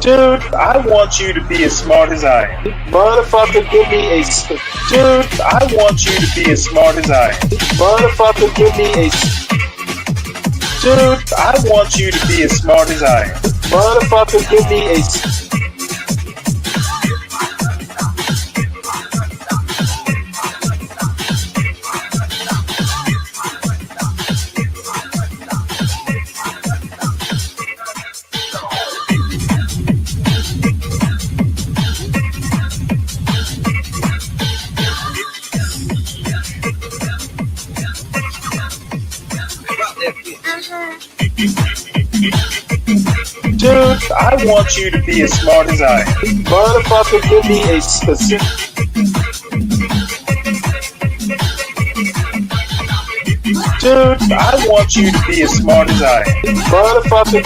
Dude, I want you to be as smart as I am. Motherfucker, give me a. Dude, I want you to be as smart as I am. Motherfucker, give me a. Dude, I want you to be as smart as I am. Motherfucker, give me a. Dude, I want you to be as smart as I am. Motherfucker, give me a specific. Dude, I want you to be as smart as I am. Motherfucker.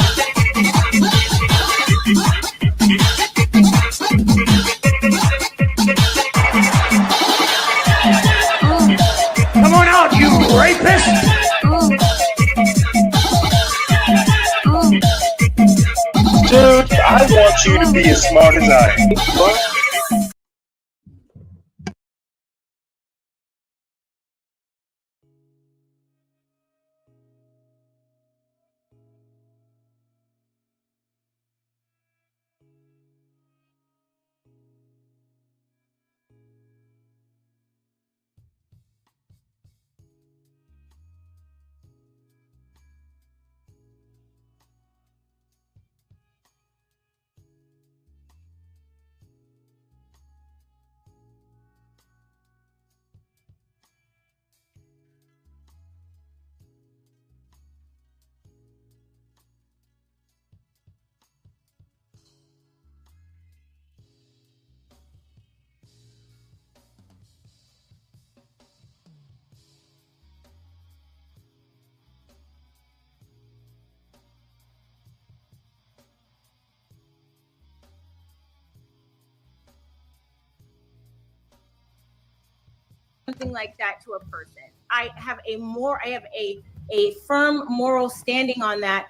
Come on out, you rapist! Dude, I want you to be as smart as I am. Something like that to a person. I have a firm moral standing on that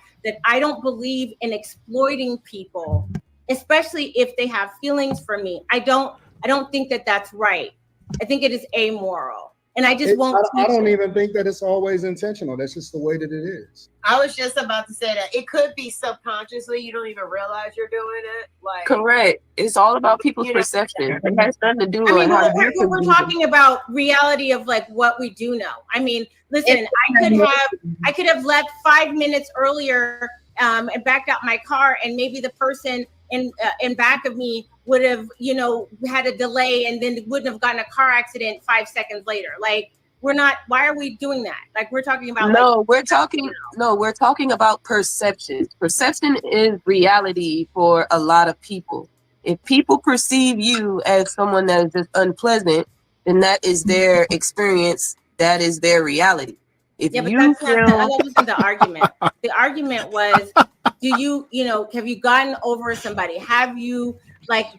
I don't believe in exploiting people, especially if they have feelings for me. I don't think that that's right. I think it is amoral. And I just won't. I don't even think that it's always intentional. That's just the way that it is. I was just about to say that it could be subconsciously. You don't even realize you're doing it. Like, correct. It's all about people's perception. It has nothing to do with how we're talking about reality of like what we do know. I mean, listen, I could have left 5 minutes earlier and backed out my car, and maybe the person in back of me would have, had a delay and then wouldn't have gotten a car accident 5 seconds later. Like, why are we doing that? Like, we're talking about. We're talking about perception. Perception is reality for a lot of people. If people perceive you as someone that is just unpleasant, then that is their experience. That is their reality. That wasn't the argument. The argument was, have you gotten over somebody? Have you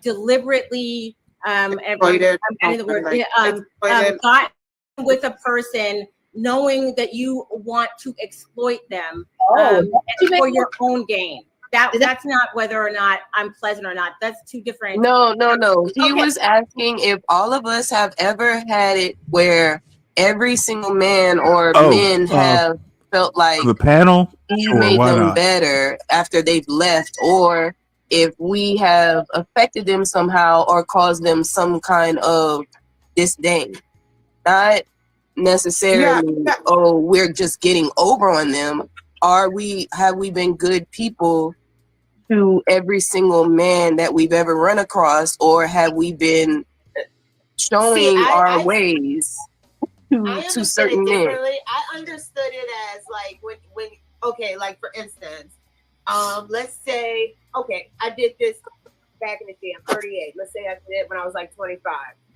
deliberately gotten with a person knowing that you want to exploit them for your own gain? That's not whether or not I'm pleasant or not. That's two different. No. He was asking if all of us have ever had it where every single man or men have felt like the panel he made them better after they've left, or if we have affected them somehow or caused them some kind of disdain. Not necessarily, we're just getting over on them. Have we been good people to every single man that we've ever run across, or have we been showing our ways to certain men? I understood it as like for instance, let's say, I did this back in the day. I'm 38. Let's say I did it when I was like 25.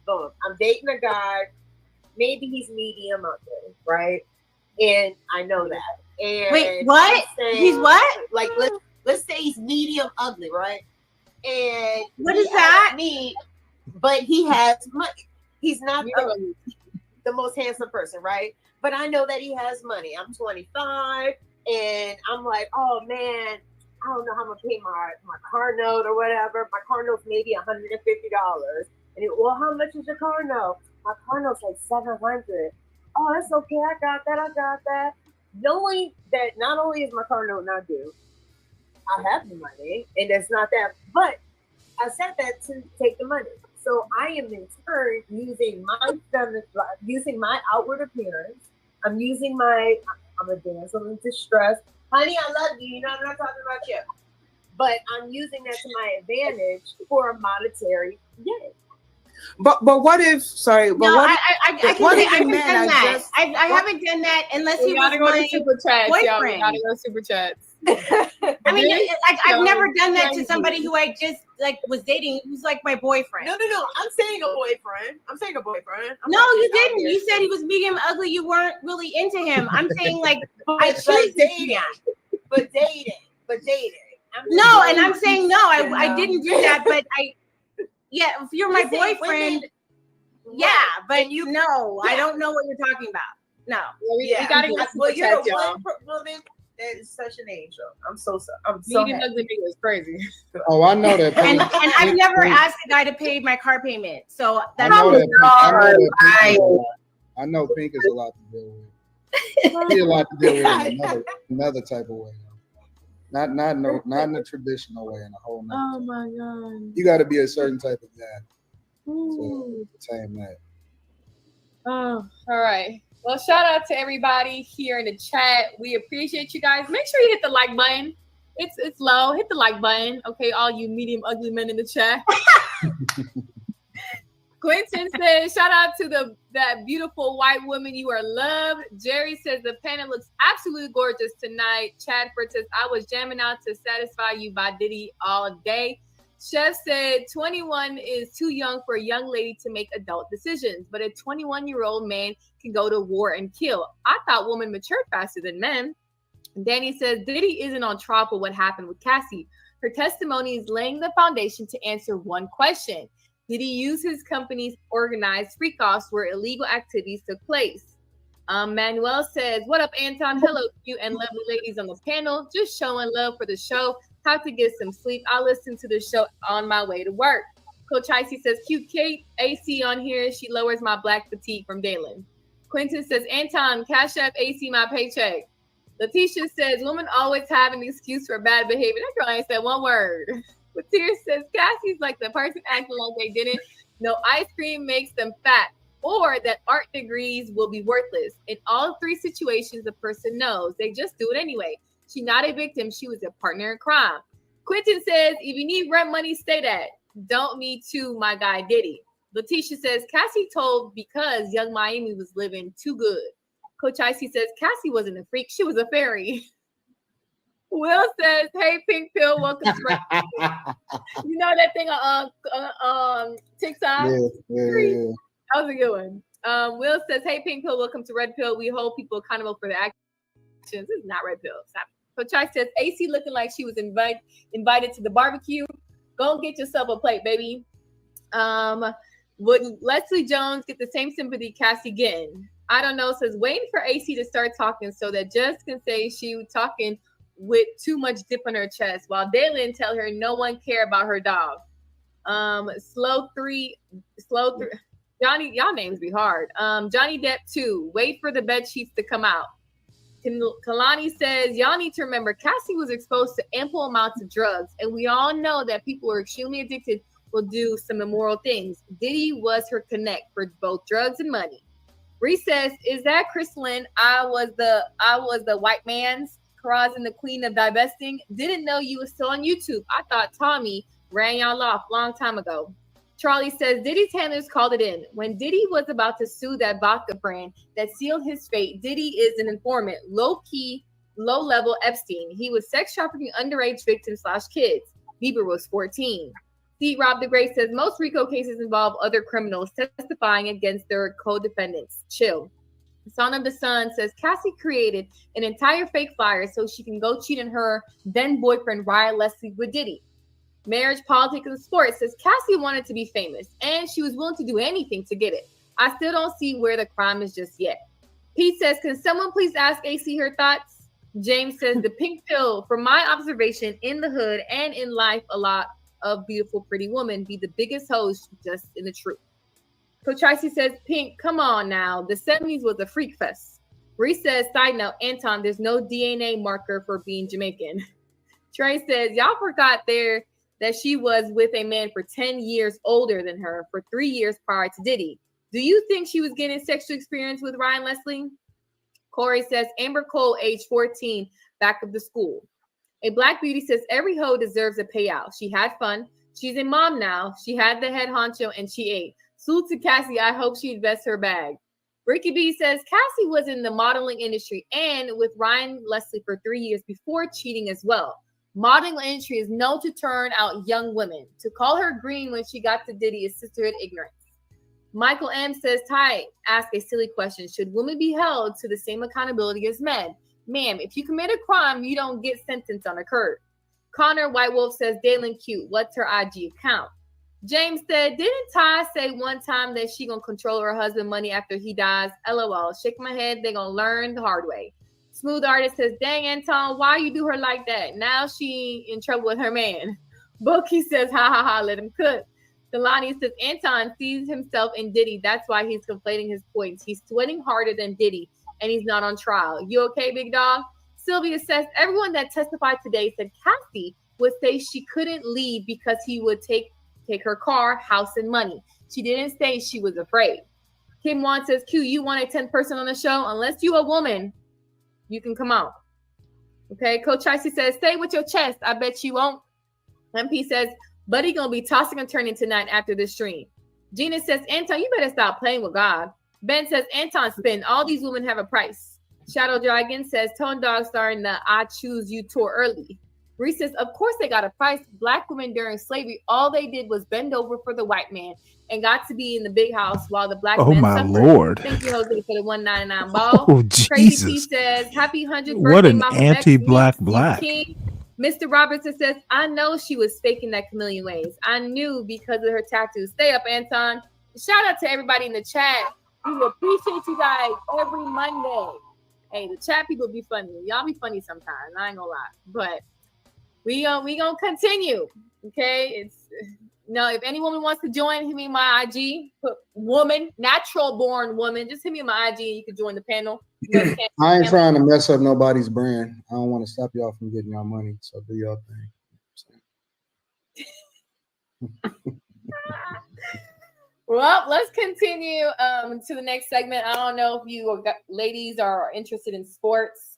Boom. I'm dating a guy. Maybe he's medium ugly, right? And I know that. And wait, what? He's what? Like, let's say he's medium ugly, right? And what does that mean? But he has money. He's not the the most handsome person, right? But I know that he has money. I'm 25, and I'm like, oh man, I don't know how I'm gonna pay my car note or whatever. My car note's maybe $150. And well, how much is your car note? My car note's like $700. Oh, that's okay. I got that. Knowing that not only is my car note not due, I have the money, and it's not that, but I said that to take the money. So I am in turn using my outward appearance. I'm a damsel in distress. Honey, I love you. You know, I'm not talking about you. But I'm using that to my advantage for a monetary gain. But what if? Sorry, but No, what? I haven't done that. I haven't done that unless he was my super chats, y'all. We boyfriend. gotta go super chats. I mean, I've never done that to somebody who I just was dating, who's like my boyfriend. No. I'm saying a boyfriend. No, you didn't. You said he was medium ugly. You weren't really into him. I'm saying I choose like dating. But dating. No, and I'm saying no. I didn't do that. But yeah, if you're my boyfriend, yeah. But I don't know what you're talking about. No. We gotta go super chats, y'all. Woman that is such an angel. I'm so Medium happy. ugly nigga is crazy. Oh, I know that. And I've never asked a guy to pay my car payment. So that's I know Pink is a lot to deal with. He's a lot to deal with in another type of way. Not in a traditional way, in a whole nother. Oh my god. You got to be a certain type of guy to tame that. Oh, all right. Well, shout out to everybody here in the chat. We appreciate you guys. Make sure you hit the like button. It's low. Hit the like button. Okay, all you medium ugly men in the chat. Quentin says, shout out to that beautiful white woman. You are loved. Jerry says the panel looks absolutely gorgeous tonight. Chadford says, I was jamming out to Satisfy You by Diddy all day. Chef said 21 is too young for a young lady to make adult decisions, but a 21-year-old man can go to war and kill. I thought women matured faster than men. Danny says Diddy isn't on trial for what happened with Cassie. Her testimony is laying the foundation to answer one question. Did he use his company's organized freak-offs where illegal activities took place? Manuel says, what up, Anton? Hello to you and lovely ladies on the panel. Just showing love for the show. How to get some sleep. I'll listen to the show on my way to work. Coach Icy says, cute Kate, AC on here. She lowers my black fatigue from Dalen. Quentin says, Anton, cash up AC my paycheck. Letitia says, women always have an excuse for bad behavior. That girl ain't said one word. Latia says, Cassie's like the person acting like they didn't know ice cream makes them fat, or that art degrees will be worthless. In all three situations, the person knows. They just do it anyway. She's not a victim. She was a partner in crime. Quentin says, if you need rent money, stay that. Don't me too, my guy Diddy. Letitia says, Cassie told because Young Miami was living too good. Coach Icy says, Cassie wasn't a freak. She was a fairy. Will says, hey, Pink Pill, welcome to You know that thing on TikTok? Yeah. That was a good one. Will says, hey, Pink Pill, welcome to Red Pill. We hold people accountable for their actions. This is not Red Pill. Stop. Coach Ice says, AC looking like she was invited to the barbecue. Go and get yourself a plate, baby. Would Leslie Jones get the same sympathy Cassie getting? I don't know. Says, waiting for AC to start talking so that Jess can say she was talking with too much dip on her chest, while Daylin tell her no one care about her dog. Slow three. Johnny, y'all names be hard. Johnny Depp 2. Wait for the bed sheets to come out. Kalani says, y'all need to remember Cassie was exposed to ample amounts of drugs, and we all know that people who are extremely addicted will do some immoral things. Diddy was her connect for both drugs and money. Reese says, is that Chris Lynn? I was the white man's Karaz and the queen of divesting. Didn't know you was still on YouTube. I thought Tommy ran y'all off long time ago. Charlie says, Diddy's handlers called it in. When Diddy was about to sue that vodka brand that sealed his fate, Diddy is an informant, low-key, low-level Epstein. He was sex trafficking underage victims / kids. Bieber was 14. C. Rob the Great says, most RICO cases involve other criminals testifying against their co-defendants. Chill. Son of the Sun says, Cassie created an entire fake flyer so she can go cheat on her then-boyfriend, Ryan Leslie, with Diddy. Marriage, Politics, and Sports says Cassie wanted to be famous, and she was willing to do anything to get it. I still don't see where the crime is just yet. Pete says, can someone please ask AC her thoughts? James says, the pink pill, from my observation in the hood and in life, a lot of beautiful, pretty women be the biggest hoes just in the truth. Coach Tracy says, Pink, come on now. The 70s was a freak fest. Reese says, side note, Anton, there's no DNA marker for being Jamaican. Trey says, y'all forgot there that she was with a man for 10 years older than her for 3 years prior to Diddy. Do you think she was getting sexual experience with Ryan Leslie? Corey says, Amber Cole, age 14, back of the school. A Black Beauty says, every hoe deserves a payout. She had fun. She's a mom now. She had the head honcho and she ate. Salute to Cassie. I hope she invests her bag. Ricky B says, Cassie was in the modeling industry and with Ryan Leslie for 3 years before cheating as well. Modeling industry is known to turn out young women. To call her green when she got to Diddy is sisterhood ignorance. Michael M says, Ty, ask a silly question. Should women be held to the same accountability as men? Ma'am, if you commit a crime, you don't get sentenced on a curb. Connor White Wolf says, Dalen cute. What's her IG account? James said, didn't Ty say one time that she gonna control her husband money after he dies? LOL. Shake my head. They gonna learn the hard way. Smooth Artist says, dang, Anton, why you do her like that? Now she in trouble with her man. Bookie says, ha, ha, ha, let him cook. Delani says, Anton sees himself in Diddy. That's why he's conflating his points. He's sweating harder than Diddy, and he's not on trial. You okay, big dog? Sylvia says, everyone that testified today said Cassie would say she couldn't leave because he would take her car, house, and money. She didn't say she was afraid. Kim Wan says, Q, you want a 10th person on the show? Unless you a woman, you can come out. Okay, Coach Tracy says, stay with your chest. I bet you won't. MP says, Buddy gonna be tossing and turning tonight after this stream. Gina says, Anton, you better stop playing with God. Ben says, Anton, spin. All these women have a price. Shadow Dragon says, Tone Dog starring the I Choose You tour early. Reese says, of course they got a price. Black women during slavery, all they did was bend over for the white man and got to be in the big house while the black men my suffered. Lord. Thank you, Jose, for the 199 ball. Oh, Crazy P Jesus. says, happy 100th What birthday, an Malcolm X. anti-black Meets black. King. Mr. Robertson says, I know she was faking that chameleon ways. I knew because of her tattoos. Stay up, Anton. Shout out to everybody in the chat. We appreciate you guys every Monday. Hey, the chat people be funny. Y'all be funny sometimes. I ain't gonna lie. But we gonna continue. Okay? It's if any woman wants to join, hit me in my IG. Put woman, natural born woman. Just hit me in my IG and you can join the panel. I ain't trying to mess up nobody's brand. I don't want to stop y'all from getting y'all money. So do y'all thing. Well, let's continue to the next segment. I don't know if you ladies are interested in sports.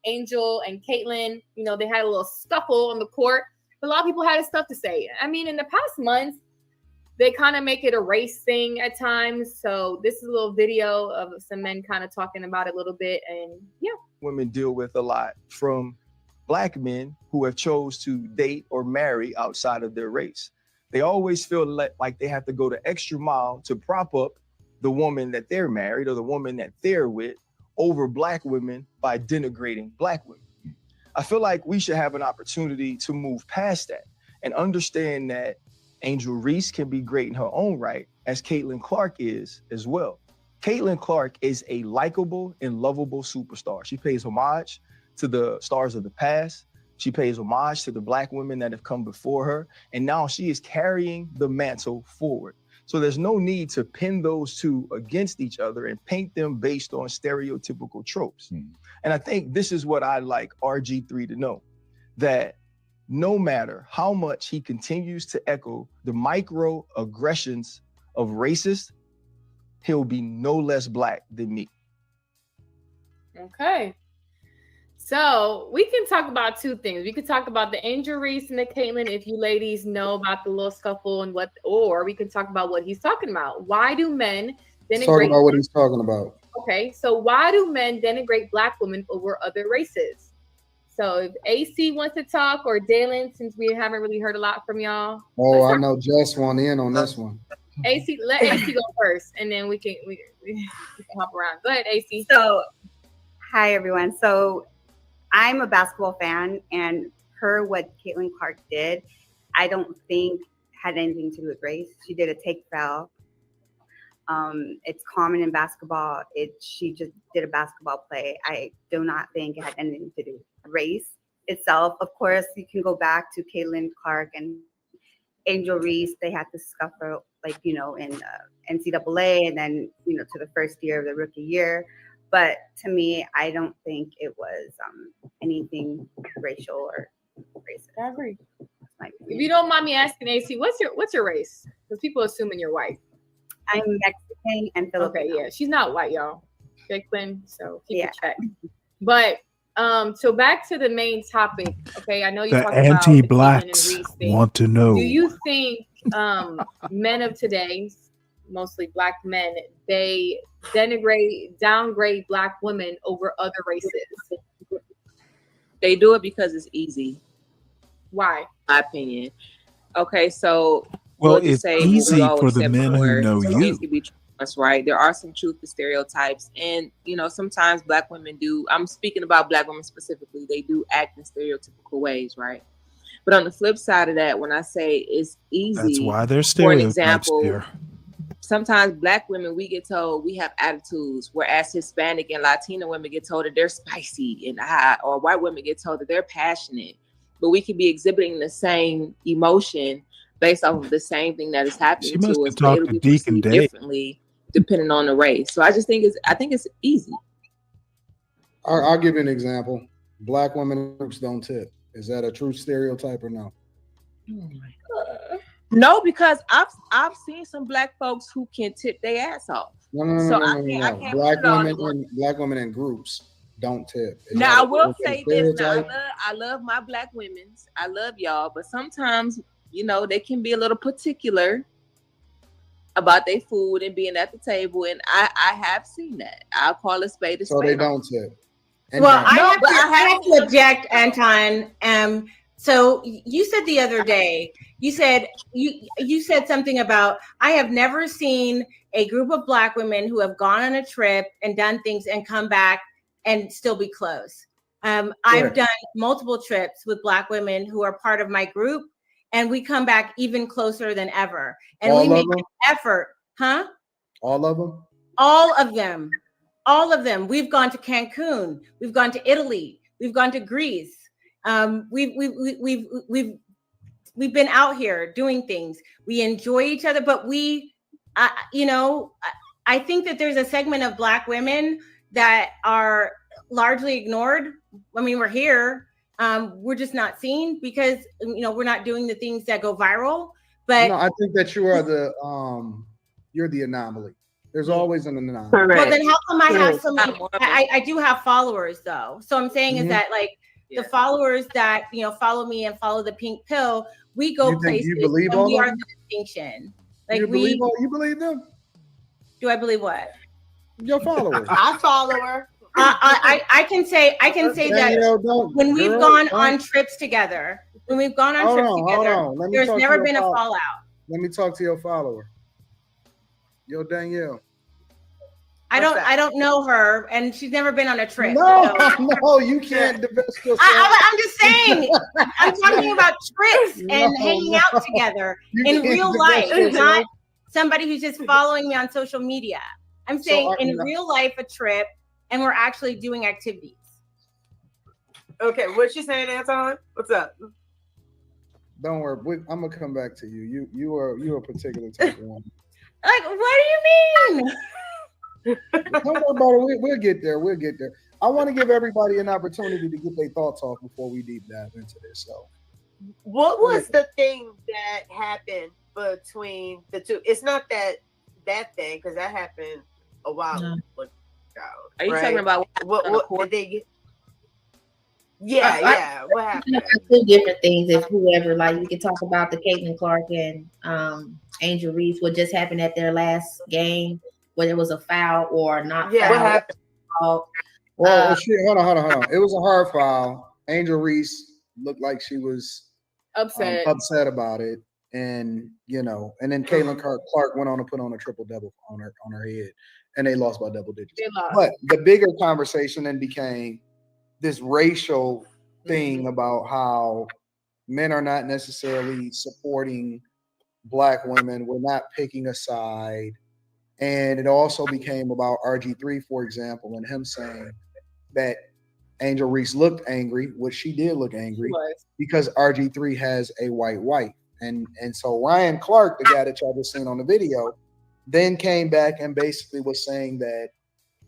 Angel and Caitlin, they had a little scuffle on the court. But a lot of people had stuff to say. I mean, in the past months, they kind of make it a race thing at times. So this is a little video of some men kind of talking about it a little bit. And yeah. Women deal with a lot from Black men who have chose to date or marry outside of their race. They always feel like they have to go the extra mile to prop up the woman that they're married or the woman that they're with over Black women by denigrating Black women. I feel like we should have an opportunity to move past that and understand that Angel Reese can be great in her own right, as Caitlin Clark is as well. Caitlin Clark is a likable and lovable superstar. She pays homage to the stars of the past. She pays homage to the Black women that have come before her. And now she is carrying the mantle forward. So there's no need to pin those two against each other and paint them based on stereotypical tropes. And I think this is what I like RG3 to know, that no matter how much he continues to echo the microaggressions of racists, he'll be no less Black than me. Okay. So we can talk about two things. We could talk about the Angel Reese and the Caitlin, if you ladies know about the little scuffle and or we can talk about what he's talking about. Why do men denigrate? Talk about what he's talking about. Okay, so why do men denigrate Black women over other races? So if AC wants to talk, or Dalen, since we haven't really heard a lot from y'all. Oh, I know Jess won in on this one. AC, let AC go first, and then we can hop around. Go ahead, AC. So, hi everyone. So, I'm a basketball fan, and what Caitlin Clark did, I don't think had anything to do with race. She did a take foul. It's common in basketball. She just did a basketball play. I do not think it had anything to do with race itself. Of course, you can go back to Caitlin Clark and Angel Reese. They had to suffer, like, in NCAA, and then to the first year of the rookie year. But to me, I don't think it was anything racial or racist. I agree. If you don't mind me asking, AC, what's your race? Because people assuming you're white. I'm Mexican and Filipino. Okay, yeah, she's not white, y'all. Jacqueline, so keep it check. But so back to the main topic. Okay, I know you The talked about anti-blacks want to know. Do you think men of today, mostly black men, they downgrade black women over other races? They do it because it's easy. Why? My opinion. Okay, so Well, we'll it's easy for the men who know you. That's right. There are some truth to stereotypes, and sometimes black women do. I'm speaking about black women specifically. They do act in stereotypical ways, right? But on the flip side of that, when I say it's easy, That's why there's for an stereotypes example, there. sometimes black women, we get told we have attitudes, whereas Hispanic and Latina women get told that they're spicy and hot, or white women get told that they're passionate. But we could be exhibiting the same emotion based off of the same thing that is happening She must to have us, but talked it'll to be Deacon perceived Dave. differently depending on the race. So I think it's easy. I'll give you an example. Black women groups don't tip. Is that a true stereotype or no? No, because I've seen some black folks who can tip their ass off. No. I can't Black women in groups don't tip. Now I will say this. Now I love my black women's. I love y'all, but sometimes they can be a little particular about their food and being at the table, and I have seen that. I'll call a spade a spade. So they don't tip. Well, I have to object, Anton. So you said the other day, you said something about, I have never seen a group of black women who have gone on a trip and done things and come back and still be close. I've done multiple trips with black women who are part of my group, and we come back even closer than ever. And we make an effort, huh? All of them? All of them. All of them. We've gone to Cancun. We've gone to Italy. We've gone to Greece. We've been out here doing things. We enjoy each other, but I think that there's a segment of black women that are largely ignored. I mean, we're here. We're just not seen because we're not doing the things that go viral. But no, I think that you are you're the anomaly. There's always an anomaly. Correct. Well, then how come I have so many? I do have followers though. So I'm saying is that the followers that follow me and follow the pink pill, we go places. You believe and all we of are them? the distinction. You believe them? Do I believe what? Your followers. I follow her. I can say that when we've gone on trips together, there's never been a fallout. Let me talk to your follower. Yo, Danielle. I don't know her, and she's never been on a trip. No, you can't divest yourself. I'm just saying. I'm talking about trips and hanging out together in real life, not somebody who's just following me on social media. I'm saying in real life, a trip, and we're actually doing activities. Okay, what's she saying, Anton? What's up? Don't worry, I'm gonna come back to you. You are a particular type of woman. Like, what do you mean? Don't worry about it. We'll get there. I want to give everybody an opportunity to get their thoughts off before we deep dive into this. So, what was the thing that happened between the two? It's not that thing, because that happened a while ago. Are you talking about what did they get? Yeah. What happened? Two different things. If whoever, like, we can talk about the Caitlin Clark and Angel Reese, what just happened at their last game, whether it was a foul or not. Yeah, foul. what happened? Hold on. It was a hard foul. Angel Reese looked like she was upset about it, and then Caitlin Clark went on to put on a triple double on her head, and they lost by double digits. But the bigger conversation then became this racial thing about how men are not necessarily supporting black women. We're not picking a side. And it also became about RG3, for example, and him saying that Angel Reese looked angry, which she did look angry because RG3 has a white wife. And so Ryan Clark, the guy that y'all just seen on the video, then came back and basically was saying that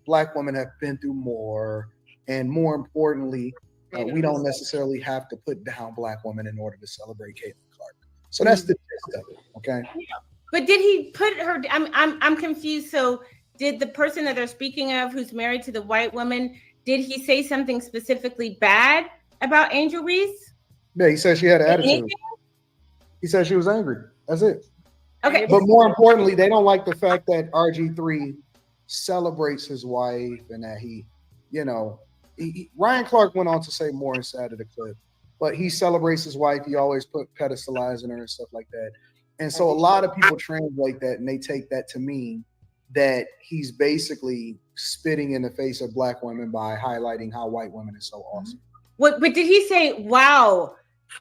Black women have been through more, and more importantly, we don't necessarily have to put down Black women in order to celebrate Caitlin Clark. So that's the gist of it, okay? But did he put her? I'm confused. So did the person that they're speaking of, who's married to the white woman, did he say something specifically bad about Angel Reese? Yeah, he said she had an attitude. Anything? He said she was angry. That's it. Okay. But more importantly, they don't like the fact that RG3 celebrates his wife and that he, Ryan Clark went on to say more inside of the clip, but he celebrates his wife. He always pedestalizing her and stuff like that. And so a lot of people translate that and they take that to mean that he's basically spitting in the face of Black women by highlighting how white women is so awesome. But did he say, wow,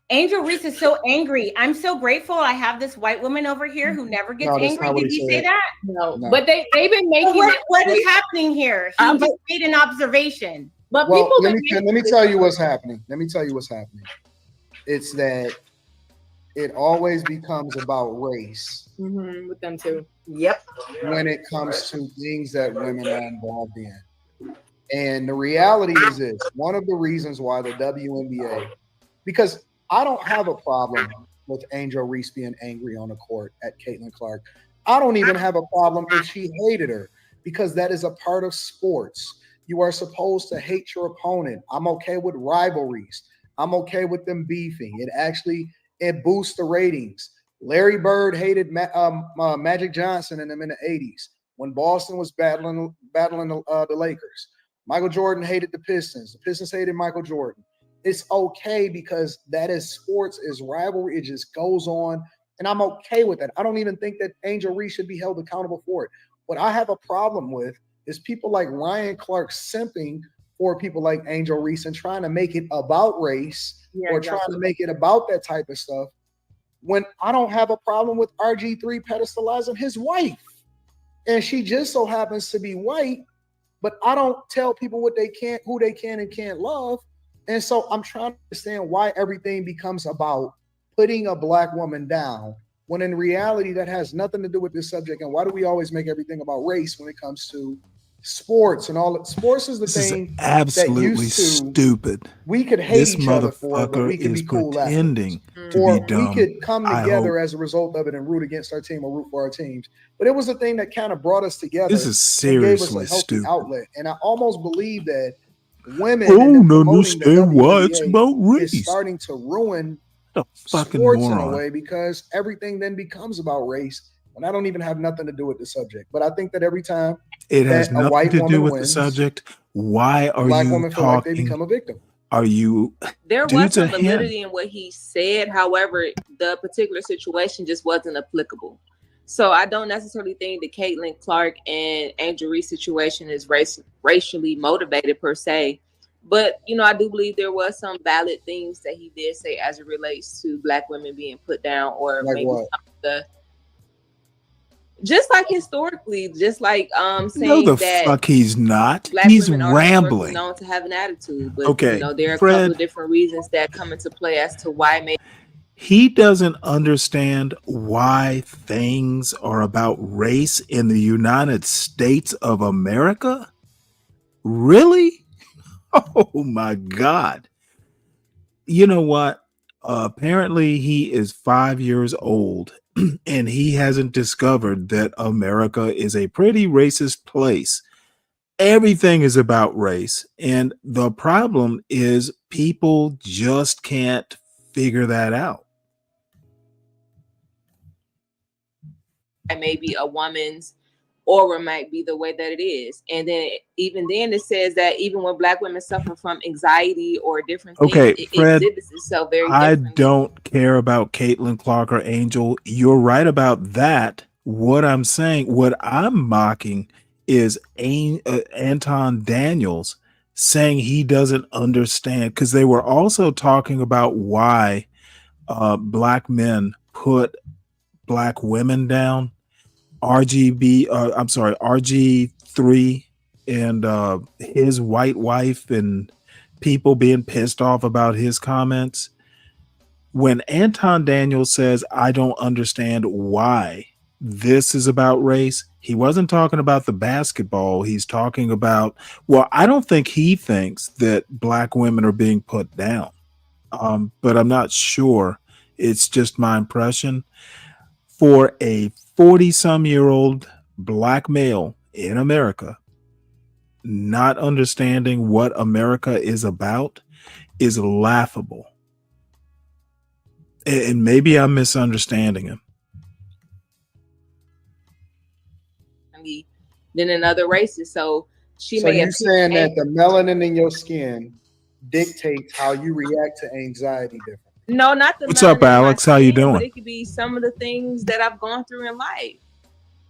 Angel Reese is so angry. I'm so grateful I have this white woman over here who never gets angry. Did he say that? No. But they've been making what is happening here? He just made an observation. But well, let me tell you what's happening. It's that it always becomes about race. With them too. Yep. When it comes to things that women are involved in. And the reality is this: one of the reasons why the WNBA, because I don't have a problem with Angel Reese being angry on the court at Caitlin Clark. I don't even have a problem if she hated her, because that is a part of sports. You are supposed to hate your opponent. I'm okay with rivalries. I'm okay with them beefing. It boosts the ratings. Larry Bird hated Magic Johnson and them in the 80s when Boston was battling the Lakers. Michael Jordan hated the Pistons. The Pistons hated Michael Jordan. It's okay because that is sports, is rivalry. It just goes on. And I'm okay with that. I don't even think that Angel Reese should be held accountable for it. What I have a problem with is people like Ryan Clark simping for people like Angel Reese and trying to make it about race trying to make it about that type of stuff, when I don't have a problem with RG3 pedestalizing his wife. And she just so happens to be white, but I don't tell people who they can and can't love. And so I'm trying to understand why everything becomes about putting a Black woman down, when in reality that has nothing to do with this subject. And why do we always make everything about race when it comes to sports and all that? Sports is the thing absolutely that used to, stupid. We could hate this each other for it, but we could be cool pretending to or be dumb. we could come together as a result of it and root against our team or root for our teams. But it was a thing that kind of brought us together. This is seriously and gave us a healthy stupid outlet. And I almost believe that women don't understand why it's about race. Is starting to ruin fucking sports moron. in a way, because everything then becomes about race when I don't even have nothing to do with the subject. But I think that every time it has a white nothing to do woman with wins, the subject, why are Black you women feel talking? like they become a victim. Are you? There due was to some him? validity in what he said. However, the particular situation just wasn't applicable. So I don't necessarily think the Caitlin Clark and Angel Reese situation is racially motivated per se. But, I do believe there was some valid things that he did say as it relates to Black women being put down, or like maybe what? Just like historically, just like saying No, the that fuck he's not. Black He's women are rambling. known to have an attitude, but Okay, there are a Fred, couple of different reasons that come into play as to why maybe he doesn't understand why things are about race in the United States of America. Really? Oh my God. You know what? Apparently he is 5 years old and he hasn't discovered that America is a pretty racist place. Everything is about race. And the problem is people just can't figure that out. maybe a woman's aura might be the way that it is. And then even then it says that even when Black women suffer from anxiety or different things, it Fred, exhibits itself very I differently. don't care about Caitlin Clark or Angel. You're right about that. What I'm saying, what I'm mocking is Anton Daniels saying he doesn't understand, because they were also talking about why Black men put Black women down. RG3 and his white wife and people being pissed off about his comments. When Anton Daniels says, I don't understand why this is about race, he wasn't talking about the basketball. He's talking about, well, I don't think he thinks that black women are being put down. But I'm not sure. It's just my impression. For a 40-some-year-old black male in America, not understanding what America is about is laughable. And maybe I'm misunderstanding him. Than in other races. So she So may you're saying that angry. the melanin in your skin dictates how you react to anxiety differently. No, not the What's up, melanin in my Alex? How you skin, doing? But it could be some of the things that I've gone through in life.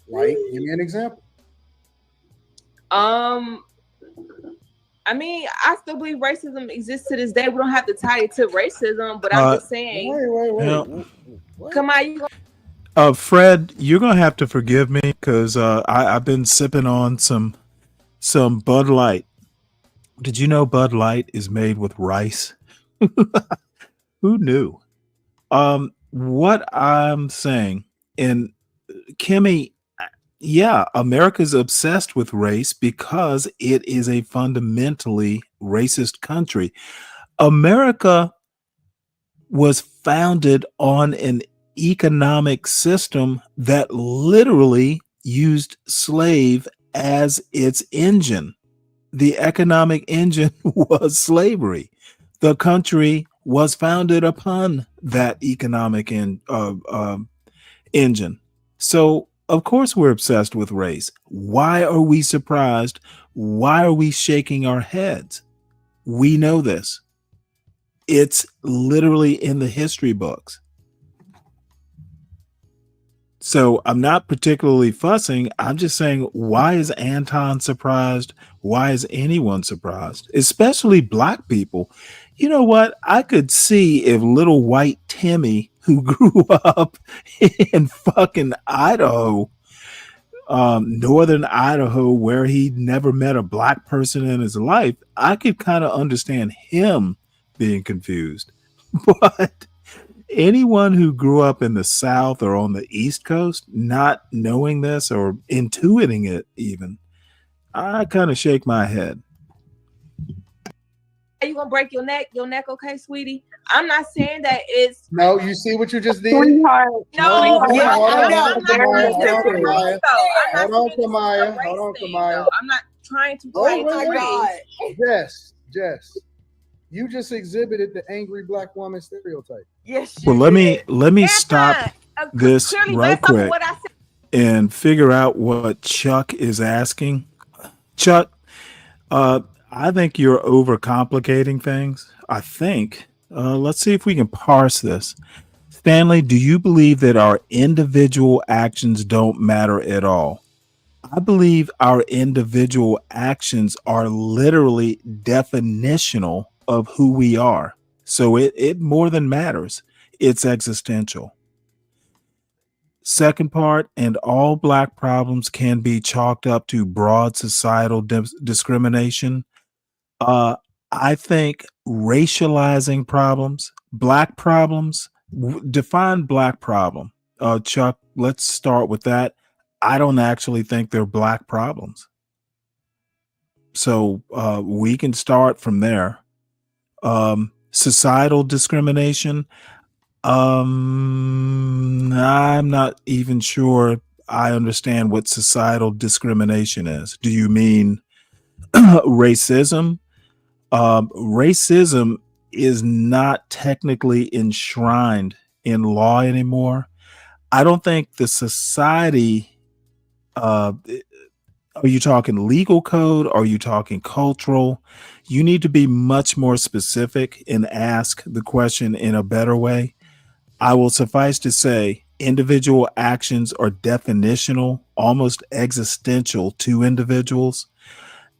Like, give me an example. I mean, I still believe racism exists to this day. We don't have to tie it to racism, but I'm just saying. Wait. Come on, you Fred, you're gonna have to forgive me because I've been sipping on some Bud Light. Did you know Bud Light is made with rice? Who knew? What I'm saying, and Kimmy, yeah, America's obsessed with race because it is a fundamentally racist country. America was founded on an economic system that literally used slave as its engine. The economic engine was slavery. The country was founded upon that economic engine. So, of course, we're obsessed with race. Why are we surprised? Why are we shaking our heads? We know this. It's literally in the history books. So I'm not particularly fussing. I'm just saying, why is Anton surprised? Why is anyone surprised? Especially black people. You know what? I could see if little white Timmy, who grew up in fucking Idaho, northern Idaho, where he never met a black person in his life, I could kind of understand him being confused. But anyone who grew up in the South or on the East Coast, not knowing this or intuiting it even, I kind of shake my head. Are you gonna break your neck? Your neck, okay, sweetie? I'm not saying that it's No, you see what you just did? Sweetheart. No, No, yeah, hold on, I'm not trying to Hold break on, Kamaya. Hold on, Kamaya. I'm not trying to Oh, fight wait, race. wait. Jess, you just exhibited the angry black woman stereotype. Yes. Well, let me stop this right quick and figure out what Chuck is asking. Chuck, I think you're overcomplicating things. I think. Let's see if we can parse this. Stanley, do you believe that our individual actions don't matter at all? I believe our individual actions are literally definitional of who we are. So it more than matters. It's existential. Second part, and all black problems can be chalked up to broad societal discrimination. I think racializing problems, black problems, define black problem. Chuck, let's start with that. I don't actually think they're black problems. So we can start from there. Societal discrimination. I'm not even sure I understand what societal discrimination is. Do you mean racism? Racism is not technically enshrined in law anymore. I don't think the society, are you talking legal code? Are you talking cultural? You need to be much more specific and ask the question in a better way. I will suffice to say individual actions are definitional, almost existential to individuals.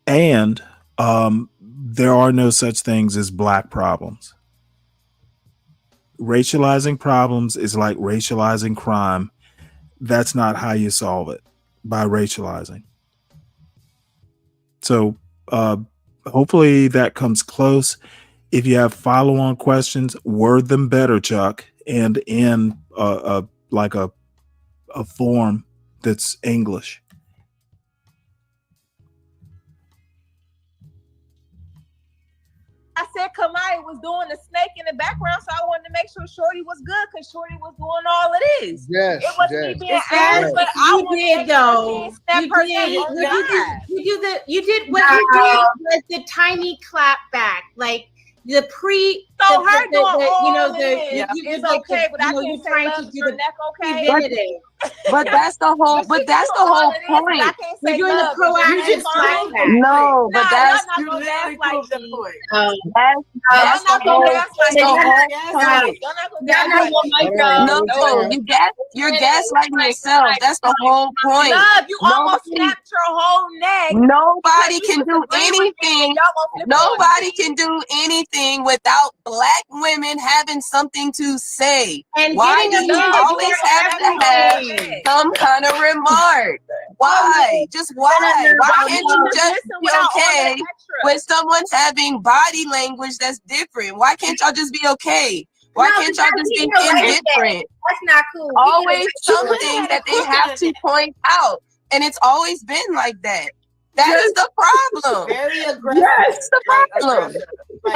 And there are no such things as black problems. Racializing problems is like racializing crime. that's not how you solve it, by racializing. So hopefully that comes close. If you have follow-on questions, word them better, Chuck, and in like a form that's English. I said Kamaya was doing the snake in the background, so I wanted to make sure Shorty was good because Shorty was doing all of this. Yes, it was yes. me being Yes, honest, but I you wanted did to though. make sure that You person did. on live. You did what you did was the tiny clap back, like the pre. So the, her the, doing the, all you know of the this you is like okay, but I you're can't say trying love to is do your the neck okay. preventative. But that's the whole. But But that's the whole point. I can't say You're doing the love. Is your proactive neck clap fine? back. No, but Nah, that's y'all not gonna gaslight me. that's the whole point. Y'all not gonna Hold gaslight on, me. hold on. You're gaslighting yourself. That's the whole point. Love, you almost Nobody, snapped your whole neck. nobody because can you do disagree with me anything. and y'all gonna flip Nobody on me. can do anything without black women having something to say. And Why getting do you opinions always for have to have everything. some kind of remark? Why? Just why? Why can't you just be okay with someone having body language that's different? Why can't y'all just be okay? Why can't y'all just be indifferent? That's not cool. Always something that they have to point out. And it's always been like that. That is the problem. Very aggressive. That's the problem.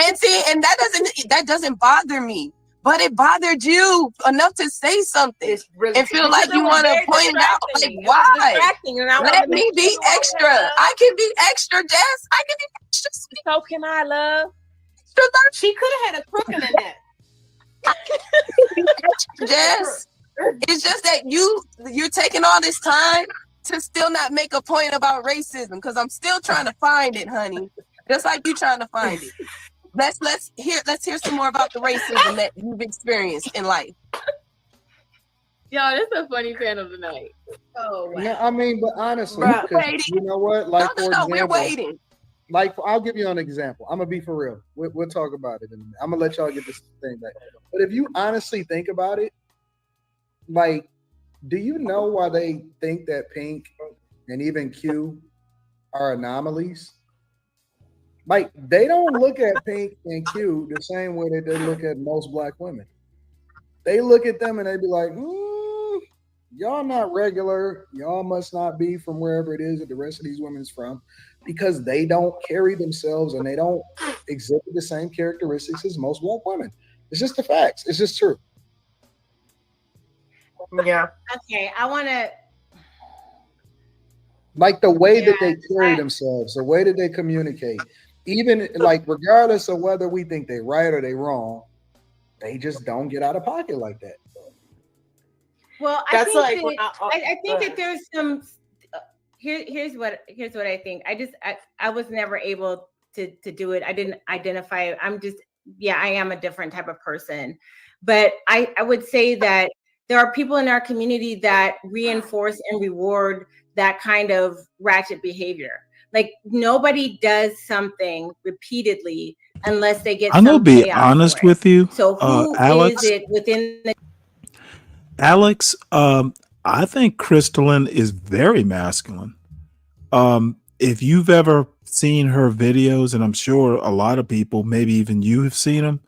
And see, and that doesn't bother me. But it bothered you enough to say something and feel like you want to point it out. Like, why? Let me be extra. I can be extra, Jess. I can be extra sweet. So can I, love? She could have had a crook in the neck. Jess, it's just that you're taking all this time to still not make a point about racism because I'm still trying to find it, honey. Just like you trying to find it. Let's hear some more about the racism that you've experienced in life. Yo, this is a funny panel tonight. Oh wow. No, I mean, but honestly, We're 'cause waiting. you know what? Like, for example, we're waiting. Like, I'll give you an example. I'm gonna be for real. We'll talk about it in a minute. I'm gonna let y'all get this thing back. But if you honestly think about it, like, do you know why they think that Pink and even Q are anomalies? Like, they don't look at Pink and Q the same way that they look at most black women. They look at them and they be like, y'all not regular. Y'all must not be from wherever it is that the rest of these women is from, because they don't carry themselves and they don't exhibit the same characteristics as most black women. It's just the facts. It's just true. Yeah. Okay, I want to. Like the way that they carry themselves, the way that they communicate, even like regardless of whether we think they're right or they wrong, they just don't get out of pocket like that. Well, I think that there's some. Here's what I think. I was never able to do it. I didn't identify. I am a different type of person, but I would say that there are people in our community that reinforce and reward that kind of ratchet behavior. Like, nobody does something repeatedly unless they get. I'm gonna some be payoff honest for it. with you, So who Alex. is it within the? Alex, I think Crystalline is very masculine. If you've ever seen her videos, and I'm sure a lot of people, maybe even you have seen them,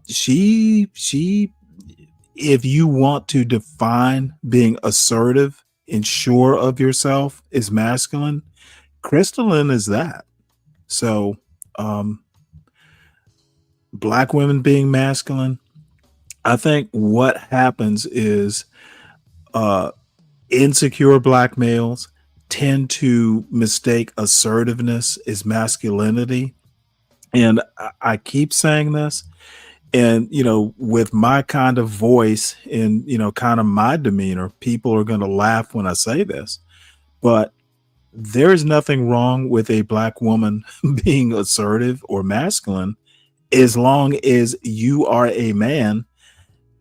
she, if you want to define being assertive and sure of yourself is masculine, Crystalline is that. So, black women being masculine, I think what happens is insecure black males tend to mistake assertiveness as masculinity. And I keep saying this, and with my kind of voice and kind of my demeanor, people are going to laugh when I say this, but there is nothing wrong with a black woman being assertive or masculine. As long as you are a man,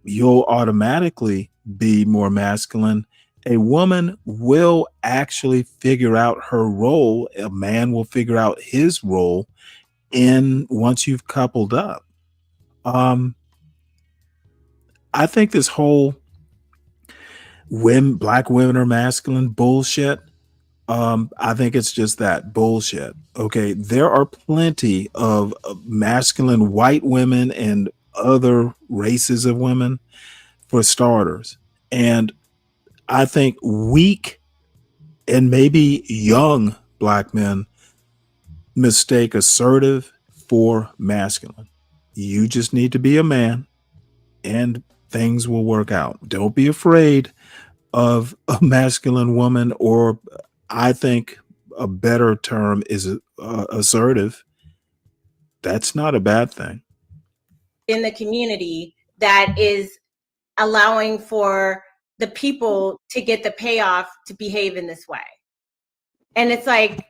you'll automatically be more masculine. A woman will actually figure out her role. A man will figure out his role once you've coupled up. I think this whole black women are masculine bullshit. I think it's just that bullshit. Okay, there are plenty of masculine white women and other races of women, for starters. And I think weak and maybe young black men mistake assertive for masculine. You just need to be a man and things will work out. Don't be afraid of a masculine woman, or I think a better term is assertive. That's not a bad thing. In the community that is allowing for the people to get the payoff to behave in this way. And it's like,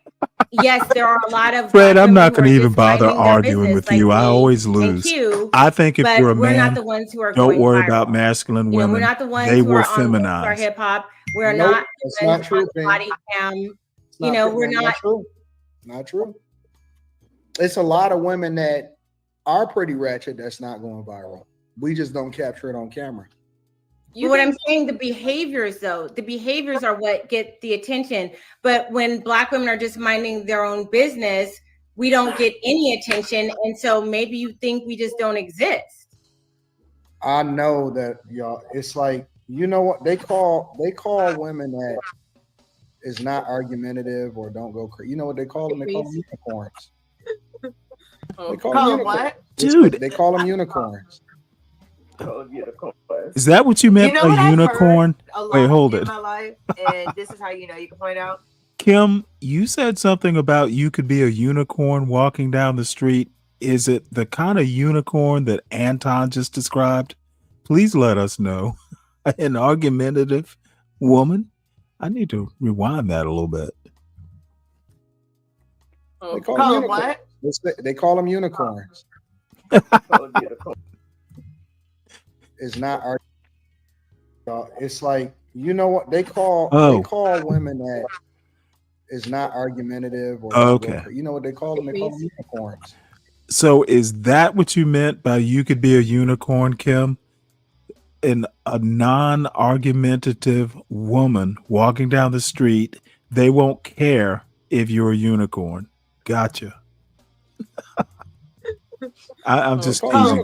yes, there are a lot of Fred, I'm not going to even bother arguing with you. I always lose. I think if you're a we're not man, the ones who are don't going worry viral. about masculine women. We're not the ones they who will are on feminize. hip hop. We're Nope, not that's the not ones true, on Pam. body cam. We're Not not. true. Not true. It's a lot of women that are pretty ratchet that's not going viral. We just don't capture it on camera. What I'm saying, the behaviors are what get the attention. But when black women are just minding their own business, we don't get any attention. And so maybe you think we just don't exist. I know that, y'all. It's like, you know what they call women that is not argumentative or don't go crazy. You know what they call them? They call them unicorns. They call them what? Dude. They call them unicorns. Is that what you meant by unicorn? Wait, hold in it. my life, and this is how you can point out. Kim, you said something about you could be a unicorn walking down the street. Is it the kind of unicorn that Anton just described? Please let us know. An argumentative woman? I need to rewind that a little bit. They call them what? They call them unicorns. It's not our. It's like, you know what they call women that is not argumentative or okay. You know what they call them? They call them unicorns. So is that what you meant by you could be a unicorn, Kim? A non-argumentative woman walking down the street, they won't care if you're a unicorn. Gotcha. I'm just teasing.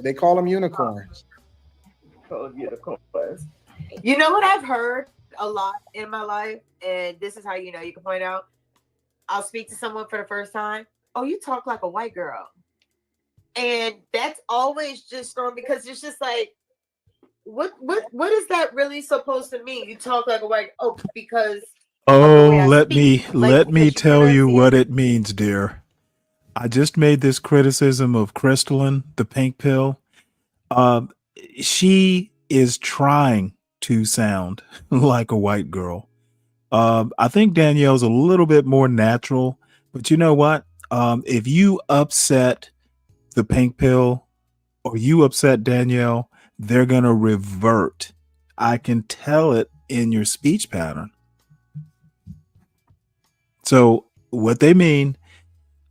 They call them unicorns. You know what I've heard a lot in my life, and this is how you can point out. I'll speak to someone for the first time. Oh, you talk like a white girl, and that's always just thrown because it's just like, what is that really supposed to mean? You talk like a white because. Oh, let me tell you what it means, dear. I just made this criticism of Crystalline, the pink pill. She is trying to sound like a white girl. I think Danielle's a little bit more natural, but you know what? If you upset the pink pill or you upset Danielle, they're going to revert. I can tell it in your speech pattern. So what they mean,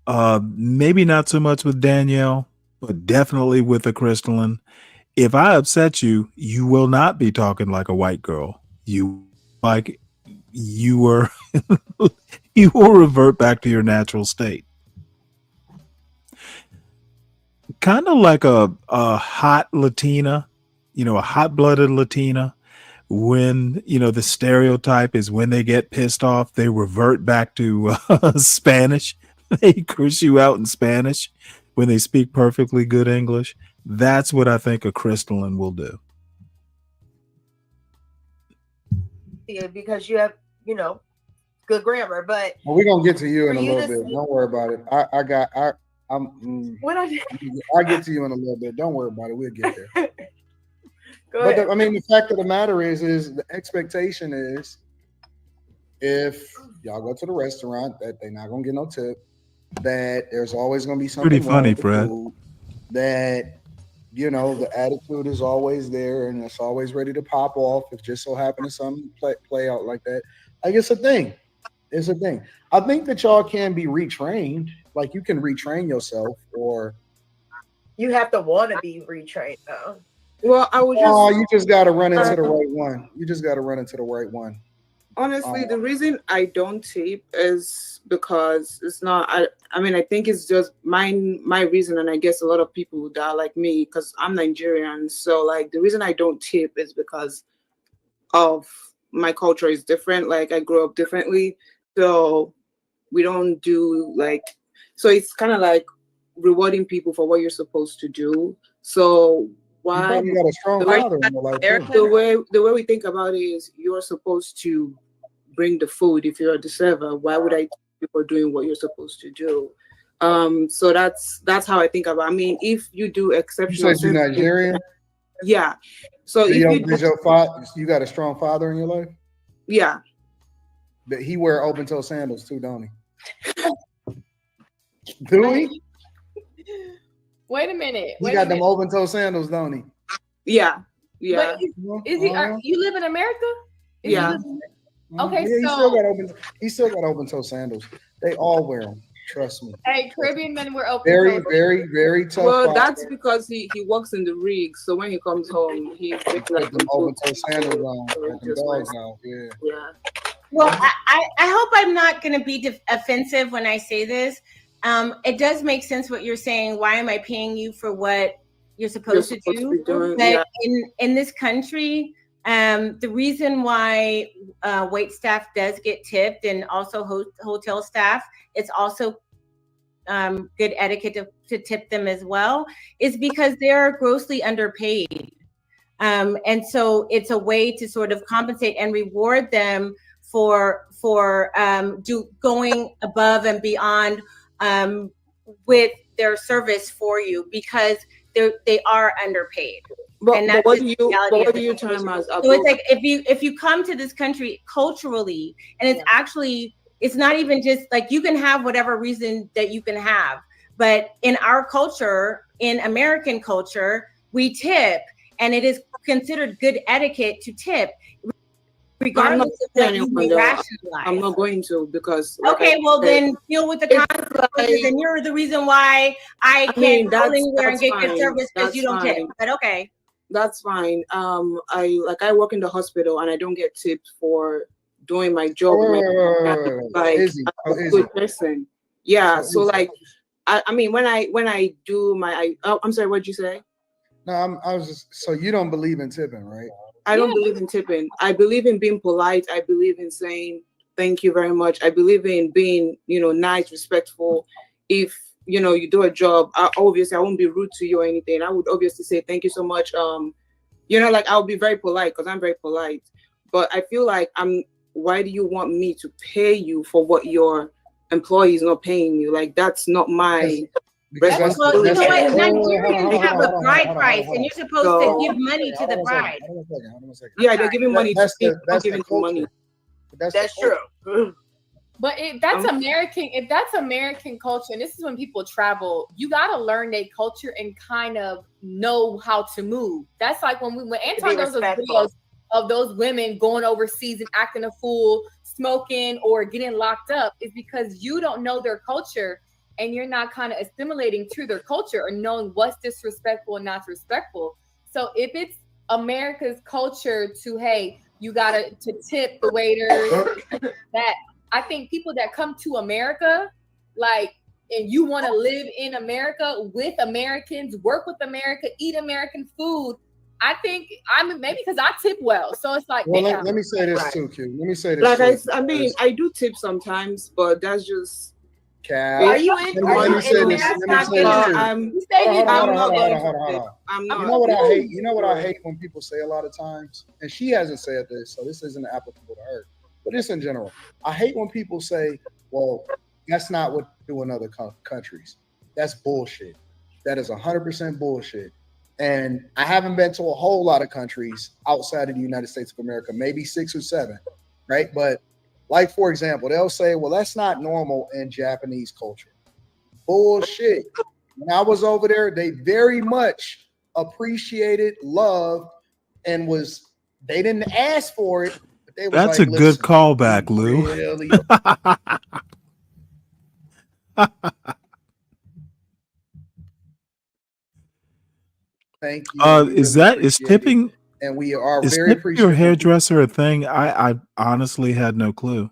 maybe not so much with Danielle, but definitely with the Crystalline. If I upset you, you will not be talking like a white girl. You were, you will revert back to your natural state. Kind of like a hot Latina, a hot-blooded Latina. When the stereotype is when they get pissed off, they revert back to Spanish. They curse you out in Spanish when they speak perfectly good English. That's what I think a Crystalline will do. Yeah, because you have good grammar, but we're gonna get to you in a little bit. Don't worry about it. I'll get to you in a little bit. Don't worry about it. We'll get there. But the fact of the matter is the expectation is if y'all go to the restaurant that they're not gonna get no tip, that there's always gonna be something pretty funny, wrong with Fred. Food, that the attitude is always there and it's always ready to pop off if just so happens something play out like that. Like it's a thing. It's a thing. I think that y'all can be retrained. Like you can retrain yourself, or you have to want to be retrained though. Well, I would just. Oh, you just got to run into the right one. You just got to run into the right one. Honestly, the reason I don't tip is because it's not. I mean, I think it's just my reason, and I guess a lot of people that are like me, because I'm Nigerian. So, like, the reason I don't tip is because of my culture is different. Like, I grew up differently, so we don't do like. So it's kind of like rewarding people for what you're supposed to do. So why? You got a strong father in your life too. The way we think about it is you're supposed to bring the food if you're the server. Why would I tip you for doing what you're supposed to do? So that's how I think about it. I mean, if you do exceptional, You said you're Nigerian. Yeah. So if you got a strong father in your life. Yeah. But he wear open toe sandals too, don't he? Do he? Wait a minute. He got them open toe sandals, don't he? Yeah. Yeah. But is he? You live in America? Yeah. Okay, yeah, so he still got open toe sandals. They all wear them. Trust me. Hey, Caribbean men wear open Very, toes. very, very tough. Well, that's because he works in the rig. So when he comes home, he's put them open toe sandals on. Put them dogs on. Yeah. Well, I hope I'm not going to be offensive when I say this. It does make sense what you're saying. Why am I paying you for what you're supposed to do? But in this country, the reason why wait staff does get tipped, and also hotel staff, it's also good etiquette to tip them as well, is because they're grossly underpaid. And so it's a way to sort of compensate and reward them for going above and beyond with their service for you, because they are underpaid. But what do you term as? So it's like if you come to this country culturally, and it's actually, it's not even just like you can have whatever reason that you can have, but in our culture, in American culture, we tip, and it is considered good etiquette to tip, regardless of what you may rationalize. I'm not going to, because then deal with the consequences, and you're the reason why I can't go anywhere and get good service because you don't tip. But okay. That's fine. I work in the hospital and I don't get tips for doing my job. A good person. Yeah. So like, I mean, when I do my, I'm sorry, what'd you say? No, I was just, so you don't believe in tipping, right? I don't believe in tipping. I believe in being polite. I believe in saying thank you very much. I believe in being, nice, respectful. If you do a job, obviously I won't be rude to you or anything. I would obviously say thank you so much. I'll be very polite because I'm very polite. But I feel like why do you want me to pay you for what your employee is not paying you? Like, that's not my responsibility. Nigerians have a bride price, and you're supposed to give money to the bride. Yeah, they're giving money to people, not giving money. That's true. But if that's American culture, and this is when people travel, you got to learn their culture and kind of know how to move. That's like when Anton does those videos of those women going overseas and acting a fool, smoking, or getting locked up, is because you don't know their culture and you're not kind of assimilating to their culture or knowing what's disrespectful and not respectful. So if it's America's culture to, hey, you got to tip the waiters, that I think people that come to America, like, and you want to live in America with Americans, work with America, eat American food, I think maybe because I tip well. So it's like, well, let me say this too, Q. Let me say this. I do tip sometimes, but that's just. Are you in? Let me say this. I'm not. You know what I hate? You know what I hate when people say a lot of times, and she hasn't said this, so this isn't applicable to her. But just in general, I hate when people say, well, that's not what they do in other countries. That's bullshit. That is 100% bullshit. And I haven't been to a whole lot of countries outside of the United States of America, maybe 6 or 7, right? But like, for example, they'll say, well, that's not normal in Japanese culture. Bullshit. When I was over there, they very much appreciated, loved, and they didn't ask for it. That's like, a good callback, Lou. Really? thank you. We Is really that is appreciate it. tipping And we are is very tipping your appreciative. hairdresser a thing? I honestly had no clue.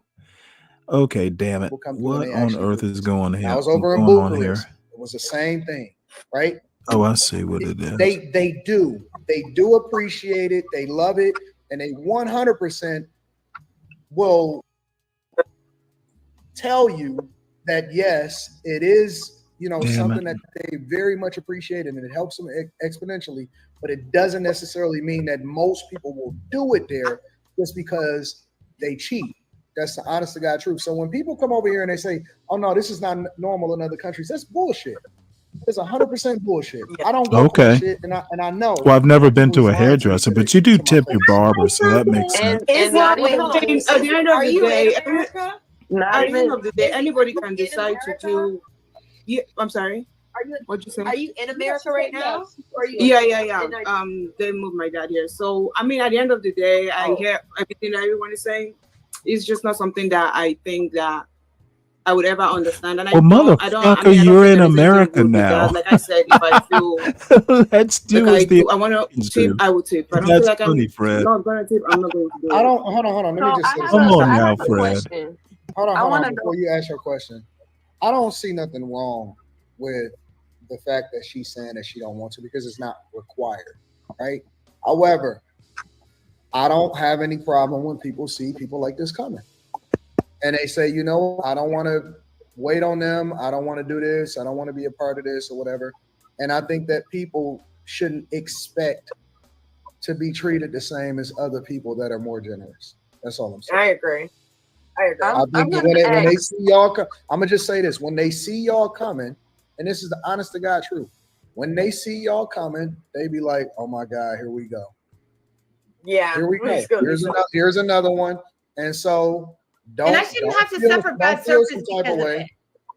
Okay, damn it. People come through and What they on actually earth do is this. going I here? was over in Going on here? Bucharest. It was the same thing, right? Oh, I see what it is. They do appreciate it. They love it, and they 100% will tell you that yes, it is, Damn something it. that they very much appreciate, and it helps them exponentially. But it doesn't necessarily mean that most people will do it there just because they cheat. That's the honest to God truth. So when people come over here and they say, "Oh no, this is not normal in other countries," that's bullshit. It's 100% bullshit. I don't go for that Okay. shit, and I know Well, I've never been people to is a lying to me hairdresser, but you do tip your barber, so that makes sense. And Well, not I even mean, just at the end of Are the you in day, America? not at the end even of the day, Is anybody you can in decide to America? do. Yeah, I'm sorry. Are you What'd you say? are you in America right now? Or are you Yeah. in Nigeria? They moved my dad here, so I mean, at the end of the day, I hear everything that everyone is saying. It's just not something that I think that I would ever understand, and Well, I don't. I motherfucker, mean, I don't you're think in that there's anything America good with that. now. Like I said, if I feel Let's like do as the I want to Americans tip, do. I will tip. If I don't feel That's like funny, I'm Fred. not going to tip, I'm not going to do I it. don't. Hold on. Let me just say this. Come on I now, have a Fred. question. Hold I want on. to Before know. you ask your question, I don't see nothing wrong with the fact that she's saying that she don't want to because it's not required, right? However, I don't have any problem when people see people like this coming and they say, I don't want to wait on them. I don't want to do this. I don't want to be a part of this or whatever. And I think that people shouldn't expect to be treated the same as other people that are more generous. That's all I'm saying. I agree. I I'm think that gonna when they ask. see y'all, I'm gonna just say this: when they see y'all coming, and this is the honest to God truth, when they see y'all coming, they be like, "Oh my God, here we go, Yeah. here we go. it's gonna be Here's another one." And so And I don't shouldn't don't have to feel suffer bad don't feel surface some type because of of way. it.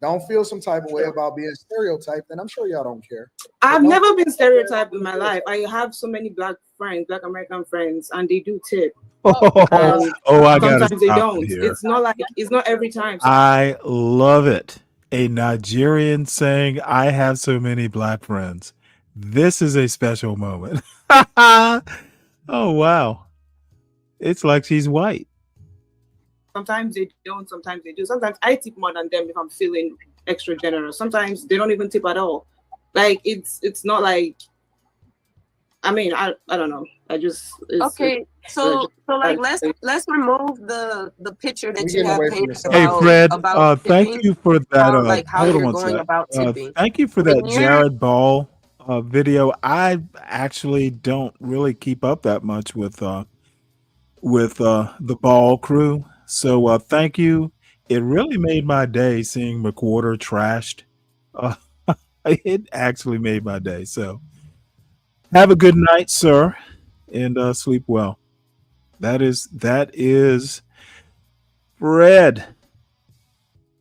Don't feel some type of way about being stereotyped, and I'm sure y'all don't care. I've But don't never feel been some type of way stereotyped about in my being life. I have so many black friends, black American friends, and they do tip. Oh, And I gotta sometimes they stop it don't. here. It's not like it's not every time. I love it. A Nigerian saying, "I have so many black friends." This is a special moment. Oh wow. It's like she's white. Sometimes they don't. Sometimes they do. Sometimes I tip more than them if I'm feeling extra generous. Sometimes they don't even tip at all. Like it's not like. I mean, I don't know. I just Okay, so like let's remove the picture We that you getting have away from painted the Hey subject. Fred, thank tipping, you for that. how Hold on you're one going sec. about tipping. Thank you for that When you're Jared Ball video. I actually don't really keep up that much with the Ball crew. So thank you. It really made my day seeing McWhorter trashed. Uh, it actually made my day. So have a good night, sir, and sleep well. That is Fred.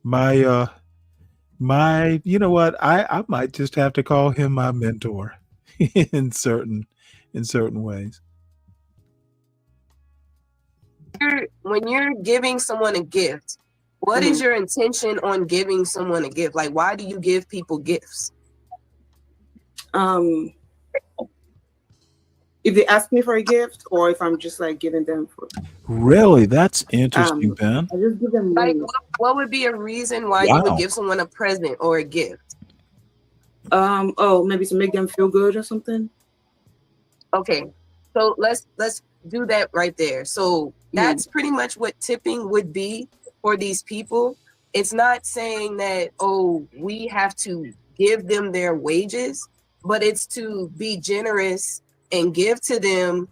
My you know what? I might just have to call him my mentor in certain ways. When you're giving someone a gift, what is your intention on giving someone a gift? Like, why do you give people gifts? If they ask me for a gift, or if I'm just like giving them for. Really? That's interesting, Ben. I just give them Like, money. what would be a reason why you would Wow. give someone a present or a gift? Maybe to make them feel good or something. Okay, so let's do that right there. So that's pretty much what tipping would be for these people. It's not saying that, oh, we have to give them their wages, but it's to be generous and give to them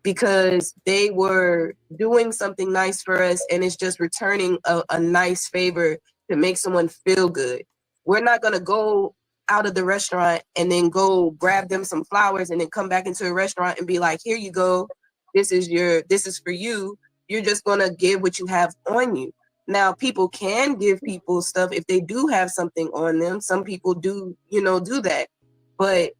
because they were doing something nice for us, and it's just returning a nice favor to make someone feel good. We're not going to go out of the restaurant and then go grab them some flowers and then come back into a restaurant and be like, here you go, this is for you. You're just going to give what you have on you. Now, people can give people stuff if they do have something on them. Some people do do that, but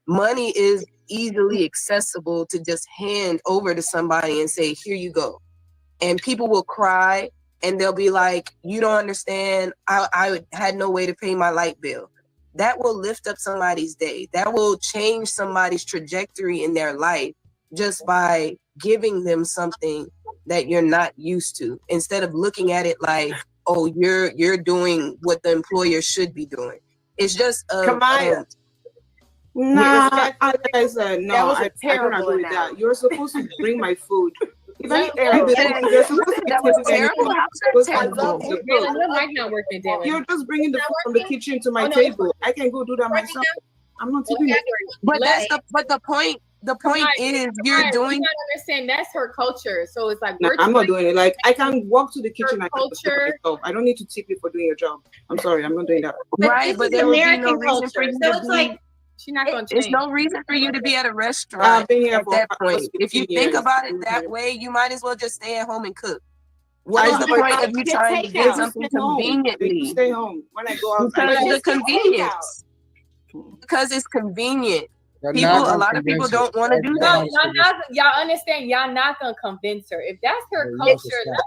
money is easily accessible to just hand over to somebody and say, here you go. And people will cry and they'll be like, you don't understand. I had no way to pay my light bill. that will lift up somebody's day. That will change somebody's trajectory in their life just by giving them something that you're not used to, instead of looking at it like, oh, you're doing what the employer should be doing. It's just Kamaya. Nah, guys, no, That was a I don't terrible agree with that. analogy. You're supposed to bring my food. If I That you're supposed to be was tipping me. terrible. How was that terrible? Your mic not working, Dylan. You're just bringing the food from the kitchen to my table. I can go do that myself. I'm not tipping you. But the point. The point is, you're doing. You gotta understand that's her culture. So it's like No, I'm not doing it. Like I can walk to the kitchen. I can tip myself. I don't need to tip you for doing your job. I'm sorry, I'm not doing that. Right, but there would be no reason for you So to it's be. like she's not gonna change. There's no reason for you to be at a restaurant I've been here at for that point. If you 15 think years. about it that way, you might as well just stay at home and cook. What I is the do- point I of you get trying to takeout. get something Stay home. I conveniently? stay home when I go out. Because I the just get convenience. Because it's convenient. You're People, not a gonna lot of people convince don't want to do No, that. y'all understand. Y'all not gonna convince her. If that's her Yeah, you have to culture, stop.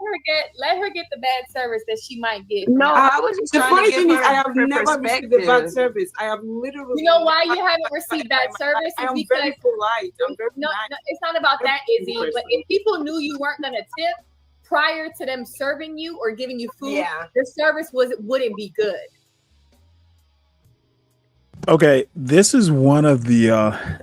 let her get the bad service that she might get. No, I was just The trying to funny give thing is, her I have her never received a bad perspective. service. I have literally. You know why you haven't received bad service? I Is am because very polite. I'm very no, nice. it's not about that, Izzy. But if people knew you weren't gonna tip prior to them serving you or giving you food, Yeah. the service wouldn't be good. Okay, this is one of the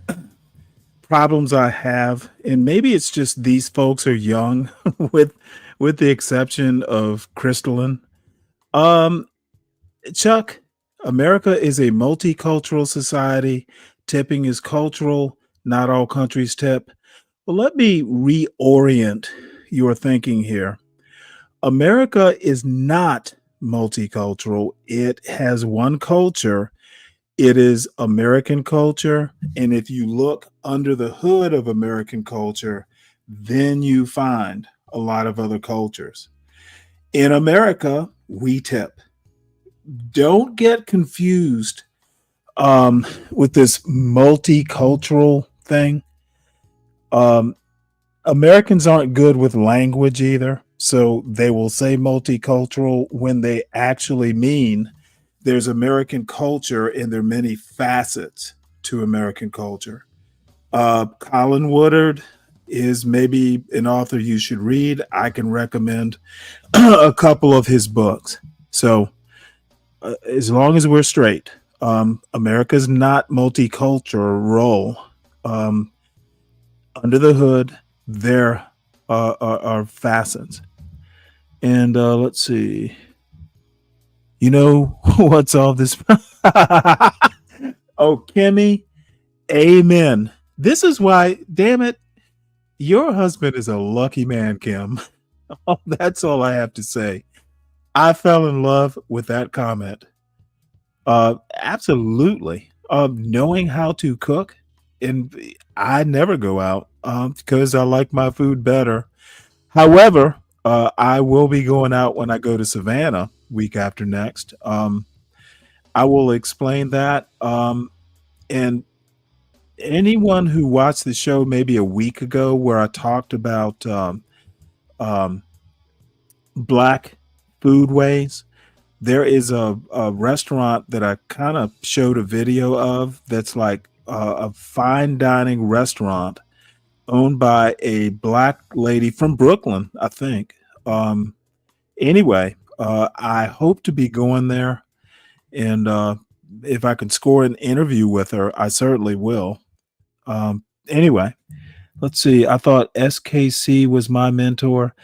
problems I have, and maybe it's just these folks are young, with the exception of Crystalline. Chuck, America is a multicultural society. Tipping is cultural. Not all countries tip. Well, let me reorient your thinking here. America is not multicultural. It has one culture. It is American culture. And if you look under the hood of American culture, then you find a lot of other cultures. In America, we tip. Don't get confused with this multicultural thing. Americans aren't good with language either. So they will say multicultural when they actually mean there's American culture and there are many facets to American culture. Colin Woodard is maybe an author you should read. I can recommend a couple of his books. So as long as we're straight, America's not multicultural. Under the hood, there are facets. And let's see. You know what's all this? Oh, Kimmy, amen. This is why, damn it, your husband is a lucky man, Kim. Oh, that's all I have to say. I fell in love with that comment. Absolutely. Knowing how to cook, and I never go out because I like my food better. However, I will be going out when I go to Savannah week after next. I will explain that. And anyone who watched the show maybe a week ago where I talked about Black foodways, there is a restaurant that I kind of showed a video of that's like a fine dining restaurant owned by a Black lady from Brooklyn, I think. Anyway, I hope to be going there, and if I can score an interview with her, I certainly will. Anyway, let's see. I thought SKC was my mentor.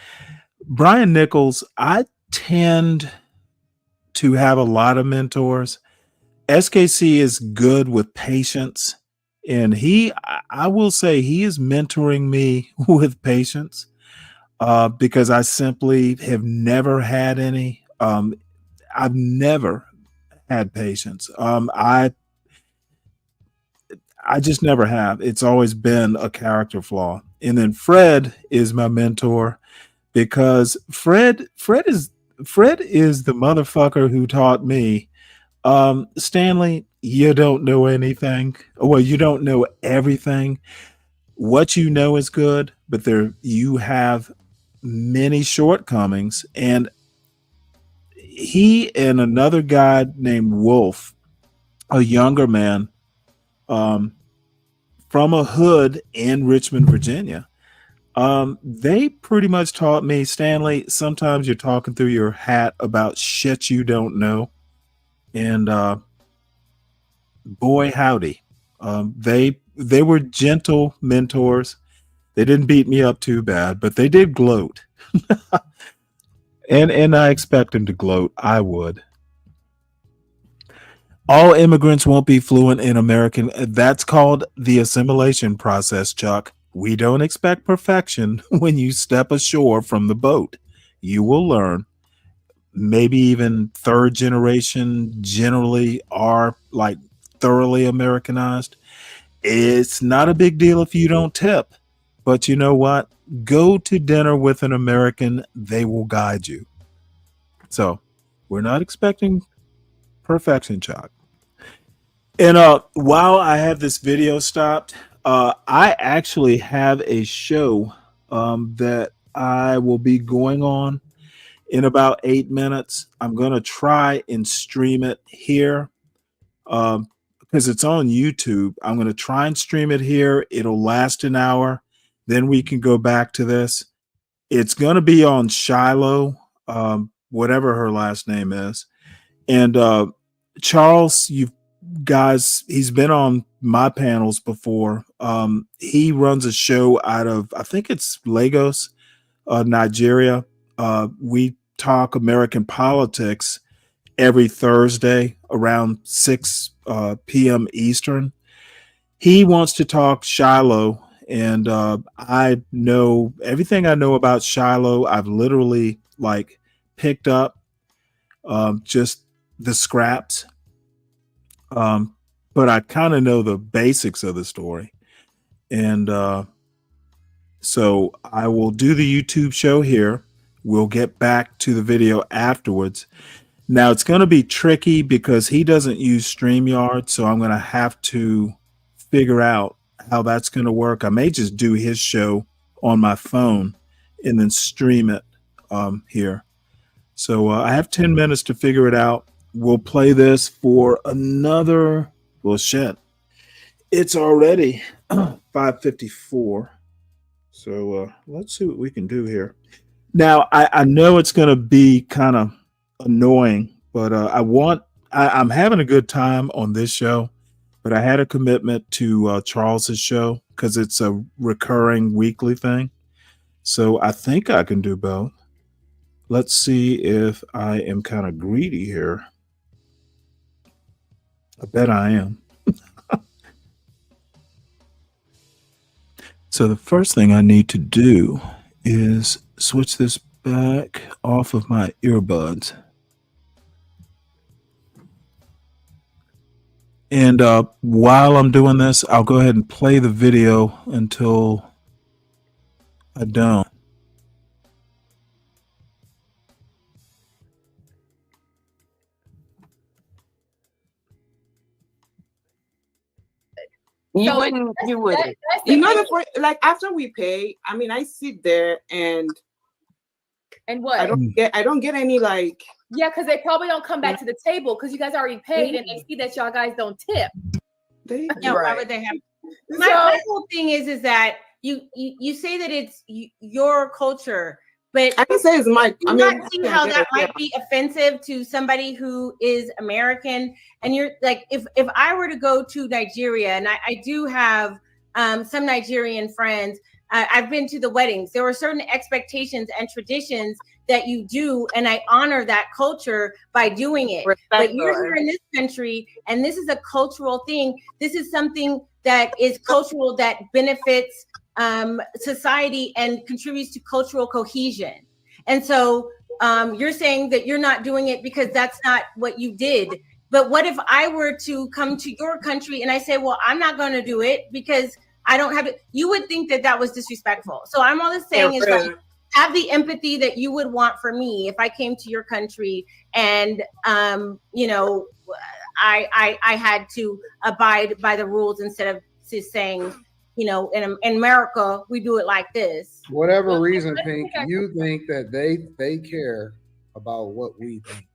Brian Nichols, I tend to have a lot of mentors. SKC is good with patience, and I will say he is mentoring me with patience because I simply have never had any. I've never had patience. I just never have. It's always been a character flaw. And then Fred is my mentor because Fred is the motherfucker who taught me, Stanley, you don't know anything. Well, you don't know everything. What you know is good, but you have many shortcomings. And he and another guy named Wolf a younger man um, from a hood in Richmond, Virginia. They pretty much taught me, Stanley, sometimes you're talking through your hat about shit you don't know. And boy, howdy. They were gentle mentors. They didn't beat me up too bad, but they did gloat. And I expect them to gloat. I would. All immigrants won't be fluent in American. That's called the assimilation process, Chuck. We don't expect perfection when you step ashore from the boat. You will learn. Maybe even third generation generally are like thoroughly Americanized. It's not a big deal if you don't tip. But you know what? Go to dinner with an American, they will guide you. So we're not expecting perfection, Chuck. And while I have this video stopped, I actually have a show that I will be going on in about 8 minutes. I'm going to try and stream it here because it's on YouTube. I'm going to try and stream it here. It'll last an hour. Then we can go back to this. It's going to be on Shiloh, whatever her last name is. And Charles, you guys, he's been on my panels before. He runs a show out of, I think it's Lagos, Nigeria. We talk American politics every Thursday around 6 p.m. Eastern. He wants to talk Shiloh, and I know everything I know about Shiloh. I've literally like picked up just the scraps, but I kind of know the basics of the story, and so I will do the YouTube show here. We'll get back to the video afterwards. Now it's going to be tricky because he doesn't use StreamYard, so I'm going to have to figure out how that's going to work. I may just do his show on my phone and then stream it here. So I have 10 minutes to figure it out. We'll play this for another, well, shit. It's already 5:54. So let's see what we can do here. Now, I know it's going to be kind of annoying, but I'm having a good time on this show, but I had a commitment to Charles's show because it's a recurring weekly thing. So I think I can do both. Let's see if I am kind of greedy here. I bet I am. So the first thing I need to do is switch this back off of my earbuds. And while I'm doing this, I'll go ahead and play the video until I don't. You wouldn't. You wouldn't. You know, like after we pay, I mean, I sit there and what? I don't get any like. Yeah, because they probably don't come back to the table because you guys already paid and they see that y'all guys don't tip. No, why would they have? My whole thing is that you say that it's your culture, but I can say it's my. I mean, not see how that might be offensive to somebody who is American. And you're like, if I were to go to Nigeria, and I do have some Nigerian friends, I've been to the weddings. There were certain expectations and traditions that you do, and I honor that culture by doing it. But you're here in this country, and this is a cultural thing. This is something that is cultural that benefits society and contributes to cultural cohesion. And so you're saying that you're not doing it because that's not what you did. But what if I were to come to your country and I say, well, I'm not going to do it because I don't have it? You would think that that was disrespectful. So I'm all just saying is like, have the empathy that you would want for me if I came to your country and, you know, I had to abide by the rules instead of just saying, you know, in America, we do it like this. Whatever reason, Pink, you think that they care about what we think.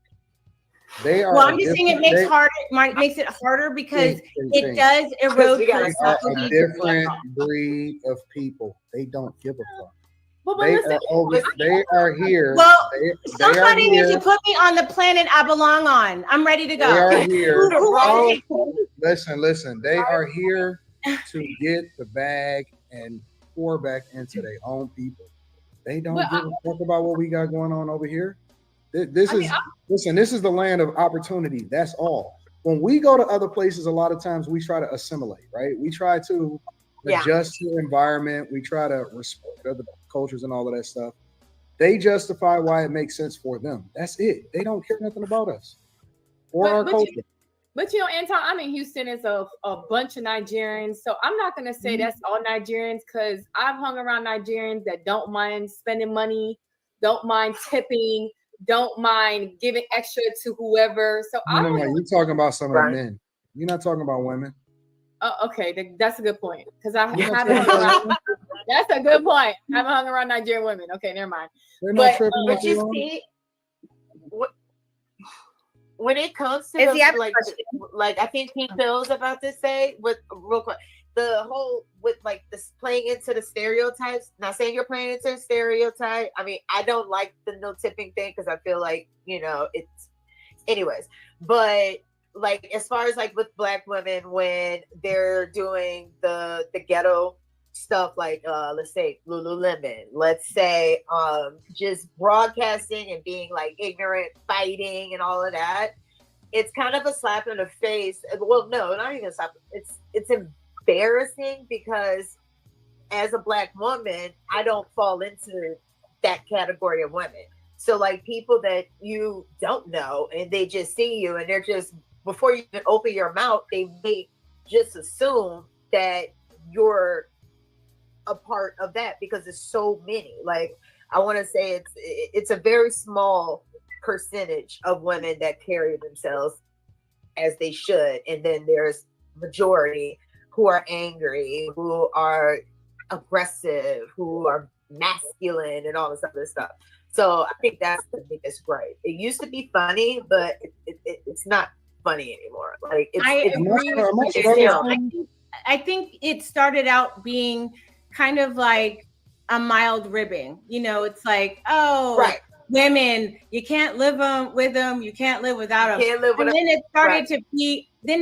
They are. Well, I'm just saying it makes it harder because it does erode They are a personality. different breed of people. They don't give a fuck. But They are here. Well, they are somebody needs here. to put me on the planet I belong on. I'm ready to go. They are here. Who- Listen. They are here to get the bag and pour back into their own people. They don't give a fuck about what we got going on over here. This is the land of opportunity. That's all. When we go to other places, a lot of times we try to assimilate, right? We try to adjust to the environment. We try to respect other cultures and all of that stuff. They justify why it makes sense for them. That's it. They don't care nothing about us or our culture. But you know, Anton, I'm in Houston. It's a bunch of Nigerians. So I'm not gonna say that's all Nigerians because I've hung around Nigerians that don't mind spending money, don't mind tipping, don't mind giving extra to whoever. So No. You're talking about some of the men. You're not talking about women. Okay, that's a good point. Because I haven't hung around. That's a good point. I haven't hung around Nigerian women. Okay, never mind. But you see, when it comes to like I think Pete Bill's about to say with real quick, the whole with like this playing into the stereotypes. Not saying you're playing into a stereotype. I mean, I don't like the no tipping thing because I feel like it's anyways. But like as far as like with Black women when they're doing the ghetto stuff like let's say Lululemon, let's say just broadcasting and being like ignorant, fighting and all of that, it's kind of a slap in the face. Well, no, not even a slap. It's embarrassing because as a Black woman, I don't fall into that category of women. So like people that you don't know and they just see you and they're just before you even open your mouth, they may just assume that you're a part of that because there's so many. Like I want to say it's a very small percentage of women that carry themselves as they should, and then there's majority who are angry, who are aggressive, who are masculine, and all this other stuff. So I think that's the biggest gripe. It used to be funny, but it's not funny anymore. Like I agree with you. I think it started out being kind of like a mild ribbing. It's like, women, you can't live with them, you can't live without them. And then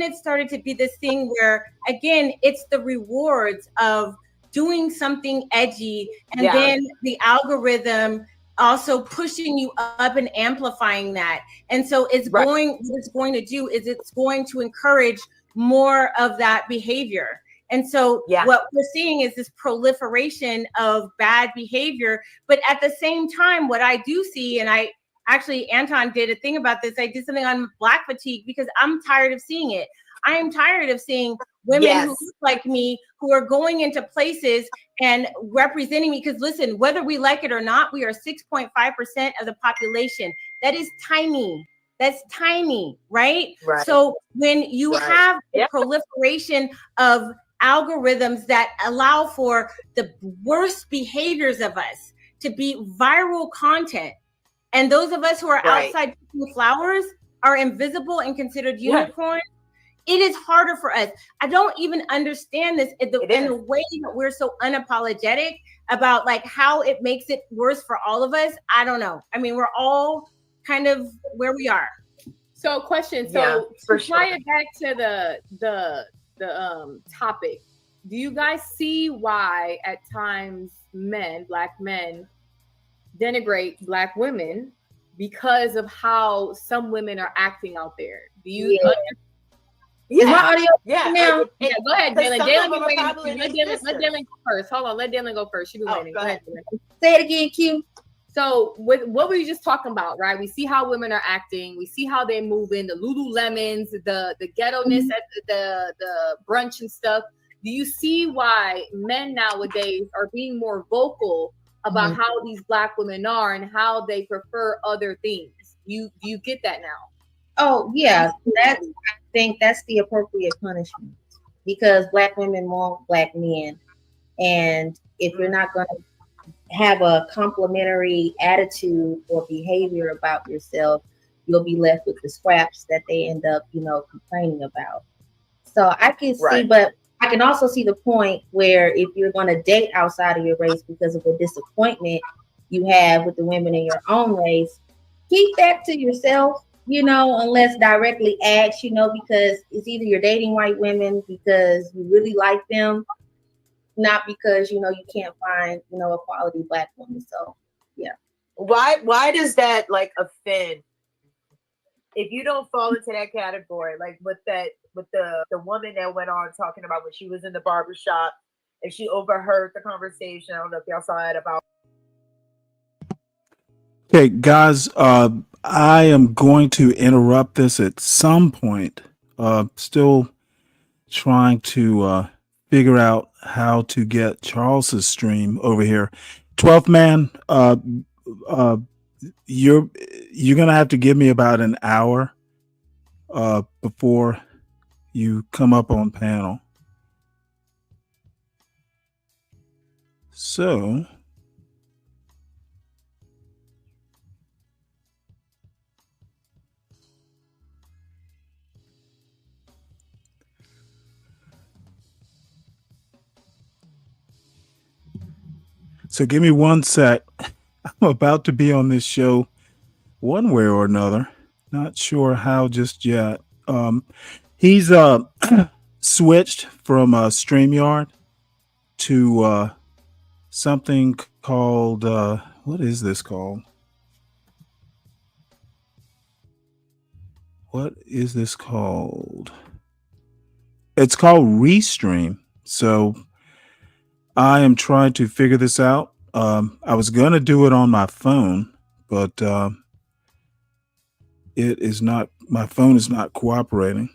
it started to be this thing where again, it's the rewards of doing something edgy, and then the algorithm also pushing you up and amplifying that. And so what it's going to do is it's going to encourage more of that behavior. And so what we're seeing is this proliferation of bad behavior. But at the same time, what I do see, and I actually, Anton did a thing about this. I did something on Black fatigue because I'm tired of seeing it. I am tired of seeing women who look like me, who are going into places and representing me. Because listen, whether we like it or not, we are 6.5% of the population. That is tiny. That's tiny, right? So when you have a proliferation of algorithms that allow for the worst behaviors of us to be viral content, and those of us who are outside picking flowers are invisible and considered unicorns, it is harder for us. I don't even understand this in the way that we're so unapologetic about like how it makes it worse for all of us. I don't know. I mean, we're all kind of where we are. So question. So to tie it back to the topic, do you guys see why at times Black men denigrate Black women because of how some women are acting out there? Do you Is my audio now? Yeah, go ahead, Dylan. Let Dylan go first. Hold on, let Dylan go first. She been waiting. Go ahead, Dylan. Say it again, Q. So with what were you just talking about, right? We see how women are acting. We see how they move in the Lululemons, the ghetto-ness at the brunch and stuff. Do you see why men nowadays are being more vocal about how these Black women are and how they prefer other things? Do you get that now? Oh yeah, I think that's the appropriate punishment because Black women want Black men, and if you're not going to have a complimentary attitude or behavior about yourself, you'll be left with the scraps that they end up, complaining about. So I can see, but I can also see the point where if you're going to date outside of your race because of the disappointment you have with the women in your own race, keep that to yourself, unless directly asked, because it's either you're dating white women because you really like them, not because, you can't find, a quality black woman. So, yeah. Why does that like offend? If you don't fall into that category, like with the woman that went on talking about when she was in the barbershop and she overheard the conversation. I don't know if y'all saw it about. Okay, guys, I am going to interrupt this at some point. Still trying to figure out how to get Charles's stream over here. 12th man, you're gonna have to give me about an hour before you come up on panel. So give me one sec. I'm about to be on this show one way or another. Not sure how just yet. He's switched from StreamYard to something called what is this called? What is this called? It's called Restream. So I am trying to figure this out. I was going to do it on my phone, but it is not. My phone is not cooperating.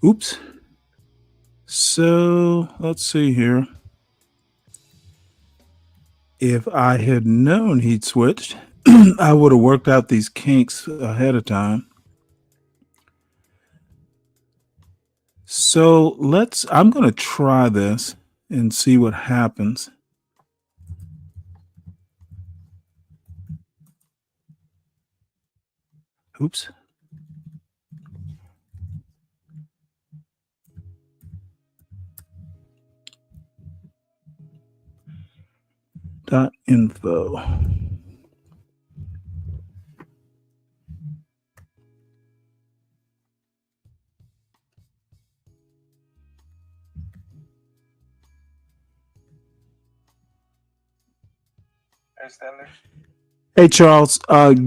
Oops. So let's see here. If I had known he'd switched, I would have worked out these kinks ahead of time. So I'm going to try this and see what happens. Oops. .info. Hey Charles,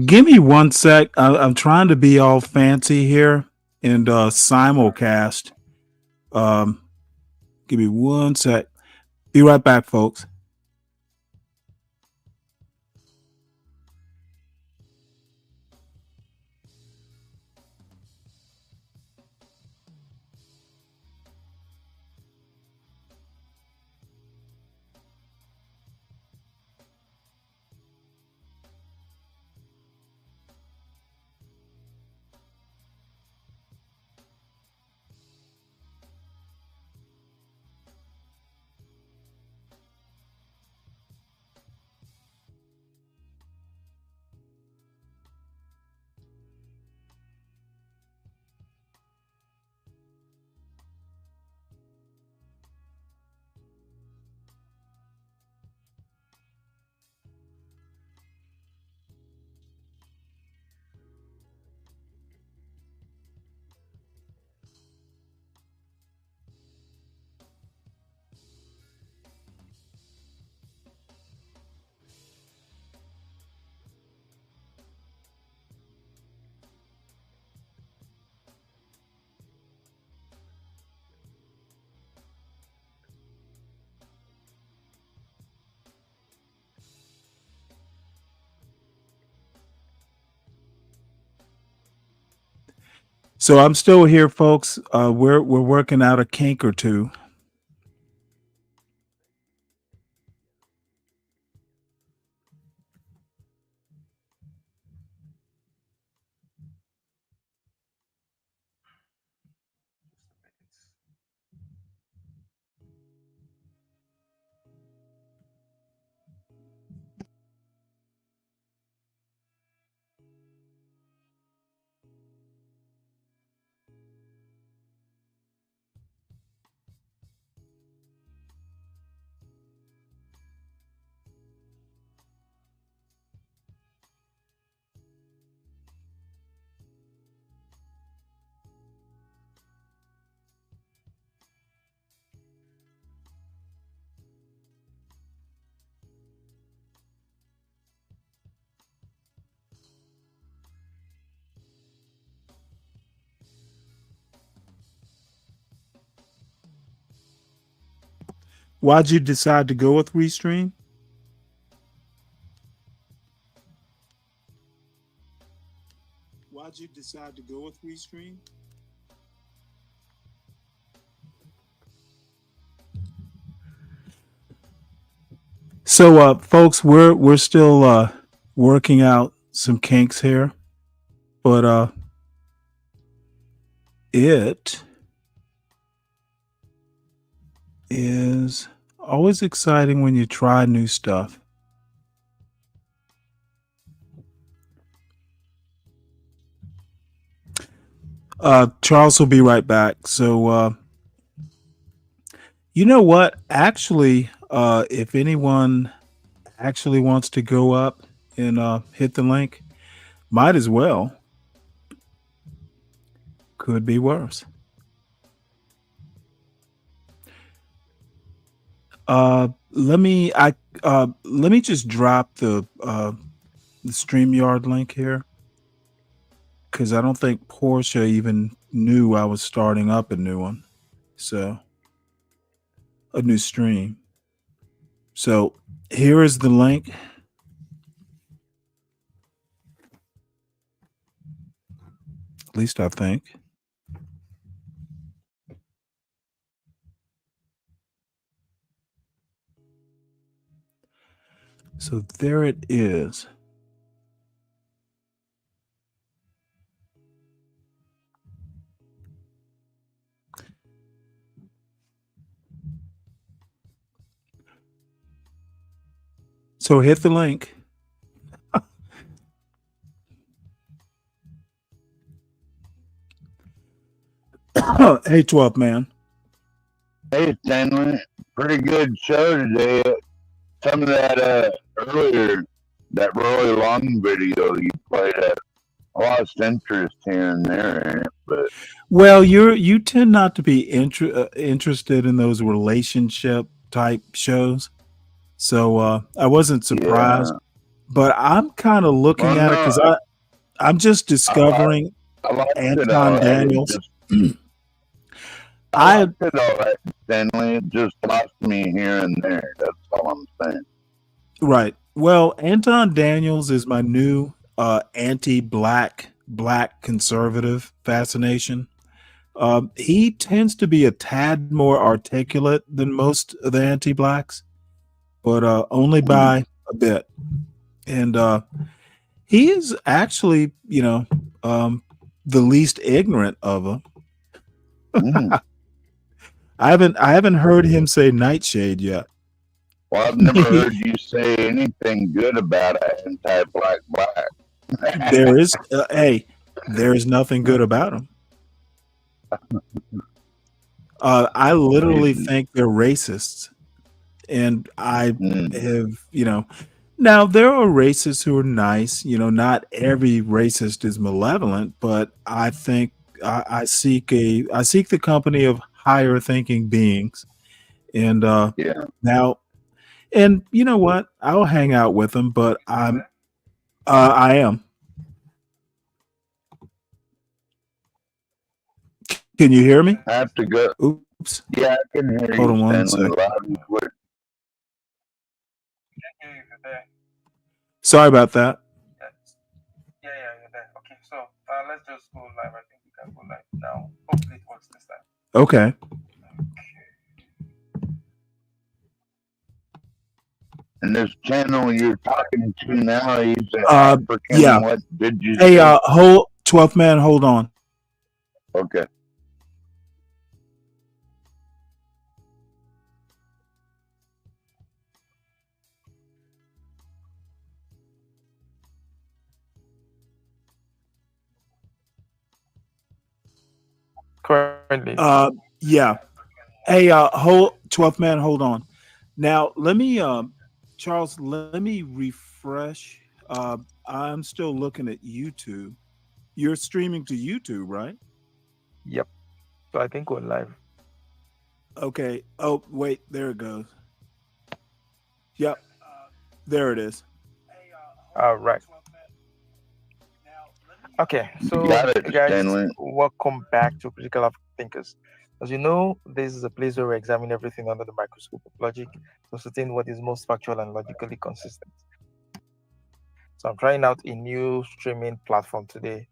give me one sec. I'm trying to be all fancy here and simulcast. Give me one sec. Be right back, folks. So I'm still here, folks. We're working out a kink or two. Why'd you decide to go with Restream? Why'd you decide to go with Restream? So, folks, we're still working out some kinks here, but it is always exciting when you try new stuff. Charles will be right back. So, you know what? Actually, if anyone actually wants to go up and hit the link, might as well. Could be worse. Let me just drop the StreamYard link here, because I don't think Portia even knew I was starting up a new one. So a new stream. So here is the link. At least I think. So there it is. So hit the link. Hey, 12 man. Hey, Stanley. Pretty good show today. Some of that earlier, that Roy Long video you played, I lost interest here and there in it, but Well, you tend not to be interested in those relationship type shows, so I wasn't surprised. yeah. But I'm kind of looking Well, at it because no, I'm just discovering I liked it Anton all right. It Daniels. just, I liked it all right, Stanley. It just lost me here and there. That's all I'm saying. Right. Well, Anton Daniels is my new anti-black black conservative fascination. He tends to be a tad more articulate than most of the anti-blacks, but only by a bit. And he is actually, the least ignorant of them. I haven't heard him say nightshade yet. Well, I've never heard you say anything good about an anti-black black. There is, there is nothing good about him. I literally think they're racists, and I have, now there are racists who are nice. Not every racist is malevolent, but I think I seek the company of higher thinking beings, and now, and you know what? I'll hang out with them, but I am. Can you hear me? I have to go. Oops. Yeah, I can hear Hold on you, one Stanley, second. loud and clear. Sorry about that. Yeah, you're there. Okay, so let's just go live. I think we can go live now. Hopefully it works this time. Okay. And this channel you're talking to now, he's an African. Yeah. What did you Hey, say? hold 12th man, hold on. Okay. Currently. Yeah. Hey, hold 12th man, hold on. Now let me Charles, let me refresh. I'm still looking at YouTube. You're streaming to YouTube, right? Yep. So I think we're live. Okay. Oh, wait, there it goes. Yep. There it is. All right. Okay, so Got it, guys, Stanley. welcome back to Critical Thinkers. As you know, this is a place where we examine everything under the microscope of logic to ascertain what is most factual and logically consistent. So I'm trying out a new streaming platform today.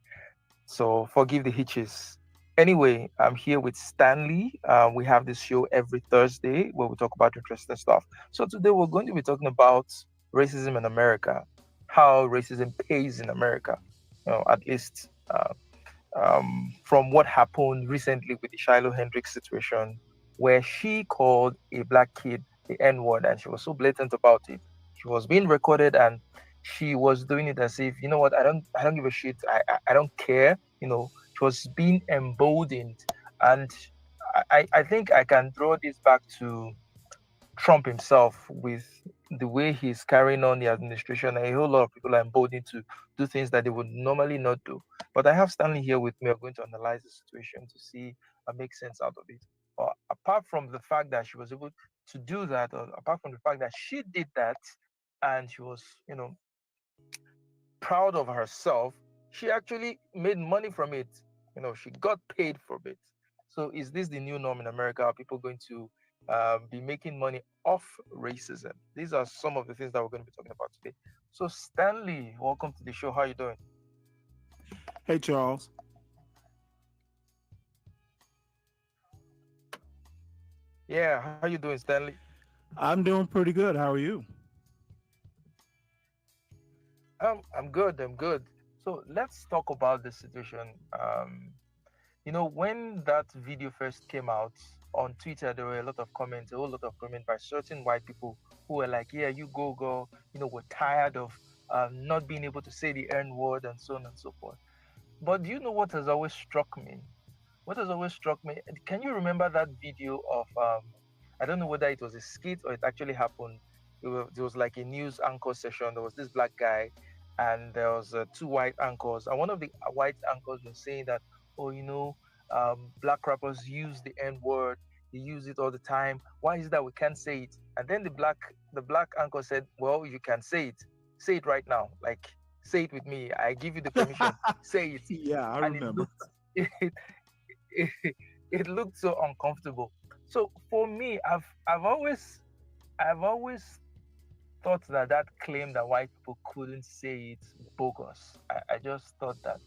So forgive the hitches. Anyway, I'm here with Stanley. We have this show every Thursday where we talk about interesting stuff. So today we're going to be talking about racism in America, how racism pays in America. At least from what happened recently with the Shiloh Hendricks situation, where she called a black kid the N word and she was so blatant about it. She was being recorded and she was doing it as if, you know what, I don't give a shit. I don't care. She was being emboldened. And I think I can draw this back to Trump himself with the way he's carrying on the administration. A whole lot of people are emboldened to do things that they would normally not do. But I have Stanley here with me. We're going to analyze the situation to see and make sense out of it. Apart from the fact that she was able to do that, or apart from the fact that she did that and she was, proud of herself, she actually made money from it. She got paid from it. So is this the new norm in America? Are people going to be making money off racism? These are some of the things that we're going to be talking about today. So Stanley, welcome to the show. How are you doing? Hey, Charles. Yeah, how are you doing, Stanley? I'm doing pretty good. How are you? I'm good. I'm good. So let's talk about the situation. When that video first came out on Twitter, there were a lot of comments, a whole lot of comments by certain white people who were like, "Yeah, you go, go." We're tired of not being able to say the N word and so on and so forth. But do you know what has always struck me? What has always struck me? Can you remember that video of I don't know whether it was a skit or it actually happened. There was like a news anchor session. There was this black guy, and there was two white anchors, and one of the white anchors was saying that, oh, black rappers use the N word. They use it all the time. Why is it that we can't say it? And then the black anchor said, well, you can say it. Say it right now. Like, say it with me. I give you the permission. Say it. Yeah, I And remember. it looked so uncomfortable. So for me, I've always thought that claim that white people couldn't say it bogus. I just thought that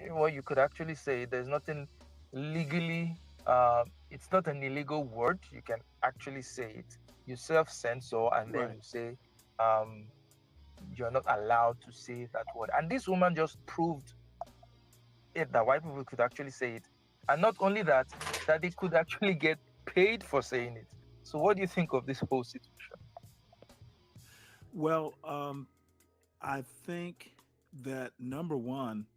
well, you could actually say there's nothing legally. It's not an illegal word. You can actually say it. You self-censor, and then Right. you say you're not allowed to say that word. And this woman just proved it that white people could actually say it, and not only that, that they could actually get paid for saying it. So, what do you think of this whole situation? Well, I think that number one,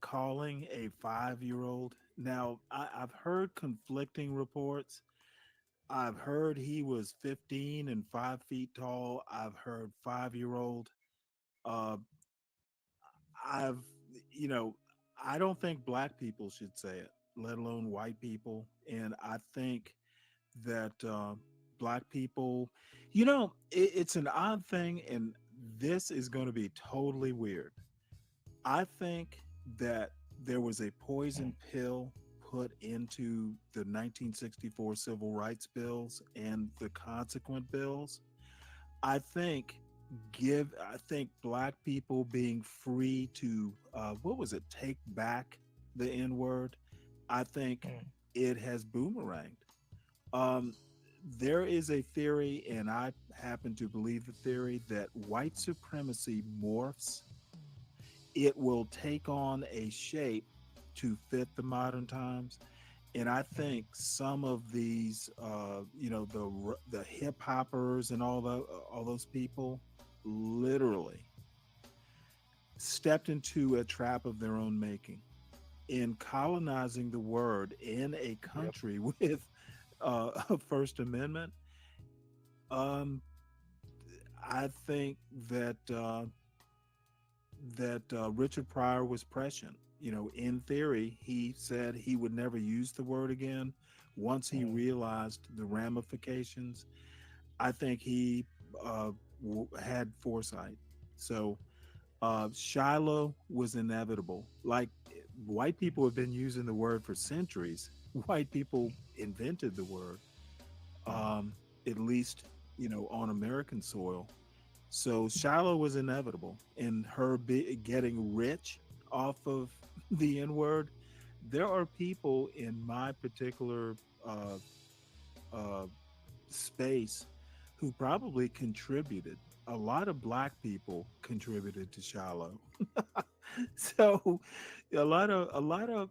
calling a 5-year-old. Now, I've heard conflicting reports. I've heard he was 15 and 5 feet tall. I've heard 5-year-old. Uh, I've, you know, I don't think black people should say it, let alone white people. And I think that black people, it's an odd thing, and this is going to be totally weird. I think that there was a poison pill put into the 1964 civil rights bills and the consequent bills. I think I think black people being free to what was it, take back the N word. I think it has boomeranged. Um, there is a theory, and I happen to believe the theory, that white supremacy morphs. It will take on a shape to fit the modern times. And I think some of these, the hip hoppers and all those people, literally stepped into a trap of their own making in colonizing the word in a country with a First Amendment. Um, I think that Richard Pryor was prescient. In theory, he said he would never use the word again once he realized the ramifications. I think he had foresight. So Shiloh was inevitable. Like white people have been using the word for centuries. White people invented the word, at least, on American soil. So Shiloh was inevitable, and her getting rich off of the N word. There are people in my particular uh, uh, space who probably contributed. A lot of black people contributed to Shiloh. So a lot of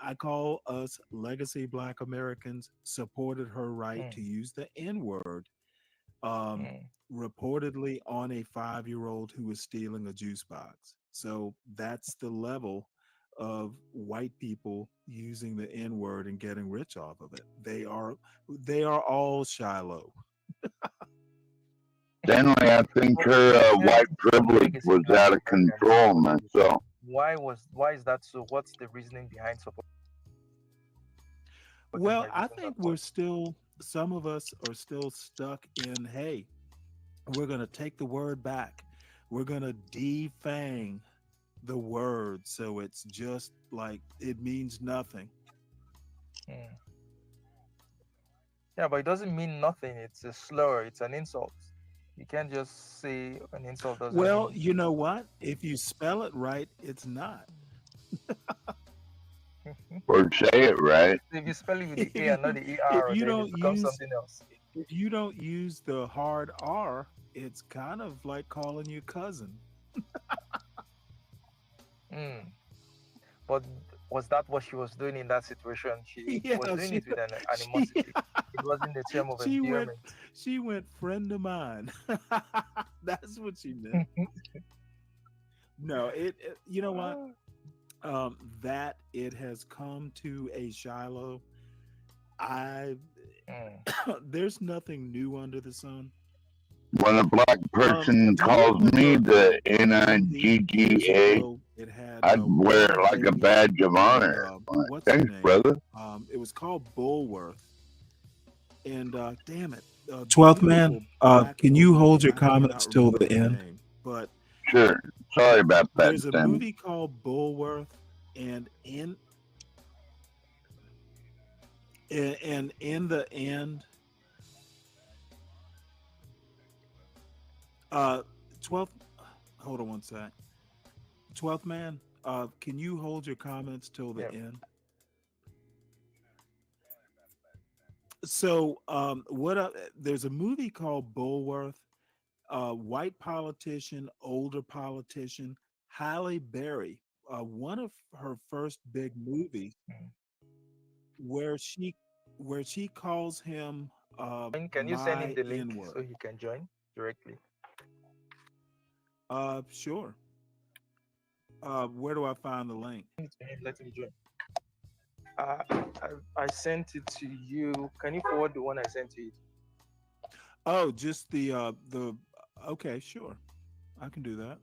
I call us legacy black Americans supported her right to use the N word, um, reportedly on a 5-year-old who was stealing a juice box. So that's the level of white people using the N word and getting rich off of it. They are all Shiloh. Stanley, I think her white privilege was out of control myself. Why is that so? What's the reasoning behind supporting Well, her I using think that word? some of us are still stuck in, hey, we're going to take the word back. We're going to defang the word so it's just like it means nothing. Yeah, but it doesn't mean nothing. It's a slur. It's an insult. You can't just say an insult doesn't Well, mean. you know what? If you spell it right, it's not. Or say it right. If you spell it with the if A you and not the if ER, you then it don't becomes use something else. if you don't use the hard R, it's kind of like calling you cousin. Mm. But was that what she was doing in that situation? She was Yeah, doing it with an she animosity. It wasn't a term of she went endearment. she went friend of mine. That's what she meant. No, you know what? That it has come to a Shiloh. I there's nothing new under the sun. When a black person Do you calls me remember the movie years NIGGA, ago? It had I'd wear Warren it like a Beatty badge of and honor. what's her Thanks, name? brother. It was called Bullworth. And damn it, 12th man. beautiful black Can you woman, hold and your I comments cannot till remember the Mm-hmm. her end? name. But Sure. Sorry about that, there's a Stanley. movie called Bullworth, and in the end, 12th. Hold on one sec. 12th man. Can you hold your comments till the Yeah. end? So, there's a movie called Bullworth. White politician, older politician, Halle Berry. One of her first big movies, where she calls him Can you send him my the link N so word. he can join directly? Sure. Where do I find the link? Let him join. I sent it to you. Can you forward the one I sent to you? Oh, just the. Okay, sure, I can do that.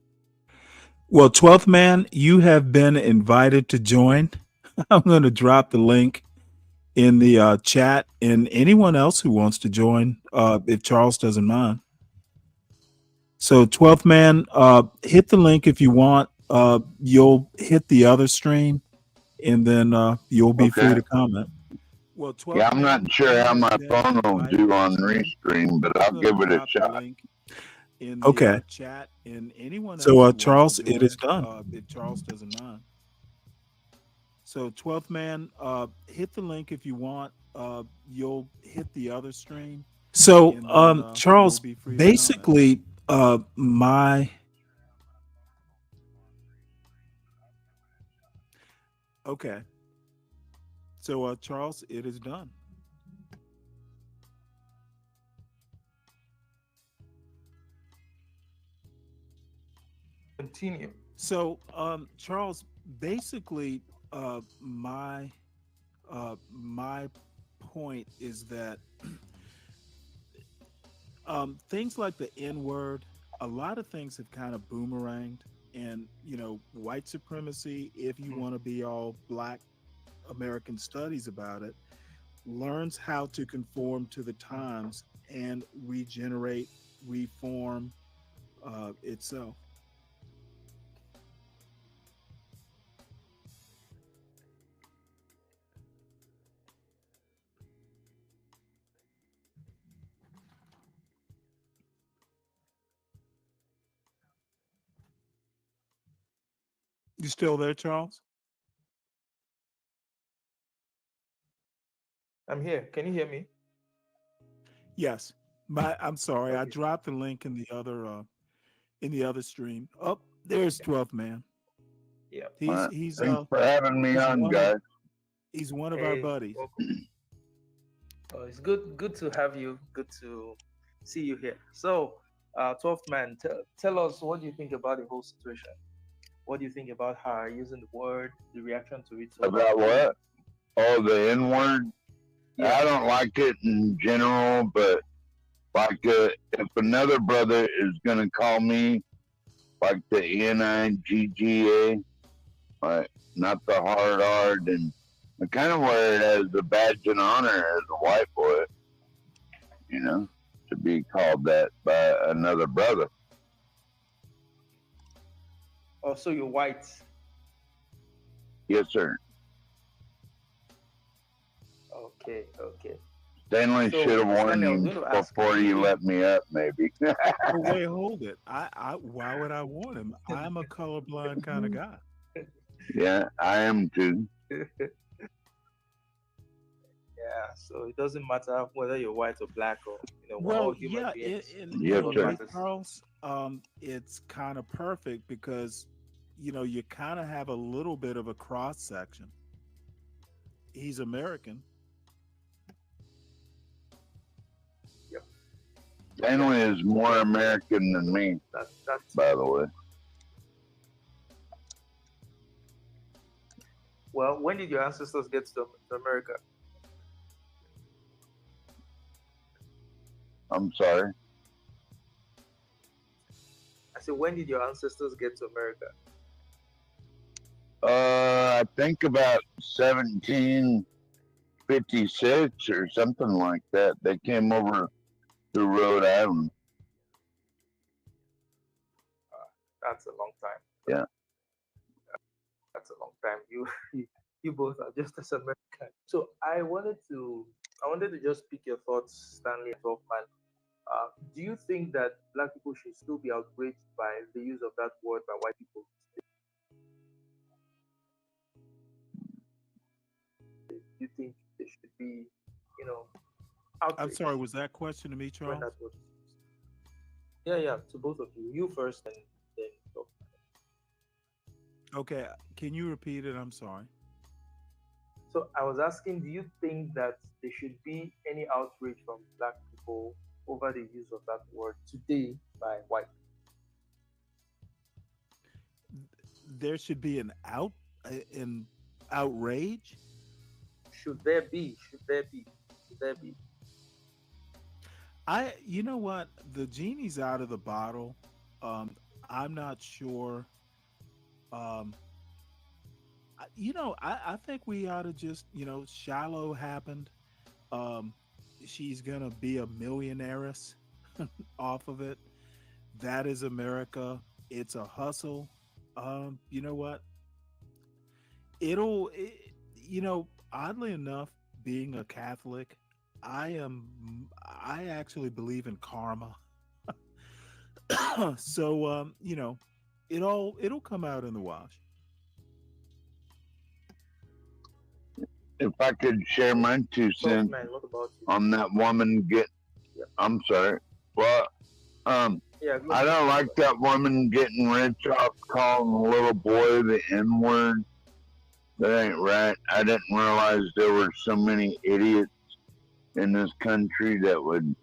Well, 12th man, you have been invited to join. I'm going to drop the link in the chat, and anyone else who wants to join, if Charles doesn't mind. So 12th man, hit the link if you want. You'll hit the other stream, and then you'll be free Okay. to comment. Well, Yeah, 12th I'm man, not sure you how have my been phone will invited do to on join. Restream, but I'm I'll going to give it a drop the shot. link in the Okay. chat, and anyone So, else who wants Charles, to it is join, done. If Charles doesn't mind. So 12th man, hit the link if you want. You'll hit the other stream. So, And then, Charles, basically, my okay. So, Charles, it is done. Continue. So, Charles, basically, my point is that things like the N word, a lot of things have kind of boomeranged, and white supremacy. If you want to be all black American studies about it, learns how to conform to the times and regenerate, reform itself. You still there, Charles? I'm here. Can you hear me? Yes. I'm sorry. I dropped the link in the other stream. Oh, there's 12th man. Yeah. He's Thanks for having me on, guys. He's one of our buddies. Welcome. It's good to have you. Good to see you here. So, 12th man, tell us, what do you think about the whole situation? What do you think about her using the word, the reaction to it? About what? Oh, the N word. Yeah. I don't like it in general, but like if another brother is gonna call me like the NIGGA, like not the hard R, then I kind of wear it as a badge and honor as a white boy, you know, to be called that by another brother. Oh, so you're white? Yes, sir. Okay. Stanley should have warned you before you let me up, maybe. Well, wait, hold it. Why would I warn him? I'm a colorblind kind of guy. Yeah, I am too. Yeah, so it doesn't matter whether you're white or black or we're all Well, human yeah, beings. Charles, it's kind of perfect because you kind of have a little bit of a cross section. He's American. Yep. Stanley is more American than me, that's by the way. Well, when did your ancestors get to America? I'm sorry. I said, when did your ancestors get to America? I think about 1756 or something like that. They came over to Rhode Island. That's a long time. Yeah. That's a long time. You both are just as American. So I wanted to just pick your thoughts, Stanley and Hoffman. Do you think that black people should still be outraged by the use of that word by white people? Do you think they should be, outraged? I'm sorry, was that question to me, Charles? Yeah, to both of you. You first and then Hoffman. Okay, can you repeat it? I'm sorry. So I was asking, do you think that there should be any outrage from black people over the use of that word today by white people? There should be an outrage? Should there be? You know what? The genie's out of the bottle. I'm not sure. I think we ought to just, Shiloh happened. She's gonna be a millionairess off of it. That is America. It's a hustle. You know what? Oddly enough, being a Catholic, I actually believe in karma. So it'll come out in the wash. If I could share my 2 cents on that woman I'm sorry. Well, I don't like that woman getting rich off calling a little boy the N-word. That ain't right. I didn't realize there were so many idiots in this country that would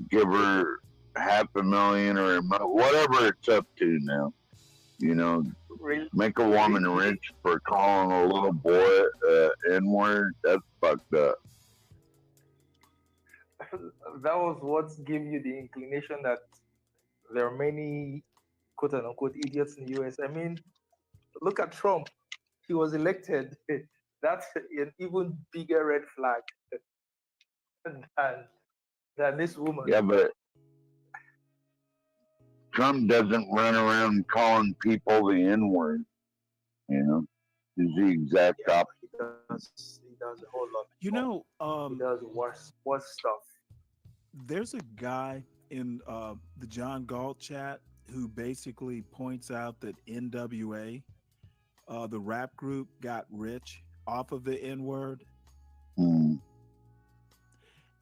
give her $500,000 or whatever it's up to now. Make a woman rich for calling a little boy N-word. That's fucked up. That was what gave you the inclination that there are many quote unquote idiots in the US. I mean, look at Trump. He was elected. That's an even bigger red flag than this woman. Yeah, but Trump doesn't run around calling people the N-word. He's the exact opposite. He does a whole lot. He does worse stuff. There's a guy in the John Galt chat who basically points out that NWA the rap group got rich off of the N word.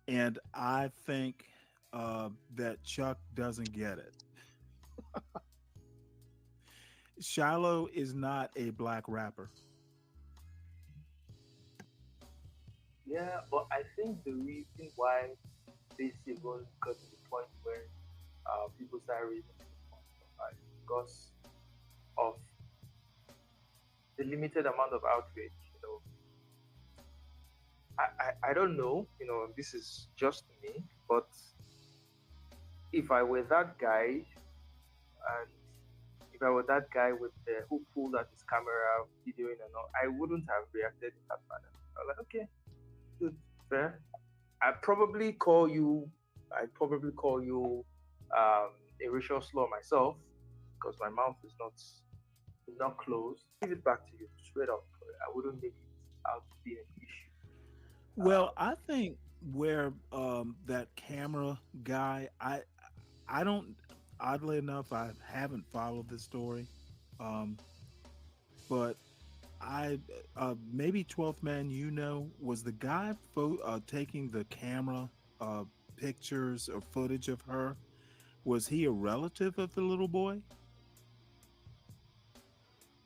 And I think that Chuck doesn't get it. Shiloh is not a black rapper. Yeah, but I think the reason why this even got to the point where people start raising is because of the limited amount of outrage. I don't know, this is just me, but if I were that guy, and if I were that guy with who pulled out his camera, videoing and all, I wouldn't have reacted in that manner. I was like, okay, good, fair. I'd probably call you a racial slur myself, because my mouth is not closed. Give it back to you straight up. I wouldn't make it out to be an issue. Well, I think where that camera guy, I don't. Oddly enough, I haven't followed the story, but I maybe 12th Man, was the guy taking the camera pictures or footage of her. Was he a relative of the little boy?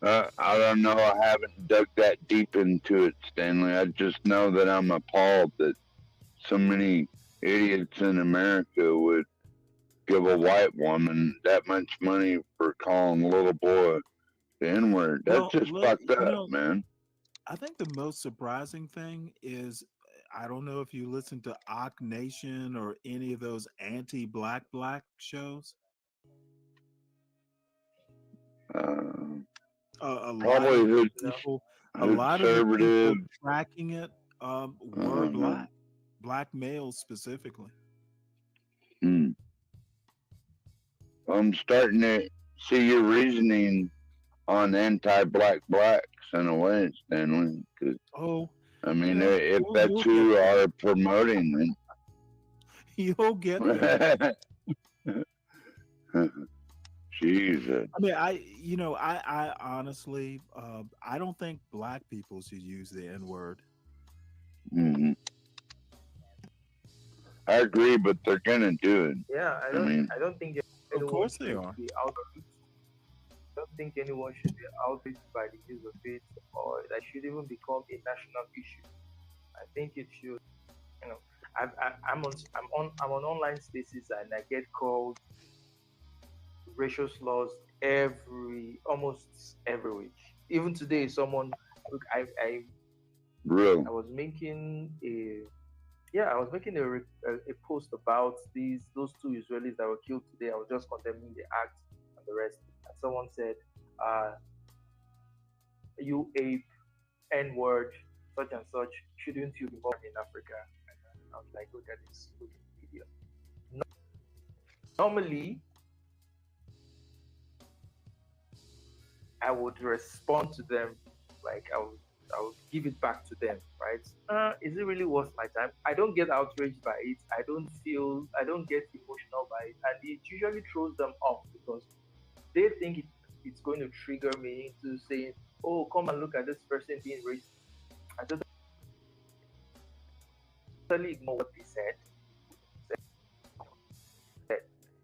I don't know. I haven't dug that deep into it, Stanley. I just know that I'm appalled that so many idiots in America would give a white woman that much money for calling a little boy the N-word. That's just fucked up, man. I think the most surprising thing is, I don't know if you listen to Ock Nation or any of those anti-black shows. A lot of the people tracking it were black males specifically. I'm starting to see your reasoning on anti-black blacks in a way, Stanley. I mean, if that's who you are promoting, then you'll get there. Jesus. I mean, I honestly, I don't think black people should use the N-word. Mm-hmm. I agree, but they're gonna do it. Yeah, I don't think. Of course they are. I don't think anyone should be outraged by the use of it, or that should even become a national issue. I think it should. I'm on online spaces and I get called racial slurs almost every week. Even today, someone I was making a post about those two Israelis that were killed today. I was just condemning the act and the rest. And someone said, "You ape, N-word, such and such. Shouldn't you be born in Africa?" And I was like, "Look at this video." Normally, I would respond to them like I would give it back to them, right? Is it really worth my time? I don't get outraged by it. I don't get emotional by it. And it usually throws them off because they think it's going to trigger me into saying, oh, come and look at this person being racist. I totally ignore what they said.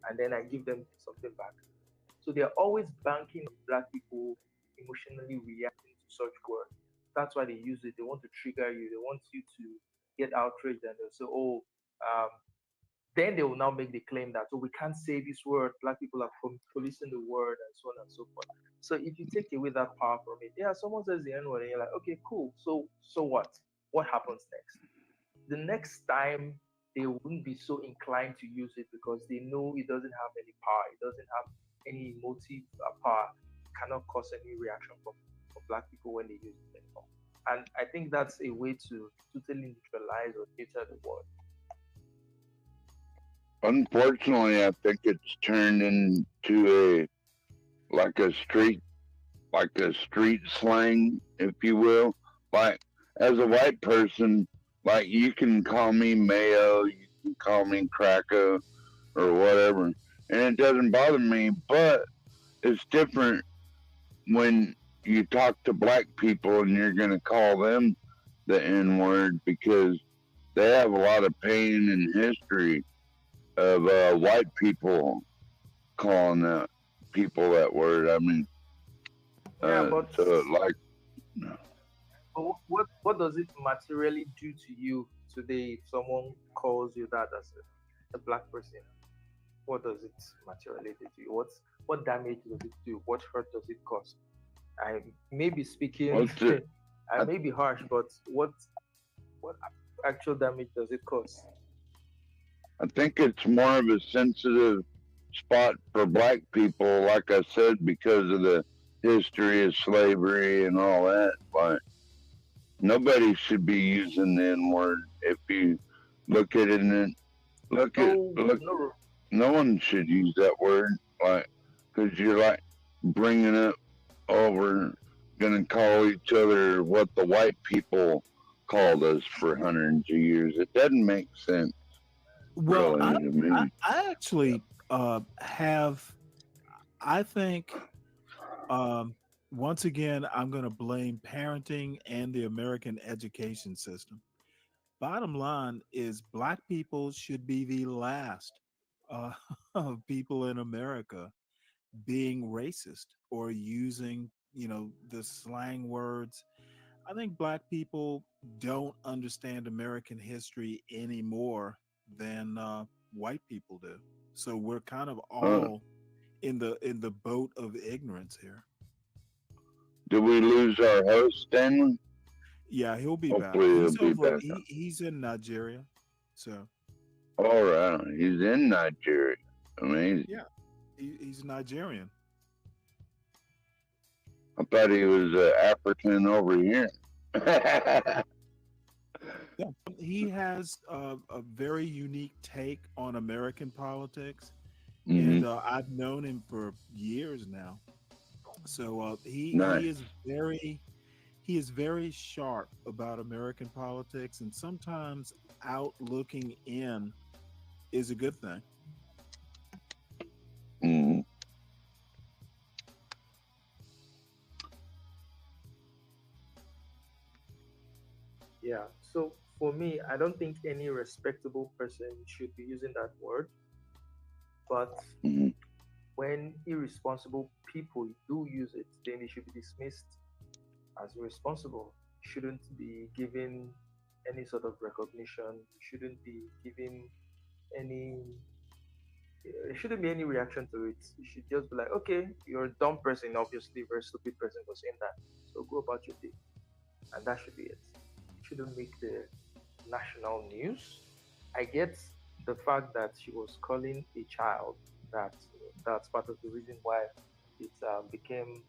And then I give them something back. So they're always banking on black people emotionally reacting to such words. That's why they use it. They want to trigger you. They want you to get outraged, and they'll say, then they will now make the claim that, we can't say this word. Black people are policing the word, and so on and so forth. So if you take away that power from it, someone says the N-word, and you're like, okay, cool. So what? What happens next? The next time they wouldn't be so inclined to use it because they know it doesn't have any power. It doesn't have any emotive power. It cannot cause any reaction from black people when they use it anymore. And I think that's a way to totally neutralize or neuter the word. Unfortunately, I think it's turned into a street slang, if you will. Like, as a white person, like, you can call me Mayo, you can call me Cracker or whatever, and it doesn't bother me. But it's different when you talk to black people and you're going to call them the N word because they have a lot of pain and history of white people calling people that word. I mean, Yeah, but so like, what does it materially do to you today if someone calls you that as a black person? What does it materially do to you? What damage does it do? What hurt does it cause? I may be speaking, I may be harsh, but what actual damage does it cause? I think it's more of a sensitive spot for black people, like I said, because of the history of slavery and all that. Like, nobody should be using the N word. If you look at it and look, no one should use that word. Like, because you're like bringing up, oh, we're gonna call each other what the white people called us for hundreds of years. It doesn't make sense. Well, really, to me. I actually have. I think once again, I'm going to blame parenting and the American education system. Bottom line is, black people should be the last of people in America being racist or using, the slang words. I think black people don't understand American history any more than white people do. So we're kind of all in the boat of ignorance here. Did we lose our host, Stanley? Yeah, he'll be back. Hopefully He's he'll be over. back. He's in Nigeria. So. All right, he's in Nigeria. Amazing. Yeah, he's Nigerian. I thought he was African over here. Yeah, he has a very unique take on American politics, and I've known him for years now. So he is very sharp about American politics, and sometimes out looking in is a good thing. Yeah. So for me, I don't think any respectable person should be using that word. But when irresponsible people do use it, then it should be dismissed as irresponsible. Shouldn't be given any sort of recognition. Shouldn't be given any. There shouldn't be any reaction to it. You should just be like, okay, you're a dumb person, obviously, very stupid person for saying that. So go about your day, and that should be it. It shouldn't make the national news. I get the fact that she was calling a child. That's part of the reason why it became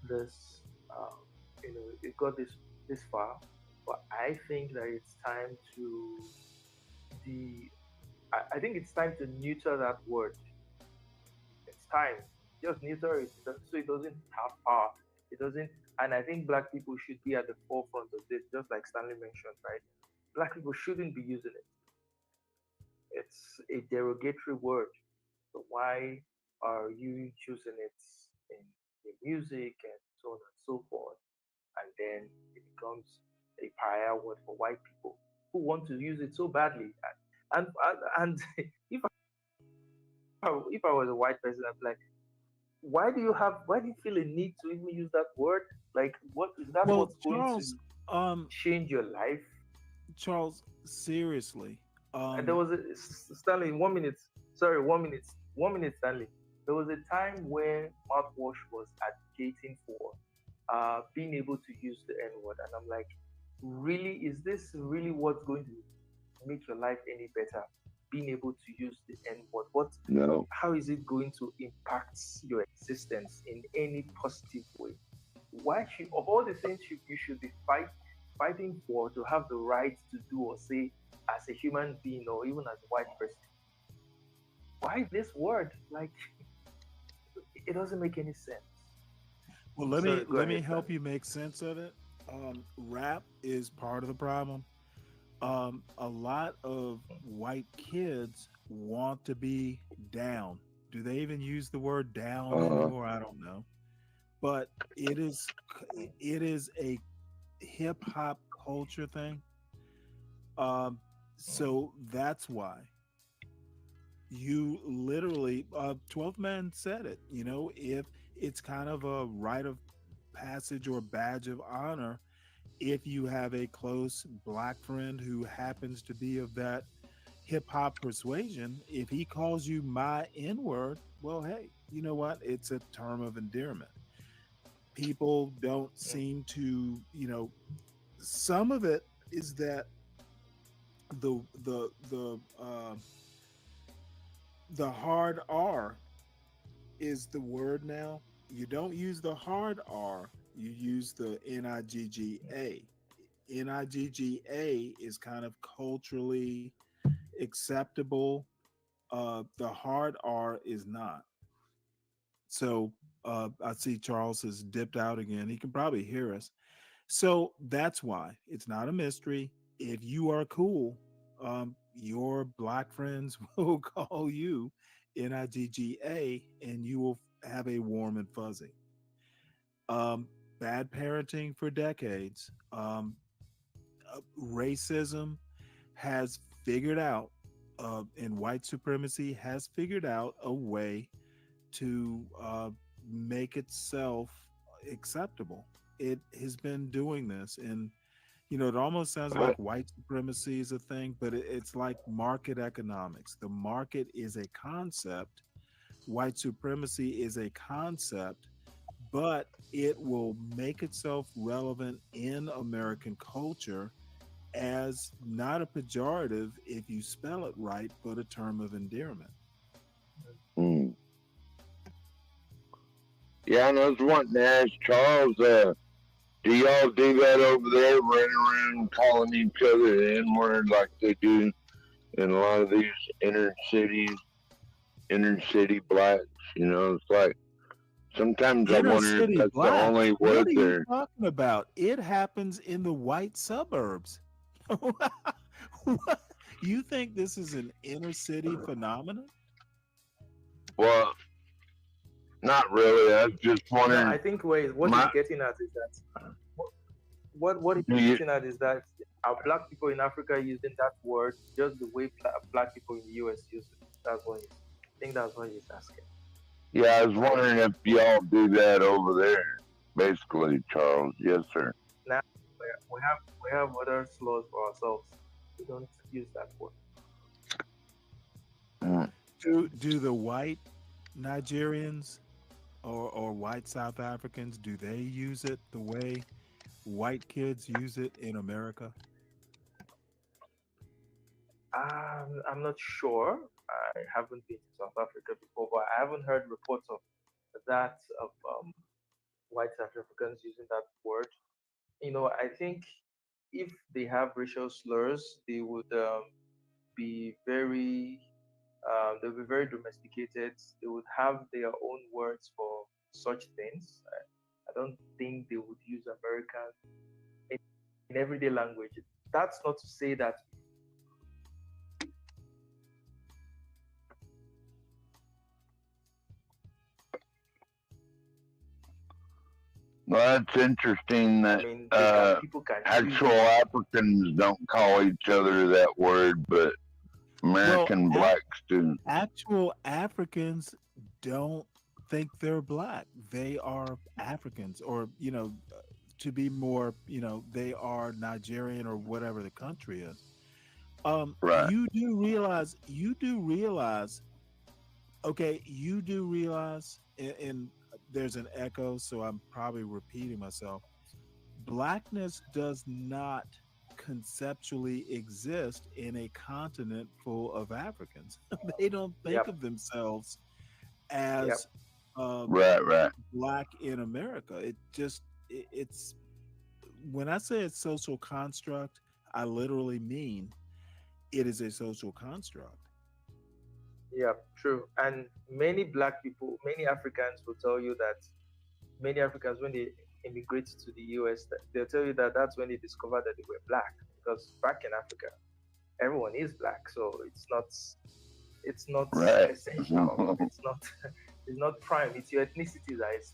this. It got this far. But I think that it's time to I think it's time to neuter that word. It's time. Just neuter it so it doesn't have power. It doesn't. And I think black people should be at the forefront of this, just like Stanley mentioned, right? Black people shouldn't be using it. It's a derogatory word. So why are you choosing it in music and so on and so forth? And then it becomes a pariah word for white people who want to use it so badly. And if I was a white person, I'd be like, why do you feel a need to even use that word? Like, what is that? Well, what's Charles, going to change your life? Charles, seriously. And there was Stanley. 1 minute. Sorry, 1 minute. 1 minute, Stanley. There was a time where mouthwash was advocating for being able to use the N word, and I'm like, really, is this really what's going to make your life any better? Being able to use the N word, No. How is it going to impact your existence in any positive way? Why should, of all the things you should be fighting for, to have the right to do or say as a human being or even as a white person, why this word? Like, it doesn't make any sense. Well, let me help you make sense of it. Rap is part of the problem. A lot of white kids want to be down. Do they even use the word down anymore? I don't know. but it is a hip hop culture thing. So that's why you literally 12th Man said it. You know, if it's kind of a rite of passage or badge of honor, if you have a close black friend who happens to be of that hip hop persuasion, if he calls you my N word, well, hey, you know what? It's a term of endearment. People don't seem to, some of it is that the hard R is the word now. You don't use the hard R, you use the Nigga. Nigga is kind of culturally acceptable. The hard R is not. So I see Charles has dipped out again. He can probably hear us. So that's why it's not a mystery. If you are cool, your black friends will call you Nigga and you will have a warm and fuzzy. Bad parenting for decades. Racism has figured out, and white supremacy has figured out a way to make itself acceptable. It has been doing this, and it almost sounds like white supremacy is a thing, but it's like market economics. The market is a concept, white supremacy is a concept, but it will make itself relevant in American culture as not a pejorative if you spell it right, but a term of endearment. Mm. Yeah, and I was wanting to ask Charles, do y'all do that over there, running around calling each other the N-word like they do in a lot of these inner city blacks? It's like sometimes I Inner wonder if city that's the blacks? only What word are you there. talking about? It happens in the white suburbs. What? You think this is an inner city phenomenon? Well, not really. I was just No, wondering. I think what he's getting at is that what he's getting at is that are black people in Africa using that word just the way black people in the US use it? I think that's what he's asking. Yeah, I was wondering if y'all do that over there. Basically, Charles. Yes, sir. Now we have other laws for ourselves. We don't use that word. Do the white Nigerians or white South Africans, do they use it the way white kids use it in America? I'm not sure. I haven't been to South Africa before, but I haven't heard reports of that of white South Africans using that word. I think if they have racial slurs, they would be very they'll be very domesticated. They would have their own words for such things. I don't think they would use American in everyday language. That's not to say that Well, that's interesting that people can actual Africans don't call each other that word, but American blacks do. Actual Africans don't think they're black. They are Africans, or to be more, they are Nigerian or whatever the country is. Right. You do realize, okay, you do realize, and there's an echo, so I'm probably repeating myself. Blackness does not conceptually exist in a continent full of Africans. They don't think of themselves as right black in America. It's when I say it's social construct, I literally mean it is a social construct. Yeah, true. And many black people, many Africans will tell you that many Africans, when they immigrate to the US, they'll tell you that that's when they discovered that they were black. Because back in Africa, everyone is black, so it's not right. essential. It's not prime. It's your ethnicity that is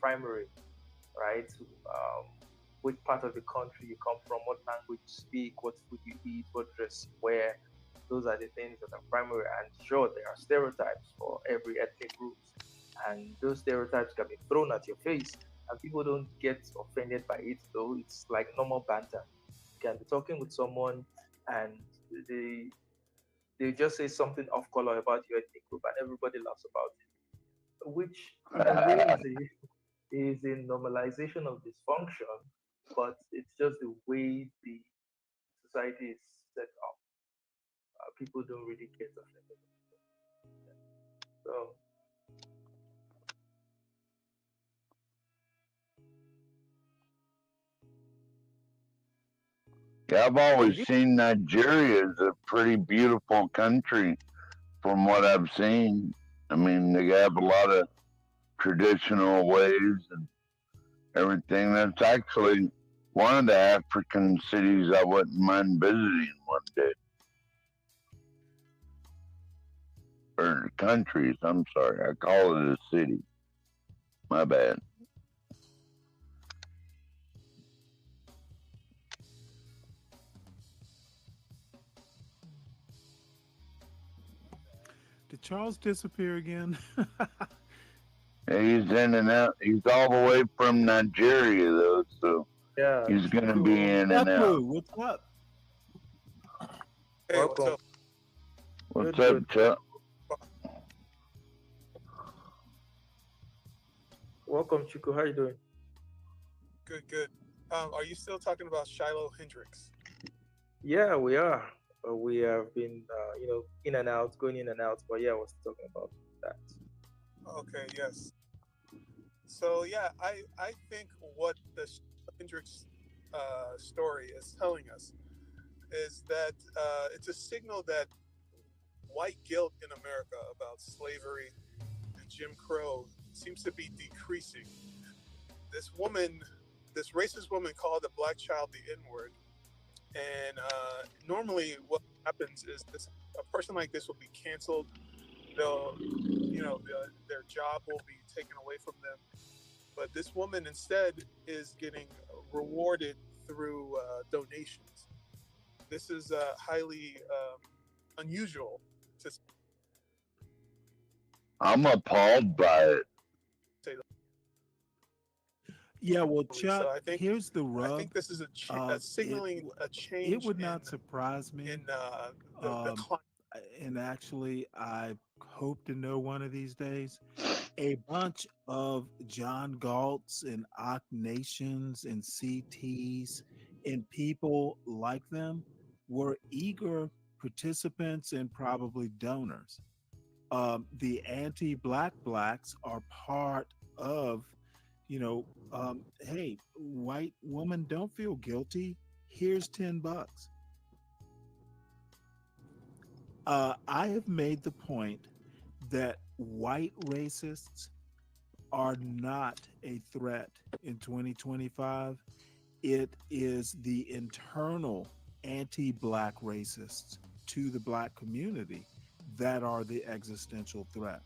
primary, right? Which part of the country you come from, what language you speak, what food you eat, what dress you wear. Those are the things that are primary. And sure, there are stereotypes for every ethnic group, and those stereotypes can be thrown at your face, and people don't get offended by it. Though it's like normal banter. You can be talking with someone, and they just say something off color about your ethnic group, and everybody laughs about it, which in a way is a normalization of dysfunction, but it's just the way the society is set up. People don't really get offended. So Yeah, I've always seen Nigeria as a pretty beautiful country from what I've seen. I mean, they have a lot of traditional ways and everything. That's actually one of the African cities I wouldn't mind visiting one day. Or countries, I'm sorry. I call it a city. My bad. Did Charles disappear again? He's in and out. He's all the way from Nigeria, though, so yeah, he's going to be in and out. What's up? Hey, what's up? What's up, Chuck? Welcome, Chico. How you doing? Good, good. Are you still talking about Shiloh Hendricks? Yeah, we are. We have been, in and out, going in and out. But yeah, we're still talking about that. Okay, yes. So yeah, I think what the Hendricks story is telling us is that it's a signal that white guilt in America about slavery and Jim Crow seems to be decreasing. This racist woman called a black child the N-word. And normally what happens is a person like this will be canceled. Their job will be taken away from them. But this woman instead is getting rewarded through donations. This is highly unusual. I'm appalled by it. Yeah, well, Chuck, So I think, here's the rub. I think this is signaling a change. It would not surprise me. In the climate. And actually, I hope to know one of these days a bunch of John Galts and Ock Nations and CTs and people like them were eager participants and probably donors. The anti-black blacks are part of, hey, white woman, don't feel guilty. Here's $10. I have made the point that white racists are not a threat in 2025. It is the internal anti-black racists to the black community that are the existential threat.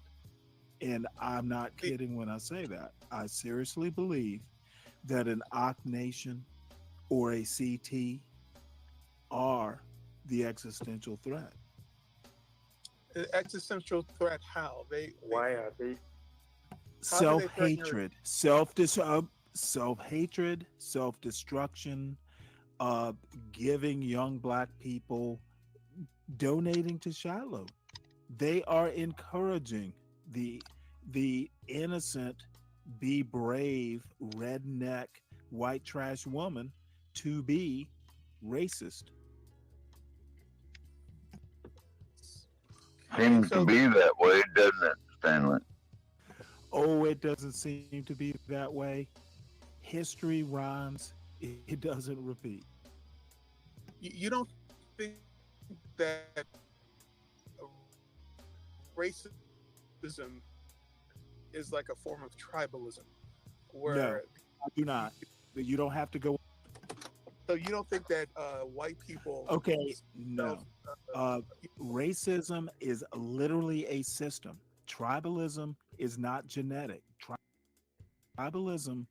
And I'm not kidding when I say that. I seriously believe that an Ock Nation or a CT are the existential threat. Existential threat? How? Why are they? Self-hatred, self-hatred, self-destruction, giving young black people, donating to Shiloh. They are encouraging the innocent, be brave, redneck, white trash woman to be racist. Seems to be that way, doesn't it, Stanley? Oh, it doesn't seem to be that way. History rhymes, it doesn't repeat. You don't think that racism is like a form of tribalism? No, I do not. You don't have to go. So you don't think that white people... Okay, no. Racism is literally a system. Tribalism is not genetic. Tribalism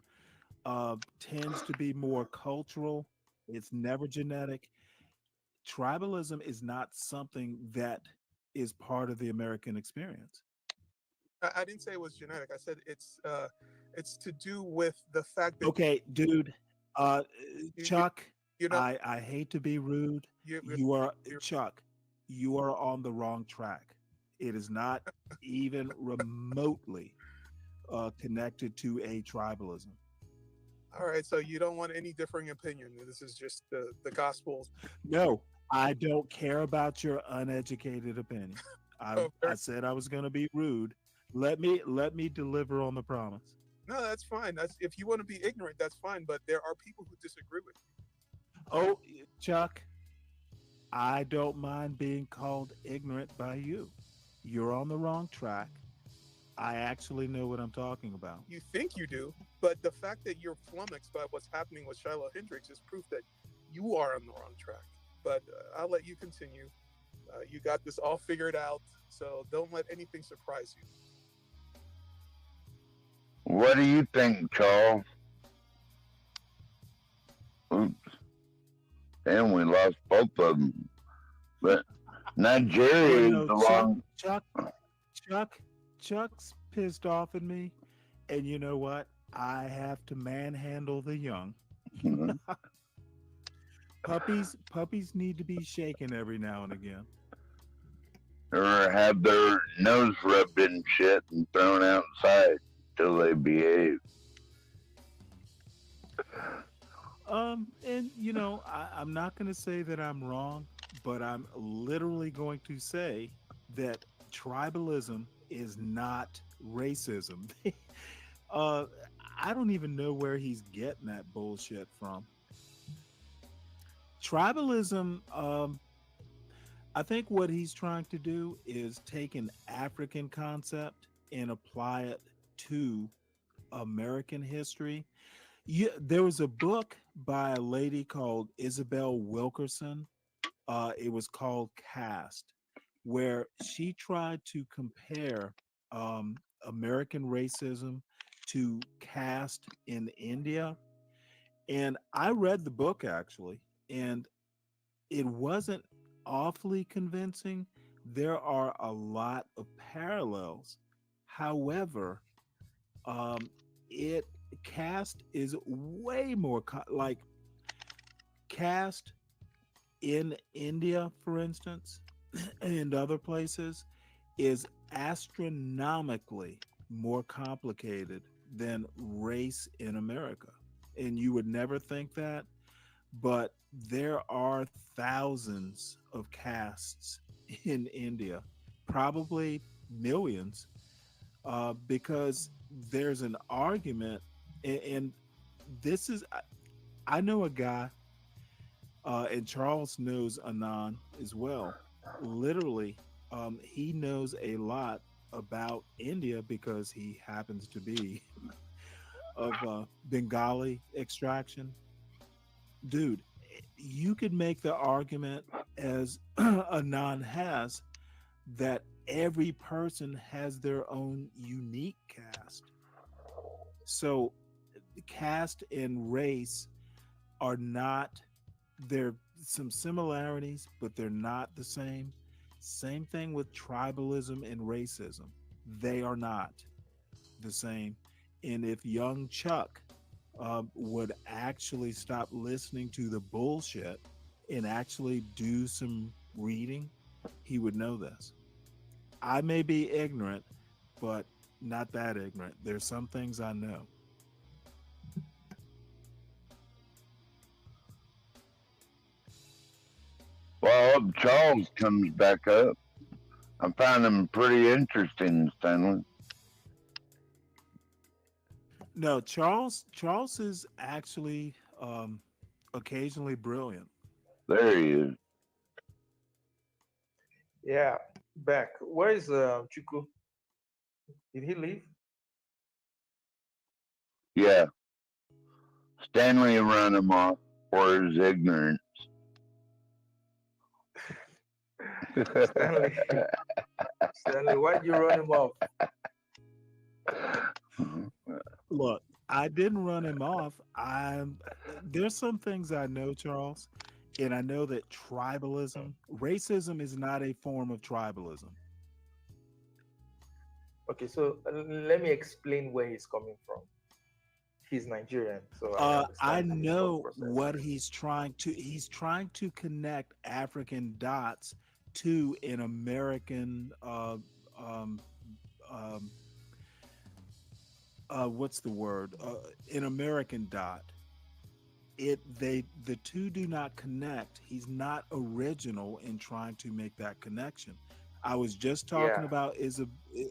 tends to be more cultural. It's never genetic. Tribalism is not something that is part of the American experience. I didn't say it was genetic. I said it's to do with the fact that Okay, dude. Chuck, you know I hate to be rude. You are Chuck. You are on the wrong track. It is not even remotely connected to a tribalism. all right, so you don't want any differing opinion. This is just the gospel. No, I don't care about your uneducated opinion. I said I was going to be rude. Let me deliver on the promise. No, that's fine. That's if you want to be ignorant, that's fine. But there are people who disagree with you. Oh, Chuck, I don't mind being called ignorant by you. You're on the wrong track. I actually know what I'm talking about. You think you do, but the fact that you're flummoxed by what's happening with Shiloh Hendricks is proof that you are on the wrong track. But I'll let you continue. You got this all figured out, so don't let anything surprise you. What do you think, Charles? Oops. And we lost both of them. But Nigeria is the long. Chuck's pissed off at me, and you know what? I have to manhandle the young. Puppies need to be shaken every now and again. Or have their nose rubbed in shit and thrown outside till they behave. And you know, I'm not going to say that I'm wrong, but I'm literally going to say that tribalism is not racism. I don't even know where he's getting that bullshit from. Tribalism, I think what he's trying to do is take an African concept and apply it to American history. There was a book by a lady called Isabel Wilkerson. It was called Caste, where she tried to compare American racism to caste in India. And I read the book actually, and it wasn't awfully convincing. There are a lot of parallels. However, caste is way more like caste in India, for instance, and other places is astronomically more complicated than race in America. And you would never think that, but there are thousands of castes in India, probably millions, because there's an argument, and this is, I know a guy, and Charles knows Anand as well. Literally, he knows a lot about India because he happens to be of Bengali extraction. Dude, you could make the argument, as Anand has, that every person has their own unique caste. So caste and race are not, there are some similarities, but they're not the same. Same thing with tribalism and racism. They are not the same. And if young Chuck would actually stop listening to the bullshit and actually do some reading, he would know this. I may be ignorant, but not that ignorant. There's some things I know. Well, I hope Charles comes back up. I found him pretty interesting, Stanley. No, Charles is actually occasionally brilliant. There he is. Yeah, back. Where is Chuku? Did he leave? Yeah. Stanley ran him off for his ignorance. Stanley, why'd you run him off? Look, I didn't run him off. There's some things I know, Charles, and I know that racism is not a form of tribalism. Okay, so let me explain where he's coming from. He's Nigerian, so I I understand his thought know process. what he's trying to connect African dots to an American what's the word? An American dot. The two do not connect. He's not original in trying to make that connection. I was just talking about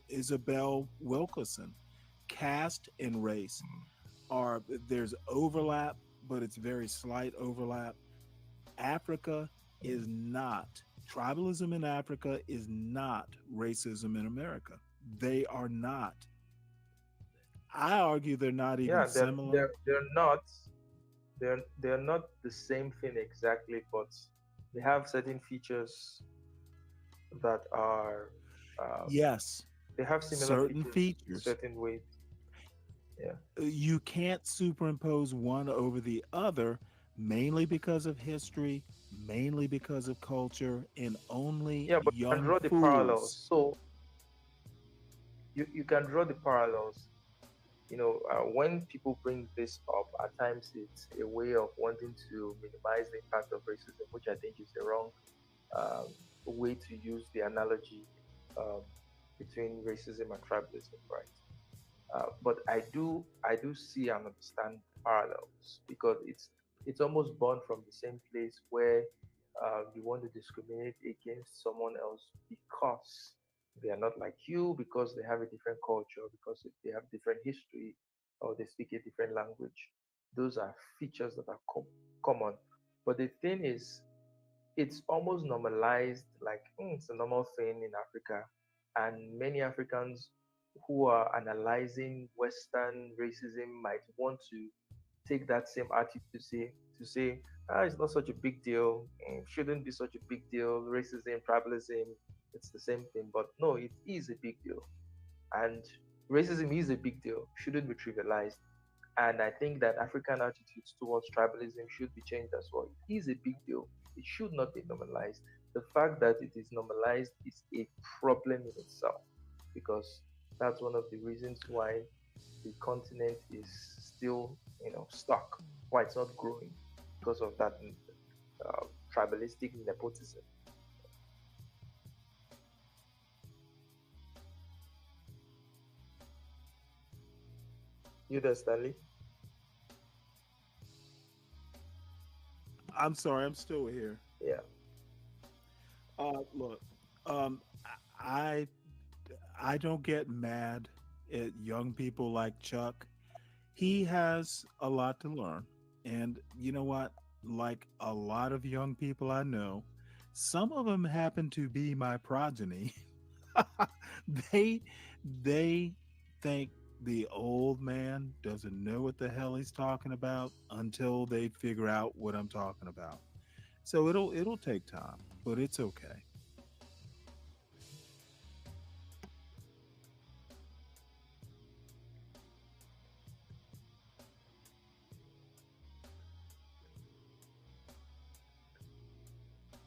Isabel Wilkerson. Caste and race there's overlap, but it's very slight overlap. Africa is not tribalism in Africa is not racism in America. They are not. I argue they're not even similar. They're not. They're not the same thing exactly, but they have certain features that are yes. They have similar certain features. certain ways. Yeah. You can't superimpose one over the other, mainly because of history, mainly because of culture, and only But you can young draw the fools. parallels. So you can draw the parallels. When people bring this up, at times it's a way of wanting to minimize the impact of racism, which I think is the wrong way to use the analogy between racism and tribalism, right? But I do see and understand parallels because it's almost born from the same place where you want to discriminate against someone else because they are not like you, because they have a different culture, because they have different history, or they speak a different language. Those are features that are common. But the thing is, it's almost normalized, like it's a normal thing in Africa, and many Africans who are analyzing Western racism might want to take that same attitude to say, it's not such a big deal, shouldn't be such a big deal. Racism, tribalism, it's the same thing. But no, it is a big deal, and racism is a big deal. Shouldn't be trivialized. And I think that African attitudes towards tribalism should be changed as well. It is a big deal. It should not be normalized. The fact that it is normalized is a problem in itself, because that's one of the reasons why the continent is still, stuck, why it's not growing, because of that tribalistic nepotism. You there, Stanley? I'm sorry, I'm still here. Yeah. Look, I don't get mad at young people like Chuck. He has a lot to learn, and you know what? Like a lot of young people I know, some of them happen to be my progeny. they think the old man doesn't know what the hell he's talking about until they figure out what I'm talking about. So it'll take time, but it's okay.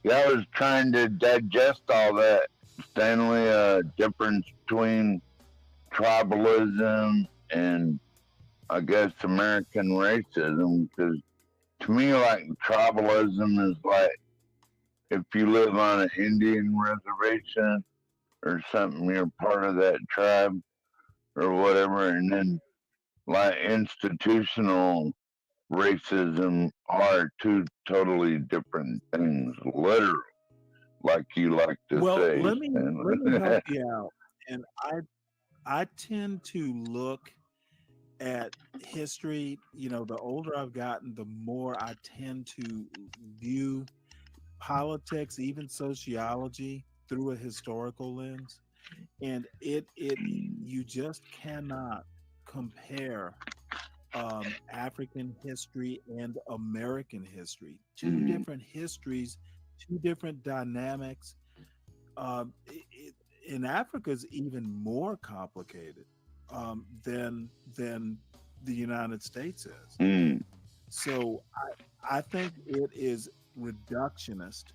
Yeah, I was trying to digest all that, Stanley, difference between tribalism and I guess American racism, because to me, like tribalism is like if you live on an Indian reservation or something, you're part of that tribe or whatever, and then like institutional racism are two totally different things, literally, like you like to Well, say, let me Stanley. help you out. And I tend to look at history, the older I've gotten, the more I tend to view politics, even sociology, through a historical lens. And you just cannot compare African history and American history. Two different histories, two different dynamics. In Africa is even more complicated. than the United States is. Mm. So I think it is reductionist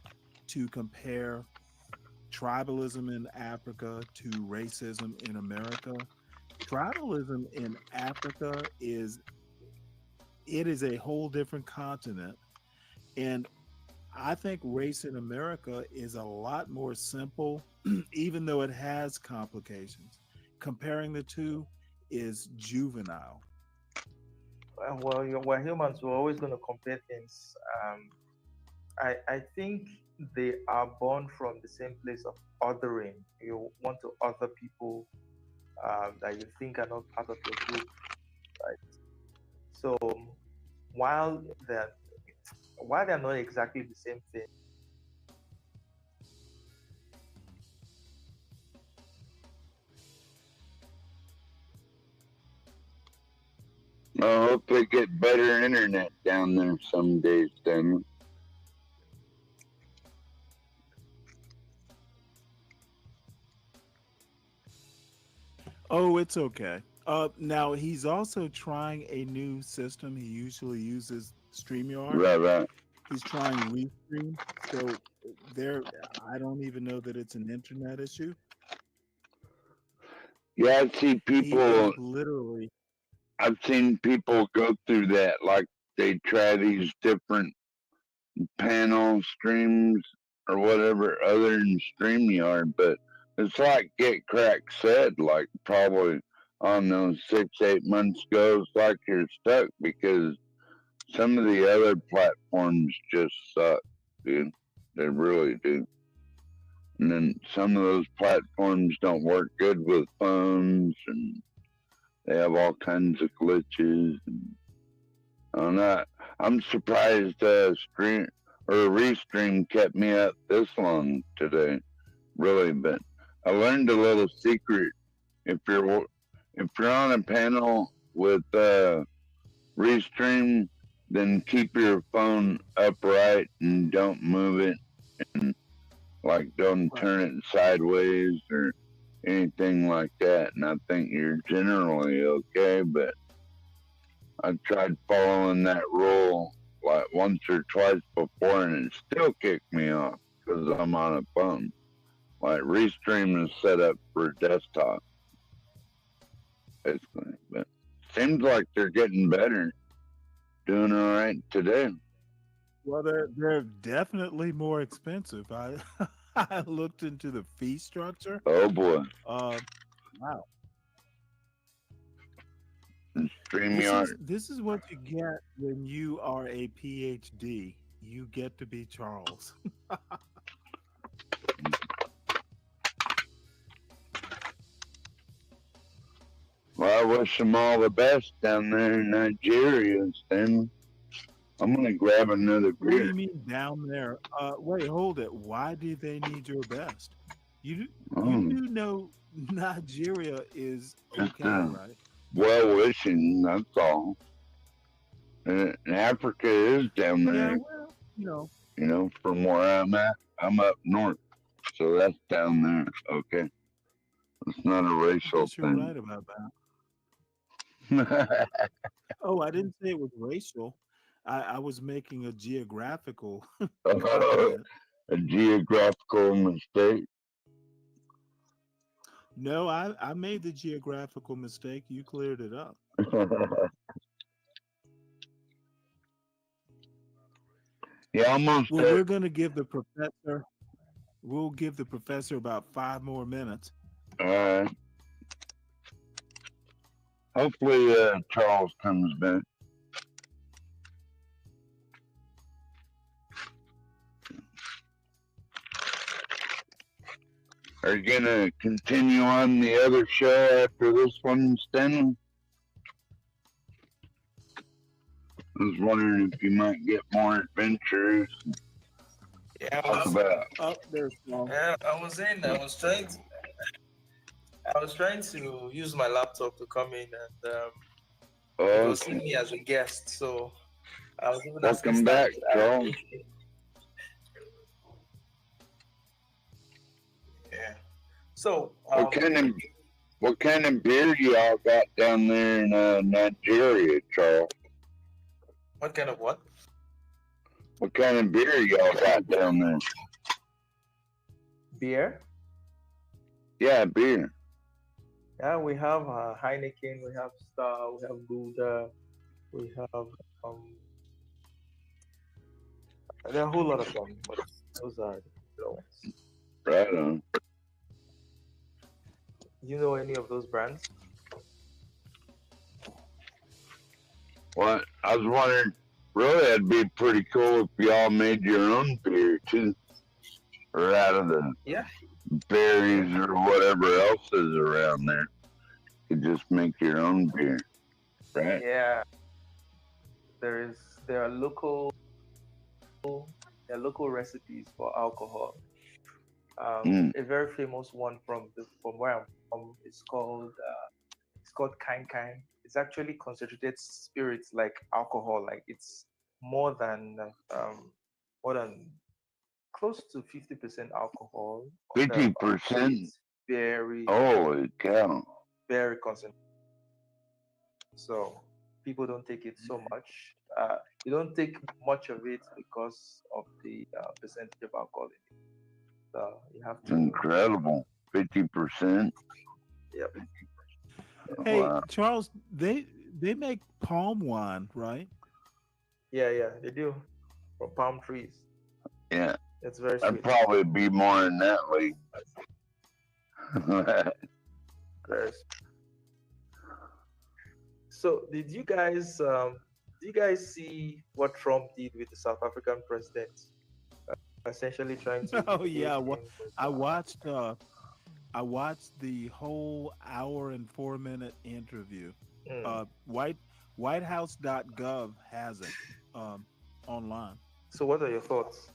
to compare tribalism in Africa to racism in America. Tribalism in Africa is a whole different continent, and I think race in America is a lot more simple, even though it has complications. Comparing the two is juvenile. Well, we're humans. We're always going to compare things. I think they are born from the same place of othering. You want to other people that you think are not part of your group, right? So while they're not exactly the same thing, I hope they get better internet down there some days, then. Oh, it's okay. Now he's also trying a new system. He usually uses StreamYard. Right. He's trying Restream. So there, I don't even know that it's an internet issue. Yeah, I see people. Literally. I've seen people go through that. Like they try these different panel streams or whatever other than StreamYard, but it's like Get Crack said, like probably I don't know 6-8 months ago. It's like you're stuck because some of the other platforms just suck, dude. They really do. And then some of those platforms don't work good with phones, and they have all kinds of glitches. And I'm surprised Stream or Restream kept me up this long today, really. But I learned a little secret. If you're on a panel with Restream, then keep your phone upright and don't move it, and like don't turn it sideways or anything like that. And I think you're generally okay. But I tried following that rule like once or twice before, and it still kicked me off because I'm on a phone. Like Restream is set up for desktop, basically. But seems like they're getting better, doing all right today. Well, they're definitely more expensive. I I looked into the fee structure. Oh boy. Wow. StreamYard. This is what you get when you are a PhD. You get to be Charles. Well, I wish them all the best down there in Nigeria, Stan. I'm gonna grab another What do beer. you mean down there? Wait, hold it. Why do they need your best? You do know Nigeria is Just okay, right? well wishing, that's all. And Africa is down there. Yeah, well, You know, from where I'm at, I'm up north, so that's down there. Okay, it's not a I racial guess you're thing. right about that. Oh, I didn't say it was racial. I was making a geographical comment. A geographical mistake. No, I made the geographical mistake. You cleared it up. Yeah, almost. Well, we're going to give the professor. We'll give the professor about 5 more minutes. All right. Hopefully, Charles comes back. Are you gonna continue on the other show after this one, Stanley? I was wondering if you might get more adventures. Yeah, there's one. Yeah, I was trying to use my laptop to come in, and it was seeing me as a guest, so I was even asking. Welcome back, Charles. Yeah. So, What kind of beer y'all got down there in Nigeria, Charles? What kind of what? What kind of beer y'all got down there? Beer? Yeah, beer. Yeah, we have Heineken, we have Star, we have Gouda, we have there are a whole lot of them, but those are the ones. Right on. You know any of those brands? What? I was wondering, really, it'd be pretty cool if y'all made your own beer too, or out of the berries or whatever else is around there. You just make your own beer, right? Yeah, there are local recipes for alcohol. A very famous one from where I'm from is called Kain Kain. It's actually concentrated spirits like alcohol. Like it's more than close to 50% alcohol. 50%. It's very Holy cow! Very concentrated. So people don't take it so much. You don't take much of it because of the percentage of alcohol in it. So you have to. Incredible. 50%. Yep. Hey, Wow. Charles, they make palm wine, right? Yeah, they do. From palm trees. Yeah. It's very I'd sweet. probably be more in that league. So, did you guys see what Trump did with the South African president? Essentially trying to. Oh yeah, I watched the whole hour and 4-minute interview. Whitehouse.gov has it online. So, what are your thoughts?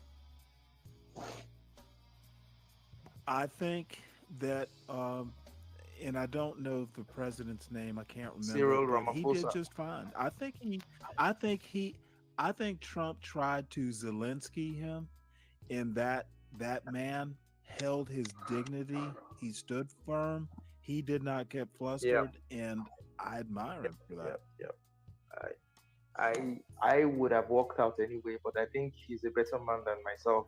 I think that, and I don't know the president's name. I can't remember. Cyril but he Ramaphosa. did just fine. I think Trump tried to Zelensky him, and that man held his dignity. He stood firm. He did not get flustered, and I admire him for that. Yep. I would have walked out anyway, but I think he's a better man than myself.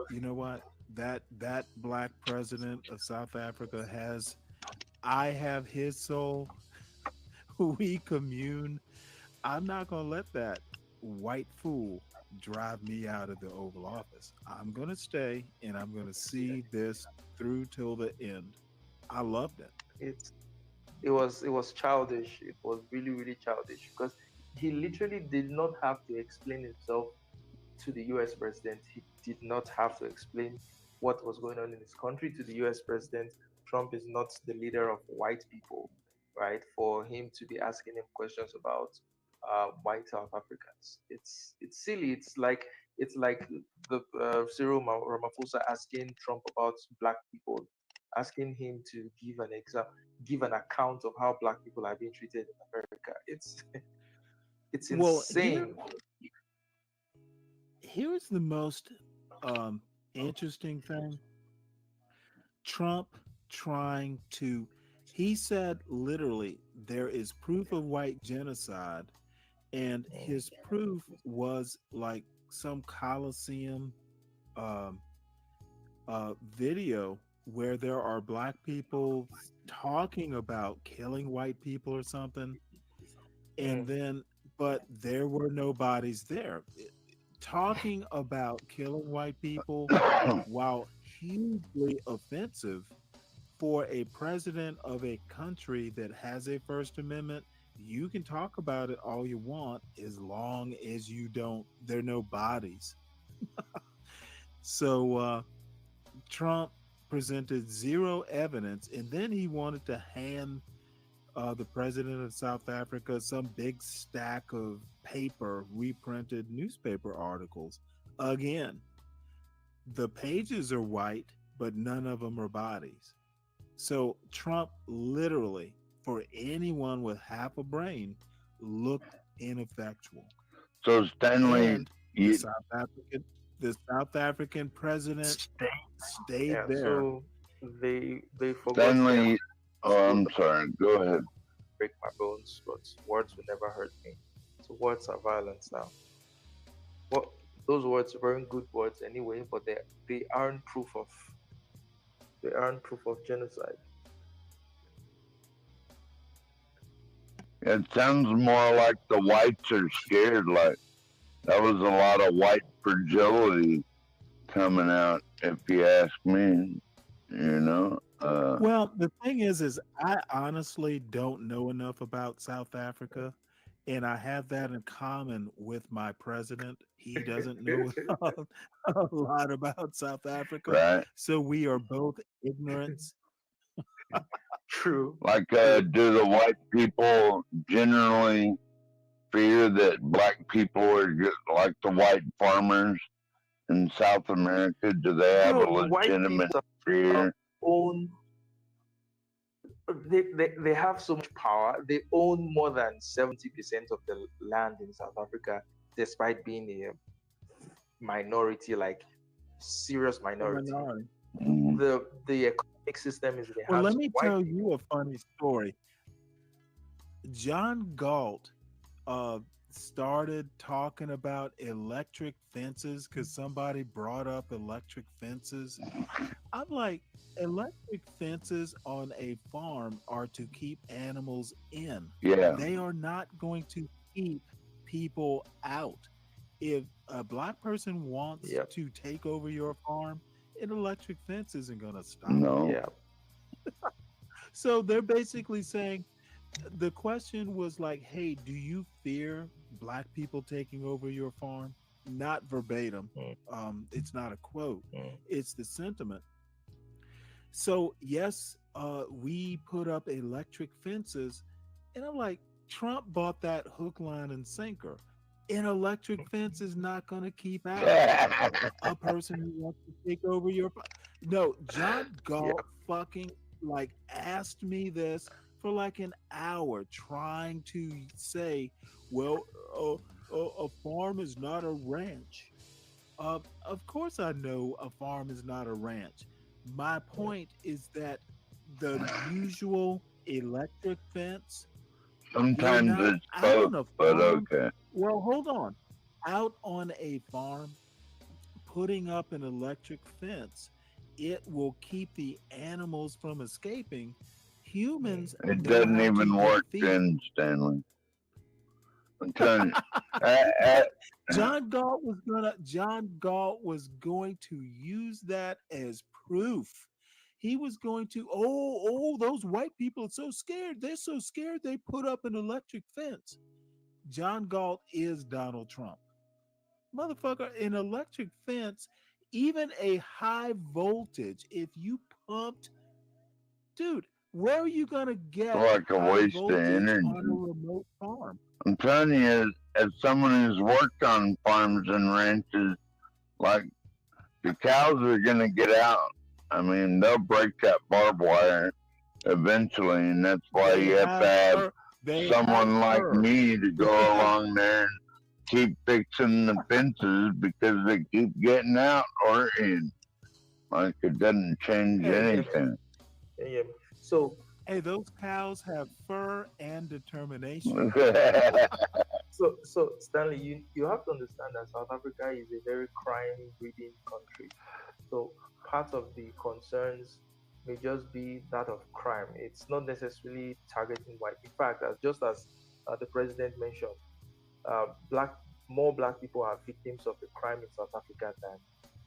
You know what? That black president of South Africa has, I have his soul. We commune. I'm not gonna let that white fool drive me out of the Oval Office. I'm gonna stay and I'm gonna see this through till the end. I loved it. It was childish. It was really childish because he literally did not have to explain himself to the US president. He did not have to explain what was going on in his country to the US president. Trump is not the leader of white people, right? For him to be asking him questions about white South Africans, it's silly. It's like the Cyril Ramaphosa asking Trump about black people, asking him to give an account of how black people are being treated in America. It's insane. Here's the most interesting thing. Trump he said literally there is proof of white genocide, and his proof was like some Coliseum video where there are black people talking about killing white people or something, and then but there were no bodies there. Talking about killing white people, while hugely offensive for a president of a country that has a First Amendment, you can talk about it all you want as long as there are no bodies. So Trump presented zero evidence, and then he wanted to hand the president of South Africa some big stack of paper, reprinted newspaper articles. Again, the pages are white, but none of them are bodies. So Trump literally, for anyone with half a brain, looked ineffectual. So Stanley, and the South African president stayed there. So They forgot Stanley, oh, I'm that sorry. Go ahead. break my bones, but words will never hurt me. So words are violence now. Well, those words weren't good words anyway, but they aren't proof of genocide. It sounds more like the whites are scared. Like that was a lot of white fragility coming out, if you ask me. You know. Well, the thing is I honestly don't know enough about South Africa, and I have that in common with my president. He doesn't know a lot about South Africa, Right. so we are both ignorant. True. Like, do the white people generally fear that black people are just like the white farmers in South America? Do they have a No, white legitimate people fear? own they have so much power. They own more than 70% of the land in South Africa, despite being a minority, like serious minority. The economic system is they Well, have let some me white tell you a funny story. John Galt started talking about electric fences because somebody brought up electric fences. I'm like, electric fences on a farm are to keep animals in. Yeah. They are not going to keep people out. If a black person wants to take over your farm, an electric fence isn't going to stop. No. Yeah. So they're basically saying, the question was like, hey, do you fear black people taking over your farm? Not verbatim. It's not a quote. It's the sentiment. So yes, we put up electric fences, and I'm like, Trump bought that hook, line, and sinker. An electric fence is not going to keep out a person who wants to take over your. No, John Galt fucking like asked me this for like an hour, trying to say, well, a farm is not a ranch. Of course, I know a farm is not a ranch. My point is that the usual electric fence, you're Sometimes not it's out both, on a but farm. okay. Well, hold on. Out on a farm, putting up an electric fence, it will keep the animals from escaping. Humans It know doesn't how even to work defeat. then, Stanley. I'm telling you. John Galt was going to use that as proof. He was going to, those white people are so scared. They're so scared they put up an electric fence. John Galt is Donald Trump. Motherfucker, an electric fence, even a high voltage, if you pumped, dude, where are you going to get Like a high waste of voltage energy. on a remote farm? I'm telling you, as someone who's worked on farms and ranches, like the cows are gonna get out. I mean, they'll break that barbed wire eventually, and that's why They you have to have someone like her. me to go along there and keep fixing the fences because they keep getting out or in. Like it doesn't change anything. Yeah. So hey, those cows have fur and determination. So Stanley, you have to understand that South Africa is a very crime-ridden country. So part of the concerns may just be that of crime. It's not necessarily targeting white. In fact, just as the president mentioned, more black people are victims of the crime in South Africa than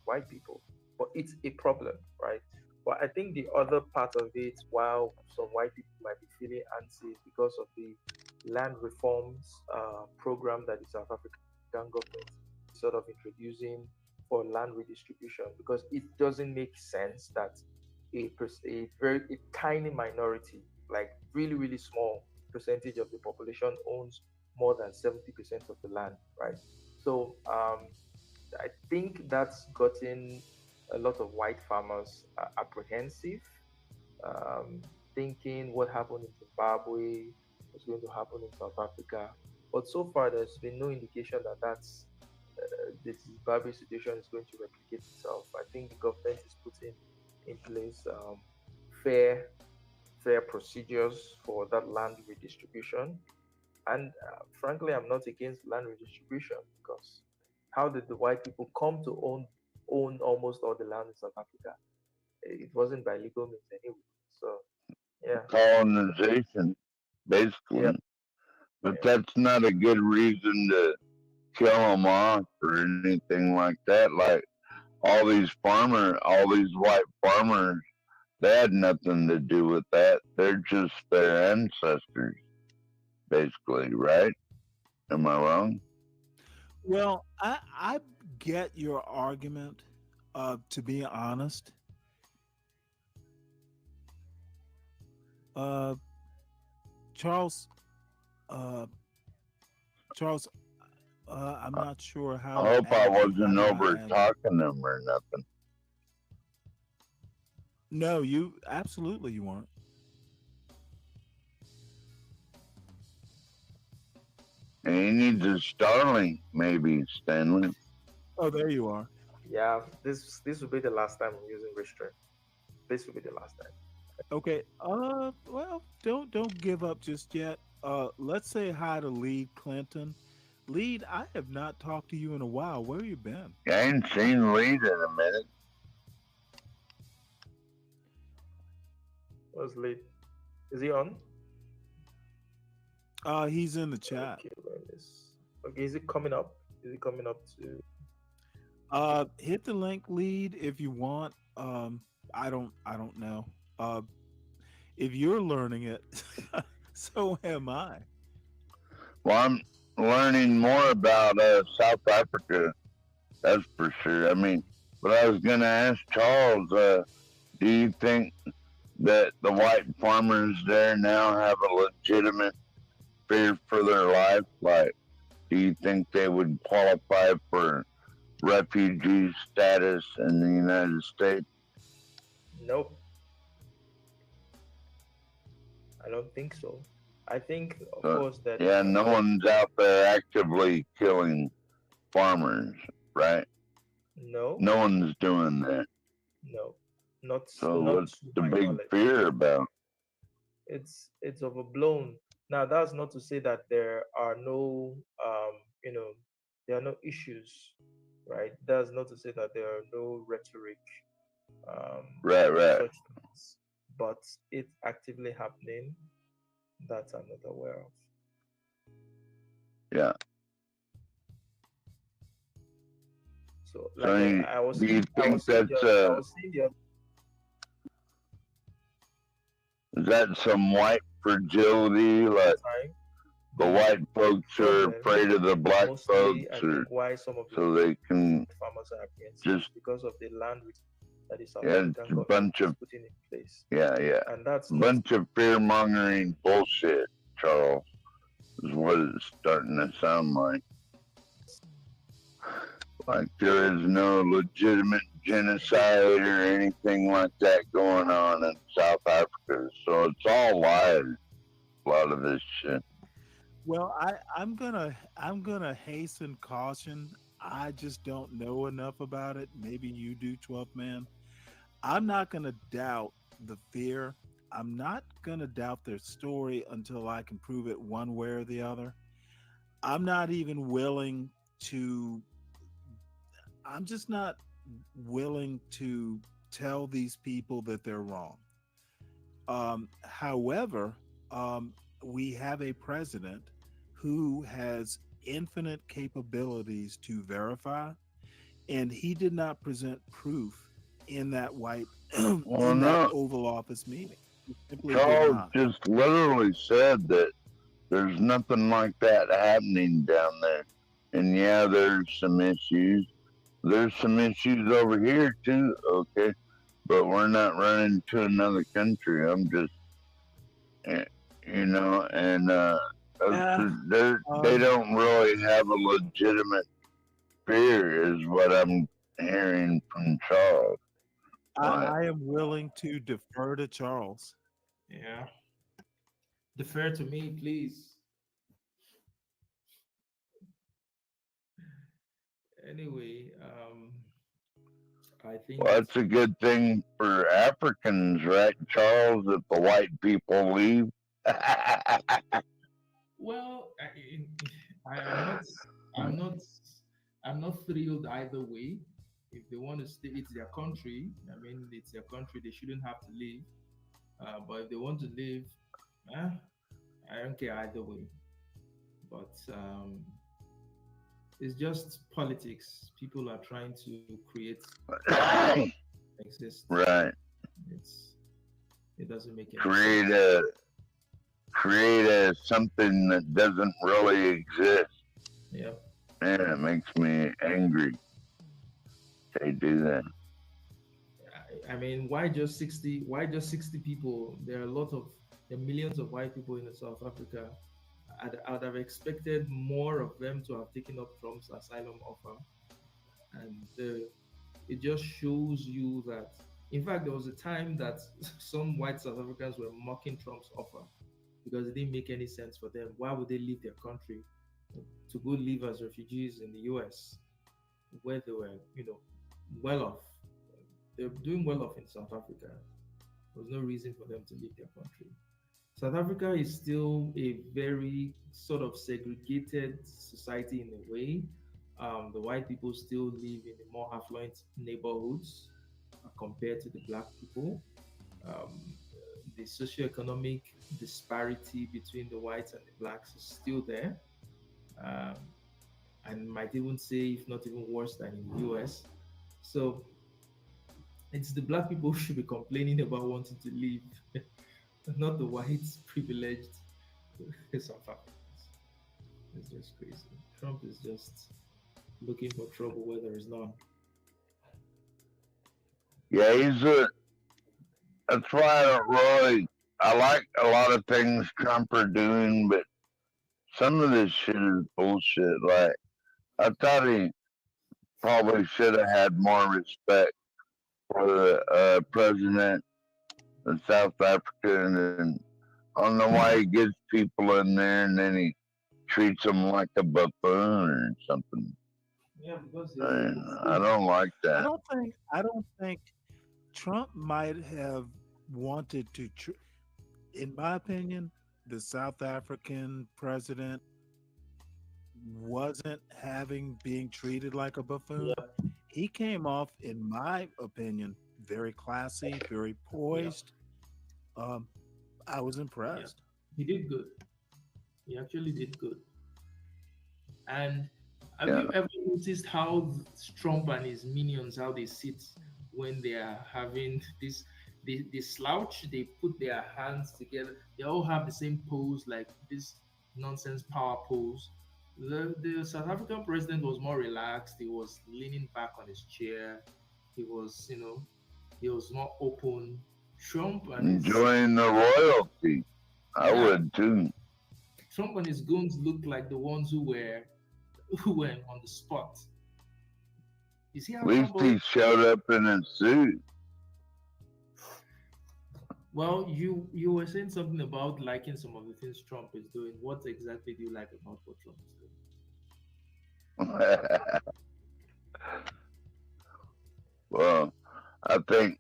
white people. But it's a problem, right? But I think the other part of it, while some white people might be feeling antsy, is because of the land reforms program that the South African government is sort of introducing for land redistribution, because it doesn't make sense that a tiny minority, like really, really small percentage of the population owns more than 70% of the land, right? So I think that's gotten a lot of white farmers apprehensive, thinking what happened in Zimbabwe was going to happen in South Africa. But so far, there's been no indication that the Zimbabwe situation is going to replicate itself. I think the government is putting in place fair fair procedures for that land redistribution. And frankly, I'm not against land redistribution because how did the white people come to own almost all the land in South Africa? It wasn't by legal means anyway. So yeah, Colonization, basically. yeah, But that's not a good reason to kill them off or anything like that. Like all these white farmers, they had nothing to do with that. They're just their ancestors, basically, right? Am I wrong? Well, I get your argument. To be honest, uh, Charles, uh, Charles, I'm not sure how I to hope I add you. How wasn't do I over add you? talking them or nothing. No, you absolutely you weren't. And he needs a Starlink, maybe, Stanley. Oh, there you are. yeah. This will be the last time I'm using restraint. This will be the last time. Okay. Well, don't give up just yet. Let's say hi to Lead Clinton. Lead, I have not talked to you in a while. Where you been? I ain't seen Lead in a minute. What's late? Is he on? He's in the chat. Okay, okay, is it coming up? Is it coming up to? Hit the link, Lead, if you want. I don't know. If you're learning it, so am I. Well, I'm learning more about South Africa, that's for sure. I mean, but I was going to ask Charles, do you think that the white farmers there now have a legitimate fear for their life? Like, do you think they would qualify for refugee status in the United States? Nope, I don't think so. I think, of course, that Yeah, no one's out there actively killing farmers, right? no, No one's doing that. no, not So not what's to the my big knowledge. fear about? It's overblown. Now, that's not to say that there are no you know there are no issues, right? That's not to say that there are no rhetoric, Right, right. such things, but it's actively happening that I'm not aware of. Yeah. So, So like you, I was do you saying, I think was saying that's the, I was saying the other. is that some white fragility? Like Time, the white folks are problem afraid of the black mostly, I folks, or think, why some of the so they can farmers are apprehensive just because of the land that the South yeah, African it's a government bunch is of putting in place, yeah, and that's a not bunch of fear mongering bullshit. Charles is what it's starting to sound like. Like there is no legitimate genocide or anything like that going on in South Africa. So it's all lies. A lot of this shit. Well, I'm gonna hasten caution. I just don't know enough about it. Maybe you do, 12th man. I'm not gonna doubt the fear. I'm not gonna doubt their story until I can prove it one way or the other. I'm not even willing to I'm just not willing to tell these people that they're wrong. However, we have a president who has infinite capabilities to verify, and he did not present proof in that white Well, in that no, Oval Office meeting. He simply did Charles not. just literally said that there's nothing like that happening down there. And yeah, there's some issues. There's some issues over here too, okay? But we're not running to another country. I'm just, eh, and Yeah. they Um, don't really have a legitimate fear, is what I'm hearing from Charles. Like, I am willing to defer to Charles. Yeah. Defer to me, please. Anyway, I think Well, that's a good thing for Africans, right, Charles? If the white people leave. well, I'm not, I'm not, I'm not thrilled either way. If they want to stay, it's their country. I mean, it's their country. They shouldn't have to leave. But if they want to leave, eh, I don't care either way. But it's just politics. People are trying to create exist. Right. It doesn't make any Create sense. a something that doesn't really exist. Yeah. Man, it makes me angry. They do that. I mean, why just 60? Why just 60 people? There are a lot of, there are millions of white people in South Africa. I'd have expected more of them to have taken up Trump's asylum offer, and it just shows you that. In fact, there was a time that some white South Africans were mocking Trump's offer because it didn't make any sense for them. Why would they leave their country to go live as refugees in the U.S. where they were, well off? They're doing well off in South Africa. There was no reason for them to leave their country. South Africa is still a very sort of segregated society in a way. The white people still live in the more affluent neighborhoods compared to the black people. The socioeconomic disparity between the whites and the blacks is still there. And might even say, if not even worse than in the US. So it's the black people who should be complaining about wanting to leave, not the whites privileged South Africans. It's just crazy. Trump is just looking for trouble where there is none. Yeah, that's why I like a lot of things Trump are doing, but some of this shit is bullshit. Like, I thought he probably should have had more respect for the president of South Africa, and I don't know why he gets people in there and then he treats them like a buffoon or something. Yeah, because I don't like that. I don't think Trump might have wanted to. In my opinion, the South African president wasn't being treated like a buffoon. Yeah. He came off, in my opinion, very classy, very poised. Yeah. I was impressed. Yeah. He did good. He actually did good. And have you ever noticed how Trump and his minions, how they sit when they are having this, they slouch, they put their hands together, they all have the same pose, like this nonsense power pose. The South African president was more relaxed. He was leaning back on his chair. He was, he was more open. Trump and enjoying the royalty. I would too. Trump and his goons looked like the ones who were on the spot. You see how at least he showed up in a suit. Well, you were saying something about liking some of the things Trump is doing. What exactly do you like about what Trump is doing? Well, I think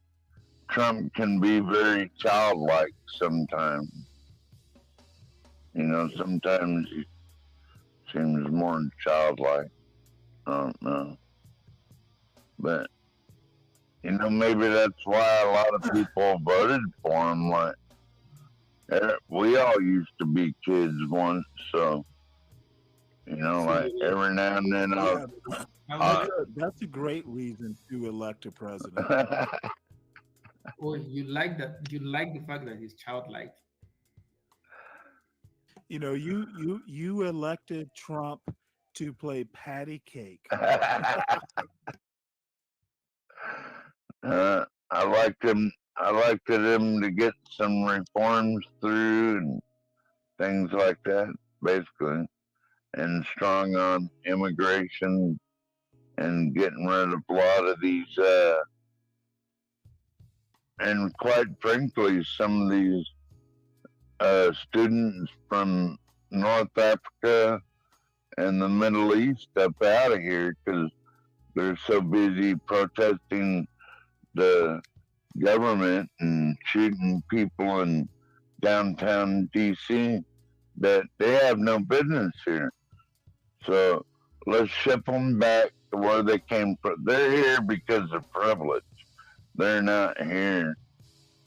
Trump can be very childlike sometimes. Sometimes he seems more childlike. I don't know. But, maybe that's why a lot of people voted for him. Like, we all used to be kids once, so, like every now and then that's a great reason to elect a president. Oh, you like that? You like the fact that he's childlike? You elected Trump to play patty cake. I liked him to get some reforms through and things like that, basically, and strong on immigration and getting rid of a lot of these, and quite frankly, some of these students from North Africa and the Middle East up out of here because they're so busy protesting the government and shooting people in downtown DC that they have no business here. So let's ship them back to where they came from. They're here because of privilege. They're not here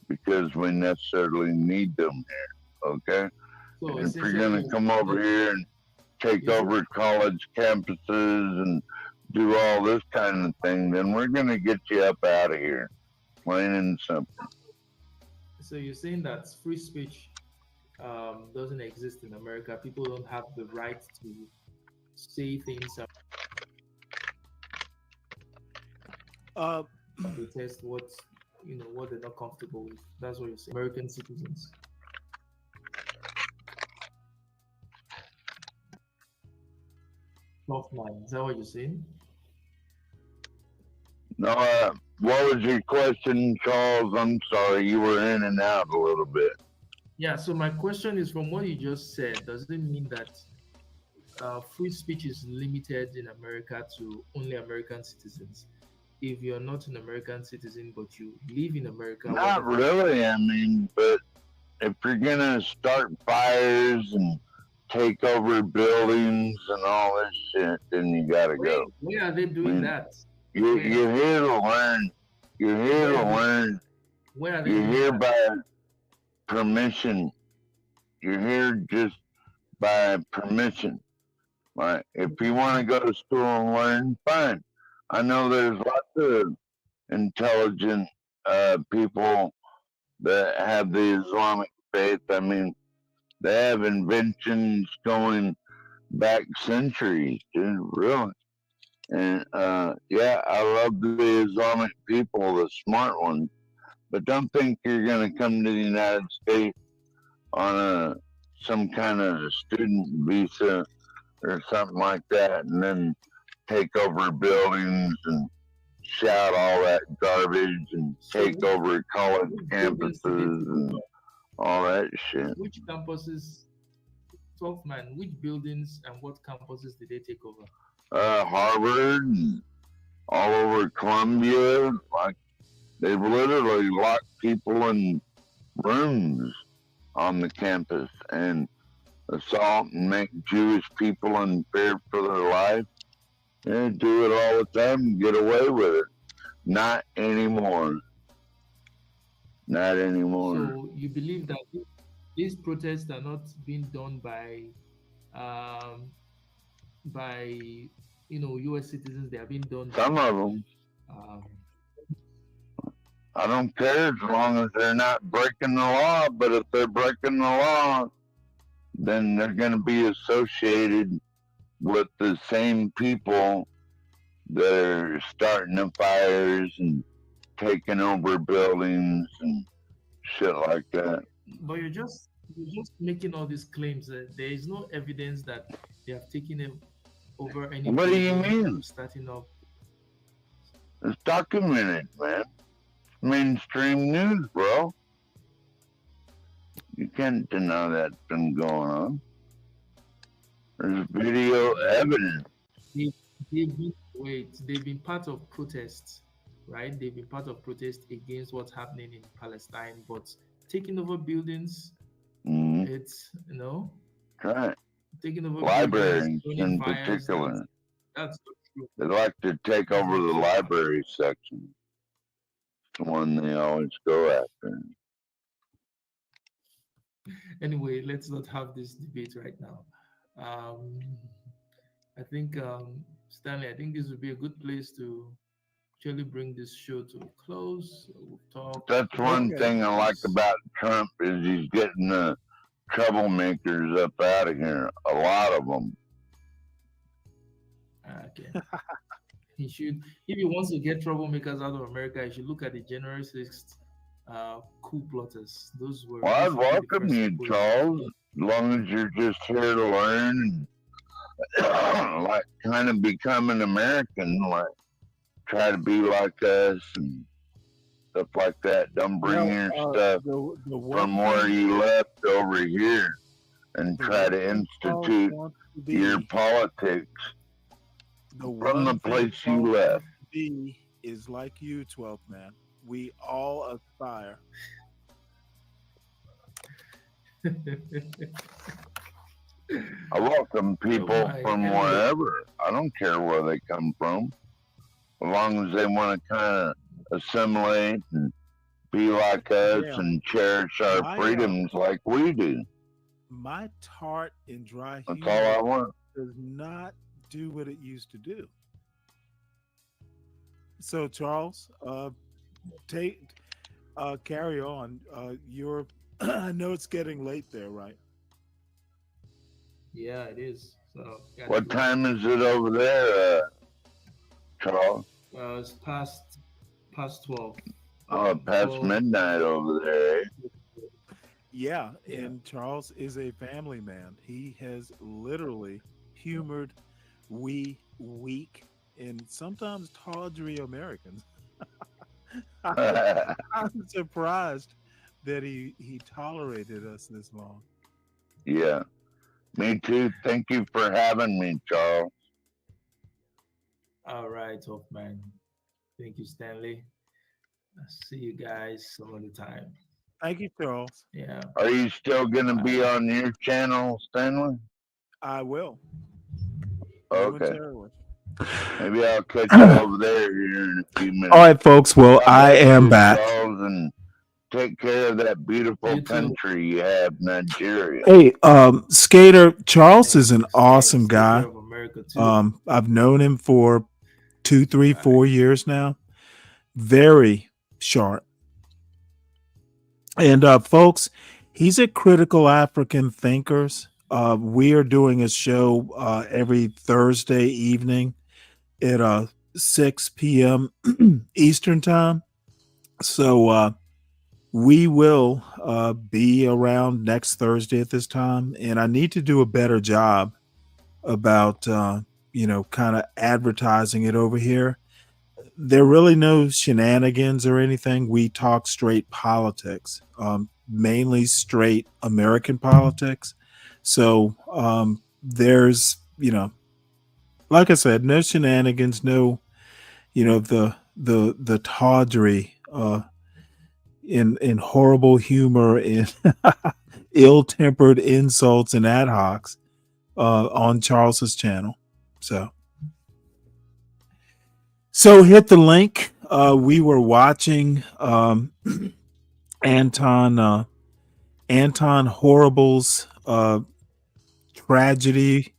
because we necessarily need them here. Okay? So And if you're going to come over here and take over college campuses and do all this kind of thing, then we're going to get you up out of here. Plain and simple. So you're saying that free speech doesn't exist in America. People don't have the right to say things protest what what they're not comfortable with. That's what you're saying. American citizens. Offline. Is that what you're saying? No, what was your question, Charles? I'm sorry, you were in and out a little bit. Yeah, so my question is, from what you just said, does it mean that free speech is limited in America to only American citizens? If you're not an American citizen, but you live in America? Not really, I mean, but if you're going to start fires and take over buildings and all this shit, then you got to go. Where are they doing that? You're here to learn. You're here to learn. Where are they You're doing here that? by permission. You're here just by permission. Right? If you want to go to school and learn, fine. I know there's lots of intelligent people that have the Islamic faith. I mean, they have inventions going back centuries, dude, really. And yeah, I love the Islamic people, the smart ones. But don't think you're going to come to the United States on some kind of student visa or something like that, and then take over buildings and shout all that garbage and take over college campuses and all that shit. Which campuses, 12 man, which buildings and what campuses did they take over? Harvard and all over Columbia. Like, they've literally locked people in rooms on the campus and assault and make Jewish people in fear for their life. They do it all the time and get away with it. Not anymore. Not anymore. So you believe that these protests are not being done by U.S. citizens? They are being done. Some of them. I don't care as long as they're not breaking the law. But if they're breaking the law, then they're going to be associated with the same people that are starting the fires and taking over buildings and shit like that. But you're just making all these claims. There is no evidence that they have taken over any. What do you mean? Starting up. It's documented, man. It's mainstream news, bro. You can't deny that's been going on. There's video evidence. They've been part of protests, right? They've been part of protests against what's happening in Palestine, but taking over buildings, it's, right. Taking over libraries buildings, in fires, particular. That's so true. They like to take over the library section. It's the one they always go after. Anyway, let's not have this debate right now. I think, Stanley, I think this would be a good place to actually bring this show to a close. We'll talk. That's one thing I like about Trump is he's getting the troublemakers up out of here. A lot of them. Okay. He should, if he wants to get troublemakers out of America, he should look at the January 6th coup plotters. Those were. Well, I'd welcome you, Charles, as long as you're just here to learn and like kind of become an American, like try to be like us and stuff like that. Don't bring your stuff from where you left over here and try to institute your politics from the place you left. Be is like you, 12 man. we all aspire. I welcome people my, from anyway. wherever. I don't care where they come from, as long as they want to kind of assimilate and be like us Yeah. and cherish our My freedoms like we do. my tart and dry That's all I humor want. does not do what it used to do. So Charles, take carry on. You're I know it's getting late there, right? Yeah, it is. So gotta What go. time is it over there, Charles? It's past 12. Oh, past 12. midnight over there. Eh? Yeah, Yeah. and Charles is a family man. He has literally humored we weak and sometimes tawdry Americans. I'm surprised that he tolerated us this long. Yeah, me too. Thank you for having me, Charles. All right, Hoffman. Thank you, Stanley. I'll see you guys some other time. Thank you, Charles. Yeah. Are you still going to be Bye. on your channel, Stanley? I will Okay. momentarily. Maybe I'll catch you over there here in a few minutes. All right, folks. Well, God I bless am you, back. Charles, and take care of that beautiful You too. country you have, Nigeria. Hey, Skater, Charles is an Thanks. awesome Thanks. Take care guy. of America too. I've known him for 2, 3, 4 years now. Very sharp. And folks, he's at Critical African Thinkers. We are doing a show every Thursday evening at 6 p.m. Eastern time. So we will be around next Thursday at this time. And I need to do a better job about, kind of advertising it over here. There are really no shenanigans or anything. We talk straight politics, mainly straight American politics. So there's, like I said, no shenanigans, no, the tawdry, in horrible humor, in ill-tempered insults and ad hocs on Charles's channel. So hit the link. We were watching Anton Horrible's tragedy.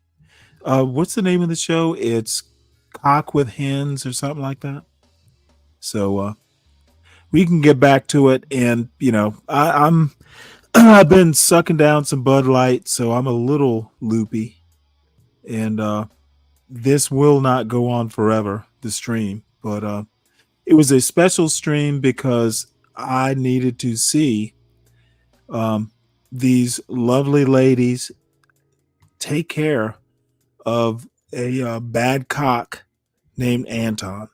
What's the name of the show? It's Cock with Hens or something like that. So we can get back to it, and I'm I've been sucking down some Bud Light, so I'm a little loopy, and this will not go on forever, the stream, but it was a special stream because I needed to see these lovely ladies take care of a bad cock named Anton.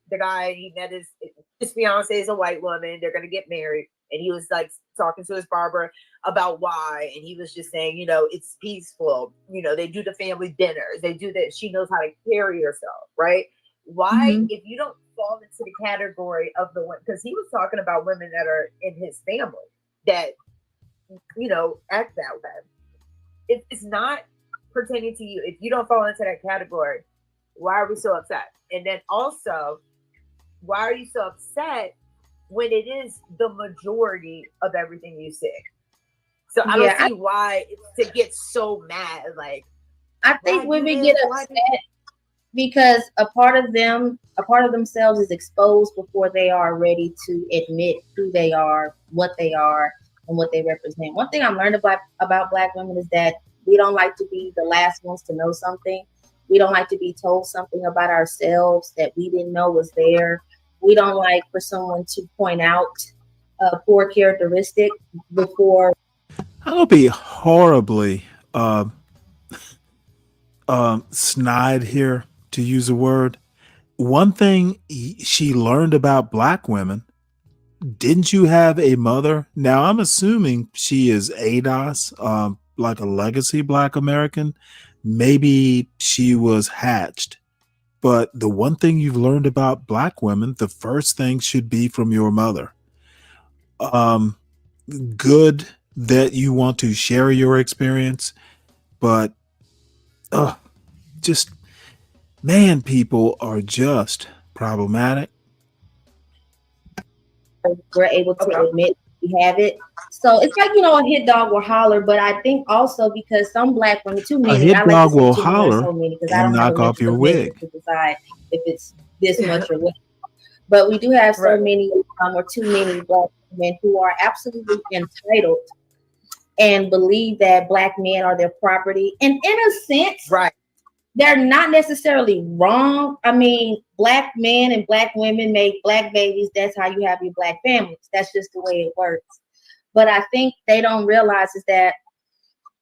The guy, he met his fiance is a white woman. They're gonna get married, and he was like talking to his barber about why, and he was just saying, it's peaceful. They do the family dinners. They do that. She knows how to carry herself, right? Why, if you don't fall into the category of the one, because he was talking about women that are in his family that act that way. It's not pertaining to you. If you don't fall into that category, why are we so upset? And then also, why are you so upset when it is the majority of everything you say? So I don't see why to get so mad. Like, I think women get upset because a part of themselves is exposed before they are ready to admit who they are, what they are, and what they represent. One thing I've learned about Black women is that we don't like to be the last ones to know something. We don't like to be told something about ourselves that we didn't know was there. We don't like for someone to point out a poor characteristic before. I'll be horribly snide here, to use a word. One thing she learned about Black women, didn't you have a mother? Now, I'm assuming she is ADOS, like a legacy Black American. Maybe she was hatched But the one thing you've learned about black women, the first thing should be from your mother. Good that you want to share your experience, but just man, people are just problematic. We're able to admit we have it. So it's like, a hit dog will holler, but I think also because some black women, too A many, hit I like to dog say will too many or holler so many because I and don't have a knock off your mental measure wig. to decide if it's this much or what. But we do have so many or too many black women who are absolutely entitled and believe that black men are their property. And in a sense, they're not necessarily wrong. I mean, black men and black women make black babies. That's how you have your black families. That's just the way it works. But I think they don't realize is that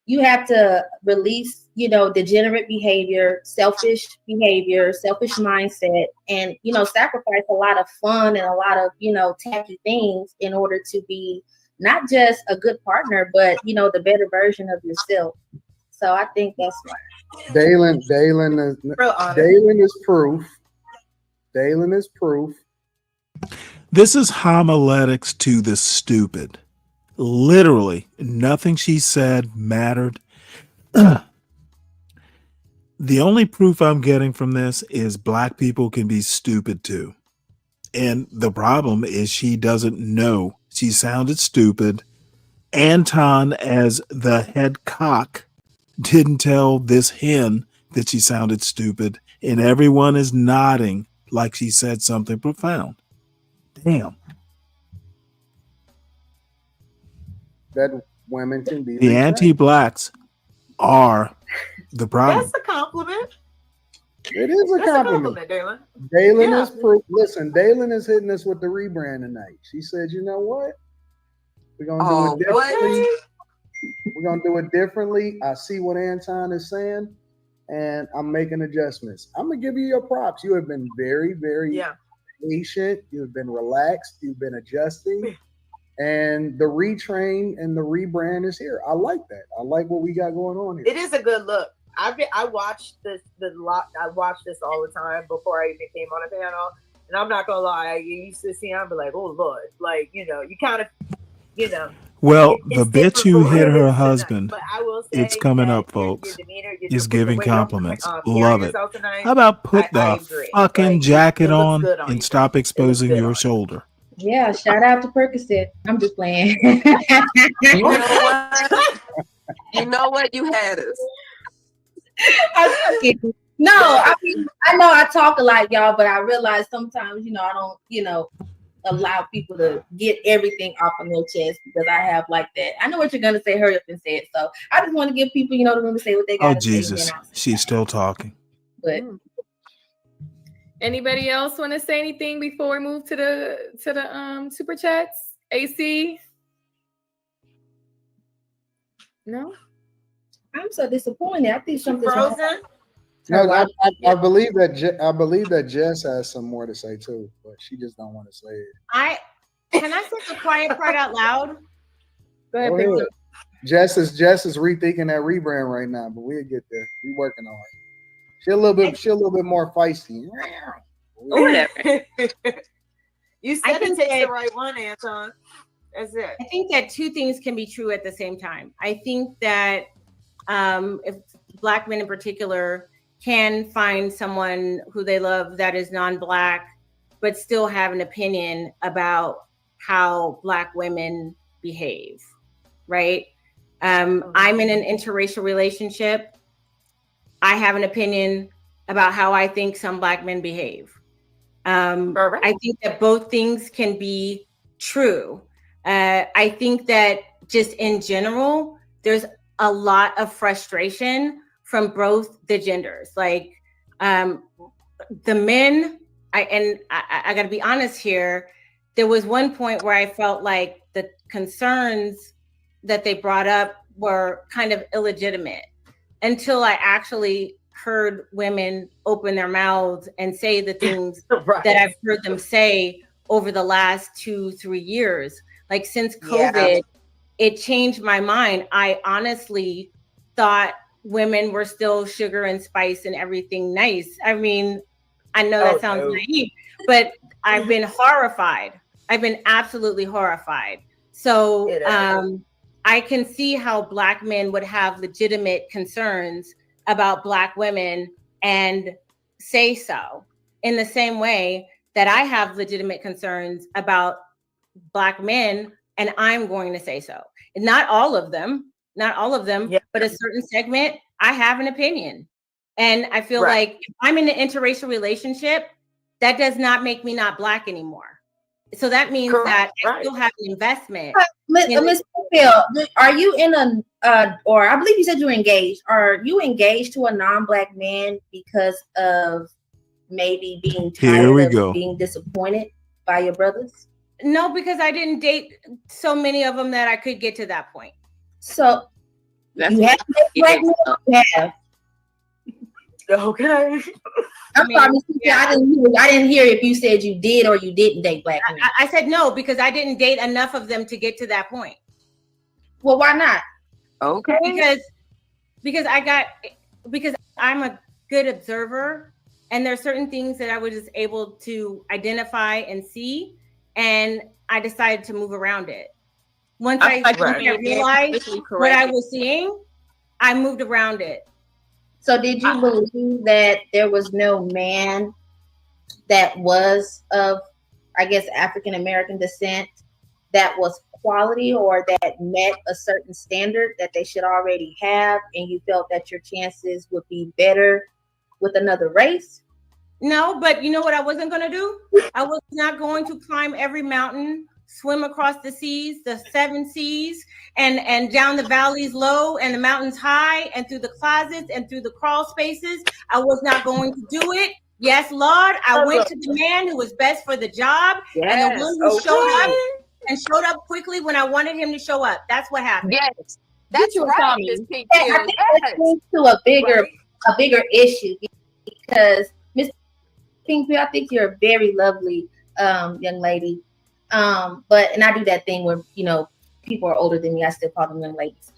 you have to release, degenerate behavior, selfish mindset, and, sacrifice a lot of fun and a lot of, tacky things in order to be not just a good partner, but, the better version of yourself. So I think that's why. Dalen is proof. Dalen is proof. This is homiletics to the stupid. Literally, nothing she said mattered. The only proof I'm getting from this is black people can be stupid too. And the problem is she doesn't know. She sounded stupid. Anton, as the head cock, didn't tell this hen that she sounded stupid. And everyone is nodding like she said something profound. Damn. That women can be The retrained. anti-blacks are the problem. That's a compliment. It is a compliment. Dalen. Dalen is proof. Listen, Dalen is hitting us with the rebrand tonight. She said, "You know what? We're gonna do it differently. We're gonna do it differently. I see what Anton is saying, and I'm making adjustments. I'm gonna give you your props. You have been very, very patient. You've been relaxed. You've been adjusting." And the retrain and the rebrand is here. I like that. I like what we got going on here. It is a good look. I watched this I watched this all the time before I even came on a panel. And I'm not gonna lie, you used to see I'm like, oh Lord, like, you kind of, Well, the bitch who hit her husband, but I will say it's coming up, folks. Is giving compliments. Love it. How about put the fucking jacket on and stop exposing your shoulder? Yeah, shout out to Percocet. I'm just playing. You know what? You know what? You had us. No, I mean, I know I talk a lot, y'all, but I realize sometimes, I don't, allow people to get everything off of their chest because I have like that. I know what you're gonna say. Hurry up and say it. So I just want to give people, the room to say what they got. Oh Jesus, she's still talking. But anybody else want to say anything before we move to the super chats? AC? No? I'm so disappointed. I think something's frozen. No, I believe that Jess has some more to say too, but she just don't want to say it. Can I say the quiet part out loud? Go ahead. Jess is rethinking that rebrand right now, but we'll get there. We working on it. She a little bit more feisty. Whatever. You said it takes the right one, Anton. That's it. I think that two things can be true at the same time. I think that if Black men in particular can find someone who they love that is non-Black, but still have an opinion about how Black women behave, right? I'm in an interracial relationship. I have an opinion about how I think some Black men behave. I think that both things can be true. I think that just in general, there's a lot of frustration from both the genders. Like the men, I got to be honest here, there was one point where I felt like the concerns that they brought up were kind of illegitimate until I actually heard women open their mouths and say the things that I've heard them say over the last 2-3 years. Like since COVID, it changed my mind. I honestly thought women were still sugar and spice and everything nice. I mean, I know that sounds naive, but I've been horrified. I've been absolutely horrified. So I can see how Black men would have legitimate concerns about Black women and say so, in the same way that I have legitimate concerns about Black men, and I'm going to say so. And not all of them, but a certain segment, I have an opinion. And I feel like if I'm in an interracial relationship, that does not make me not Black anymore. So that means that I still have an investment. Miss Phil, are you in or I believe you said you were engaged. Are you engaged to a non-Black man because of maybe being tired of being disappointed by your brothers? No, because I didn't date so many of them that I could get to that point. So you have Black men? You have. Okay. I'm sorry, I didn't hear if you said you did or you didn't date Black men. I said no because I didn't date enough of them to get to that point. Well, why not? Okay. Because I'm a good observer, and there are certain things that I was just able to identify and see, and I decided to move around it. Once I realized what I was seeing, I moved around it. So did you believe that there was no man that was of, I guess, African American descent that was quality or that met a certain standard that they should already have, and you felt that your chances would be better with another race? No, but you know what I wasn't going to do? I was not going to climb every mountain, swim across the seas, the 7 seas, and down the valleys low and the mountains high, and through the closets and through the crawl spaces. I was not going to do it. Yes, Lord, I went to the man who was best for the job, and the one who showed up quickly when I wanted him to show up. That's what happened. Yes, that's right. I think that leads to a bigger issue, because Miss Pinkfield, I think you're a very lovely young lady. And I do that thing where, people are older than me, I still call them young ladies.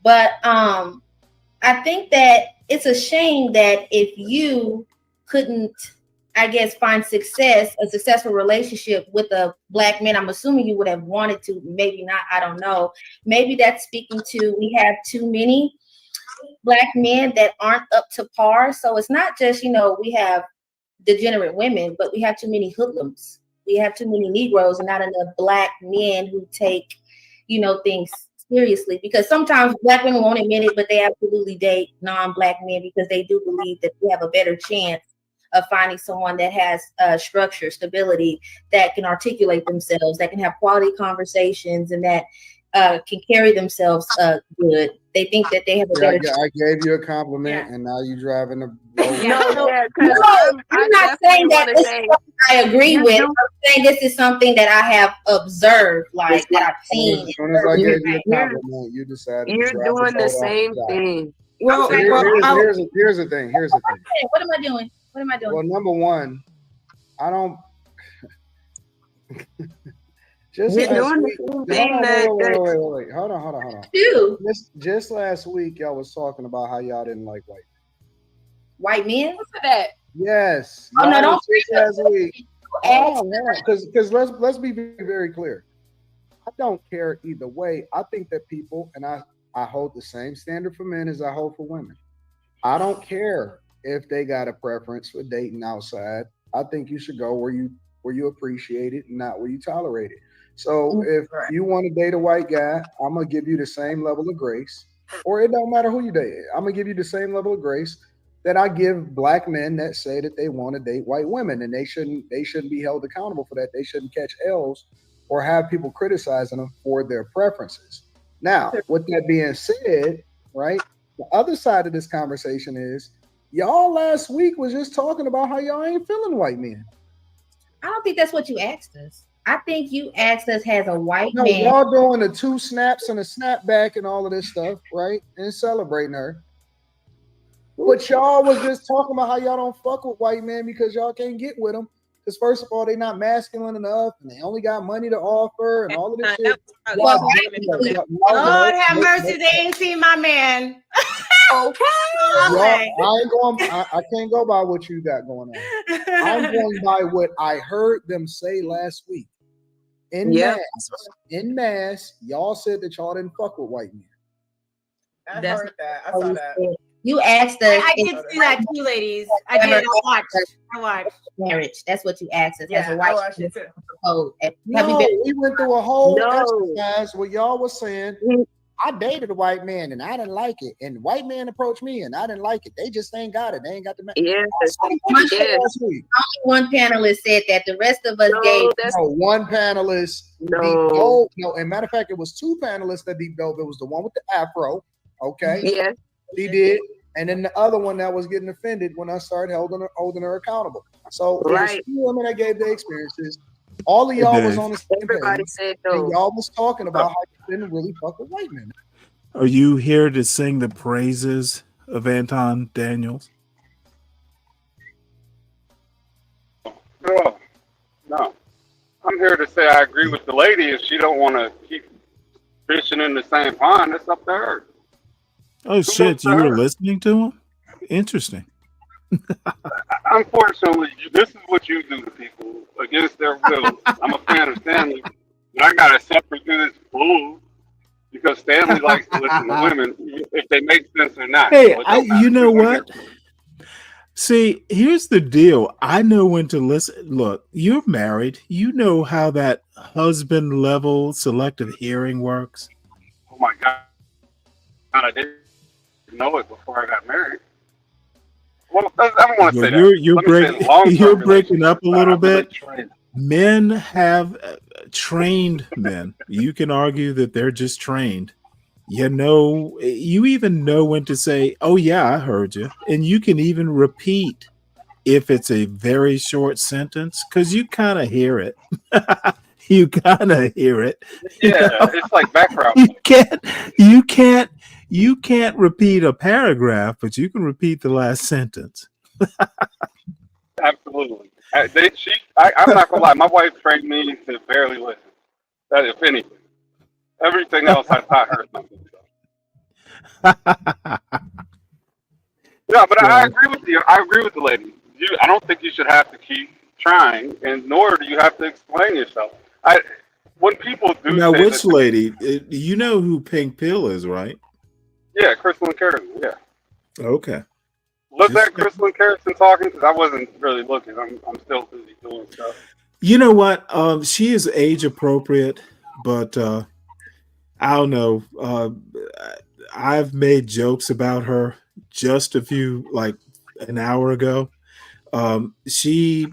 But I think that it's a shame that if you couldn't, I guess, find a successful relationship with a Black man, I'm assuming you would have wanted to, maybe not, I don't know. Maybe that's speaking to, we have too many Black men that aren't up to par. So it's not just, we have degenerate women, but we have too many hoodlums. We have too many Negroes and not enough Black men who take, things seriously. Because sometimes Black women won't admit it, but they absolutely date non-Black men because they do believe that they have a better chance of finding someone that has structure, stability, that can articulate themselves, that can have quality conversations, and that can carry themselves good. They think that they have a better chance. I gave you a compliment, and now you're driving the boat. I'm not saying that this is something I agree with. I'm saying this is something that I have observed, like that I've seen. As soon as I gave you a compliment, you decided you're doing the same thing. Well, here's the thing. What am I doing? Well, number one, I don't. Wait. Hold on. Just last week, y'all was talking about how y'all didn't like white men. What's that? Yes. Oh no! Don't last week. Because let's be very, very clear. I don't care either way. I think that people, and I hold the same standard for men as I hold for women. I don't care if they got a preference for dating outside. I think you should go where you appreciate it, and not where you tolerate it. So if you want to date a white guy, I'm gonna give you the same level of grace, or it don't matter who you date. I'm gonna give you the same level of grace that I give Black men that say that they want to date white women, and they shouldn't be held accountable for that. They shouldn't catch L's or have people criticizing them for their preferences. Now, with that being said, right, the other side of this conversation is y'all last week was just talking about how y'all ain't feeling white men. I don't think that's what you asked us. I think you asked us has a white man. Y'all doing the 2 snaps and a snapback and all of this stuff, right? And celebrating her. But y'all was just talking about how y'all don't fuck with white men because y'all can't get with them. Because first of all, they not masculine enough, and they only got money to offer, and all of this shit. Lord have mercy, they ain't seen my man. Okay. Y'all, I ain't going. I can't go by what you got going on. I'm going by what I heard them say last week. In mass, y'all said that y'all didn't fuck with white men. I heard that. I saw that. You asked us. I did see that too, ladies. I did. I watched. Marriage. That's what you asked us as Yeah, a I white watched it too. code. No, we went through a whole exercise where y'all was saying, I dated a white man and I didn't like it. And white man approached me and I didn't like it. They just ain't got it. They ain't got the Only one panelist said that. The rest of us gave. No, one panelist deep dove. No, and matter of fact, it was two panelists that deep dove. It was the one with the afro. Okay. Yeah. She did. And then the other one that was getting offended when I started holding her accountable. So it was two women that gave their experiences. All of y'all was on the same page. Said and y'all was talking about how you didn't really fuck with white men. Are you here to sing the praises of Anton Daniels? No. I'm here to say I agree with the lady. If she don't want to keep fishing in the same pond, it's up to her. Oh shit, you were listening to him? Interesting. Unfortunately, this is what you do to people against their will. I'm a fan of Stanley, but I gotta separate this bull because Stanley likes to listen to women if they make sense or not. Hey, So it don't you matter. know what? See, here's the deal. I know when to listen. Look, you're married. You know how that husband level selective hearing works. Oh my God, I didn't know it before I got married. Well, I don't want to say that. You're breaking up a little bit. Men have trained men. You can argue that they're just trained. You know, you even know when to say, "Oh yeah, I heard you," and you can even repeat if it's a very short sentence because you kind of hear it. You kind of hear it. Yeah, it's like background. You can't repeat a paragraph, but you can repeat the last sentence. Absolutely. I'm not gonna lie. My wife trained me to barely listen. That, if anything, everything else I taught her something. Yeah, but I agree with you. I agree with the lady. I don't think you should have to keep trying, and nor do you have to explain yourself. When people do Now, say which that, lady? You know who Pink Pill is, right? yeah, Crystal and Carrington, yeah. Okay. Was that Crystal and Carrington talking? Because I wasn't really looking. I'm still busy doing stuff. You know what? She is age appropriate, but I don't know. I've made jokes about her just an hour ago. She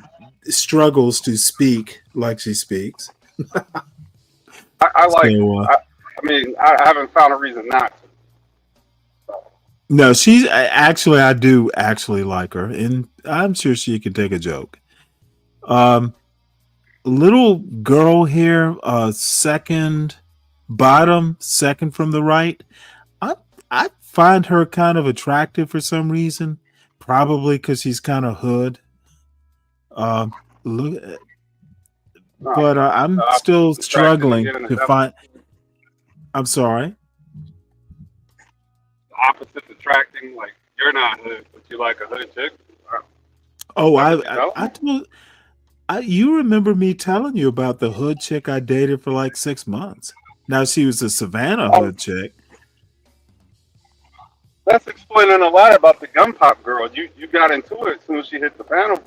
struggles to speak like she speaks. I haven't found a reason not to. No, she's actually, I do actually like her, and I'm sure she can take a joke. Little girl here, second from the right. I find her kind of attractive for some reason, probably because she's kind of hood. But I'm still struggling to find. I'm sorry. Opposites attracting, like you're not hood, but you like a hood chick. Oh, I told. You remember me telling you about the hood chick I dated for like 6 months. Now she was a Savannah hood chick. That's explaining a lot about the gun pop girl. You got into it as soon as she hit the panel.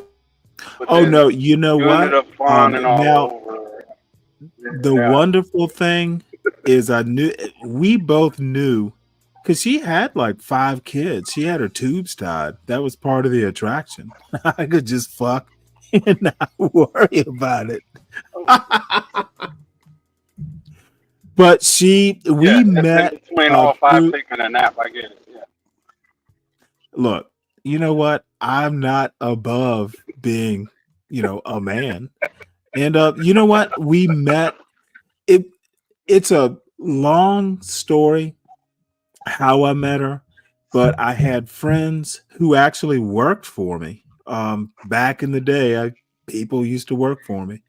Oh no, you know what? Ended up fawning all Now, over. the wonderful thing is we both knew because she had like 5 kids. She had her tubes tied. That was part of the attraction. I could just fuck and not worry about it. But we met between all 5 taking a nap. I get it. Yeah. Look, you know what? I'm not above being, a man. And you know what? We met. It's a long story how I met her, but I had friends who actually worked for me. Back in the day, people used to work for me,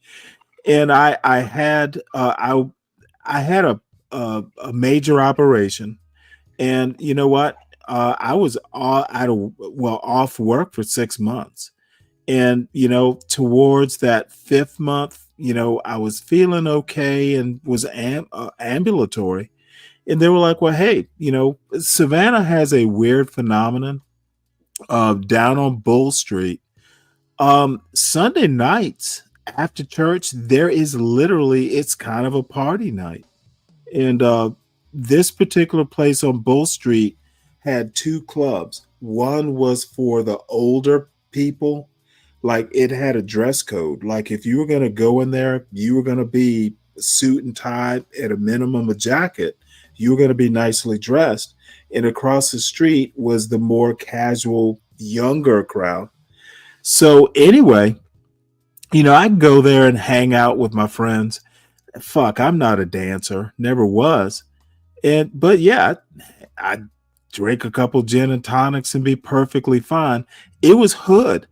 and I had a major operation, and you know what? I was off work for 6 months. And, towards that fifth month, I was feeling okay and was ambulatory. And they were like, well, hey, Savannah has a weird phenomenon down on Bull Street. Sunday nights after church, there is literally, it's kind of a party night. And this particular place on Bull Street had two clubs. One was for the older people, like it had a dress code. Like if you were going to go in there, you were going to be suit and tie, at a minimum a jacket. You were going to be nicely dressed. And across the street was the more casual, younger crowd. So anyway, I can go there and hang out with my friends. Fuck, I'm not a dancer, never was. But yeah, I drink a couple gin and tonics and be perfectly fine. It was hood.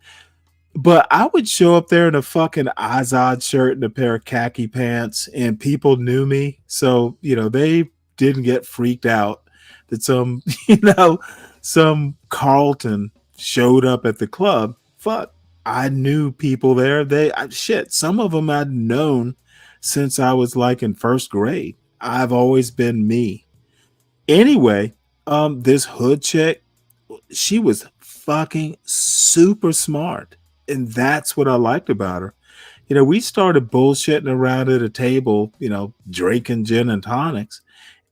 But I would show up there in a fucking Izod shirt and a pair of khaki pants, and people knew me. So, they didn't get freaked out that some Carlton showed up at the club. Fuck, I knew people there. Some of them I'd known since I was like in first grade. I've always been me. Anyway, this hood chick, she was fucking super smart. And that's what I liked about her. We started bullshitting around at a table, drinking gin and tonics.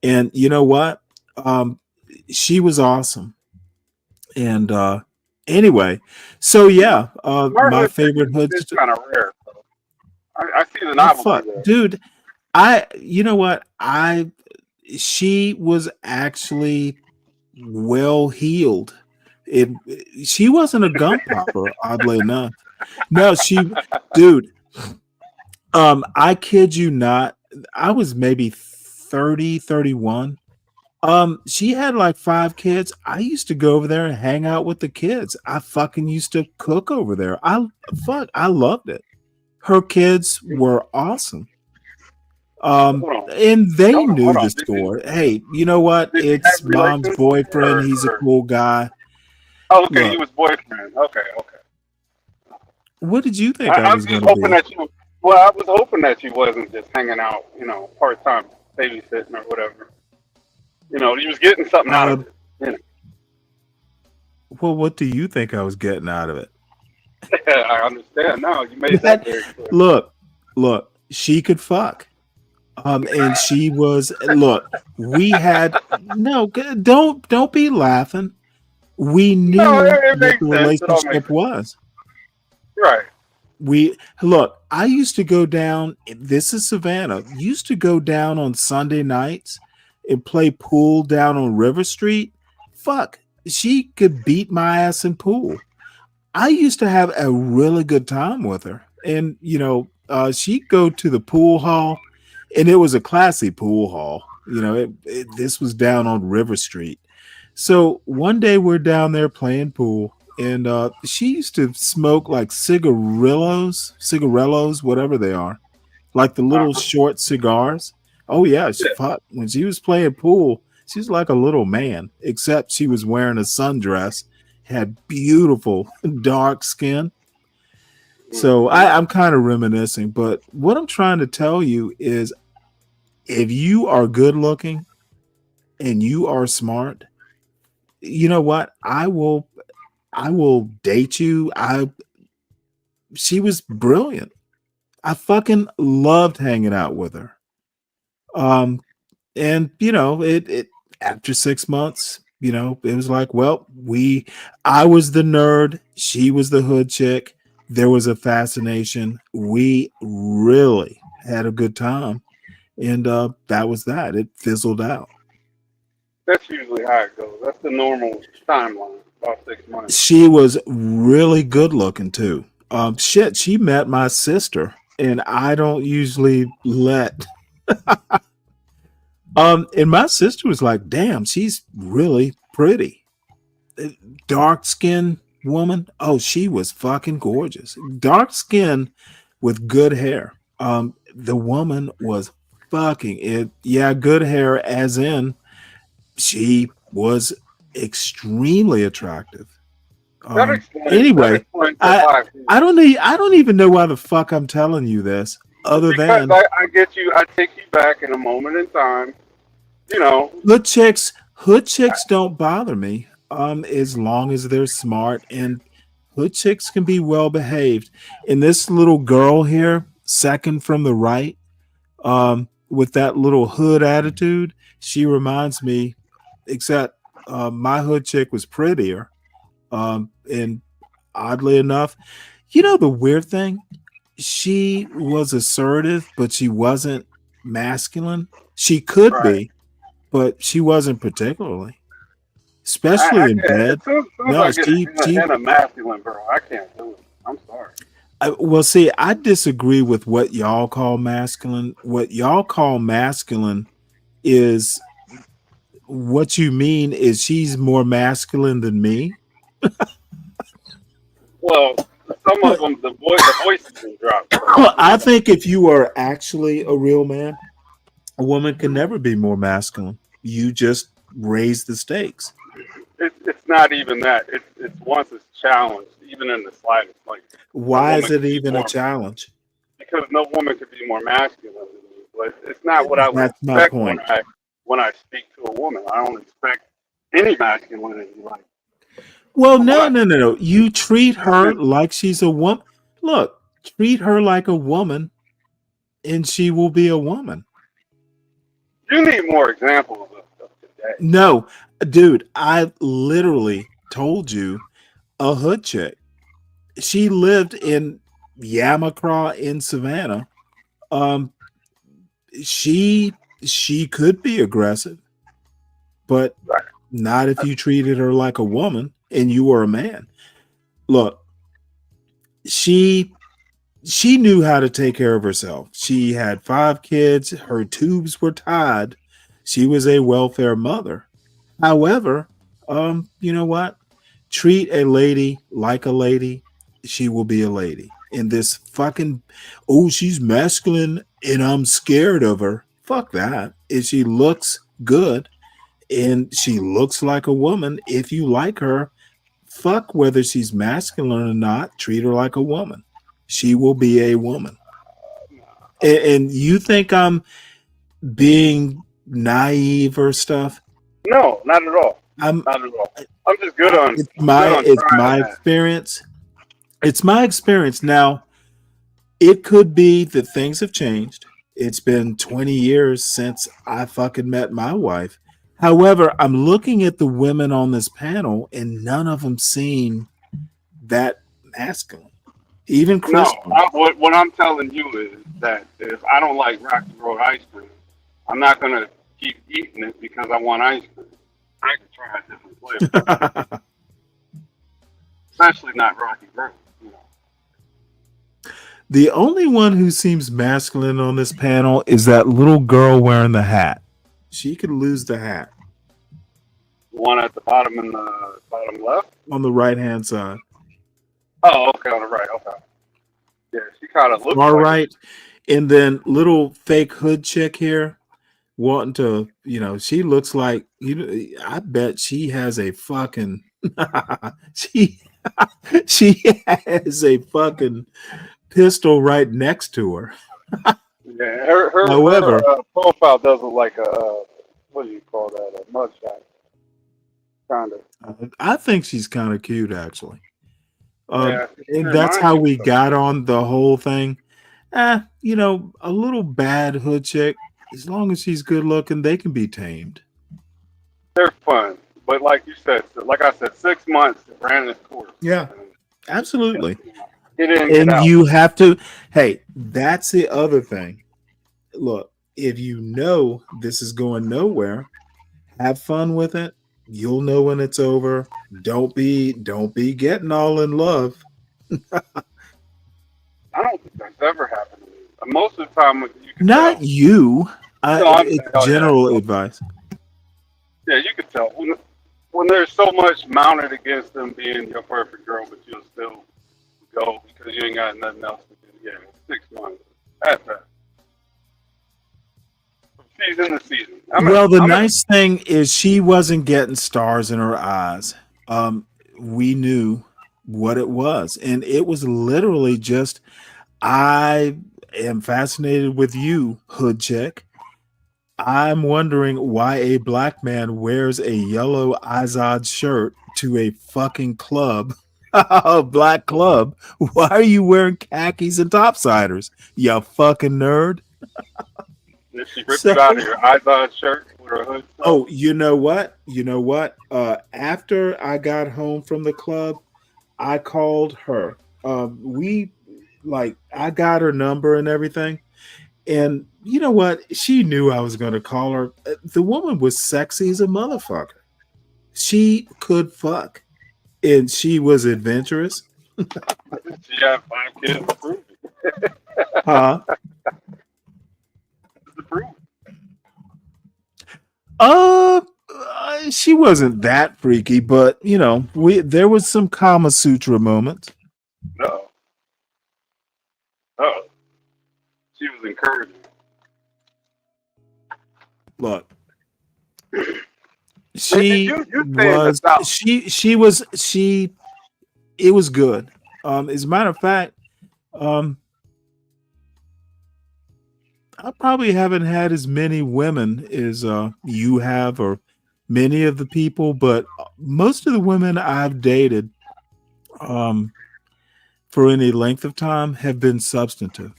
And you know what? She was awesome. And anyway, so yeah, my favorite hood. It's kind of rare. So I see the novelty there. Dude, you know what? She was actually well healed. She wasn't a gum popper, oddly enough. No, dude. I kid you not. I was maybe 30, 31. She had like 5 kids. I used to go over there and hang out with the kids. I fucking used to cook over there. I loved it. Her kids were awesome. And they knew the score. Hey, you know what? It's mom's boyfriend. He's a cool guy. Oh, okay, he was boyfriend. Okay. What did you think I was going to be? Well, I was hoping that you wasn't just hanging out, part-time babysitting or whatever. You was getting something out of it. Well, what do you think I was getting out of it? I understand now. You made that very clear. Look, she could fuck. And she was, we had, no, don't be laughing. We knew what the relationship was. Right. I used to go down, this is Savannah, used to go down on Sunday nights and play pool down on River Street. Fuck, she could beat my ass in pool. I used to have a really good time with her. And, she'd go to the pool hall, and it was a classy pool hall. This was down on River Street. So one day we're down there playing pool, and she used to smoke like cigarillos, whatever they are, like the little short cigars. Oh yeah, when she was playing pool, she was like a little man, except she was wearing a sundress, had beautiful dark skin. So I'm kind of reminiscing, but what I'm trying to tell you is, if you are good looking and you are smart, you know what? I will date you. She was brilliant. I fucking loved hanging out with her. And it after 6 months, it was like, well, I was the nerd, she was the hood chick. There was a fascination. We really had a good time. And that was that. It fizzled out. That's usually how it goes. That's the normal timeline, about 6 months. She was really good looking too. She met my sister, and I don't usually let. And my sister was like, "Damn, she's really pretty." Dark skin woman. Oh, she was fucking gorgeous. Dark skin with good hair. The woman was fucking it. Yeah, good hair, as in she was extremely attractive. That Anyway, explains the I life. I don't even know why the fuck I'm telling you this, other Because than I get you, I take you back in a moment in time. You know, hood chicks don't bother me. As long as they're smart, and hood chicks can be well behaved. And this little girl here, second from the right, with that little hood attitude, she reminds me, except my hood chick was prettier. And oddly enough, you know the weird thing? She was assertive, but she wasn't masculine. She could right? be, but she wasn't particularly, I especially in can't. bed. As soon as No, I get she. in a masculine girl, I can't do it. I'm sorry. Well, see, I disagree with what y'all call masculine. What y'all call masculine is what you mean is she's more masculine than me. Well, some of them, the voices can drop. So I think if you are actually a real man, a woman can never be more masculine. You just raise the stakes. it's not even that. It's once it's challenged, even in the slightest. Like a Why is woman it can be even a more challenge? because no woman could be more masculine than me. But it's not what I would That's my expect point. when I speak to a woman. I don't expect any masculinity. Like Well, for no, what? no, no, no. You treat her like she's a woman. Look, treat her like a woman, and she will be a woman. You need more examples of today. No, dude, I literally told you a hood chick. She lived in Yamacraw in Savannah. Um, she she could be aggressive, but Right. not if you treated her like a woman and you were a man. Look, she she knew how to take care of herself. She had 5 kids, her tubes were tied. She was a welfare mother. However, you know what? Treat a lady like a lady, she will be a lady. And this fucking, oh, she's masculine and I'm scared of her. Fuck that. If she looks good and she looks like a woman, if you like her, fuck whether she's masculine or not, treat her like a woman. She will be a woman. And you think I'm being naive or stuff? No, not at all. I'm Not at all. I'm just good on. it's I'm good on trying my that. experience. It's my experience. Now, it could be that things have changed. It's been 20 years since I fucking met my wife. However, I'm looking at the women on this panel and none of them seem that masculine. Even No, Kristen. what I'm telling you is that if I don't like Rocky Road ice cream, I'm not gonna keep eating it because I want ice cream. I can try a different flavor, especially not Rocky Road. You know. The only one who seems masculine on this panel is that little girl wearing the hat. She could lose the hat The one at the bottom in the bottom left. on the right hand side. Oh, okay, on the right. Okay. Yeah, she kind of looks Far like right. And then little fake hood chick here wanting to, she looks like, I bet she has a fucking, she, she has a fucking pistol right next to her. yeah. Her However, profile does look like a what do you call that? A mugshot, kind of. I think she's kind of cute, actually. Yeah, she And that's reminds how you we of got on the whole thing. A little bad hood chick, as long as she's good looking, they can be tamed. they're fun, but like you said, like I said, 6 months ran its course. Yeah, absolutely. Get in, get And out. you have to, hey, that's the other thing. Look, if you know this is going nowhere, have fun with it. You'll know when it's over. Don't be getting all in love. I don't think that's ever happened to me. Most of the time, you can Not tell. you. No, I'm It's oh general yeah, advice. yeah, you can tell when there's so much mounted against them being your perfect girl, but you'll still go because you ain't got nothing else to do. Yeah, 6 months. That's that. she's in the season. Well, the nice thing is she wasn't getting stars in her eyes. We knew what it was, and it was literally just, I am fascinated with you, hood chick. I'm wondering why a black man wears a yellow Izod shirt to a fucking club, a black club. Why are you wearing khakis and topsiders, you fucking nerd? Did she rip you out of your Izod shirt with her hood? Oh, you know what? You know what? After I got home from the club, I called her. I got her number and everything. And you know what? She knew I was going to call her. The woman was sexy as a motherfucker. She could fuck. And she was adventurous. She had 5 kids to prove it. Huh? To prove it. She wasn't that freaky, but you know, there was some Kama Sutra moments. No. Oh. She was encouraging. Look. She was it was good. As a matter of fact, I probably haven't had as many women as you have, or many of the people, but most of the women I've dated for any length of time have been substantive.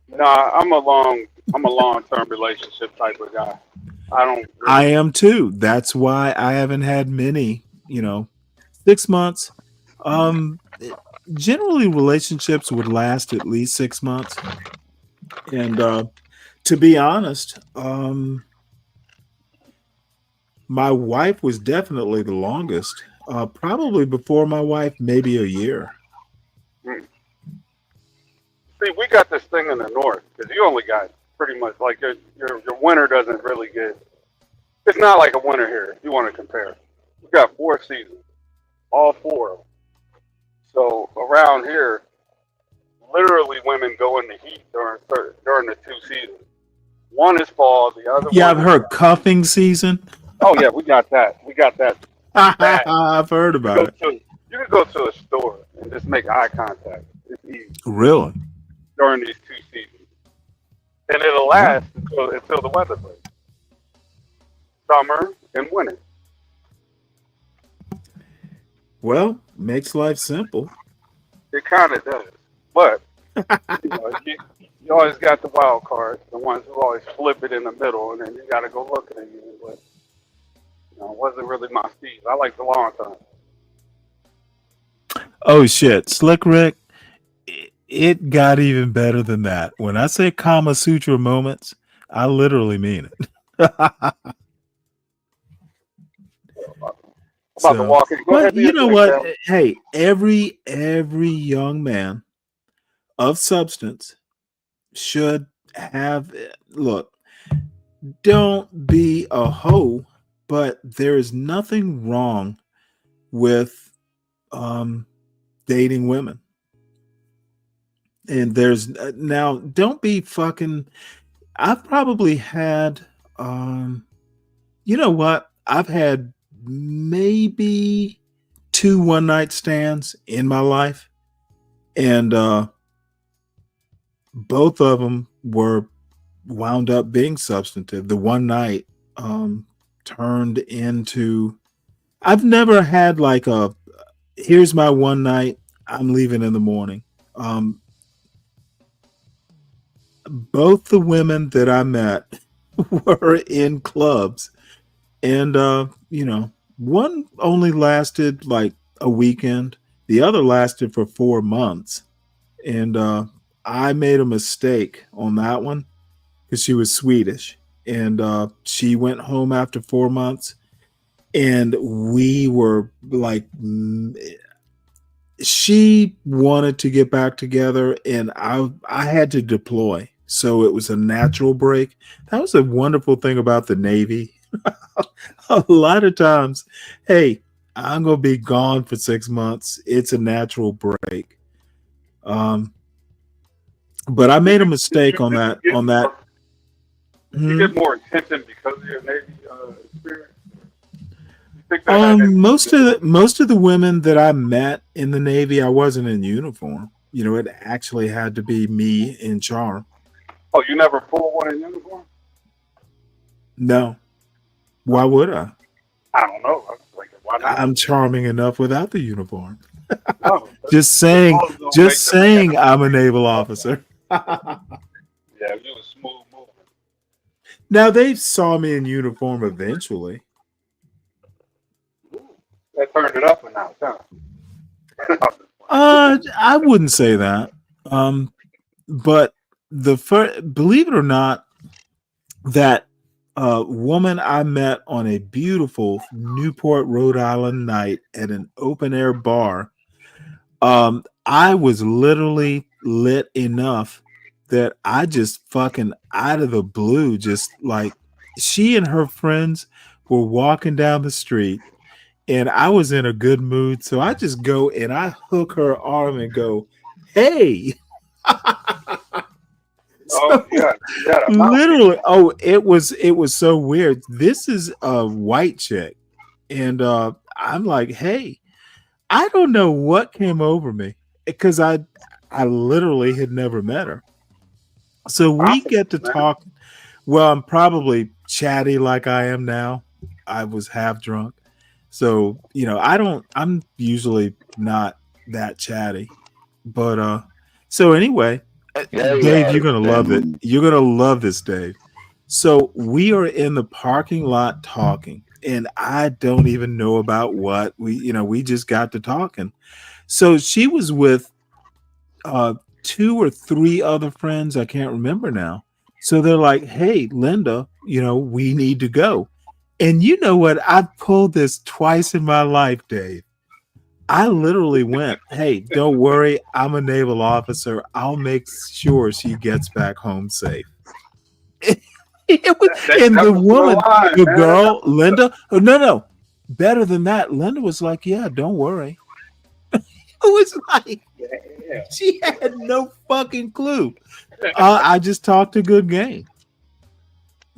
Nah, I'm a long-term relationship type of guy. I am too. That's why I haven't had many, 6 months. Generally relationships would last at least 6 months. And to be honest, my wife was definitely the longest. Probably before my wife, maybe a year. See, we got this thing in the north because you only got pretty much like your winter doesn't really get. It's not like a winter here. If you want to compare, we got 4 seasons, all 4 of them. So around here, literally, women go in the heat during the 2 seasons. One is fall, the other. Yeah, I've heard cuffing season. Oh yeah, we got that. We got that. I've heard about it. You can go to a store and just make eye contact. It's easy. Really? During these 2 seasons, and it'll last until the weather breaks. Summer and winter. Well, makes life simple. It kind of does, but you always got the wild cards, the ones who always flip it in the middle, and then you got to go look at it. But it wasn't really my speed. I like the long term. Oh shit, Slick Rick. It got even better than that. When I say Kama Sutra moments, I literally mean it. But you know what? Hey, every young man of substance should have. Look, don't be a hoe, but there is nothing wrong with dating women. And there's now, don't be fucking. I've probably had, you know what? I've had maybe 2 one-night stands in my life, and both of them were wound up being substantive. The one night turned into. I've never had like a. Here's my one night. I'm leaving in the morning. Both the women that I met were in clubs, and one only lasted like a weekend. The other lasted for 4 months, and I made a mistake on that one because she was Swedish, and she went home after 4 months, and we were like. She wanted to get back together, and I had to deploy. So it was a natural break. That was a wonderful thing about the Navy. A lot of times, hey, I'm going to be gone for 6 months. It's a natural break. But I made a mistake on that. You get more attention because of your Navy experience. You think that had anything Most to of do the with it? most of the women that I met in the Navy, I wasn't in uniform. You know, it actually had to be me in charm. Oh, you never pulled one in uniform? No, why would I? I don't know. I was thinking, why not? I'm charming enough without the uniform. No, Just the saying, clothes don't just make the man. saying, I'm a naval officer. Yeah, you was smooth moving. Now they saw me in uniform eventually. That turned it up a notch, huh? I wouldn't say that. But the first, believe it or not, that woman I met on a beautiful Newport, Rhode Island night at an open air bar, I was literally lit enough that I just fucking out of the blue, just like she and her friends were walking down the street and I was in a good mood. So I just go and I hook her arm and go, hey. Oh, So yeah, a mouthpiece. literally, it was so weird. This is a white chick, and I'm like, hey, I don't know what came over me because I literally had never met her. So we get to Man. talk. Well, I'm probably chatty like I am now. I was half drunk. So, you know, I'm usually not that chatty. But so anyway, Yeah, you Dave, are, you're gonna love it. Stanley. You're gonna love this, Dave. So we are in the parking lot talking, and I don't even know about what we just got to talking. So she was with uh two or three other friends, I can't remember now. So they're like, hey, Linda, we need to go. And you know what? I've pulled this twice in my life, Dave. I literally went, hey, don't worry, I'm a naval officer. I'll make sure she gets back home safe. It was, and That the was your woman, line, the man. girl, Linda, oh, no, better than that. Linda was like, yeah, don't worry. It was like, Yeah. she had no fucking clue. I just talked a good game.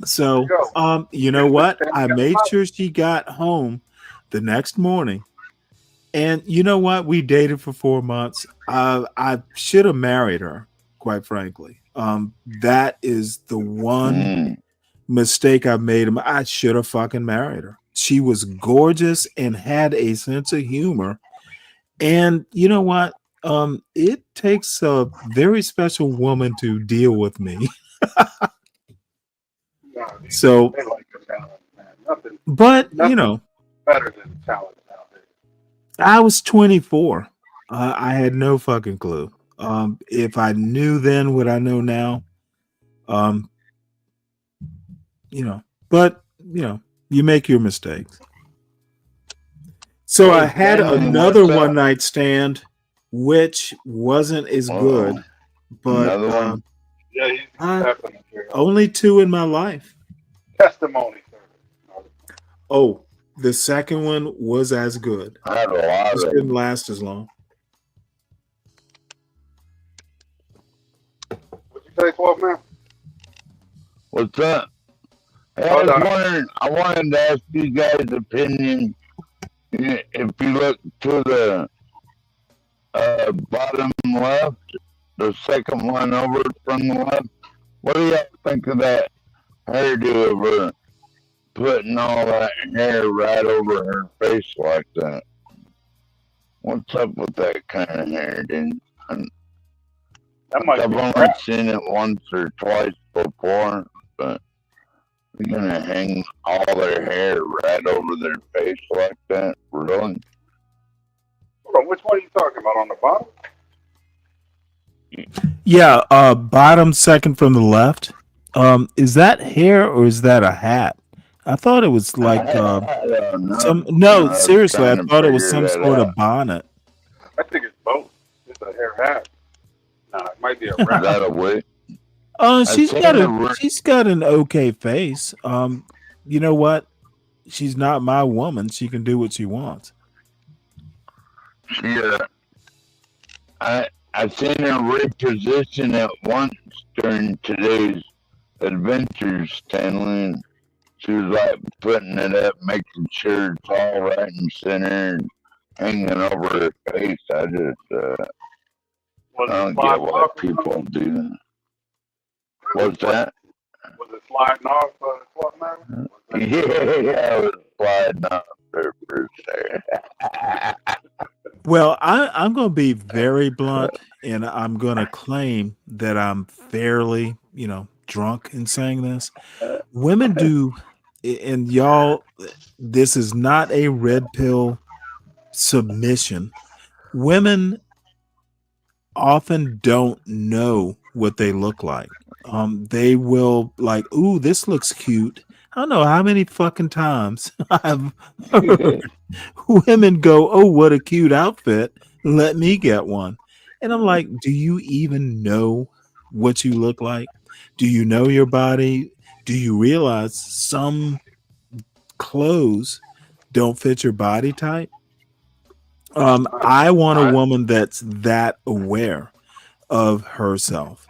So, Yo, you know what? I made sure she got home the next morning. And you know what? We dated for 4 months. I should have married her, quite frankly. That is the one Mm. mistake I made. I should have fucking married her. She was gorgeous and had a sense of humor. And you know what? It takes a very special woman to deal with me. no, So, they like the talent, man. Nothing, but nothing better than talent nowadays. I was 24. I had no fucking clue. If I knew then what I know now, um, but you make your mistakes. So I Hey, had Stanley, another what's one up? night stand, which wasn't as Uh-oh. good, but Another one? Yeah, he's I, definitely here. only two in my life. Testimony service. Oh, the second one was as good. I had a lot Just of didn't them. last as long. What you say, 12 man? What's up? Hey, Hold on. I wanted to ask you guys' opinion. If you look to the bottom left, the second one over from the left, what do y'all think of that hairdo of her putting all that hair right over her face like that? What's up with that kind of hair, dude? That might I've be only crap. seen it once or twice before, but they're gonna hang all their hair right over their face like that? Really? Hold on, which one are you talking about? On the bottom? Yeah, bottom second from the left. Is that hair or is that a hat? I thought it was like I don't know. no, I was seriously, I trying to thought it was figure some that sort out. of bonnet. I think it's both. It's a hair hat. No, it might be a Is wrap. that a wig? She's got an okay face. You know what? She's not my woman. She can do what she wants. She, I seen her reposition it once during today's adventures, Stanley. She was like putting it up, making sure it's all right and center, and hanging over her face. I just, I don't get why people do. What's that? Was it sliding off Fort Manor? Yeah, I was sliding off there for a second. Well, I'm going to be very blunt, and I'm going to claim that I'm fairly, drunk in saying this. Women do, and y'all, this is not a red pill submission. Women often don't know what they look like. They will like, ooh, this looks cute. I don't know how many fucking times I've heard women go, oh, what a cute outfit. Let me get one. And I'm like, do you even know what you look like? Do you know your body? Do you realize some clothes don't fit your body type? I want a woman that's that aware of herself.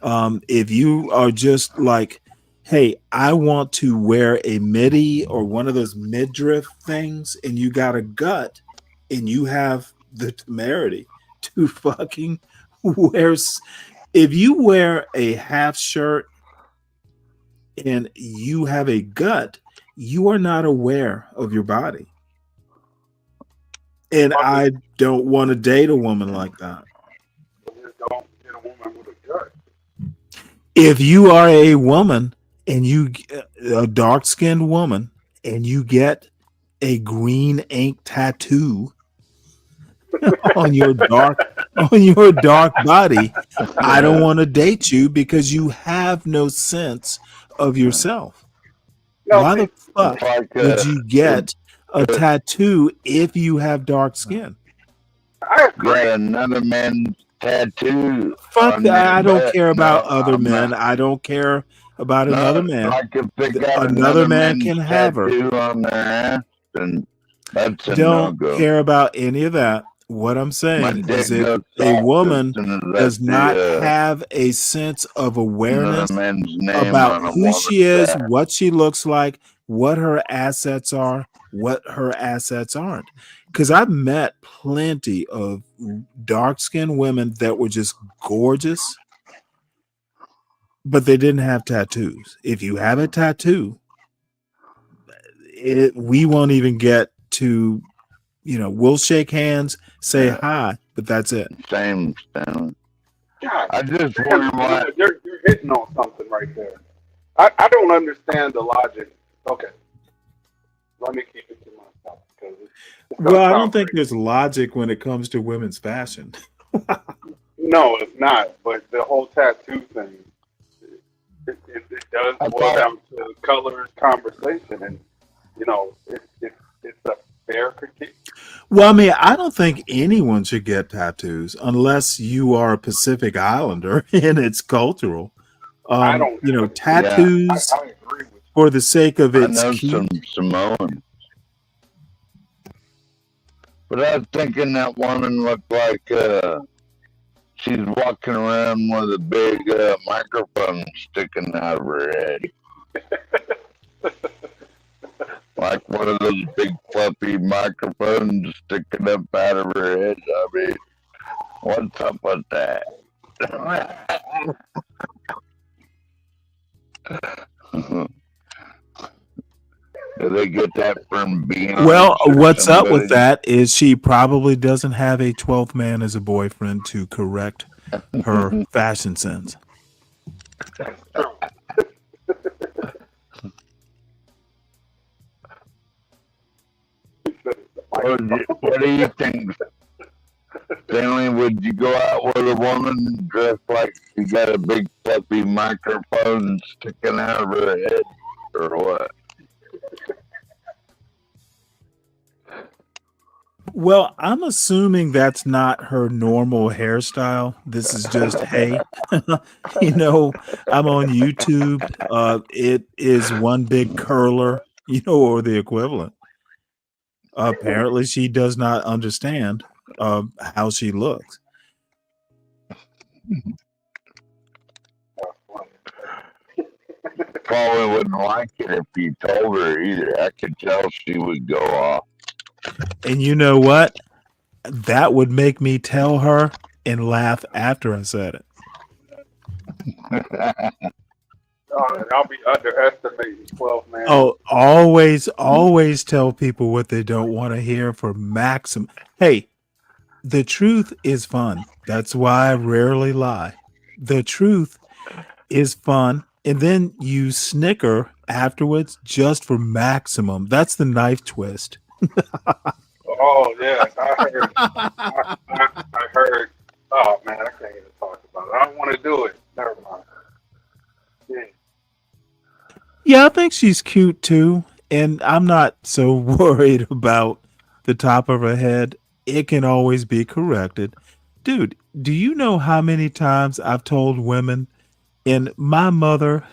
If you are just like, hey, I want to wear a midi or one of those midriff things, and you got a gut and you have the temerity to fucking wear, if you wear a half shirt and you have a gut, you are not aware of your body. And I don't want to date a woman like that. Don't get a woman with a gut. If you are a woman and you a dark-skinned woman and you get a green ink tattoo on your dark body, I don't want to date you because you have no sense of yourself. Why the fuck would you get a tattoo if you have dark skin? Got another man's tattoo. Fuck that. I don't care about other men. I don't care about another man. Like if they got Another man man's can have her. tattoo on their ass, then that's a Don't no-go. care about any of that. What I'm saying dick is if goes a soft woman as soon as I does see, not have a sense of awareness man's name about on a who she woman's is, ass. what she looks like, what her assets are, what her assets aren't. Because I've met plenty of dark-skinned women that were just gorgeous, but they didn't have tattoos. If you have a tattoo, we won't even get to, we'll shake hands, say hi, but that's it. Same, Stanley. God, I just damn, wonder why. you're hitting on something right there. I don't understand the logic. Okay, let me keep it to myself because it's Well, I sound don't think there's logic when it comes to women's fashion. No, it's not. But the whole tattoo thing, it does boil down to colors conversation, and it's a fair critique. Well, I mean, I don't think anyone should get tattoos unless you are a Pacific Islander and it's cultural. I don't. Tattoos I agree with you. for the sake of I it's know cute. some Samoans. But I was thinking that woman looked like she's walking around with a big microphone sticking out of her head. Like one of those big fluffy microphones sticking up out of her head. I mean, what's up with that? Do they get that from Beyonce? Well, what's up with that is she probably doesn't have a 12th man as a boyfriend to correct her fashion sense. What do you think, Stanley? Would you go out with a woman dressed like she got a big fluffy microphone sticking out of her head, or what? Well, I'm assuming that's not her normal hairstyle. This is just, hey, I'm on YouTube. It is one big curler, or the equivalent. Apparently, she does not understand how she looks. probably wouldn't like it if you told her either. I could tell she would go off. And you know what? That would make me tell her and laugh after I said it. I'll be underestimating 12 man. Oh, always tell people what they don't want to hear for maximum. Hey, the truth is fun. That's why I rarely lie. The truth is fun. And then you snicker afterwards just for maximum. That's the knife twist. Oh yes, I heard. I heard. Oh man, I can't even talk about it. I don't want to do it. Never mind. Yeah. Yeah, I think she's cute too. And I'm not so worried about the top of her head. It can always be corrected. Dude, do you know how many times I've told women, and my mother,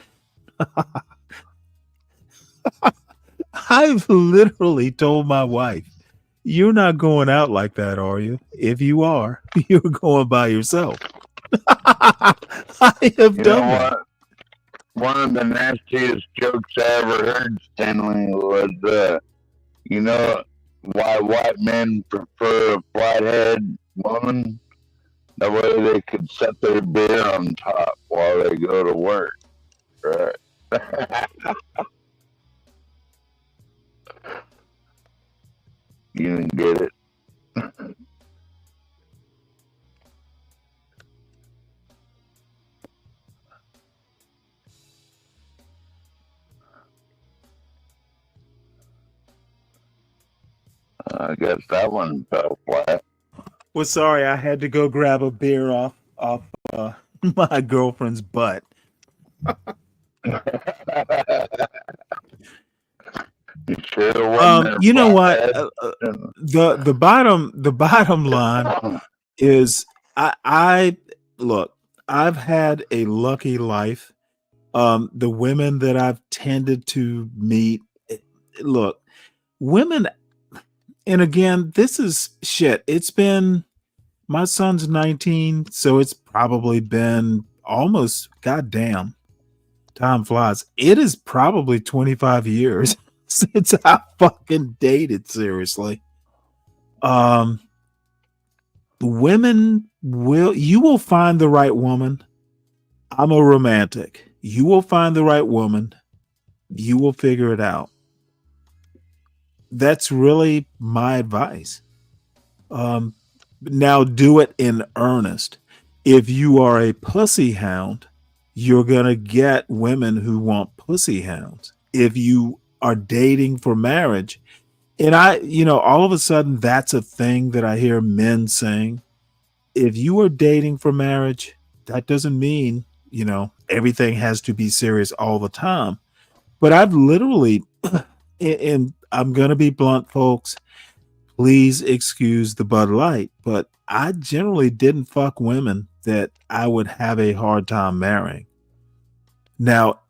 I've literally told my wife, you're not going out like that, are you? If you are, you're going by yourself. I have You know done that. what? One of the nastiest jokes I ever heard, Stanley, was, you know, why white men prefer a flathead woman? That way they could set their beer on top while they go to work. Right. You didn't get it. I guess that one fell flat. Well, sorry, I had to go grab a beer off my girlfriend's butt. You sure wasn't You know what? The bottom line is I look. I've had a lucky life. The women that I've tended to meet, look, women, and again, this is shit. It's been my son's 19, so it's probably been almost goddamn. Time flies. It is probably 25 years since I fucking dated, seriously. Women you will find the right woman. I'm a romantic. You will find the right woman. You will figure it out. That's really my advice. Now do it in earnest. If you are a pussy hound, you're going to get women who want pussy hounds. If you are dating for marriage, and all of a sudden that's a thing that I hear men saying. If you are dating for marriage, that doesn't mean, everything has to be serious all the time. But I've literally, and I'm going to be blunt, folks, please excuse the Bud Light, but I generally didn't fuck women that I would have a hard time marrying. Now,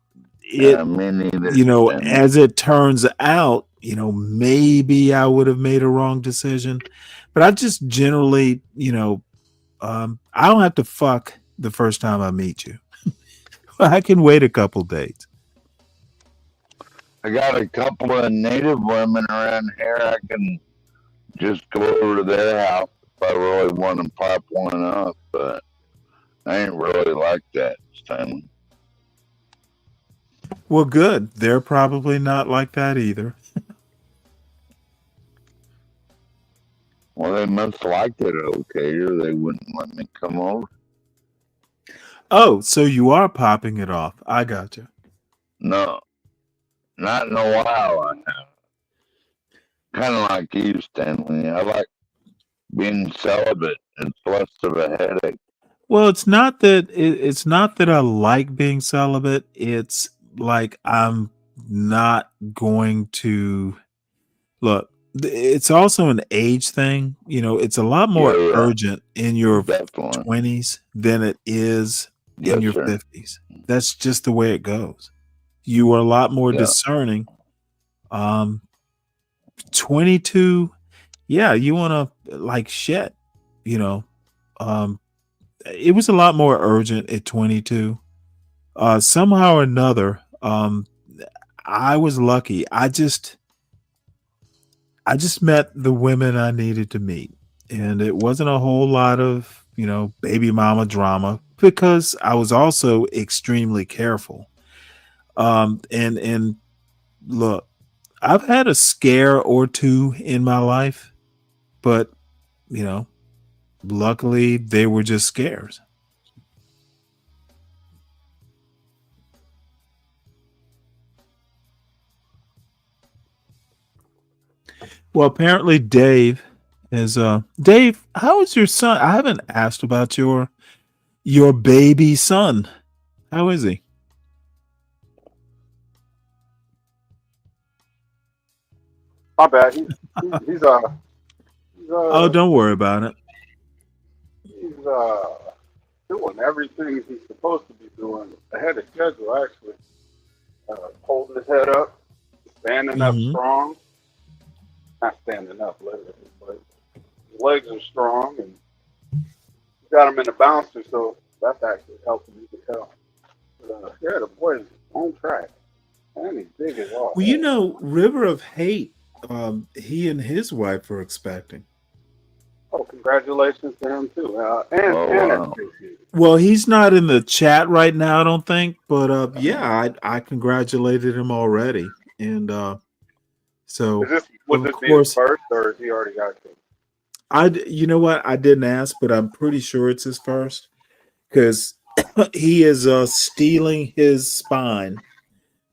me neither. as it turns out, maybe I would have made a wrong decision, but I just generally, I don't have to fuck the first time I meet you. I can wait a couple dates. I got a couple of native women around here. I can just go over to their house if I really want to pop one up, but I ain't really like that, Stanley. Well, good. They're probably not like that either. Well, they must like it okay, or they wouldn't let me come over. Oh, so you are popping it off. I got you. No, not in a while. I have. Kind of like you, Stanley. I like being celibate. It's less of a headache. Well, it's not that I like being celibate. It's like I'm not going to look. It's also an age thing. It's a lot more urgent in your 20s than it is in your 50s. That's just the way it goes. You are a lot more discerning. 22, yeah, you want to like shit, it was a lot more urgent at 22. Somehow or another, Um, I was lucky. I just met the women I needed to meet. And it wasn't a whole lot of, baby mama drama because I was also extremely careful. And look, I've had a scare or two in my life, but you know, luckily they were just scares. Well, apparently Dave, how is your son? I haven't asked about your baby son. How is he? My bad. He's Oh, don't worry about it. he's doing everything he's supposed to be doing ahead of schedule. Actually, holding his head up, standing up Hmm. strong. Not standing up, literally, but his legs are strong, and you got him in the bouncer, so that's actually helping. You can tell. But, yeah, the boy is on track, and he's big as all Well, hell. River of Hate, he and his wife are expecting. Oh, congratulations to him too, Oh and wow. education. Well, he's not in the chat right now, I don't think, but yeah, I congratulated him already, and so Would of this be his course first, or has he already got kids? you know what, I didn't ask, but I'm pretty sure it's his first because he is stealing his spine.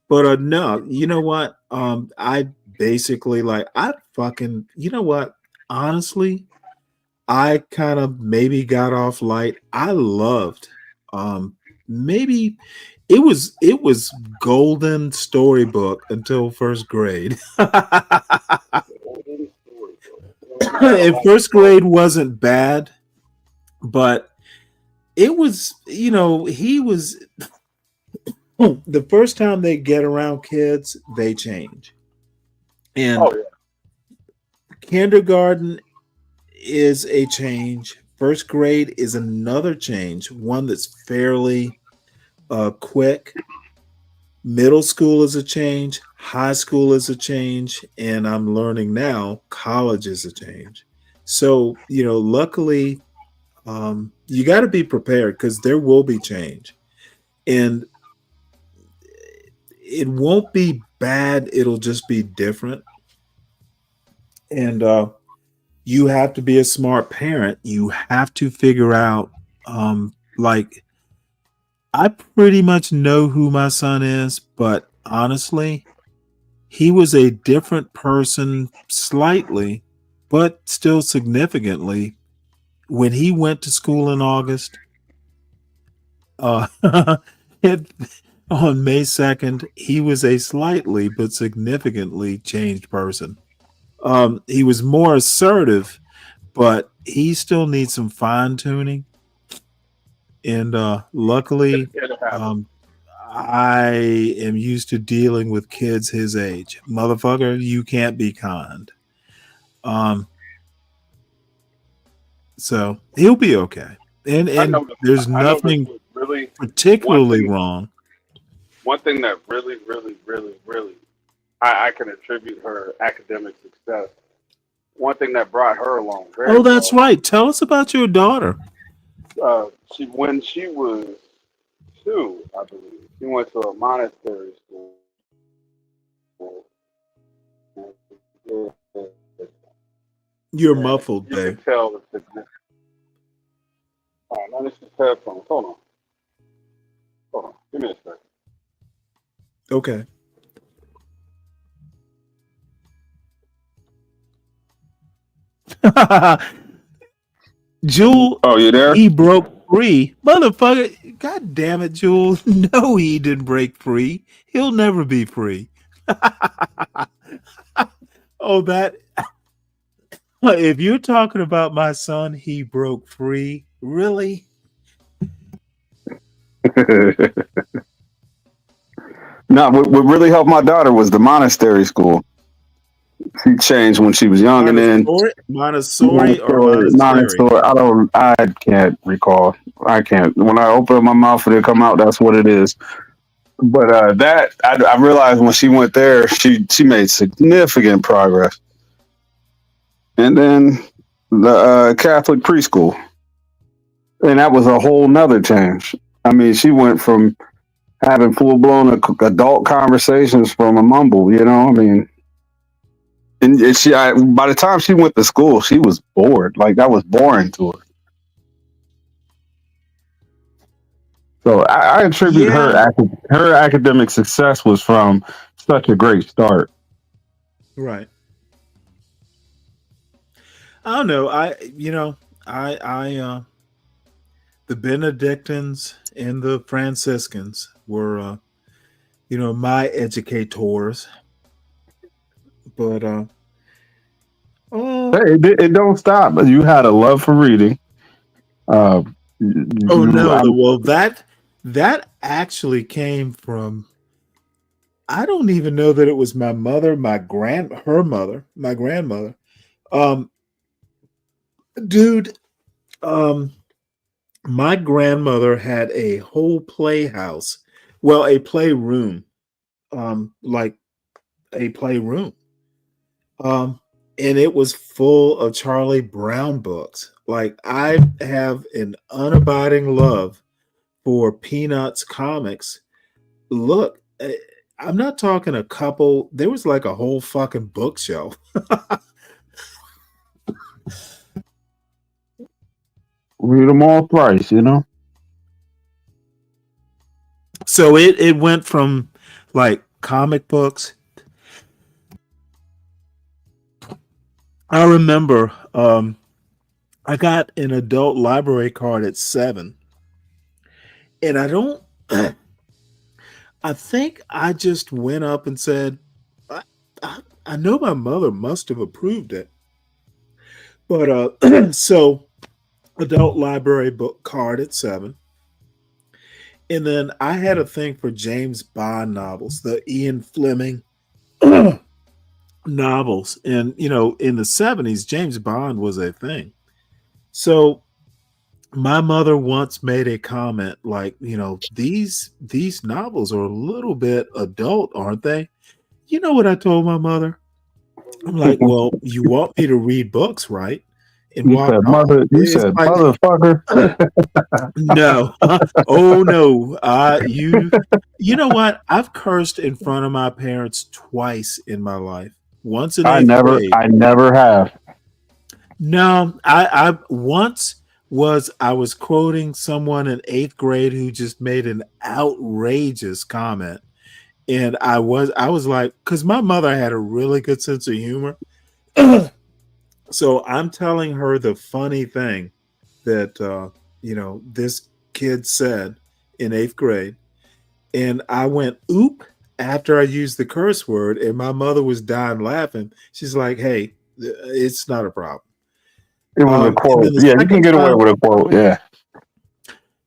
But no, you know what? I basically like I fucking what? Honestly, I kind of maybe got off light. I loved maybe it was golden storybook until first grade. You got a In lot of first grade wasn't bad, but it was, he was the first time they get around kids, they change. And Oh yeah. kindergarten is a change. First grade is another change, one that's fairly quick. Middle school is a change. High school is a change. And I'm learning now college is a change. So, luckily, you got to be prepared because there will be change. And it won't be bad, it'll just be different. And you have to be a smart parent. You have to figure out, like, I pretty much know who my son is, but honestly, he was a different person slightly, but still significantly when he went to school in August. Uh, it, on May 2nd, he was a slightly but significantly changed person. He was more assertive, but he still needs some fine tuning. And luckily, It'll happen. I am used to dealing with kids his age. Motherfucker, you can't be kind. Um, so he'll be okay. And there's I know this nothing was really one particularly thing. wrong. One thing that really, really, really, really, I can attribute her academic success. One thing that brought her along very Oh, that's far. right. Tell us about your daughter. When she was 2, I believe, she went to a monastery school. And You're muffled, you babe. could tell the significance. Now this is headphones. Hold on. Give me a second. Okay. Jewel, Oh, you there? he broke free. Motherfucker, god damn it, Jewel. No, he didn't break free. He'll never be free. Oh, that. If you're talking about my son, he broke free. Really? No, what really helped my daughter was the monastery school. She changed when she was young, and then Montessori or monastery? Montessori. I can't recall. I can't. When I open my mouth and it come out, that's what it is. But that I realized when she went there, she made significant progress. And then the Catholic preschool, and that was a whole nother change. I mean, she went from having full blown adult conversations from a mumble. I mean, and by the time she went to school, she was bored. Like that was boring to her. So I attribute Yeah. her academic success was from such a great start. Right. I don't know. I the Benedictines and the Franciscans were my educators. But Hey, it don't stop. You had a love for reading. Uh, oh no, I'm, that actually came from, I don't even know that it was my mother, her mother, my grandmother. Um dude, um my grandmother had a whole playhouse. Well, a playroom. Like a playroom. Um and it was full of Charlie Brown books. Like I have an unabiding love for Peanuts comics. Look, I'm not talking a couple. There was like a whole fucking bookshelf. read them all thrice. So it went from like comic books. I remember I got an adult library card at 7. And I don't I think I just went up and said, I know my mother must have approved it. But so adult library book card at 7. And then I had a thing for James Bond novels, the Ian Fleming novels. And, in the 70s, James Bond was a thing. So my mother once made a comment like, these novels are a little bit adult, aren't they? You know what I told my mother? I'm like, well, you want me to read books, right? And You walk said off. mother. You It's said like, motherfucker. no. Oh no. You know what? I've cursed in front of my parents twice in my life. Once in I 8th never. grade. I never have. No, I once I was quoting someone in 8th grade who just made an outrageous comment. And I was like, because my mother had a really good sense of humor. So I'm telling her the funny thing that this kid said in 8th grade, and I went oop after I used the curse word, and my mother was dying laughing. She's like, "Hey, it's not a problem." It was a And then quote. Yeah, you can get away with a quote. Yeah.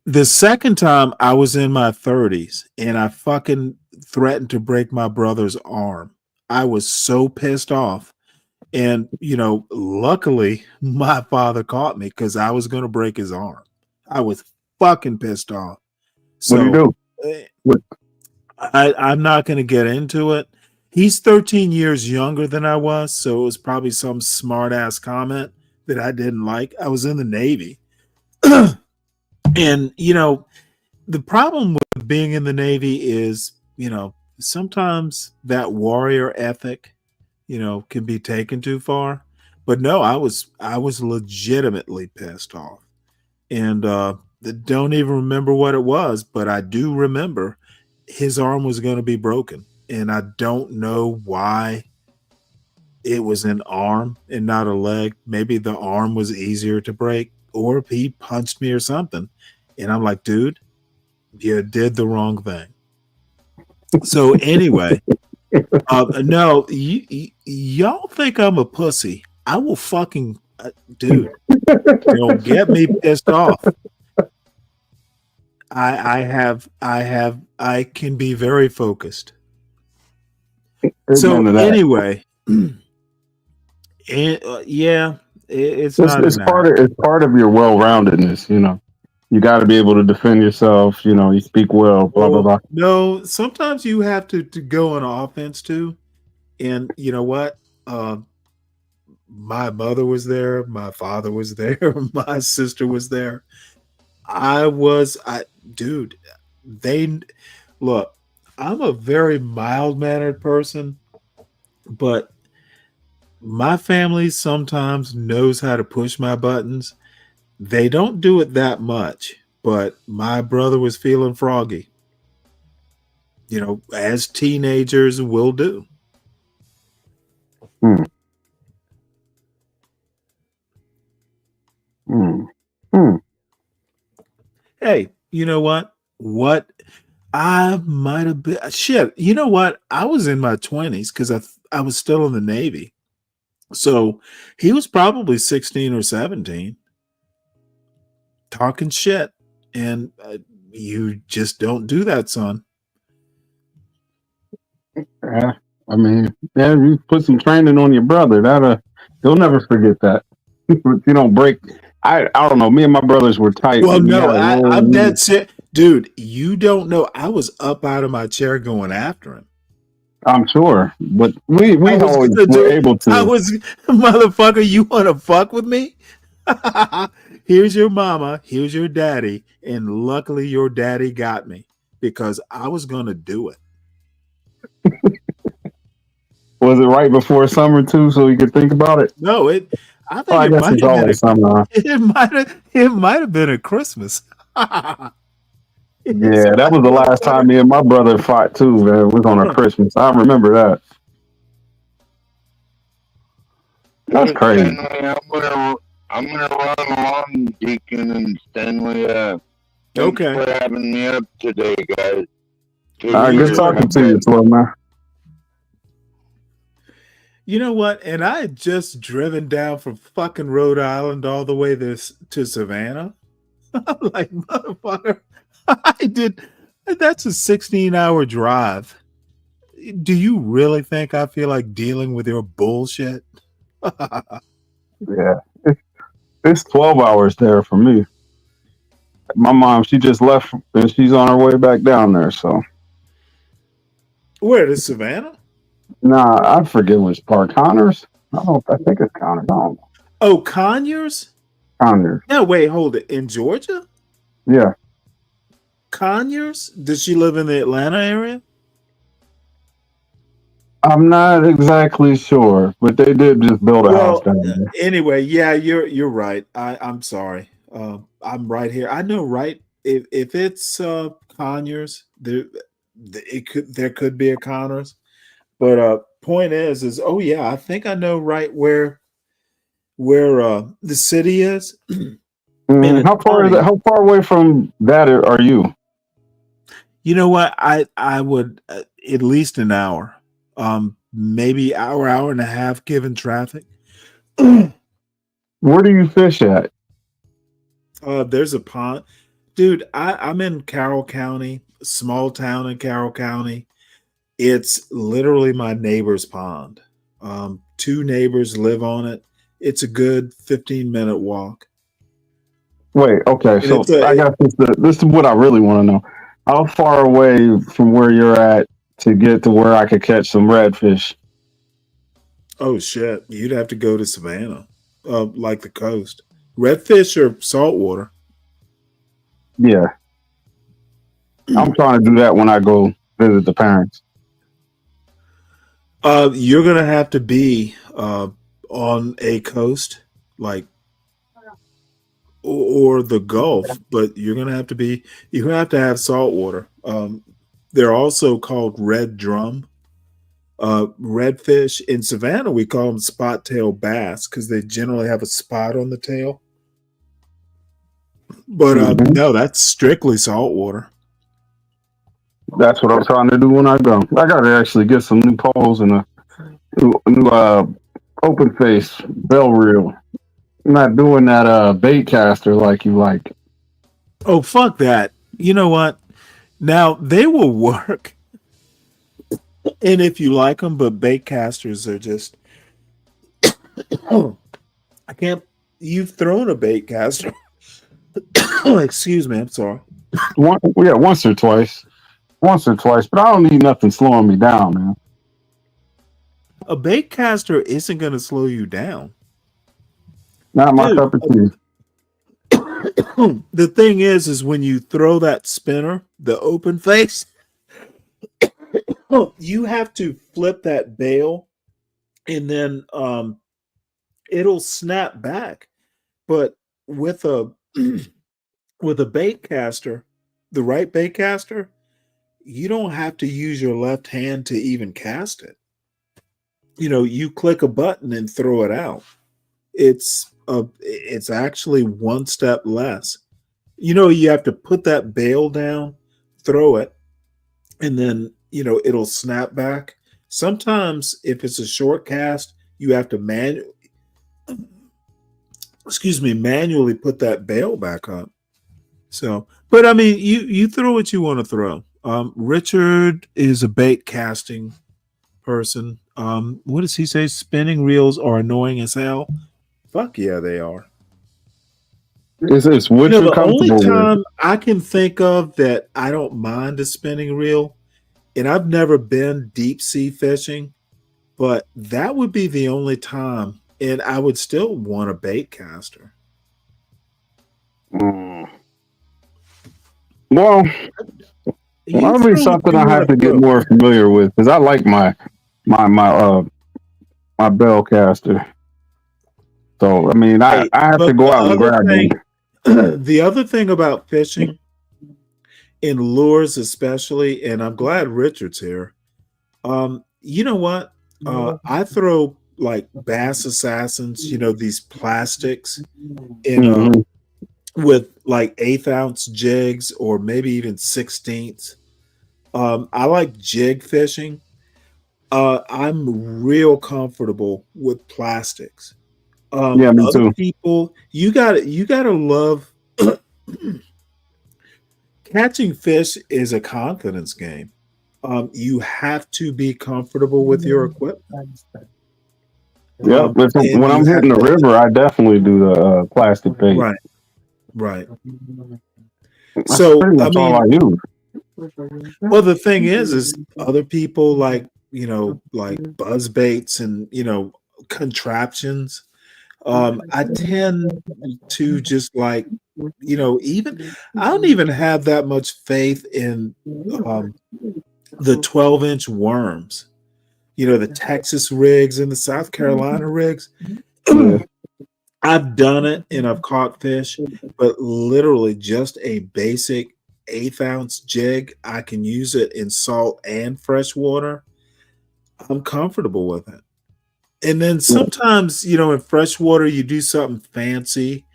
the second time I was in my 30s, and I fucking threatened to break my brother's arm. I was so pissed off. And, luckily my father caught me because I was going to break his arm. I was fucking pissed off. What do you So do? I'm not going to get into it. He's 13 years younger than I was. So it was probably some smart ass comment that I didn't like. I was in the Navy. And, the problem with being in the Navy is, sometimes that warrior ethic can be taken too far. But no, I was legitimately pissed off. And don't even remember what it was, but I do remember his arm was going to be broken. And I don't know why it was an arm and not a leg. Maybe the arm was easier to break, or if he punched me or something. And I'm like, dude, you did the wrong thing. So anyway, no, y'all think I'm a pussy. I will fucking, dude, don't get me pissed off. I can be very focused. So anyway, yeah, it's not It's an act. part of your well-roundedness. You got to be able to defend yourself. You know, you speak well. Blah blah Well, blah. no, sometimes you have to go on offense too. And you know what? My mother was there, my father was there, my sister was there. Dude, they look, I'm a very mild mannered person, but my family sometimes knows how to push my buttons. They don't do it that much, but my brother was feeling froggy, as teenagers will do. Hmm. Hmm. Hmm. Hey, you know what? What I might have been shit. You know what? I was in my 20s because I was still in the Navy. So he was probably 16 or 17 talking shit. And you just don't do that, son. Yeah. I mean, yeah, you put some training on your brother. He'll never forget that. You don't break. I don't know. Me and my brothers were tight. Well, We no, had a I'm rule. dead set. Dude, you don't know. I was up out of my chair going after him. I'm sure, but I we was always gonna were do. able I to. was, motherfucker. You want to fuck with me? Here's your mama. Here's your daddy. And luckily, your daddy got me because I was gonna do it. Was it right before summer too, so you could think about it? No, it. I Oh, think I it guess might it's have been always summer. Huh? it might have been a Christmas. It's Yeah, that like, was the last time motherfucker. me and my brother fought too. Man, it was on a Christmas. I remember that. That's Hey, crazy. Stanley, I'm gonna run along, Deacon and Stanley. Thanks Okay. for having me up today, guys. All Take right, You good care. too. talking God to you, bless. 12 man. You know what? And I had just driven down from fucking Rhode Island all the way to Savannah. I'm like, motherfucker, I did. That's a 16-hour drive. Do you really think I feel like dealing with your bullshit? Yeah, it's 12 hours there for me. My mom, she just left and she's on her way back down there. So, Where to Savannah? nah, I forget which part. Connors? I think it's Connors. I don't know. Oh, Conyers? Connors. No, wait, hold it. In Georgia? Yeah. Conyers? Does she live in the Atlanta area? I'm not exactly sure, but they did just build a house Well, down there. anyway, yeah, you're right. I'm sorry. I'm right here. I know, right? If it's Conyers, there could be a Connors, but point is oh yeah, I think I know right where the city is, and it's How far is it? funny. How far away from that are you? You know what? I would at least an hour, maybe hour and a half, given traffic. Where do you fish at? There's a pond. Dude, I'm in Carroll County, small town in Carroll County. It's literally my neighbor's pond. Two neighbors live on it. It's a good 15-minute walk. Wait, okay. And So it's a I got this. This is what I really want to know. How far away from where you're at to get to where I could catch some redfish? oh shit, you'd have to go to Savannah, like the coast. Redfish or saltwater. Yeah, I'm trying to do that when I go visit the parents. You're gonna have to be on a coast, like or the Gulf, but you have to have salt water. They're also called red drum, redfish. In Savannah, we call them spot tail bass because they generally have a spot on the tail. But Mhm. no, that's strictly salt water. That's what I'm trying to do when I go. I got to actually get some new poles and a new open face bell reel. I'm not doing that bait caster like you like. Oh fuck that! You know what? Now they will work, and if you like them, but bait casters are just. I can't. You've thrown a bait caster. Excuse me, I'm sorry. Once or twice. Once or twice, but I don't need nothing slowing me down, man. A bait caster isn't going to slow you down. Not my cup of tea. The thing is when you throw that spinner, the open face, you have to flip that bail and then it'll snap back. But with a with a bait caster, the right bait caster, you don't have to use your left hand to even cast it. You click a button and throw it out. It's actually one step less. You have to put that bail down, throw it, and then it'll snap back. Sometimes if it's a short cast, you have to manually put that bail back up. So, but I mean, you throw what you want to throw. Richard is a bait casting person. What does he say? Spinning reels are annoying as hell. Fuck yeah, they are. It's what you're The only comfortable time with. I can think of that I don't mind a spinning reel, and I've never been deep sea fishing, but that would be the only time, and I would still want a bait caster. Well, that'll be something I have to get more familiar with because I like my bell caster. So I mean, I have to go out and grab one. The other thing about fishing in lures, especially, and I'm glad Richard's here. You know what? I throw like Bass Assassins, these plastics in with like 1/8 ounce jigs or maybe even 1/16. I like jig fishing. I'm real comfortable with plastics. Yeah, me Other too. people, you gotta love catching fish is a confidence game. You have to be comfortable with your equipment. Yep. And When you I'm have hitting the to, river, I definitely do the plastic bait. right. That's So pretty I much all I mean, use. well, the thing is other people like buzz baits and contraptions. I tend to just like even I don't even have that much faith in the 12-inch worms. The Texas rigs and the South Carolina rigs. I've done it and I've caught fish, but literally just a basic 1/8 ounce jig, I can use it in salt and fresh water. I'm comfortable with it. And then sometimes, in freshwater, you do something fancy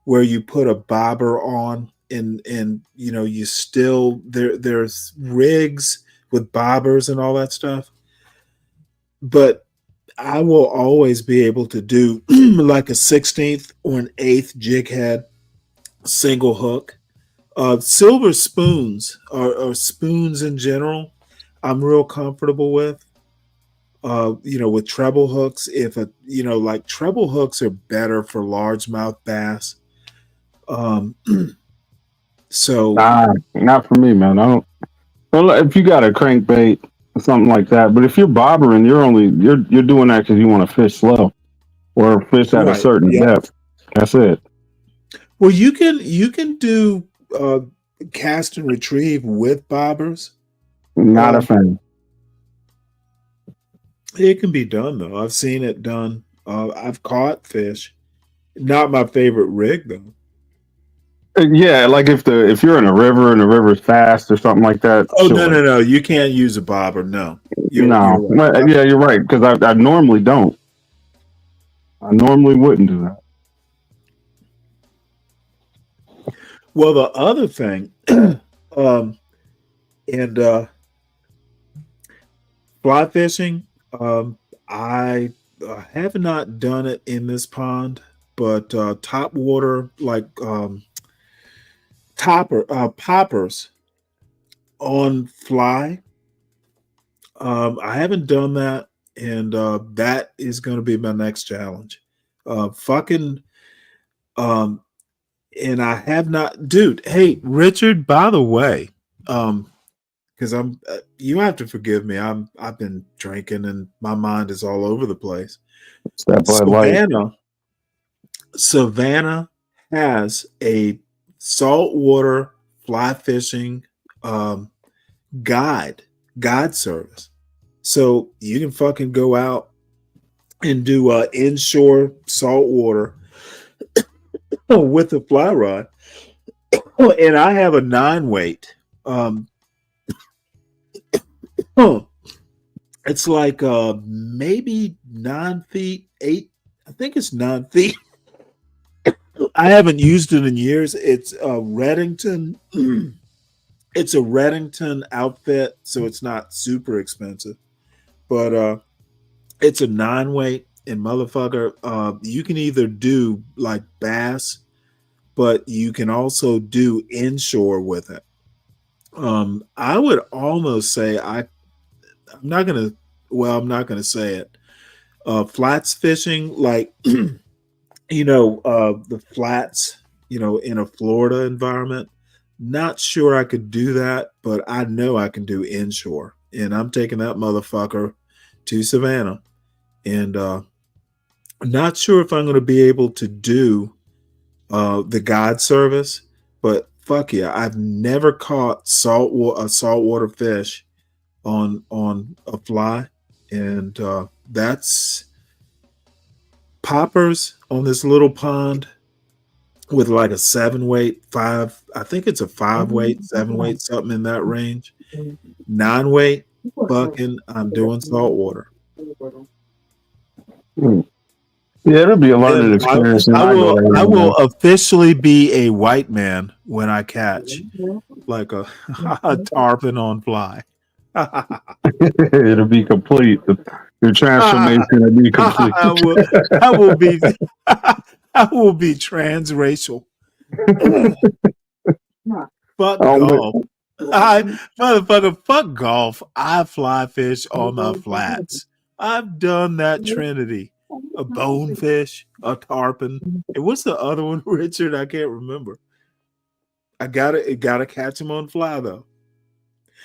where you put a bobber on and you still there's rigs with bobbers and all that stuff. But I will always be able to do like a 1/16 or an 1/8 jig head, single hook. Silver spoons or spoons in general, I'm real comfortable with. With treble hooks, like treble hooks are better for largemouth bass. So Not for me, man. I don't. Well, if you got a crankbait or something like that, but if you're bobbering, you're doing that because you want to fish slow or fish at a right, certain yeah. depth. That's it. Well, you can do cast and retrieve with bobbers. Not a fan. It can be done though. I've seen it done. I've caught fish. Not my favorite rig though. Yeah, like if you're in a river and the river's fast or something like that. Oh sure. no! You can't use a bobber. No, you're No, right. yeah, you're right because I normally don't. I normally wouldn't do that. Well, the other thing, and fly fishing, I have not done it in this pond, but top water like poppers on fly. I haven't done that, and that is going to be my next challenge. Fucking, um, and I have not, dude. Hey, Richard. By the way, because I'm, you have to forgive me. I've been drinking, and my mind is all over the place. It's that Bud Light. Savannah has a saltwater fly fishing guide service, so you can fucking go out and do inshore saltwater with a fly rod. And I have a 9-weight. It's like maybe 9 feet, 8. I think it's 9 feet. I haven't used it in years. It's a Reddington. It's a Reddington outfit, so it's not super expensive. But it's a 9-weight, and motherfucker, you can either do like bass, but you can also do inshore with it. I would almost say I'm not gonna say it. Flats fishing, like the flats, in a Florida environment. Not sure I could do that, but I know I can do inshore. And I'm taking that motherfucker to Savannah. And not sure if I'm going to be able to do the guide service, but fuck yeah, I've never caught a saltwater fish on a fly, and that's poppers on this little pond with like a 7-weight, 5. I think it's a 5-weight, 7-weight, something in that range. 9-weight, fucking, I'm doing saltwater. Yeah, it'll be a learning experience. I will officially be a white man when I catch like a tarpon on fly. It'll be complete. Your transformation will be complete. I will be I will be transracial. Fuck golf. Fuck golf. I fly fish on my flats. I've done that trinity. A bonefish, a tarpon. And what's the other one, Richard? I can't remember. I gotta catch him on fly though.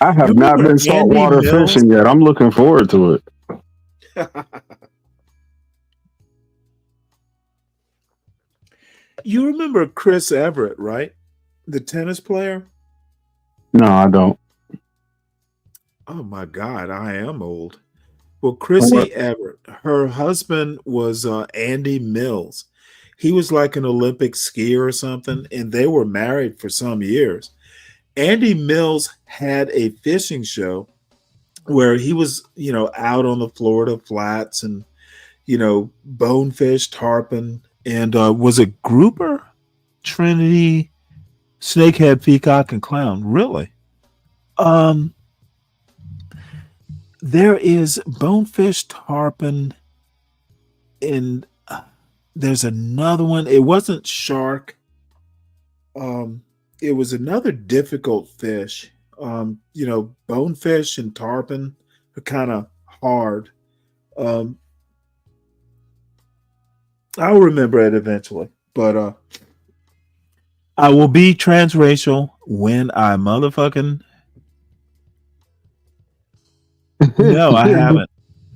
I have not been saltwater fishing yet. I'm looking forward to it. You remember Chris Everett, right? The tennis player? No, I don't. Oh my God, I am old. Well, Chrissy Everett, her husband was Andy Mills. He was like an Olympic skier or something, and they were married for some years. Andy Mills had a fishing show where he was, out on the Florida flats and, bonefish, tarpon, and was it grouper, Trinity, snakehead, peacock, and clown? Really? There is bonefish, tarpon, and there's another one. It wasn't shark. It was another difficult fish. Bonefish and tarpon are kind of hard. I'll remember it eventually, but I will be transracial when I motherfucking. No, I haven't.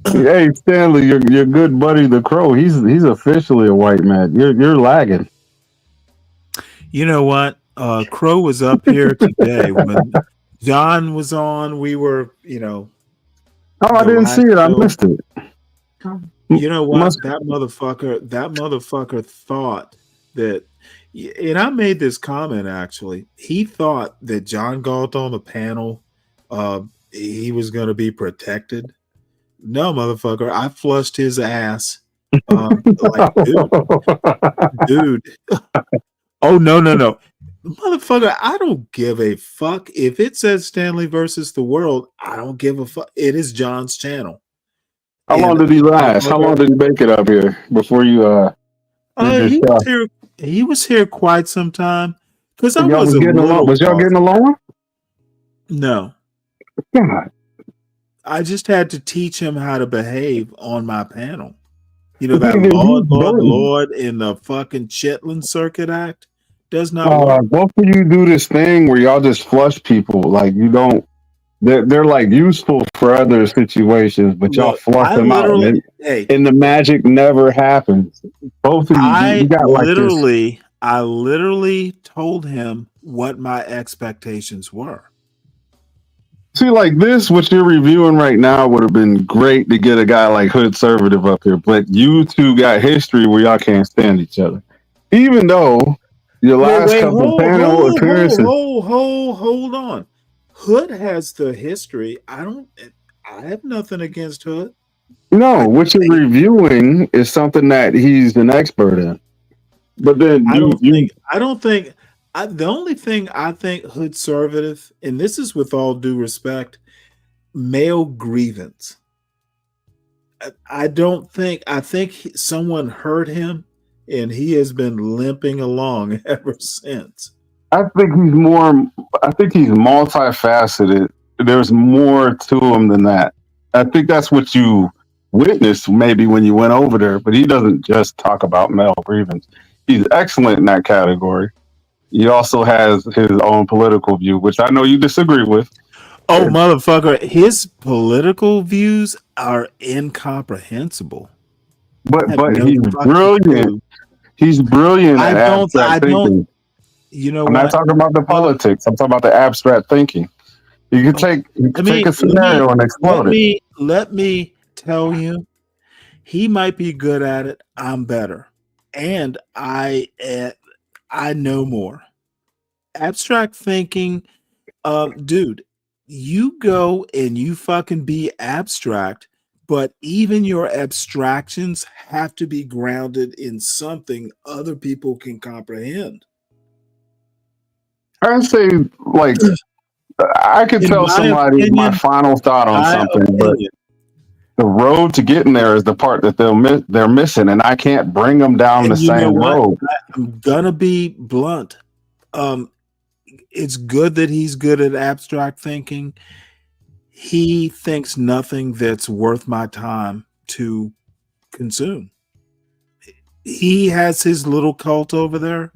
Hey Stanley, your good buddy the Crow, he's officially a white man. You're lagging. You know what? Crow was up here today when John was on. We were, Oh, I didn't see it. I missed it. You know what? That motherfucker thought that, and I made this comment actually. He thought that John Galt on the panel, he was going to be protected. No, motherfucker, I flushed his ass. Like, dude. Oh, no. Motherfucker, I don't give a fuck. If it says Stanley versus the world, I don't give a fuck. It is John's channel. How long did he last? How long did he make it up here before you he was here quite some time. Because I was getting along. Was y'all getting along? No. God. I just had to teach him how to behave on my panel. That Lord in the fucking Chitlin Circuit Act. Does not work. Both of you do this thing where y'all just flush people. Like you don't. They're like useful for other situations, but y'all Look, flush I them out, literally, hey, and the magic never happens. Both of you, you got like this. I literally told him what my expectations were. See, like this, what you're reviewing right now would have been great to get a guy like Hood Conservative up here, but you two got history where y'all can't stand each other. Even though your last couple panel appearances, Hold on. Hood has the history. I have nothing against Hood. no, what you're reviewing is something that he's an expert in. But then I don't think the only thing I think Hood Conservative, and this is with all due respect, male grievance. I think someone hurt him and he has been limping along ever since. I think he's multifaceted. There's more to him than that. I think that's what you witnessed maybe when you went over there, but he doesn't just talk about male grievance. He's excellent in that category. He also has his own political view, which I know you disagree with. Oh, motherfucker, his political views are incomprehensible. But he's brilliant. He's brilliant at abstract thinking. You know, I'm not talking about the politics. I'm talking about the abstract thinking. You can take a scenario and explode it. Let me tell you, he might be good at it. I'm better, and I know more. Abstract thinking, dude. You go and you fucking be abstract, but even your abstractions have to be grounded in something other people can comprehend. I say, like, I could tell somebody my final thought on something, but the road to getting there is the part that they're missing, and I can't bring them down the same road. I'm gonna be blunt. It's good that he's good at abstract thinking. He thinks nothing that's worth my time to consume. He has his little cult over there,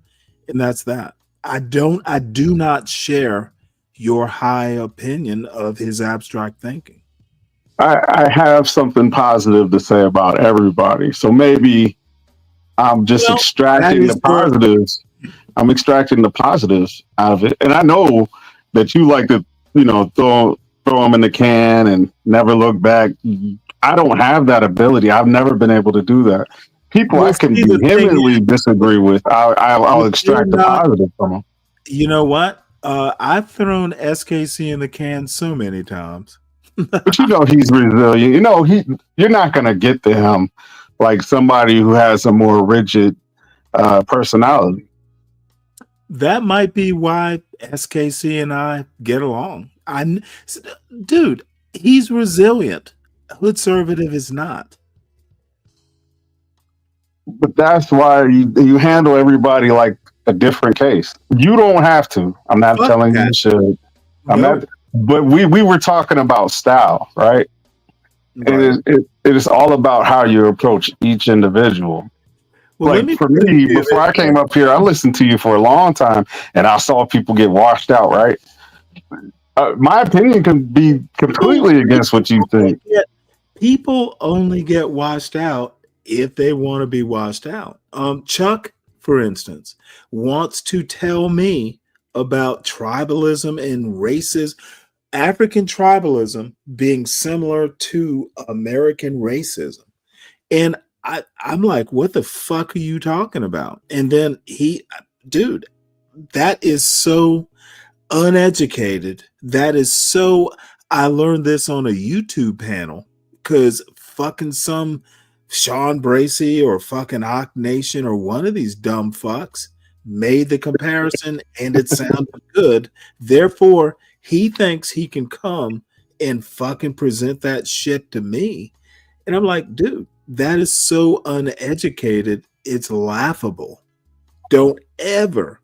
and that's that. I do not share your high opinion of his abstract thinking. I have something positive to say about everybody. So maybe I'm just extracting the positives. I'm extracting the positives out of it. And I know that you like to, throw them in the can and never look back. I don't have that ability. I've never been able to do that. People I can vehemently disagree with, I'll extract the positive from them. You know what? I've thrown SKC in the can so many times. But he's resilient. You're not going to get to him like somebody who has a more rigid personality. That might be why SKC and I get along. Dude, he's resilient. Hood Conservative is not. But that's why you handle everybody like a different case. You don't have to. I'm not telling you should. But we were talking about style, right? It is all about how you approach each individual. Well, for me, before I came up here, I listened to you for a long time, and I saw people get washed out, right? My opinion can be completely against what you think. People only get washed out if they want to be washed out. Chuck, for instance, wants to tell me about tribalism and racism, African tribalism being similar to American racism. And I'm like, what the fuck are you talking about? And then dude, that is so uneducated. That is so, I learned this on a YouTube panel because fucking some Sean Bracey or fucking Hawk Nation or one of these dumb fucks made the comparison and it sounded good. Therefore, he thinks he can come and fucking present that shit to me. And I'm like, dude, that is so uneducated. It's laughable. Don't ever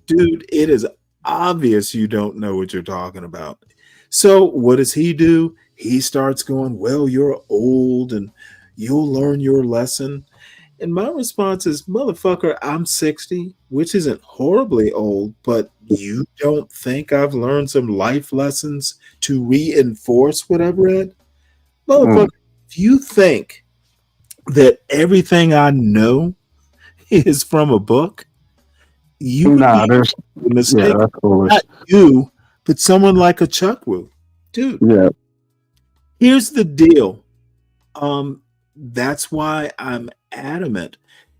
dude, it is obvious you don't know what you're talking about. So what does he do? He starts going, well, you're old and you'll learn your lesson. And my response is, motherfucker, I'm 60, which isn't horribly old, but you don't think I've learned some life lessons to reinforce what I've read? Motherfucker, if you think that everything I know is from a book, you would Nah, be there's mistaken. that's foolish. Not you, but someone like a Chuck Wu. Dude, Yeah. here's the deal. That's why I'm adamant.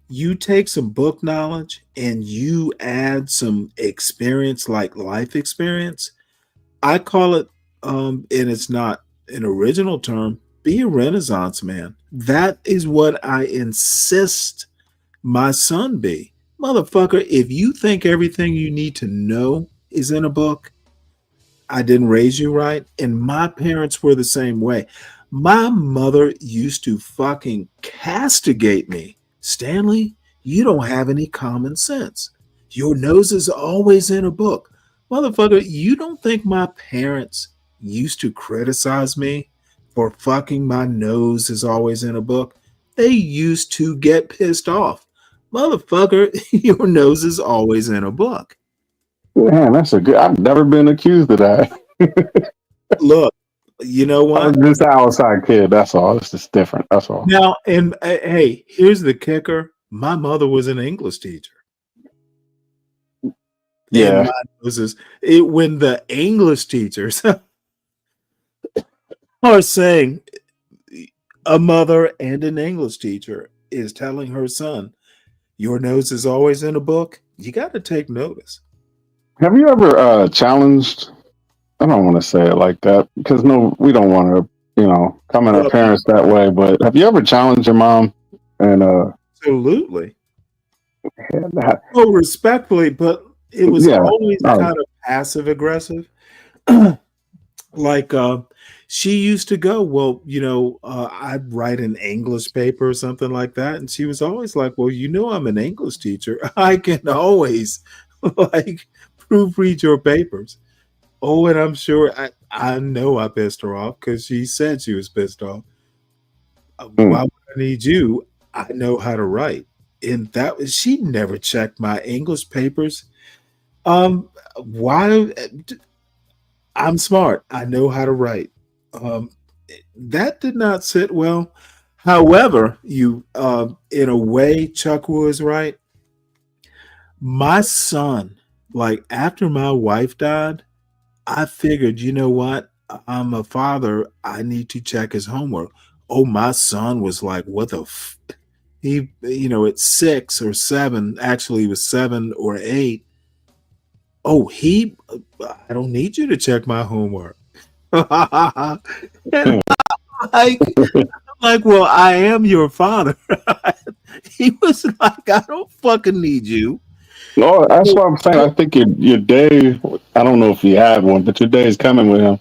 You take some book knowledge and you add some experience, like life experience. I call it, and it's not an original term, be a Renaissance man. That is what I insist my son be. Motherfucker, if you think everything you need to know is in a book, I didn't raise you right. And my parents were the same way. My mother used to fucking castigate me. Stanley, you don't have any common sense. Your nose is always in a book. Motherfucker, you don't think my parents used to criticize me for fucking my nose is always in a book? They used to get pissed off. Motherfucker, your nose is always in a book. Man, that's a good. I've never been accused of that. Look, you know I was what? just an outside kid. That's all. It's just different. That's all. Now, and hey, here's the kicker. My mother was an English teacher. And Yeah. my nose is it when the English teachers are saying a mother and an English teacher is telling her son, your nose is always in a book, you got to take notice. Have you ever challenged? I don't want to say it like that because no, we don't want to, come at our parents that way. But have you ever challenged your mom? And Absolutely. that, Oh, respectfully, but it was yeah, always oh, kind of passive aggressive. Like she used to go, well, I'd write an English paper or something like that, and she was always like, well, I'm an English teacher, I can always like proofread your papers. Oh, and I'm sure I know I pissed her off because she said she was pissed off. Why would I need you? I know how to write. And that was, she never checked my English papers. Why? I'm smart. I know how to write. Um, that did not sit well. However, in a way, Chuck was right. My son, like after my wife died, I figured, you know what? I'm a father. I need to check his homework. Oh, my son was like, what the he, at 6 or 7, actually he was 7 or 8. Oh, I don't need you to check my homework. And like, well, I am your father. He was like, I don't fucking need you. no, that's what I'm saying. I think your day. I don't know if you had one, but your day is coming with him.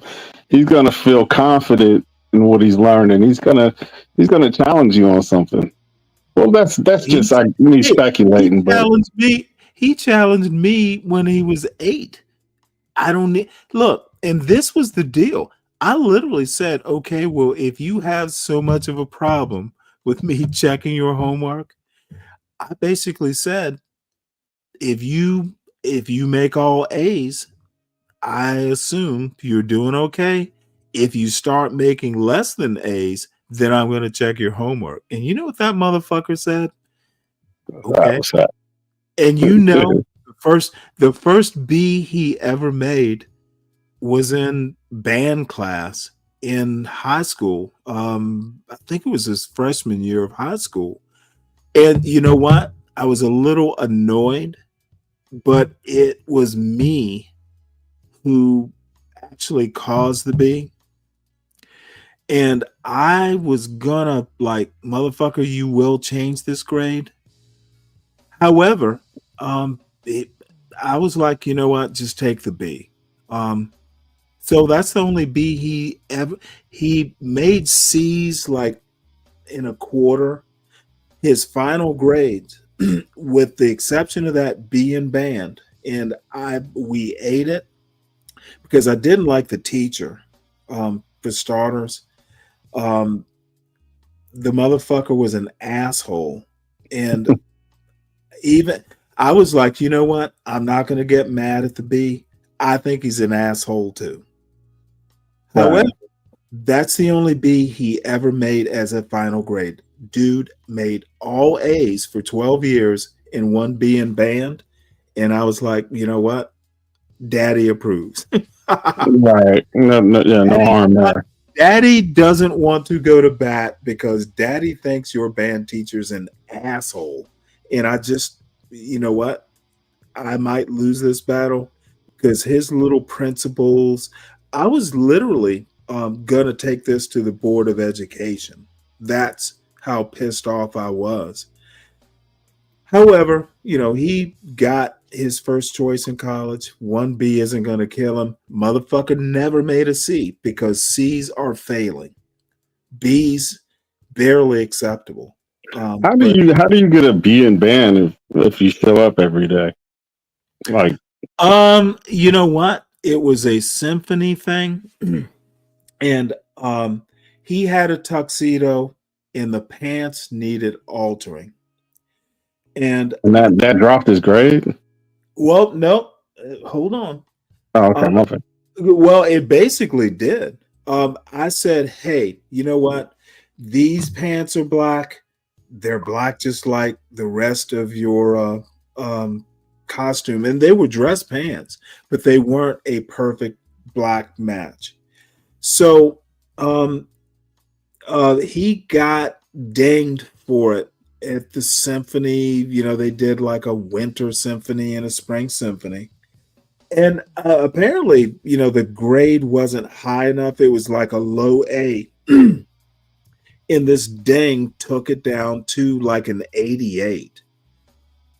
He's gonna feel confident in what he's learning. He's gonna challenge you on something. Well, that's He, just me hey, speculating, but challenged me. He challenged me when he was 8. I don't need look, and this was the deal. I literally said, okay, well, if you have so much of a problem with me checking your homework, I basically said, if you make all A's, I assume you're doing okay. If you start making less than A's, then I'm going to check your homework. And you know what that motherfucker said? that Okay. was that. And the first B he ever made was in band class in high school. I think it was his freshman year of high school. And you know what? I was a little annoyed, but it was me who actually caused the B. And I was gonna like, motherfucker, you will change this grade. However, I was like, you know what? Just take the B. So that's the only B he made C's like in a quarter. His final grades, with the exception of that B in band, and we ate it because I didn't like the teacher. For starters, the motherfucker was an asshole, And even I was like, you know what? I'm not going to get mad at the B. I think he's an asshole too. Right. However, that's the only B he ever made as a final grade. Dude made all A's for 12 years and one B in band. And I was like, you know what? Daddy approves. Right. No harm there. Daddy doesn't want to go to bat because daddy thinks your band teacher's an asshole. And I just, you know what? I might lose this battle because his little principles, I was literally going to take this to the Board of Education. That's how pissed off I was. However, he got his first choice in college. 1B isn't going to kill him. Motherfucker never made a C because C's are failing. B's barely acceptable. How do you get a B in band if you show up every day? Like, you know what? It was a symphony thing, and he had a tuxedo, and the pants needed altering. And that dropped his grade? Well, no, hold on. Oh, okay, my bad. Well, it basically did. I said, hey, you know what? These pants are black. They're black just like the rest of your costume. And they were dress pants, but they weren't a perfect black match. So he got dinged for it at the symphony. They did like a winter symphony and a spring symphony. And apparently, the grade wasn't high enough. It was like a low A. And this ding took it down to like an 88.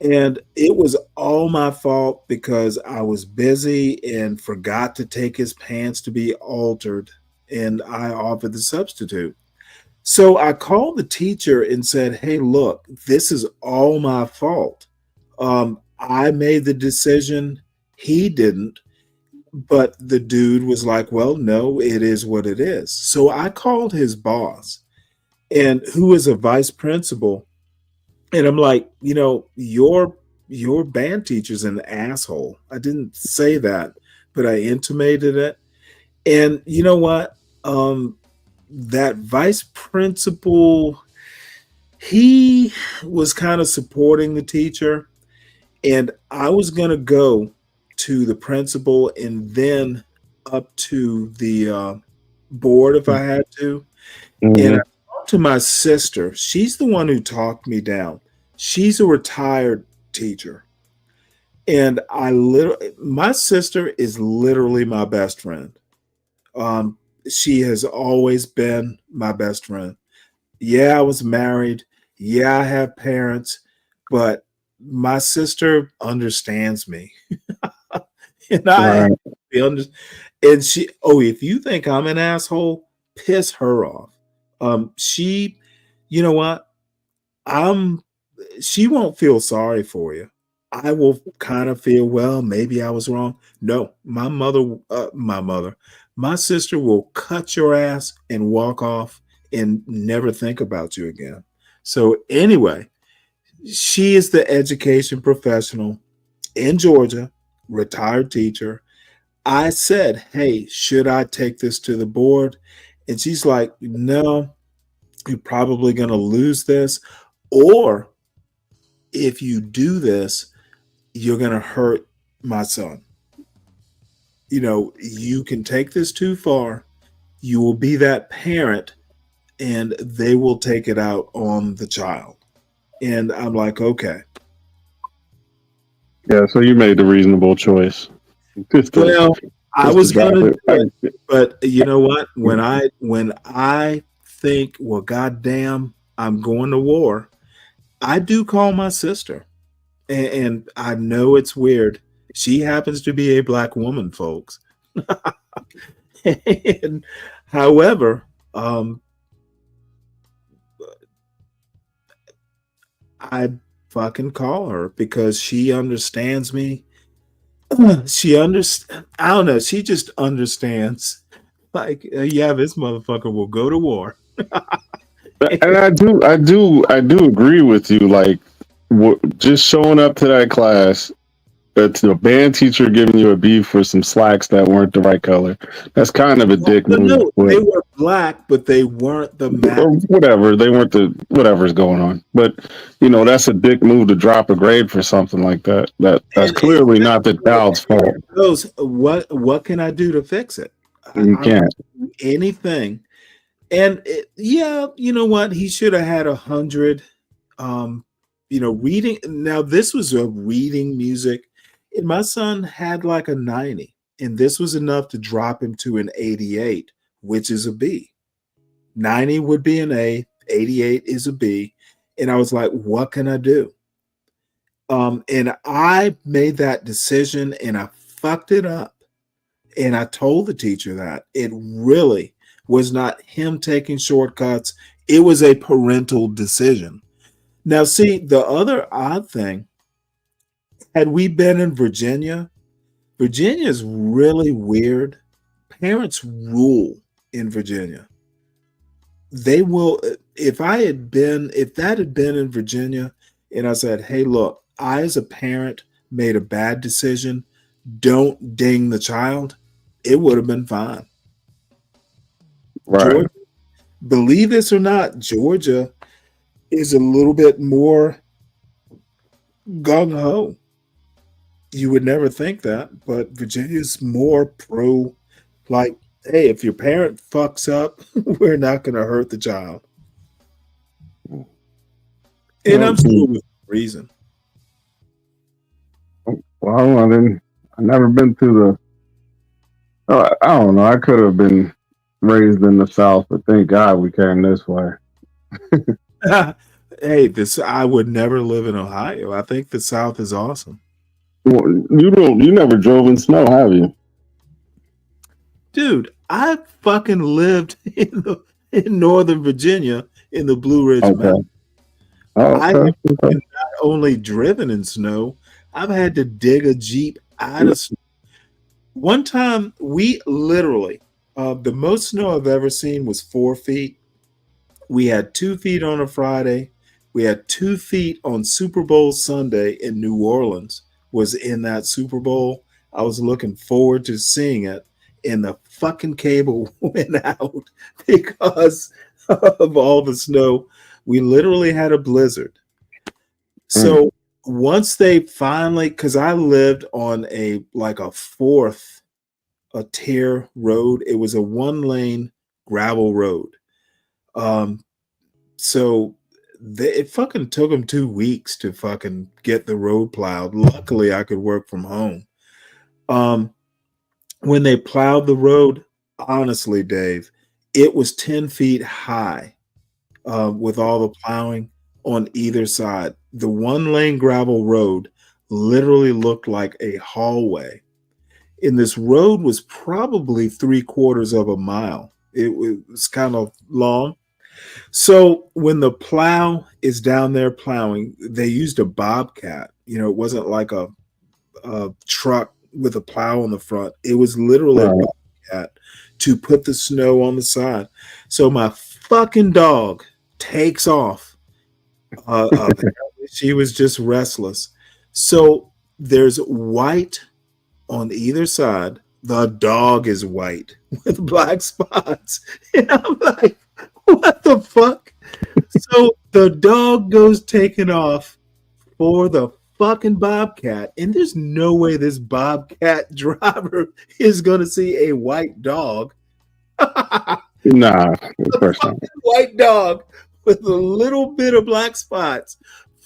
And it was all my fault because I was busy and forgot to take his pants to be altered. And I offered the substitute. So I called the teacher and said, hey, look, this is all my fault. I made the decision. He didn't. But the dude was like, well, no, it is what it is. So I called his boss, and who is a vice principal. And I'm like, your band teacher's an asshole. I didn't say that, but I intimated it. And you know what? That vice principal, he was kind of supporting the teacher. And I was going to go to the principal and then up to the board if I had to. Mm-hmm. And I talked to my sister. She's the one who talked me down. She's a retired teacher. And my sister is literally my best friend. She has always been my best friend. Yeah, I was married. Yeah, I have parents, but my sister understands me. And and she, if you think I'm an asshole, piss her off. She, you know what? She won't feel sorry for you. I will kind of feel, well, maybe I was wrong. No, my sister will cut your ass and walk off and never think about you again. So anyway, she is the education professional in Georgia, retired teacher. I said, hey, should I take this to the board? And she's like, no, you're probably going to lose this. Or if you do this, you're going to hurt my son. You can take this too far. You will be that parent and they will take it out on the child. And I'm like, okay. Yeah, so you made the reasonable choice. I was going to do it, but you know what? When I think, well, goddamn, I'm going to war, I do call my sister, and I know it's weird. She happens to be a black woman, folks. And, however, I fucking call her because she understands me. I don't know. She just understands. Like, yeah, this motherfucker will go to war. And I do agree with you. Like, just showing up to that class, that's the band teacher giving you a B for some slacks that weren't the right color. That's kind of a dick move. No, they were black, but they weren't the Or match. whatever, they weren't the whatever's going on. But that's a dick move to drop a grade for something like that. That's clearly not the child's fault. Goes, what can I do to fix it? You I can't. don't do anything. And yeah, you know what? He should have had 100. Reading. Now this was a reading music, and my son had like a 90, and this was enough to drop him to an 88, which is a B. 90 would be an A, 88 is a B, and I was like, what can I do? And I made that decision, and I fucked it up, and I told the teacher that it really was not him taking shortcuts. It was a parental decision. Now, see, the other odd thing, had we been in Virginia, Virginia is really weird. Parents rule in Virginia. They will, if that had been in Virginia, and I said, hey, look, I as a parent made a bad decision, don't ding the child, it would have been fine. Right. Georgia, believe this or not, Georgia is a little bit more gung-ho. You would never think that, but Virginia's more pro, like, hey, if your parent fucks up, we're not going to hurt the child. And I'm sure with reason. Well, I've never been to I don't know. I could have been raised in the South, but thank God we came this way. Hey, I would never live in Ohio. I think the South is awesome. Well, you never drove in snow, have you? Dude, I fucking lived in Northern Virginia in the Blue Ridge Mountains. I have not only driven in snow, I've had to dig a Jeep out of snow. One time, we literally, the most snow I've ever seen was 4 feet. We had 2 feet on a Friday. We had 2 feet on Super Bowl Sunday in New Orleans, was in that Super Bowl. I was looking forward to seeing it, and the fucking cable went out because of all the snow. We literally had a blizzard. So once they finally, because I lived on a tier road. It was a 1-lane gravel road. So it fucking took them 2 weeks to fucking get the road plowed. Luckily, I could work from home. When they plowed the road, honestly, Dave, it was 10 feet high with all the plowing on either side. The 1-lane gravel road literally looked like a hallway. And this road was probably 3/4 of a mile. It was kind of long. So when the plow is down there plowing, they used a bobcat. It wasn't like a truck with a plow on the front. It was literally a bobcat to put the snow on the side. So my fucking dog takes off. She was just restless. So there's white on either side. The dog is white with black spots. And I'm like, what the fuck? So the dog goes taking off for the fucking bobcat. And there's no way this bobcat driver is going to see a white dog. Nah, of course not. White dog with a little bit of black spots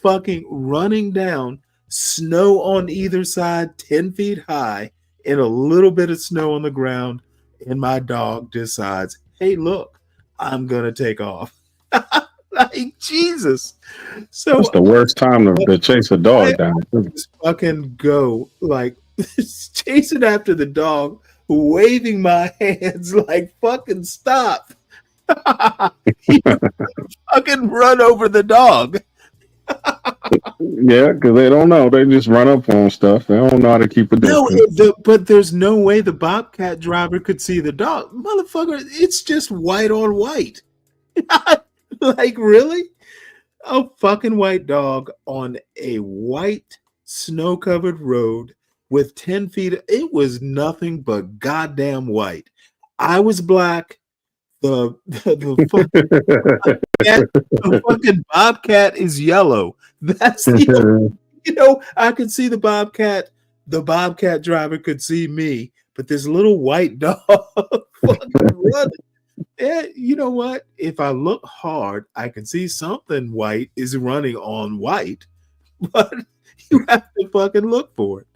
fucking running down, snow on either side, 10 feet high, and a little bit of snow on the ground. And my dog decides, hey, look, I'm going to take off. Like, Jesus. So that's the worst time to chase a dog down. Just fucking go, like, chasing after the dog, waving my hands like, fucking stop. Fucking run over the dog. Yeah, because they don't know. They just run up on stuff. They don't know how to keep a distance. No, but there's no way the bobcat driver could see the dog. Motherfucker, it's just white on white. Like, really? A fucking white dog on a white snow-covered road with 10 feet. It was nothing but goddamn white. I was black. The fucking bobcat is yellow. That's the I could see the bobcat. The bobcat driver could see me, but this little white dog fucking running. Yeah, you know what? If I look hard, I can see something white is running on white, but you have to fucking look for it.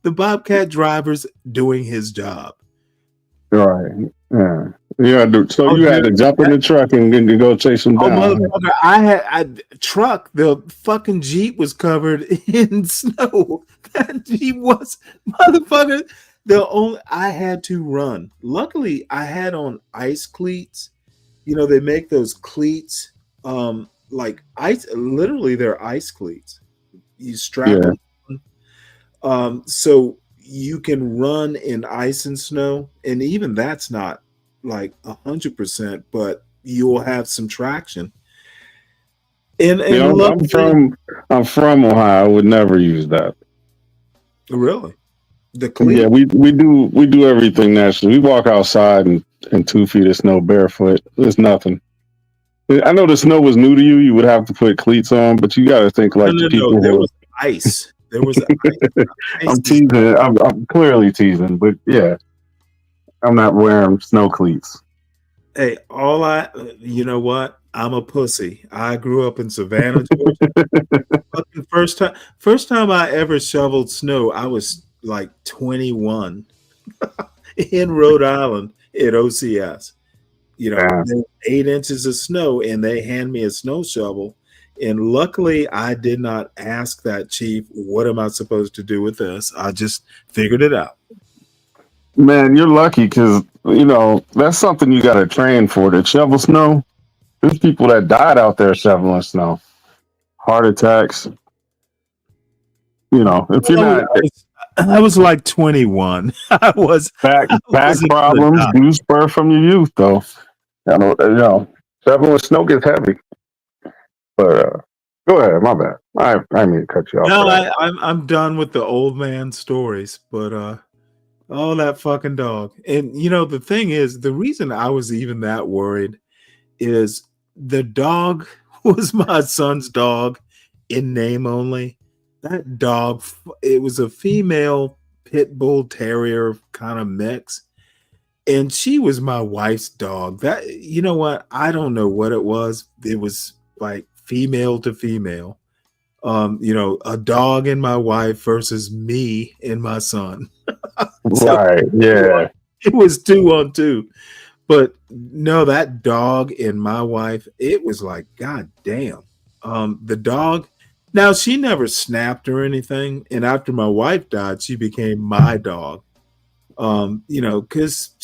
The bobcat driver's doing his job. Right. Yeah. So Oh, you had dude, to jump in the truck and go chase him oh, down. motherfucker! Truck. The fucking Jeep was covered in snow. That Jeep was motherfucker. I had to run. Luckily, I had on ice cleats. They make those cleats, like ice. Literally, they're ice cleats. You strap Yeah. them on, so you can run in ice and snow, and even that's not like 100%, but you'll have some traction. And luckily, I'm from Ohio. I would never use that. really, the cleat. Yeah, we do everything naturally. We walk outside in 2 feet of snow barefoot. There's nothing. I know the snow was new to you. You would have to put cleats on, but you got to think No, like the no, no. people There who. was ice. There was ice. I'm teasing. I'm clearly teasing, but yeah, I'm not wearing snow cleats. Hey, you know what? I'm a pussy. I grew up in Savannah, Georgia. Fucking first time I ever shoveled snow, I was like 21 in Rhode Island at OCS. Yeah. There were 8 inches of snow, and they hand me a snow shovel. And luckily, I did not ask that chief, "What am I supposed to do with this?" I just figured it out. Man, you're lucky because that's something you got to train for. To shovel snow, there's people that died out there shoveling snow, heart attacks. If you're not I was like 21. I back wasn't gonna problems die. do spur from your youth, though. Shoveling snow gets heavy. But go ahead, my bad. I didn't mean to cut you off No, for that. I'm done with the old man stories, but oh, that fucking dog. And the thing is, the reason I was even that worried is the dog was my son's dog in name only. That dog, it was a female pit bull terrier kind of mix, and she was my wife's dog. That you know what? I don't know what it was. It was like female to female. A dog and my wife versus me and my son. So Right. Yeah. it was 2-on-2. But no, that dog and my wife, it was like, God damn. The dog, now she never snapped or anything. And after my wife died, she became my dog. Because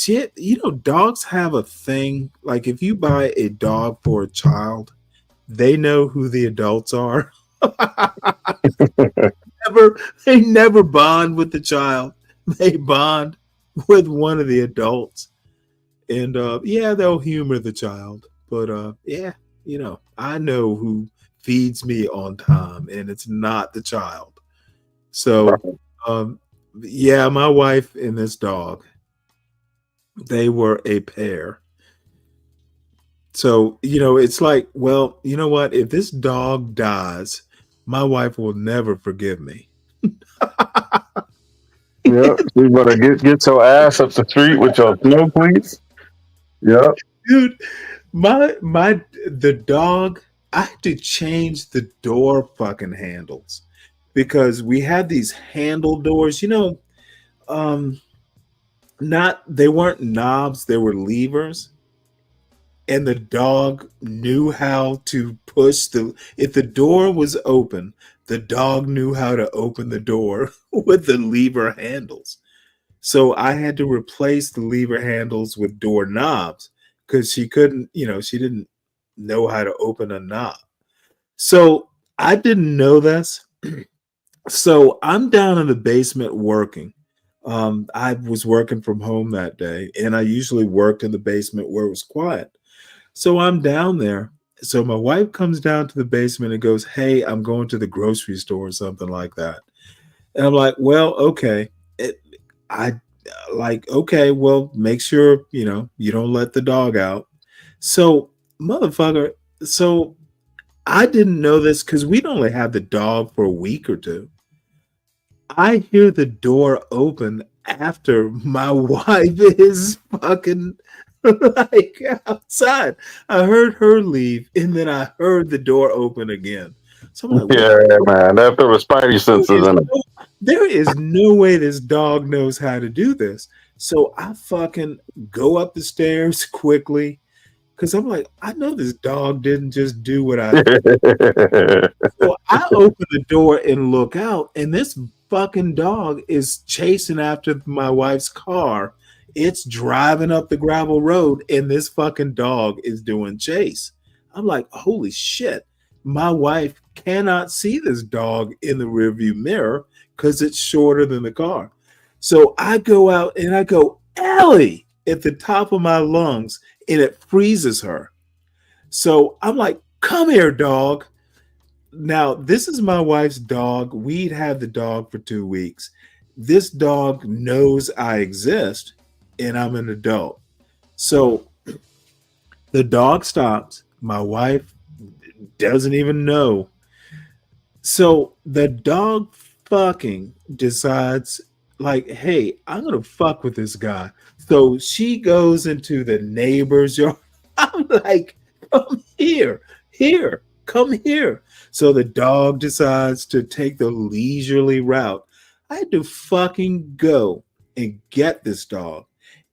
dogs have a thing. Like if you buy a dog for a child, they know who the adults are. They never bond with the child. They bond with one of the adults. And yeah, they'll humor the child. But yeah, I know who feeds me on time, and it's not the child. So yeah, my wife and this dog, they were a pair. So, it's like, well, you know what? If this dog dies, my wife will never forgive me. Yep. You better get your ass up the street with your snow cleats. Yep. Dude, the dog, I had to change the door fucking handles because we had these handle doors, they weren't knobs, they were levers. And the dog knew how to push if the door was open, the dog knew how to open the door with the lever handles. So I had to replace the lever handles with door knobs because she couldn't, she didn't know how to open a knob. So I didn't know this. So I'm down in the basement working. I was working from home that day, and I usually worked in the basement where it was quiet. So I'm down there, So my wife comes down to the basement and goes, "Hey, I'm going to the grocery store," or something like that. And I'm like, "Well, okay." I like, okay, well, make sure, you don't let the dog out. So, motherfucker, so I didn't know this because we'd only had the dog for a week or two. I hear the door open after my wife is fucking like outside. I heard her leave and then I heard the door open again. So I'm like, what? Yeah, man. That there was Spidey There senses is in it. no, there is no way this dog knows how to do this. So I fucking go up the stairs quickly because I'm like, I know this dog didn't just do what I think. So I open the door and look out, and this fucking dog is chasing after my wife's car. It's driving up the gravel road, and this fucking dog is doing chase. I'm like, holy shit. My wife cannot see this dog in the rearview mirror because it's shorter than the car. So I go out and I go, Ellie, at the top of my lungs, and it freezes her. So I'm like, come here, dog. Now, this is my wife's dog. We'd had the dog for 2 weeks. This dog knows I exist and I'm an adult. So the dog stops. My wife doesn't even know. So the dog fucking decides, like, hey, I'm going to fuck with this guy. So she goes into the neighbor's yard. I'm like, come here, come here. So the dog decides to take the leisurely route. I had to fucking go and get this dog.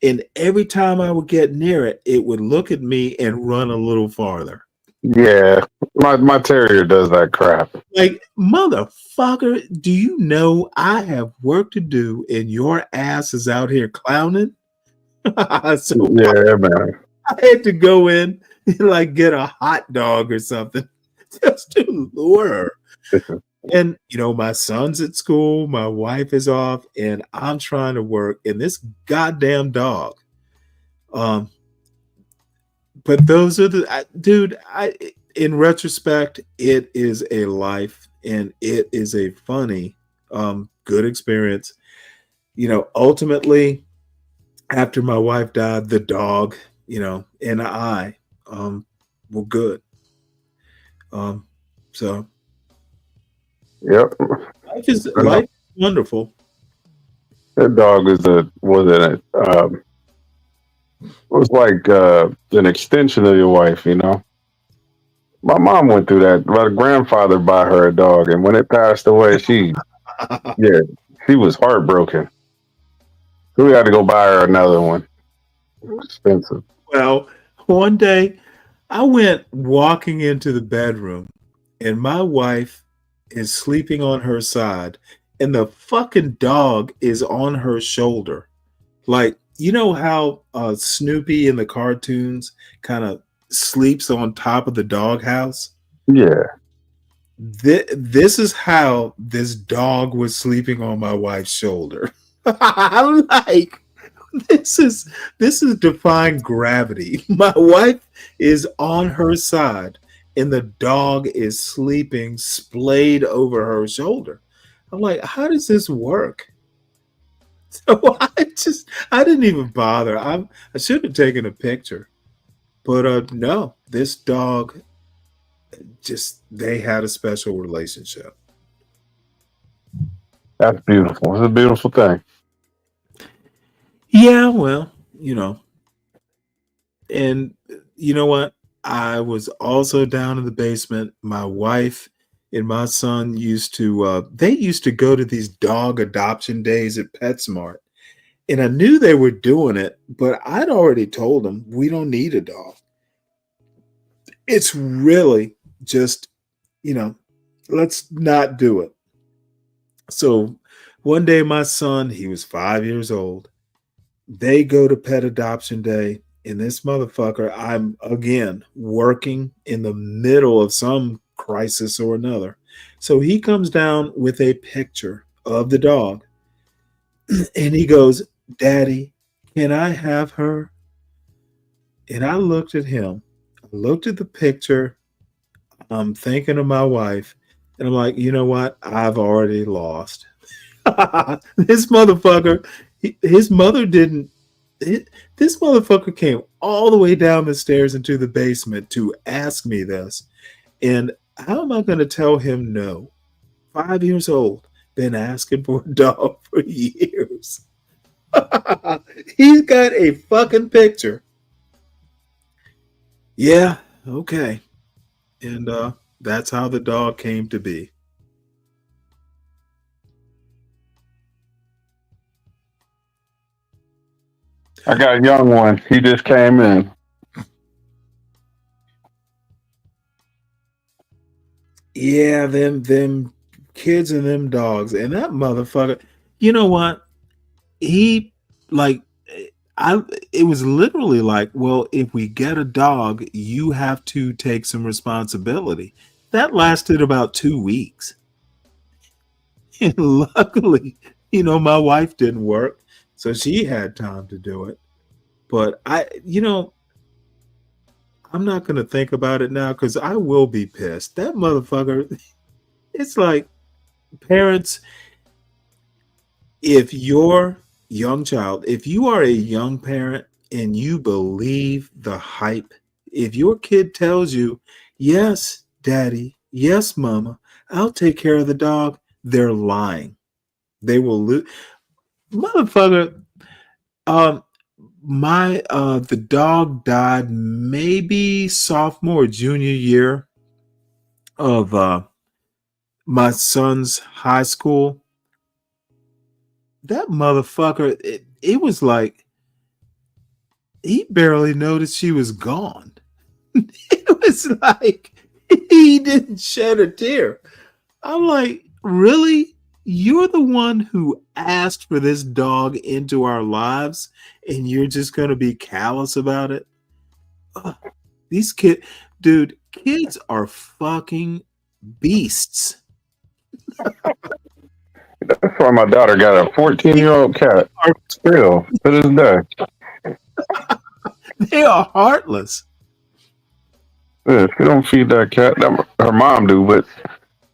And every time I would get near it, it would look at me and run a little farther. Yeah, my terrier does that crap. Like, motherfucker, do you know I have work to do and your ass is out here clowning? So Yeah, man. I had to go in and like get a hot dog or something just to lure her. And my son's at school, my wife is off, and I'm trying to work, and this goddamn dog. But those are dude. In retrospect, it is a life, and it is a funny, good experience. Ultimately, after my wife died, the dog, and I, were good. So Yep. life is wonderful. That dog was like an extension of your wife, My mom went through that. My grandfather bought her a dog, and when it passed away, she was heartbroken. So we had to go buy her another one. Expensive. Well, one day I went walking into the bedroom and my wife is sleeping on her side and the fucking dog is on her shoulder. Like, you know how Snoopy in the cartoons kind of sleeps on top of the doghouse? Yeah. This is how this dog was sleeping on my wife's shoulder. I'm like, this is defying gravity. My wife is on her side and the dog is sleeping splayed over her shoulder. I'm like, how does this work? So I didn't even bother. I should have taken a picture. But no, this dog they had a special relationship. That's beautiful. It's a beautiful thing. Yeah, well, and you know what? I was also down in the basement. My wife and my son used to go to these dog adoption days at PetSmart. And I knew they were doing it, but I'd already told them we don't need a dog. It's really just, let's not do it. So one day my son, he was 5 years old. They go to pet adoption day, and this motherfucker, I'm again working in the middle of some crisis or another. So he comes down with a picture of the dog and he goes, Daddy, can I have her? And I looked at him. I looked at the picture. I'm thinking of my wife, and I'm like, you know what? I've already lost. This motherfucker, his mother didn't. This motherfucker came all the way down the stairs into the basement to ask me this. And how am I going to tell him no? 5 years old, been asking for a dog for years. He's got a fucking picture. Yeah, okay. And that's how the dog came to be. I got a young one. He just came in. Yeah, them kids and them dogs. And that motherfucker, you know what? He like I it was literally like, well, if we get a dog, you have to take some responsibility. That lasted about 2 weeks. And luckily, my wife didn't work, so she had time to do it. But I'm not going to think about it now because I will be pissed. That motherfucker, it's like parents, if your young child, if you are a young parent and you believe the hype, if your kid tells you, yes, daddy, yes, mama, I'll take care of the dog, they're lying. They will lose. Motherfucker, the dog died maybe sophomore, junior year of my son's high school. That motherfucker, it was like he barely noticed she was gone. It was like he didn't shed a tear. I'm like, really? You're the one who asked for this dog into our lives, and you're just going to be callous about it? Ugh, these kids are fucking beasts. That's why my daughter got a 14-year-old cat. Still, to this day. They are heartless. Yeah, she don't feed that cat. Her mom do, but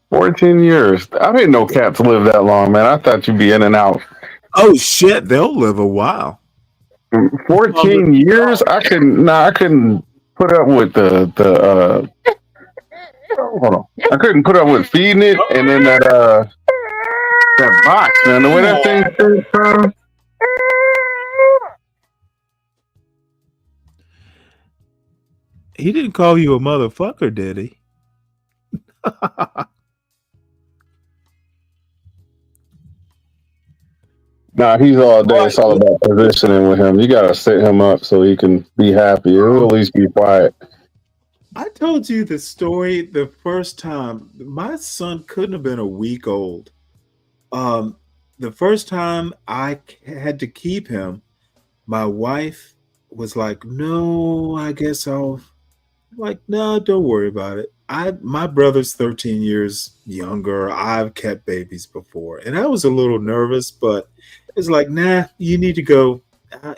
14 years. I didn't know cats live that long, man. I thought you'd be in and out. Oh shit, they'll live a while. 14 years? I couldn't put up with the hold on. I couldn't put up with feeding it and then that box, man. The way that thing fits, He didn't call you a motherfucker, did he? Nah, he's all day. It's all about positioning with him. You gotta sit him up so he can be happy. He'll at least be quiet. I told you the story the first time. My son couldn't have been a week old. The first time I had to keep him, my wife was like, "No, I guess I'll." I'm like, "No, don't worry about it. My brother's 13 years younger. I've kept babies before, and I was a little nervous, but it's like, nah, you need to go.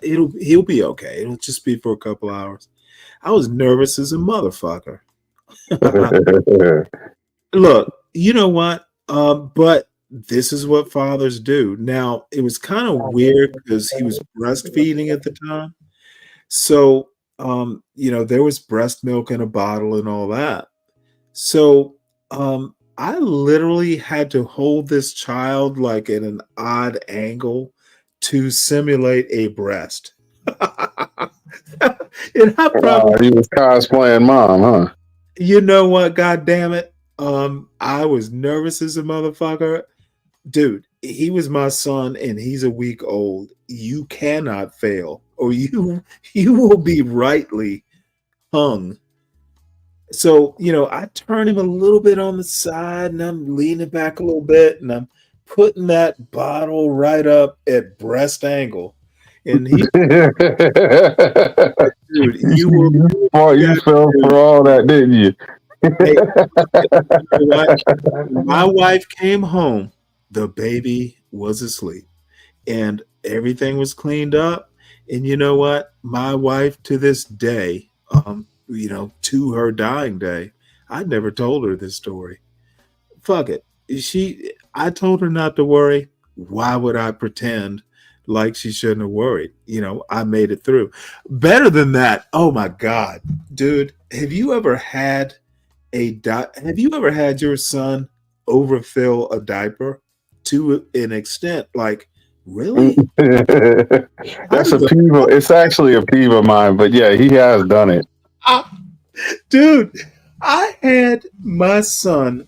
He'll be okay. It'll just be for a couple hours." I was nervous as a motherfucker. Look, you know what? But this is what fathers do. Now, it was kind of weird because he was breastfeeding at the time. So, there was breast milk in a bottle and all that. So, I literally had to hold this child like at an odd angle to simulate a breast. And I probably, he was cosplaying mom, huh? you know what? God damn it! I was nervous as a motherfucker, dude. He was my son, and he's a week old. You cannot fail, or you will be rightly hung. So I turn him a little bit on the side, and I'm leaning back a little bit, and I'm putting that bottle right up at breast angle. And he, dude, you will. You fell for all that, didn't you? Hey, my wife came home. The baby was asleep, and everything was cleaned up. And you know what? My wife, to this day, to her dying day. I never told her this story. Fuck it. I told her not to worry. Why would I pretend like she shouldn't have worried? I made it through. Better than that. Oh my God, dude. Have you ever had your son overfill a diaper to an extent? Like, really? That's a peeve. It's actually a peeve of mine, but yeah, he has done it. Dude, I had my son.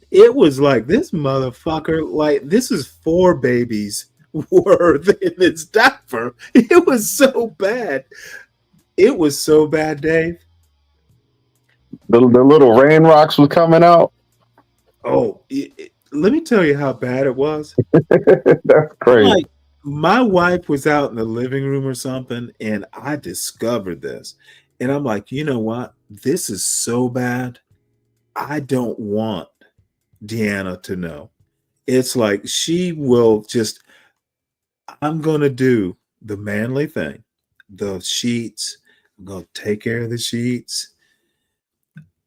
It was like this motherfucker, like this is 4 babies worth in this diaper. It was so bad. It was so bad, Dave. The little rain rocks was coming out. Oh, let me tell you how bad it was. That's crazy. Like, my wife was out in the living room or something, and I discovered this. And I'm like, you know what? This is so bad. I don't want Deanna to know. It's like she will just, I'm going to do the manly thing. The sheets, I'm going to take care of the sheets.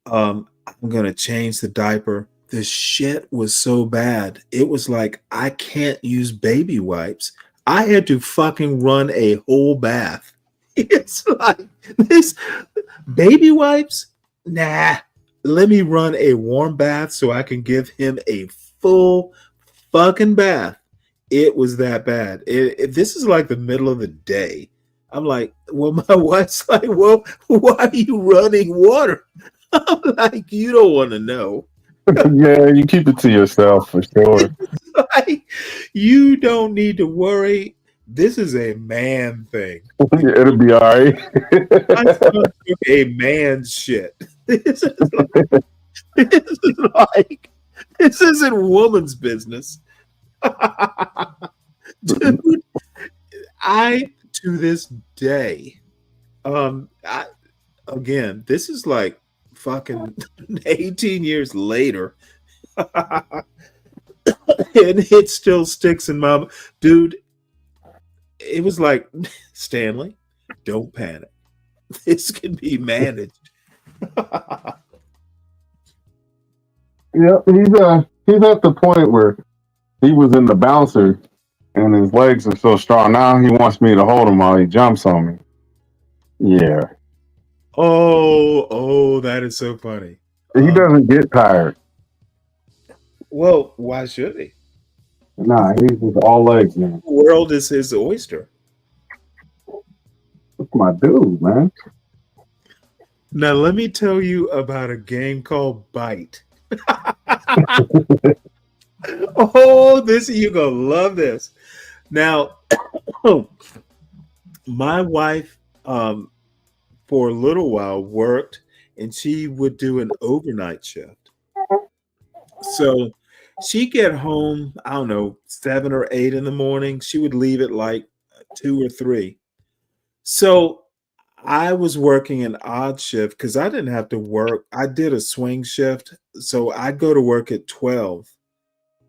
I'm going to change the diaper. The shit was so bad. It was like, I can't use baby wipes. I had to fucking run a whole bath. It's like this baby wipes. Nah, let me run a warm bath so I can give him a full fucking bath. It was that bad. This is like the middle of the day. I'm like, well, my wife's like, well, why are you running water? I'm like, you don't want to know. Yeah, you keep it to yourself for sure. Like, you don't need to worry. This is a man thing. It'll be all right. My son took a man's shit. This isn't woman's business. Dude, to this day, again, this is like fucking 18 years later. And it still sticks in my dude. It was like, Stanley, don't panic. This can be managed. Yeah, he's at the point where he was in the bouncer and his legs are so strong. Now he wants me to hold him while he jumps on me. Yeah. Oh, that is so funny. He doesn't get tired. Well, why should he? Nah, he's just all legs, man. The world is his oyster. That's my dude, man. Now, let me tell you about a game called Bite. Oh, you're going to love this. Now, my wife, for a little while, worked, and she would do an overnight shift. So she'd get home, I don't know, 7 or 8 in the morning. She would leave at like 2 or 3. So I was working an odd shift because I didn't have to work. I did a swing shift. So I'd go to work at 12.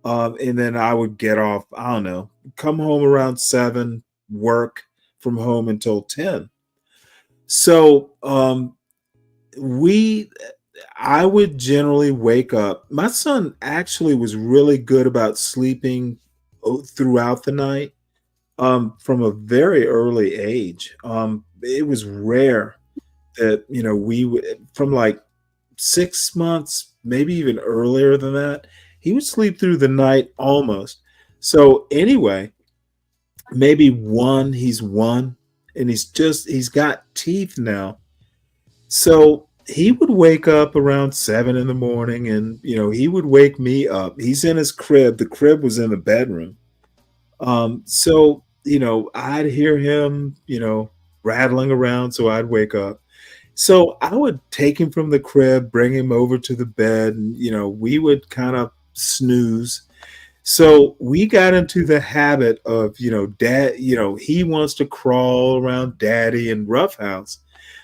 And then I would get off, I don't know, come home around 7, work from home until 10. So I would generally wake up. My son actually was really good about sleeping throughout the night from a very early age. It was rare that, we would, from like 6 months, maybe even earlier than that, he would sleep through the night almost. So anyway, maybe he's 1 and he's got teeth now. So he would wake up around 7 in the morning and, he would wake me up. He's in his crib. The crib was in the bedroom. So, I'd hear him, rattling around. So I'd wake up. So I would take him from the crib, bring him over to the bed, and, we would kind of snooze. So we got into the habit of, dad, he wants to crawl around daddy and roughhouse.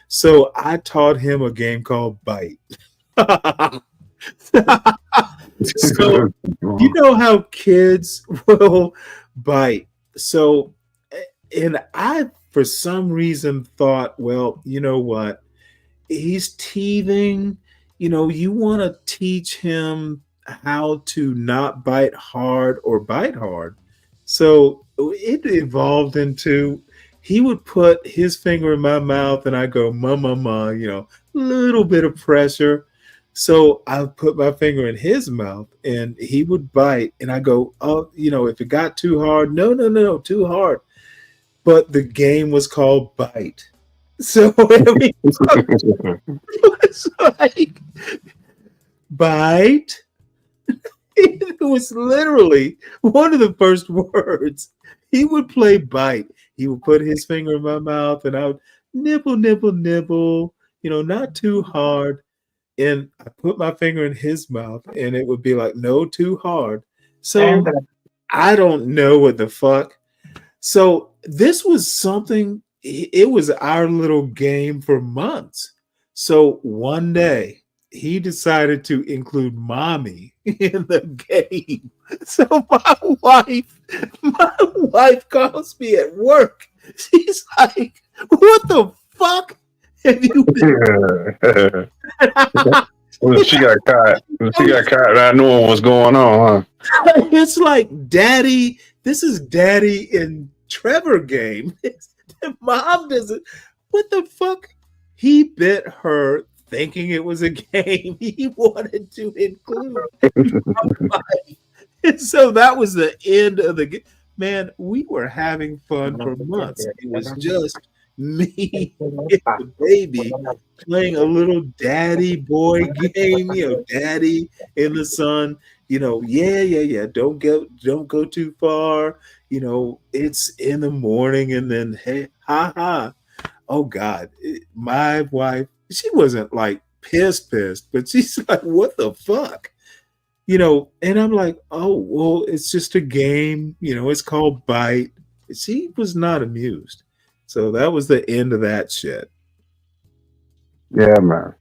So I taught him a game called Bite. So you know how kids will bite. So, and I, for some reason, thought, well, you know what? he's teething. You want to teach him how to not bite hard or bite hard. So it evolved into he would put his finger in my mouth and I go, ma, ma, ma, little bit of pressure. So I put my finger in his mouth and he would bite. And I go, oh, if it got too hard, no, no, no, too hard. But the game was called Bite. So it was like, bite. It was literally one of the first words. He would play bite. He would put his finger in my mouth and I would nibble, nibble, nibble, not too hard. And I put my finger in his mouth and it would be like, no, too hard. So I don't know what the fuck. So this was something, it was our little game for months. So one day he decided to include mommy in the game. So my wife calls me at work. She's like, what the fuck have you been? When she got caught. Not knowing what's going on, huh? It's like daddy. This is daddy and Trevor game. Mom doesn't. What the fuck? He bit her thinking it was a game. He wanted to include. And so that was the end of the game. Man, we were having fun for months. It was just me and the baby playing a little daddy boy game, daddy in the sun, yeah. Don't go too far. It's in the morning and then hey, ha ha. Oh God, my wife, she wasn't like pissed, but she's like, what the fuck? And I'm like, oh, well, it's just a game, it's called Bite. She was not amused. So that was the end of that shit. Yeah, man.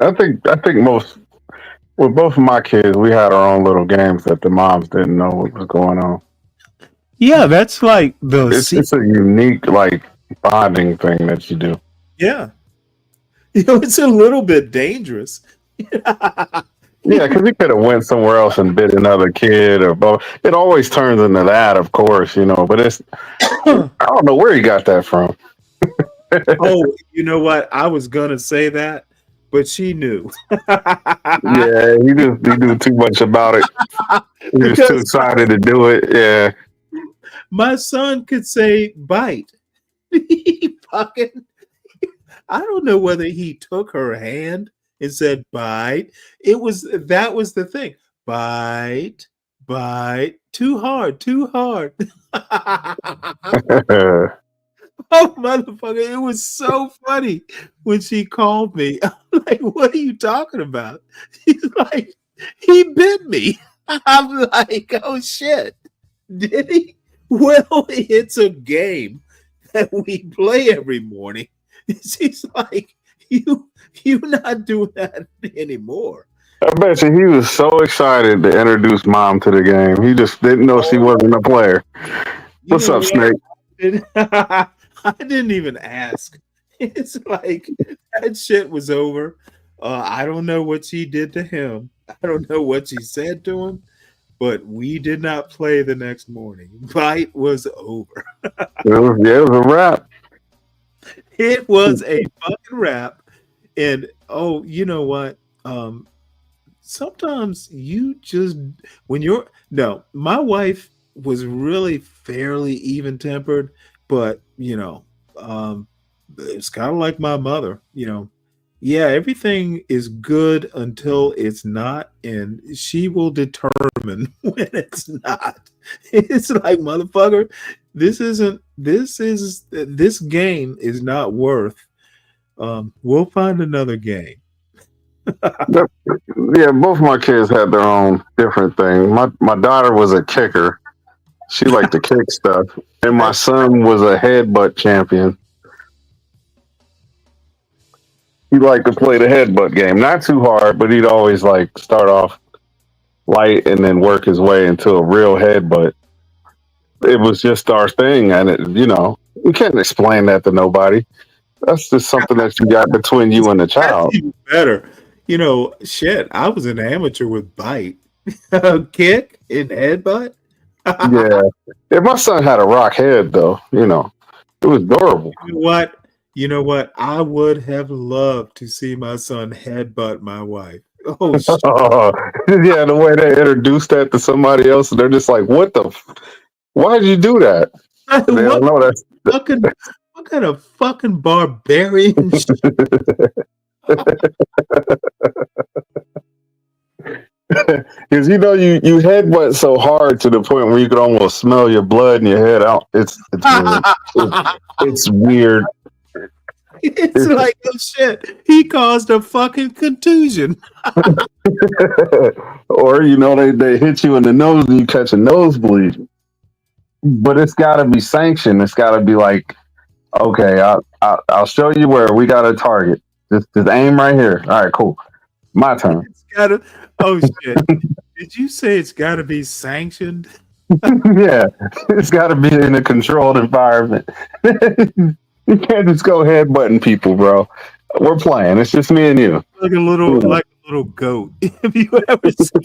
I think most with both of my kids, we had our own little games that the moms didn't know what was going on. Yeah, that's like it's a unique like bonding thing that you do. Yeah. It's a little bit dangerous. Yeah, because he could have went somewhere else and bit another kid or both. It always turns into that, of course, but it's I don't know where he got that from. Oh, you know what? I was gonna say that, but she knew. Yeah, he knew too much about it. He was too excited to do it. Yeah. My son could say bite. He fucking I don't know whether he took her hand and said bite. That was the thing. Bite, too hard. Oh, motherfucker. It was so funny when she called me. I'm like, what are you talking about? She's like, he bit me. I'm like, oh shit. Did he? Well, it's a game that we play every morning. She's like, you not doing that anymore. I bet you he was so excited to introduce mom to the game. He just didn't know she wasn't a player. What's up, Snake? I didn't even ask. It's like that shit was over. I don't know what she did to him. I don't know what she said to him, but we did not play the next morning. Bite was over. It was a wrap. It was a fucking wrap. And oh, you know what? Sometimes you just my wife was really fairly even tempered, but it's kind of like my mother, yeah, everything is good until it's not, and she will determine when it's not. It's like, motherfucker, this game is not worth. We'll find another game. Yeah, both my kids had their own different thing. My daughter was a kicker. She liked to kick stuff. And my son was a headbutt champion. He liked to play the headbutt game. Not too hard, but he'd always like start off light and then work his way into a real headbutt. It was just our thing, and you can't explain that to nobody. That's just something that you got between you and the That's child. even better. Shit, I was an amateur with bite, kick, and headbutt. Yeah. Yeah, my son had a rock head though. It was adorable. You know what? You know what? I would have loved to see my son headbutt my wife. Oh shit! Yeah, the way they introduced that to somebody else, and they're just like, "What the? Why did you do that?" They don't What know that. fucking? What kind of fucking barbarian shit? Because you headbutt so hard to the point where you could almost smell your blood in your head out. It's weird. It's weird. It's like, oh shit, he caused a fucking contusion. Or they hit you in the nose and you catch a nosebleed. But it's got to be sanctioned. It's got to be like, okay, I'll show you where we got a target. Just aim right here. All right, cool. My turn. It's gotta. Oh shit! Did you say it's got to be sanctioned? Yeah, it's got to be in a controlled environment. You can't just go headbutting people, bro. We're playing. It's just me and you. Like a little goat. Have you ever seen?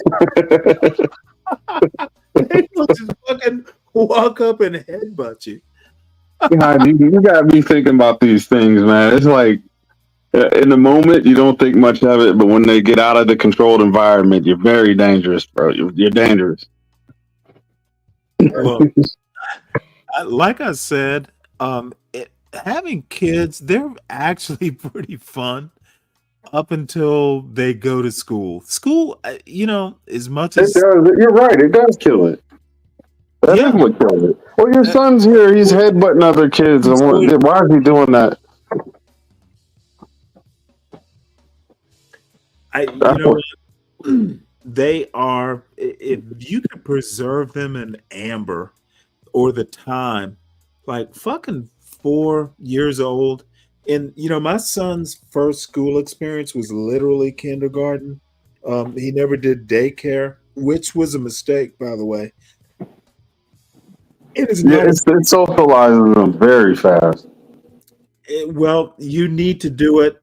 They will just fucking walk up and headbutt you. God, you got me thinking about these things, man. It's like in the moment you don't think much of it, but when they get out of the controlled environment, you're very dangerous, bro. You're dangerous. Look, like I said, having kids, they're actually pretty fun up until they go to school. School, as much as You're right. It does kill it. That is what kills it. Well, your son's here. He's headbutting other kids. And why is he doing that? They are, if you could preserve them in amber or the time, like fucking 4 years old. And my son's first school experience was literally kindergarten. He never did daycare, which was a mistake, by the way. It is not. It socializes them very fast. Well, you need to do it.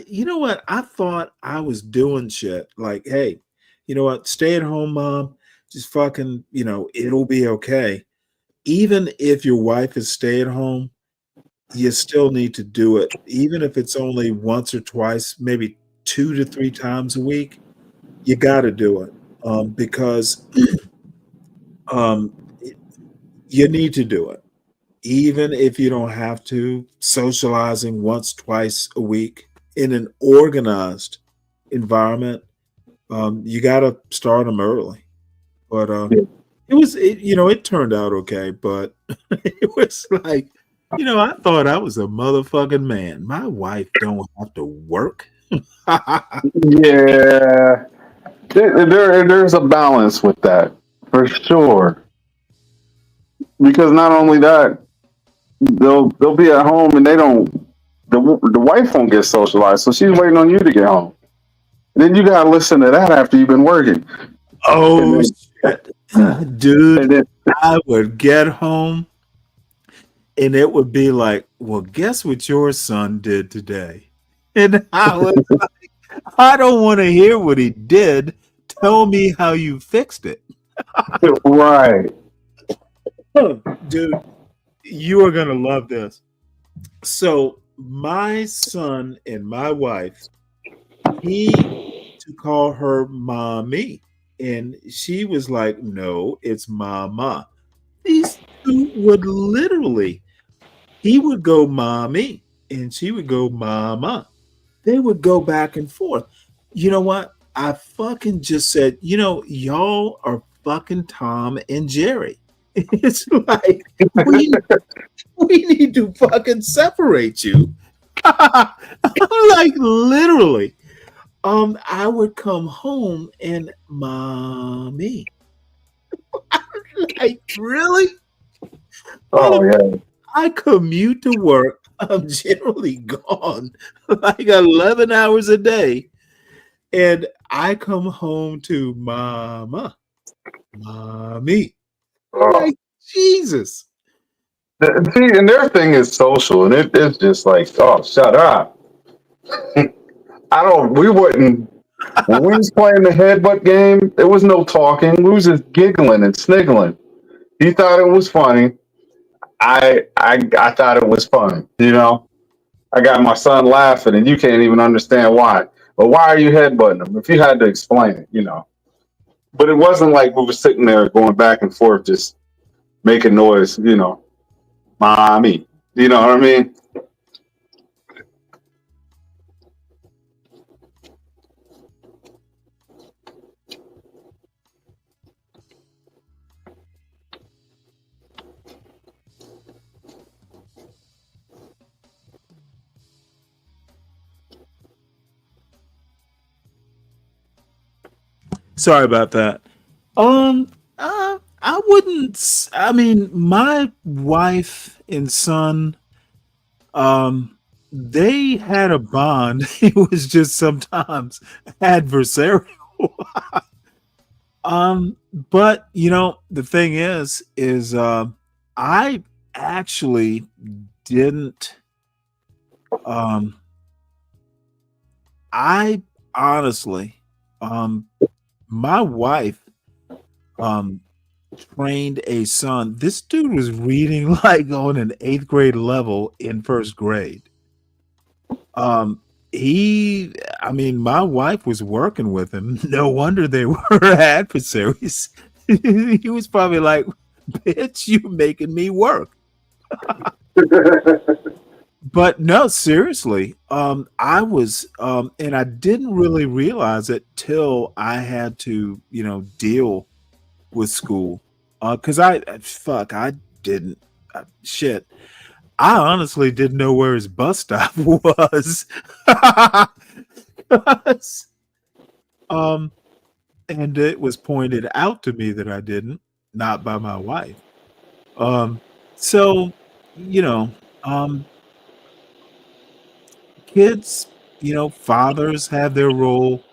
You know what? I thought I was doing shit. Like, hey, you know what? Stay at home, mom. Just fucking, it'll be okay. Even if your wife is stay at home, you still need to do it. Even if it's only once or twice, maybe 2 to 3 times a week, you got to do it because you need to do it. Even if you don't have to, socializing once, twice a week in an organized environment, you got to start them early. But it turned out okay. But it was like, I thought I was a motherfucking man. My wife don't have to work. Yeah, there's a balance with that for sure. Because not only that, they'll be at home and the wife won't get socialized, so she's waiting on you to get home. Then you gotta listen to that after you've been working. Oh shit, dude! I would get home, and it would be like, "Well, guess what your son did today?" And I was like, "I don't want to hear what he did. Tell me how you fixed it." Right, dude. You are gonna love this. So my son and my wife, he to call her mommy, and she was like, "No, it's mama." These two would literally, he would go mommy, and she would go mama. They would go back and forth. You know what? I fucking just said, y'all are fucking Tom and Jerry. It's like we need to fucking separate you. Like literally. I would come home and mommy. Like, really? Oh yeah. I commute to work. I'm generally gone like 11 hours a day. And I come home to mama. Mommy. Like, Jesus. See, and their thing is social, and it's just like, oh, shut up. We wouldn't, when we was playing the headbutt game, there was no talking. We was just giggling and sniggling. He thought it was funny. I thought it was funny, you know? I got my son laughing, and you can't even understand why. But why are you headbutting him? If you had to explain it, you know. But it wasn't like we were sitting there going back and forth, just making noise, you know, mommy. You know what I mean? Sorry about that. I wouldn't. I mean, my wife and son, they had a bond. It was just sometimes adversarial. But you know, the thing is, I actually didn't. Um, I honestly, um, my wife, um, trained a son. This dude was reading like on an eighth grade level in first grade. Um, I mean, my wife was working with him. No wonder they were adversaries. He was probably like, "Bitch, you making me work." But no, seriously, I was, and I didn't really realize it till I had to, you know, deal with school. Because fuck, I didn't, shit. I honestly didn't know where his bus stop was. 'Cause, um, and it was pointed out to me that I didn't, not by my wife. Um, so, you know, um, kids, you know, fathers have their role,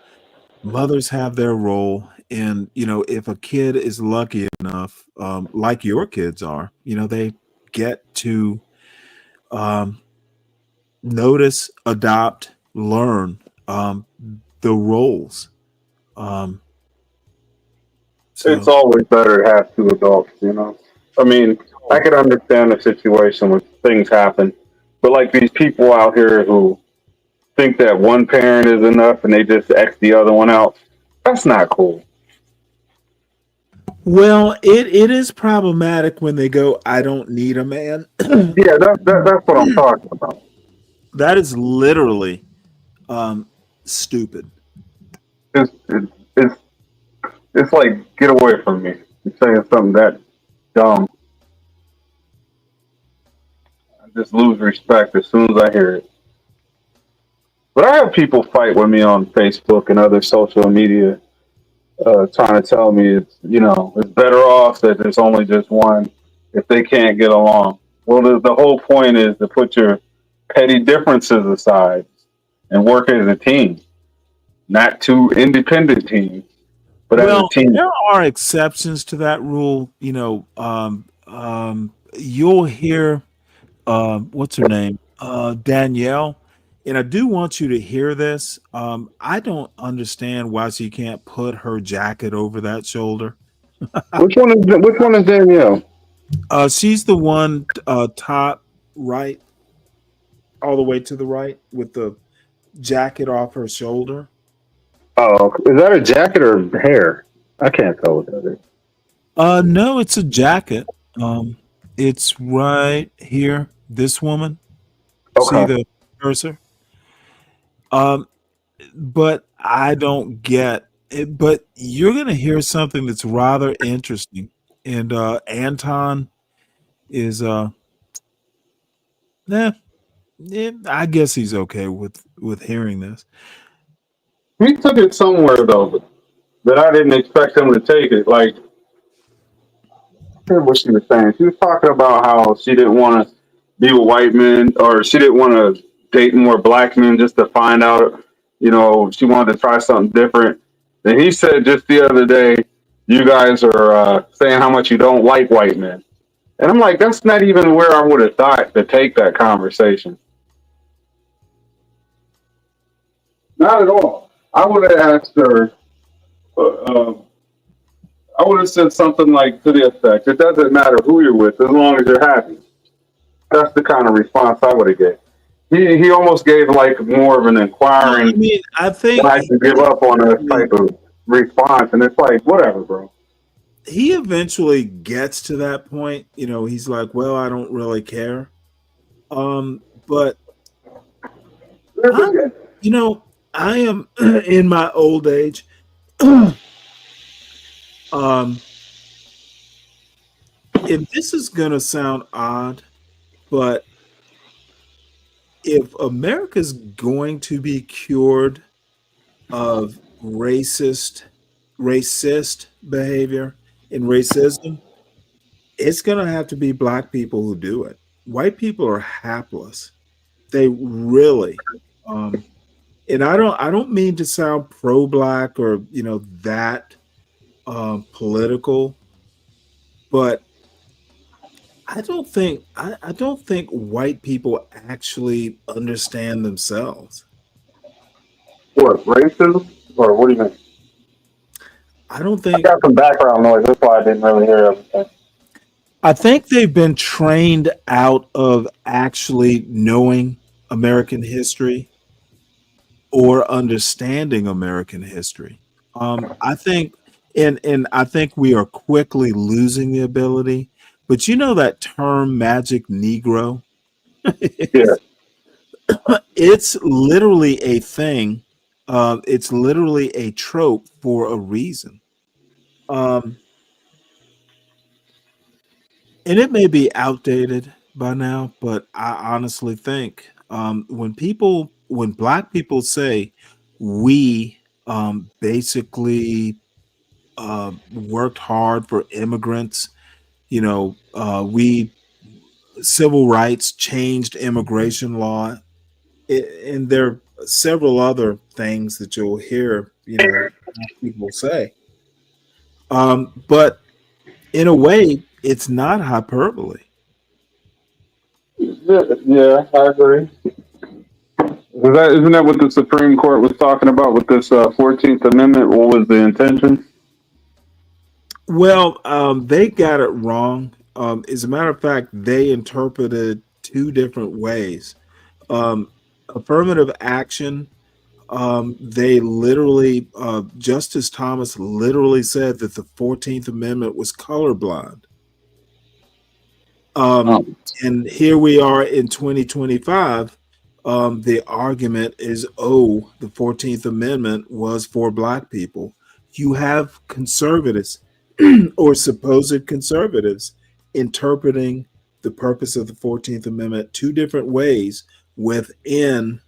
mothers have their role. And, you know, if a kid is lucky enough, like your kids are, you know, they get to um, notice, adopt, learn the roles. Um, It's so, always better to have two adults, you know? I mean, I could understand the situation when things happen, but like these people out here who think that one parent is enough and they just X the other one out, that's not cool. well, it is problematic when they go, I don't need a man. Yeah, that's what I'm talking about. That is literally stupid. It's it's like get away from me. You're saying something that dumb. I just lose respect as soon as I hear it. But I have people fight with me on Facebook and other social media, trying to tell me it's better off that there's only just one if they can't get along. Well, the whole point is to put your petty differences aside and work as a team, not two independent teams, but as a Well, team. there are exceptions to that rule. You'll hear what's her name? Danielle. And I do want you to hear this. I don't understand why she can't put her jacket over that shoulder. Which one is Danielle? She's the one top right, all the way to the right with the jacket off her shoulder. Oh, is that a jacket or hair? I can't tell what that is. No, it's a jacket. It's right here. This woman. See Okay. the cursor? Um, but I don't get it. But you're gonna hear something that's rather interesting. And Anton is eh, I guess he's okay with hearing this. He took it somewhere though that I didn't expect him to take it. Like, heard what she was saying. She was talking about how she didn't want to be with white men, or she didn't want to date more black men just to find out, she wanted to try something different. And he said just the other day, you guys are saying how much you don't like white men. And I'm like, that's not even where I would have thought to take that conversation. Not at all. I would have asked her. I would have said something like to the effect, "It doesn't matter who you're with, as long as you're happy." That's the kind of response I would have gave. He almost gave like more of an No, I inquiring, mean, I think why to give up on us type of response, and it's like, whatever, bro. he eventually gets to that point. You know, he's like, "Well, I don't really care." But I'm, you know, I am in my old age. um, and this is gonna sound odd, but if America's going to be cured of racist behavior and racism, it's going to have to be black people who do it. White people are hapless. They really and I don't mean to sound pro black or that political, but I don't think white people actually understand themselves. What, racism? Or what do you mean? I don't I think got some background noise. That's why I didn't really hear everything. I think they've been trained out of actually knowing American history or understanding American history. I think, and I think we are quickly losing the ability. But you know that term "magic Negro"? Yeah. It's literally a thing. It's literally a trope for a reason. Um, and it may be outdated by now, but I honestly think when black people say we basically worked hard for immigrants, we civil rights changed immigration law, and there are several other things that you'll hear, people say. But in a way, it's not hyperbole. Yeah, I agree. Isn't that what the Supreme Court was talking about with this 14th Amendment? What was the intention? Well, they got it wrong. As a matter of fact, they interpreted two different ways. Affirmative action, they literally, Justice Thomas literally said that the 14th Amendment was colorblind. And here we are in 2025. The argument is, oh, the 14th Amendment was for black people. You have conservatives or supposed conservatives interpreting the purpose of the 14th Amendment two different ways within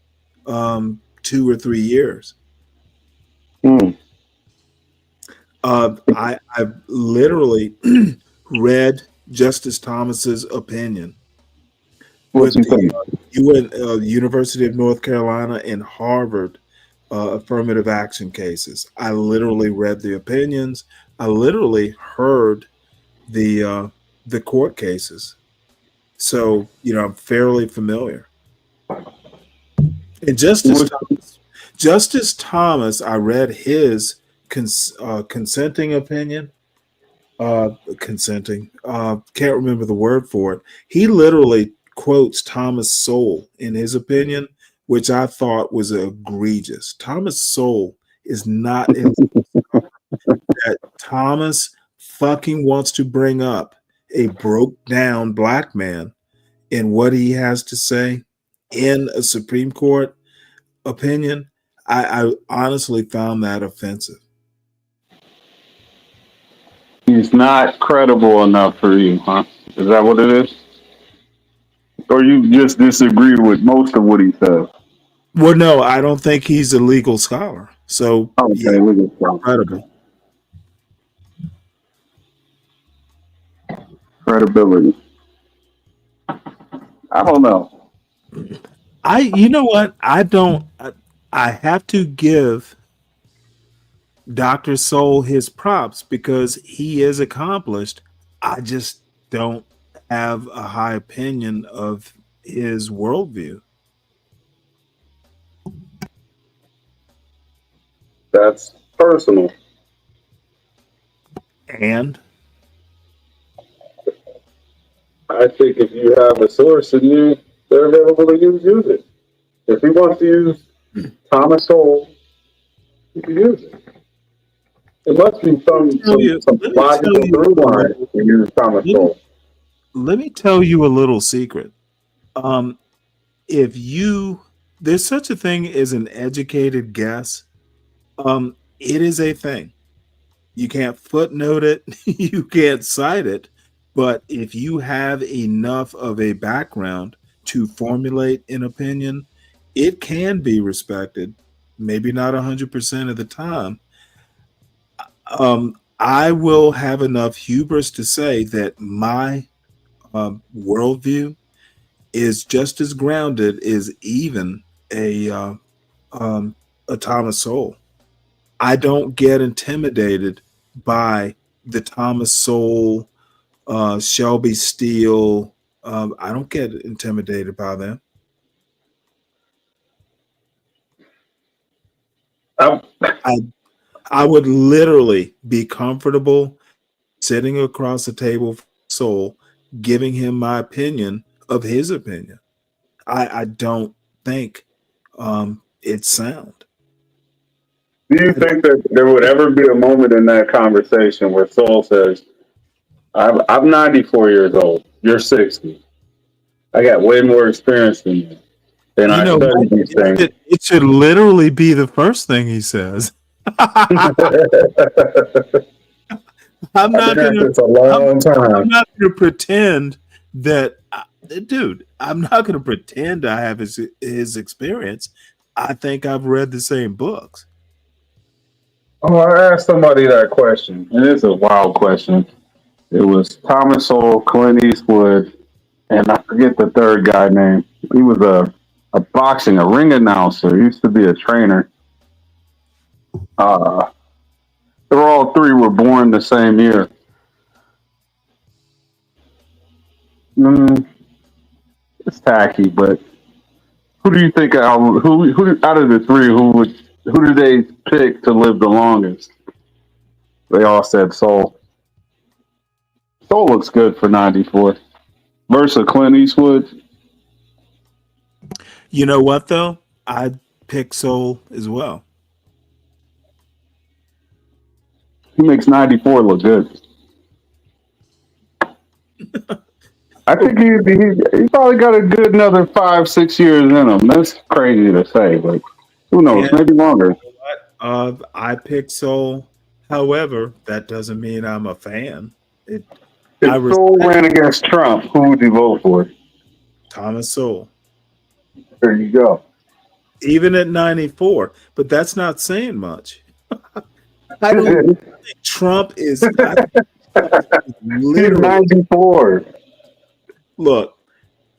2 or 3 years. I've literally read Justice Thomas's opinion with the University of North Carolina and Harvard affirmative action cases. I literally read the opinions. I literally heard the court cases. So I'm fairly familiar. And Justice Thomas, I read his consenting opinion. Consenting. Can't remember the word for it. He literally quotes Thomas Sowell in his opinion, which I thought was egregious. Thomas Sowell is not in that Thomas fucking wants to bring up a broke down black man in what he has to say in a Supreme Court opinion. I honestly found that offensive. He's not credible enough for you, huh? Is that what it is? Or you just disagree with most of what he says? Well, no, I don't think he's a legal scholar. So, yeah, credible. Credibility. I don't know. You know what? I have to give Dr. Soul his props because he is accomplished. I just don't have a high opinion of his worldview. That's personal. And I think if you have a source and they're available to use it. If he wants to use Thomas Sowell, you can use it. It must be some logical through line to use Thomas Sowell. Let me tell you a little secret. If there's such a thing as an educated guess, it is a thing. You can't footnote it, you can't cite it, but if you have enough of a background to formulate an opinion, it can be respected. Maybe not 100% of the time. I will have enough hubris to say that my worldview is just as grounded as even a Thomas Sowell. I don't get intimidated by the Thomas Sowell, Shelby Steele. I don't get intimidated by them. I would literally be comfortable sitting across the table from Sowell, giving him my opinion of his opinion. I don't think it's sound. Do you think that there would ever be a moment in that conversation where Sowell says, I'm 94 years old, you're 60. I got way more experience than you. And I studied these things. It should literally be the first thing he says. I'm not going to pretend that, dude. I'm not going to pretend I have his experience. I think I've read the same books. Oh, I asked somebody that question, and it's a wild question. It was Thomas Sowell, Clint Eastwood, and I forget the third guy name. He was a ring announcer. He used to be a trainer. They were all three were born the same year. It's tacky, but who do you think? Who out of the three? Who did they pick to live the longest? They all said Sowell. Sowell looks good for 94 versus Clint Eastwood. You know what though? I'd pick Sowell as well. He makes 94 look good. I think he probably got a good another 5-6 years in him. That's crazy to say, but who knows? Maybe longer. I pick Sowell. However, that doesn't mean I'm a fan. If Sowell ran against Trump, who would you vote for? Thomas Sowell. There you go. Even at 94, but that's not saying much. I don't think Trump is literally 94. Look,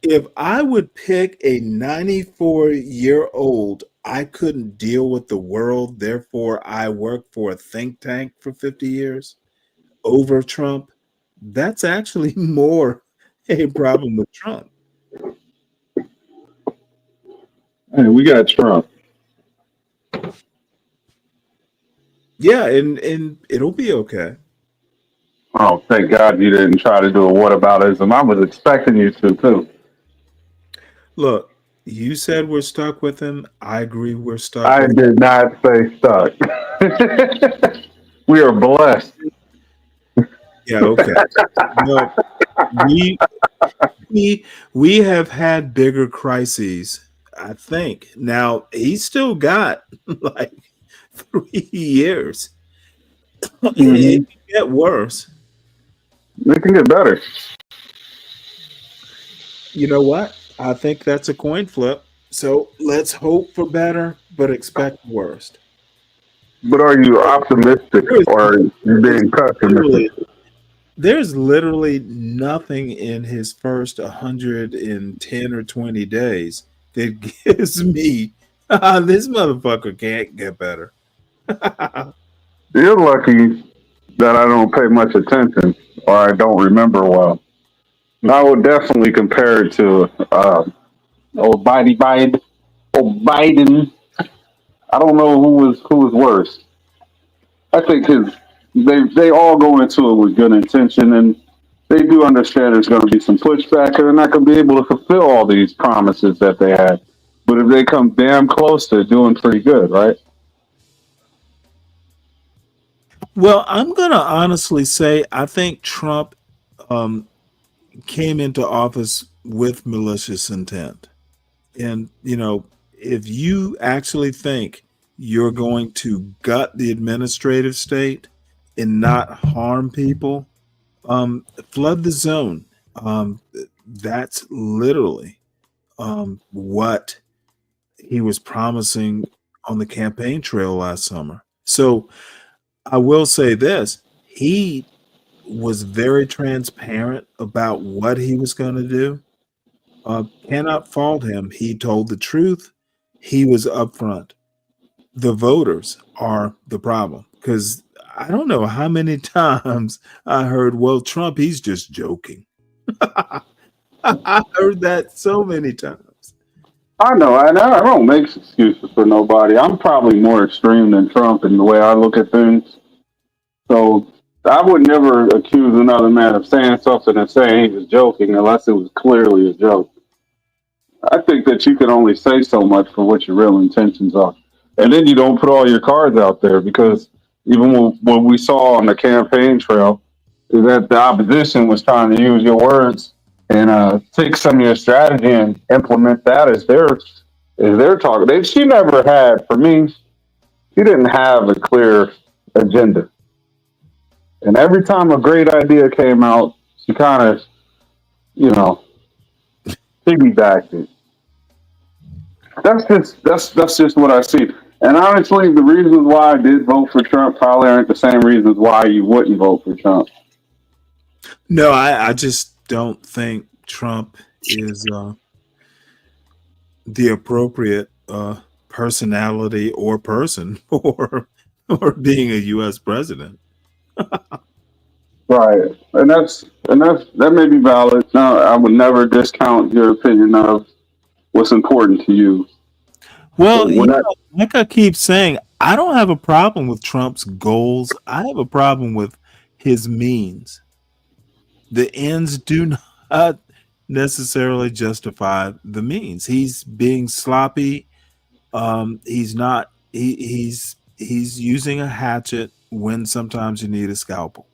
if I would pick a 94-year-old, I couldn't deal with the world. Therefore, I worked for a think tank for 50 years over Trump. That's actually more a problem with Trump. Hey, we got Trump. Yeah, and it'll be okay. Oh, thank God you didn't try to do a whataboutism. I was expecting you to, too. Look, you said we're stuck with him. I agree we're stuck I with did not say stuck. We are blessed. Yeah, okay. No, we have had bigger crises, I think. Now, he's still got like 3 years. It can get worse. It can get better. You know what? I think that's a coin flip. So let's hope for better, but expect worst. But are you optimistic or are you being pessimistic? There's literally nothing in his first 110 or 20 days that gives me this motherfucker can't get better. You're lucky that I don't pay much attention or I don't remember well. I would definitely compare it to Biden. Oh, Biden. I don't know who was worse. I think they all go into it with good intention, and they do understand there's going to be some pushback, and they're not going to be able to fulfill all these promises that they had. But if they come damn close, they're doing pretty good, right? Well, I'm going to honestly say I think Trump um, came into office with malicious intent. And, if you actually think you're going to gut the administrative state and not harm people, flood the zone. That's literally what he was promising on the campaign trail last summer. So I will say this: he was very transparent about what he was going to do. Cannot fault him. He told the truth. He was upfront. The voters are the problem because I don't know how many times I heard, well, Trump, he's just joking. I heard that so many times. I know. I don't make excuses for nobody. I'm probably more extreme than Trump in the way I look at things. So I would never accuse another man of saying something and saying he was joking unless it was clearly a joke. I think that you can only say so much for what your real intentions are. And then you don't put all your cards out there because even what we saw on the campaign trail is that the opposition was trying to use your words and take some of your strategy and implement that as their talk. She never had, for me, she didn't have a clear agenda. And every time a great idea came out, she kind of, you know, piggybacked it. That's just what I see. And honestly, the reasons why I did vote for Trump probably aren't the same reasons why you wouldn't vote for Trump. No, I just don't think Trump is the appropriate personality or person for being a U.S. president. Right. And that may be valid. No, I would never discount your opinion of what's important to you. Well, But when I, like I keep saying, I don't have a problem with Trump's goals. I have a problem with his means. The ends do not necessarily justify the means. He's being sloppy. He's not. He's using a hatchet when sometimes you need a scalpel.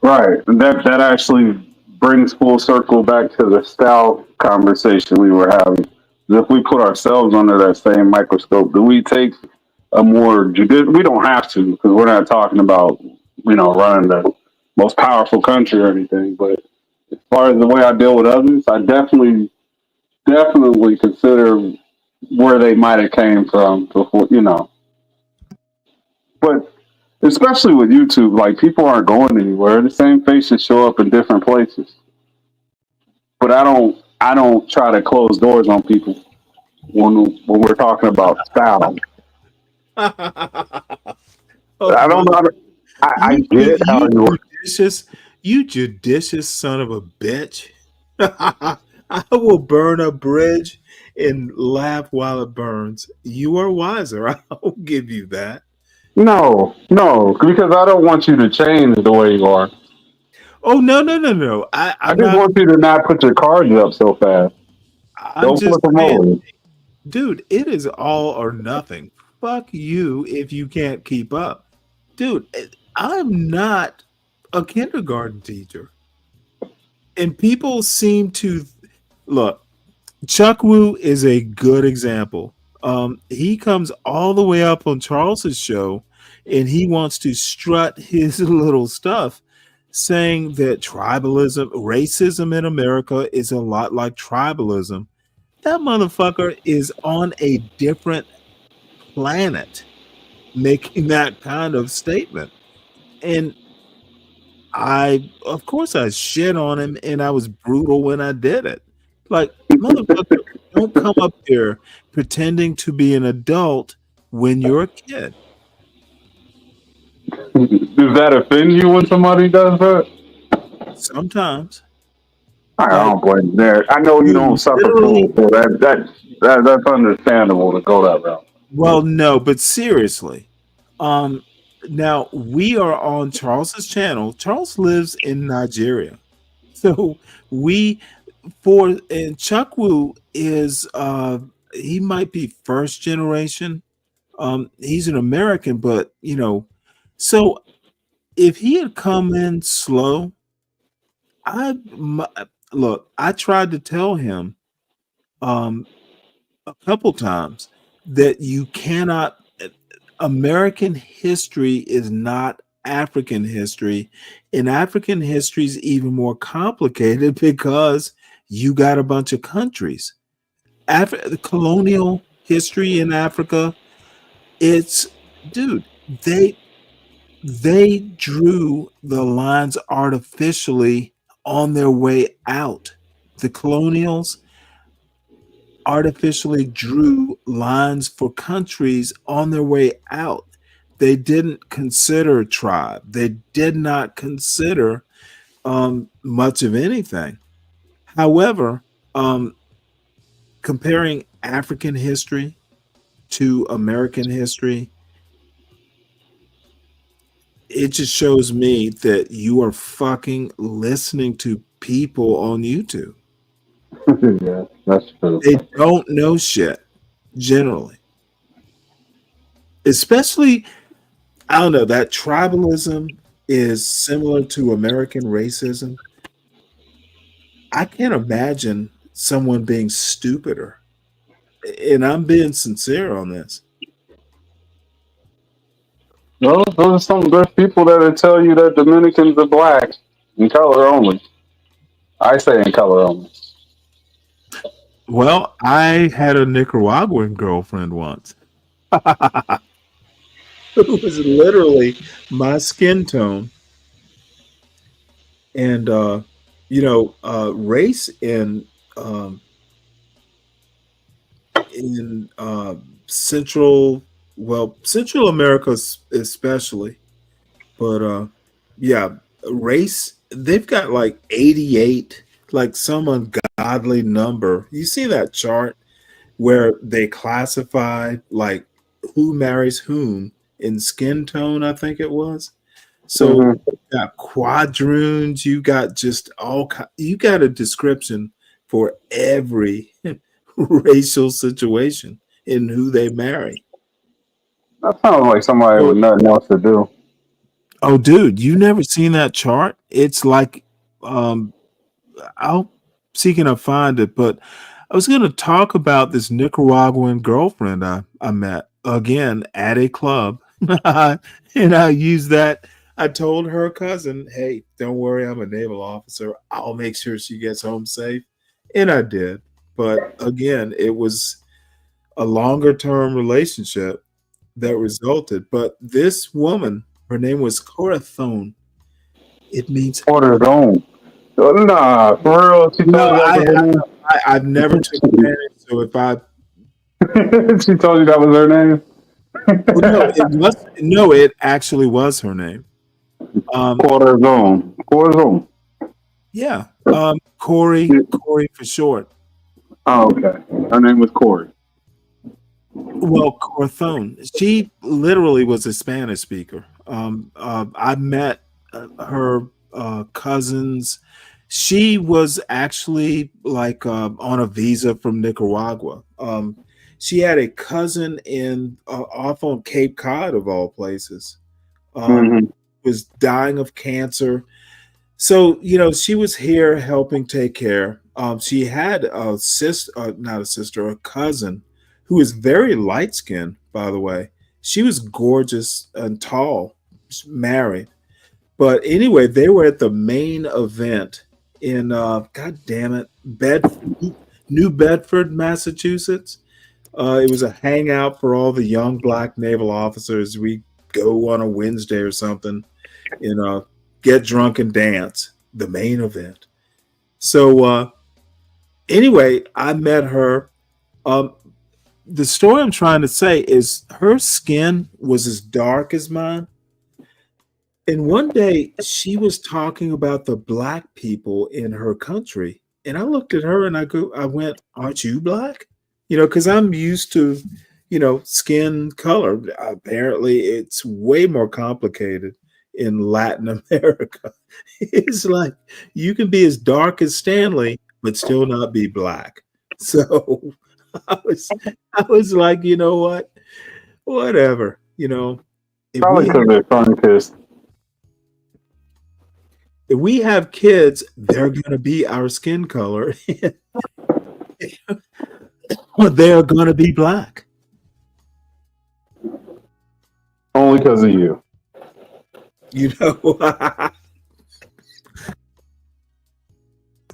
right. And that actually brings full circle back to the style conversation we were having. If we put ourselves under that same microscope, do we take a more judicial? We don't have to because we're not talking about running the most powerful country or anything. But as far as the way I deal with others, I definitely consider where they might have came from before. But especially with YouTube, like people aren't going anywhere. The same faces show up in different places. But I don't try to close doors on people when we're talking about style. Oh, I don't know. I get how you you work. you judicious son of a bitch. I will burn a bridge and laugh while it burns. You are wiser. I'll give you that. No, because I don't want you to change the way you are. Oh no. I I'm just not. want you to not put your cards up so fast. I'm Don't just flip them saying, over. dude. It is all or nothing. Fuck you if you can't keep up, dude. I'm not a kindergarten teacher, and people seem to look. Chuck Woo is a good example. He comes all the way up on Charles's show and he wants to strut his little stuff, saying that racism in America is a lot like tribalism. That motherfucker is on a different planet making that kind of statement. And of course, I shit on him and I was brutal when I did it. Like, motherfucker, don't come up here pretending to be an adult when you're a kid. Does that offend you when somebody does that? Sometimes. I Like don't blame there. I know you don't you suffer literally fools, so that's understandable to go that route. well, no, but seriously. Um Now we are on Charles's channel. Charles lives in Nigeria. So we for and Chukwu is he might be first generation. He's an American, but so if he had come in slow, look, I tried to tell him um a couple times that you cannot American history is not African history, and African history is even more complicated because you got a bunch of countries. The colonial history in Africa, it's dude, they drew the lines artificially on their way out. The colonials artificially drew lines for countries on their way out. They didn't consider tribe. They did not consider much of anything. However, comparing African history to American history, it just shows me that you are fucking listening to people on YouTube. Yeah, that's true. They don't know shit generally. Especially, I don't know, that tribalism is similar to American racism. I can't imagine someone being stupider. And I'm being sincere on this. Those are some good people that'll tell you that Dominicans are black in color only. I say in color only. Well, I had a Nicaraguan girlfriend once who was literally my skin tone. And race um in Central, well, Central America especially, but yeah, race, they've got like 88, like some ungodly number. You see that chart where they classify like who marries whom in skin tone, I think it was. So Mm-hmm. you got quadroons, you got just you got a description for every racial situation in who they marry. That sounds like somebody with So, nothing else to do. oh, dude, you never seen that chart? It's like, um, I'll see can I find it, but I was going to talk about this Nicaraguan girlfriend I met again at a club, and I used that. I told her cousin, "Hey, don't worry, I'm a naval officer. I'll make sure she gets home safe," and I did. But again, it was a longer term relationship that resulted. But this woman, her name was Corazon. It means Order zone. Nah, for real. She told no. you that was her name. I've never took advantage. So if I She told you that was her name. well, no, it actually was her name. Corazon. Corazon. Yeah, Corey for short. Oh, okay. Her name was Corey. Well, Corazon. She literally was a Spanish speaker. I met her cousins. She was actually like on a visa from Nicaragua. She had a cousin in off on Cape Cod of all places. Mm-hmm. Was dying of cancer. So, she was here helping take care. She had a sister, not a sister, a cousin who is very light skinned, by the way. She was gorgeous and tall, married. But anyway, they were at the main event in, God damn it, New Bedford, Massachusetts. It was a hangout for all the young black naval officers. We go on a Wednesday or something, get drunk and dance, the main event. So anyway, I met her. Um, the story I'm trying to say is her skin was as dark as mine. And one day she was talking about the black people in her country And I looked at her and I went, "Aren't you black?" Because I'm used to, skin color. Apparently, it's way more complicated in Latin America. It's like you can be as dark as Stanley, but still not be black. So I was, I was like, you know what? Whatever. If Probably we because they're sun-kissed. if we have kids, they're gonna be our skin color, or they're gonna be black. Only because of you.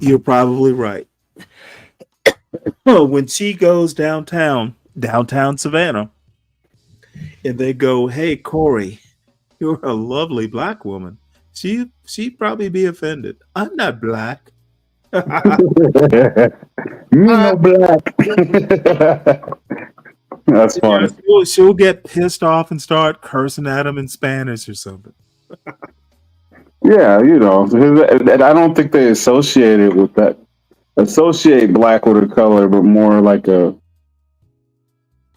You're probably right. When she goes downtown Savannah, and they go, "Hey, Corey, you're a lovely black woman," she'd probably be offended. I'm not black. Me no black. That's funny. She'll get pissed off and start cursing at him in Spanish or something. Yeah, and I don't think they associate it with that. Associate black with a color, but more like a.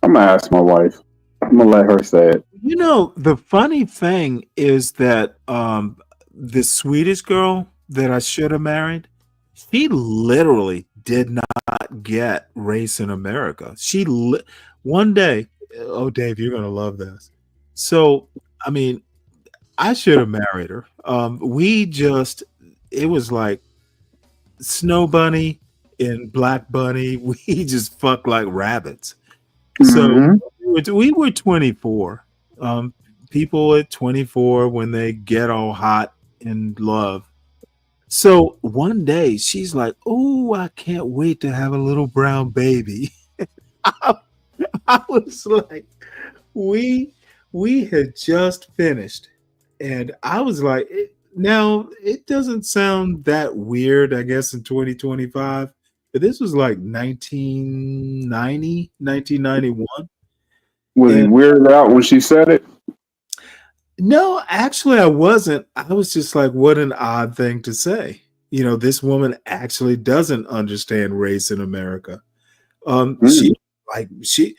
I'm gonna ask my wife. I'm gonna let her say it. The funny thing is that the Swedish girl that I should have married, she literally did not get race in America. One day, oh Dave, you're gonna love this. So, I mean, I should have married her. It was like Snow Bunny and Black Bunny. We just fucked like rabbits. So we were 24. People at 24, when they get all hot in love. So one day she's like, "Oh, I can't wait to have a little brown baby." I was like, we had just finished, and I was like, now it doesn't sound that weird, I guess, in 2025, but this was like 1991. Was he weirded out when she said it? No, actually, I wasn't. I was just like, what an odd thing to say. This woman actually doesn't understand race in America. She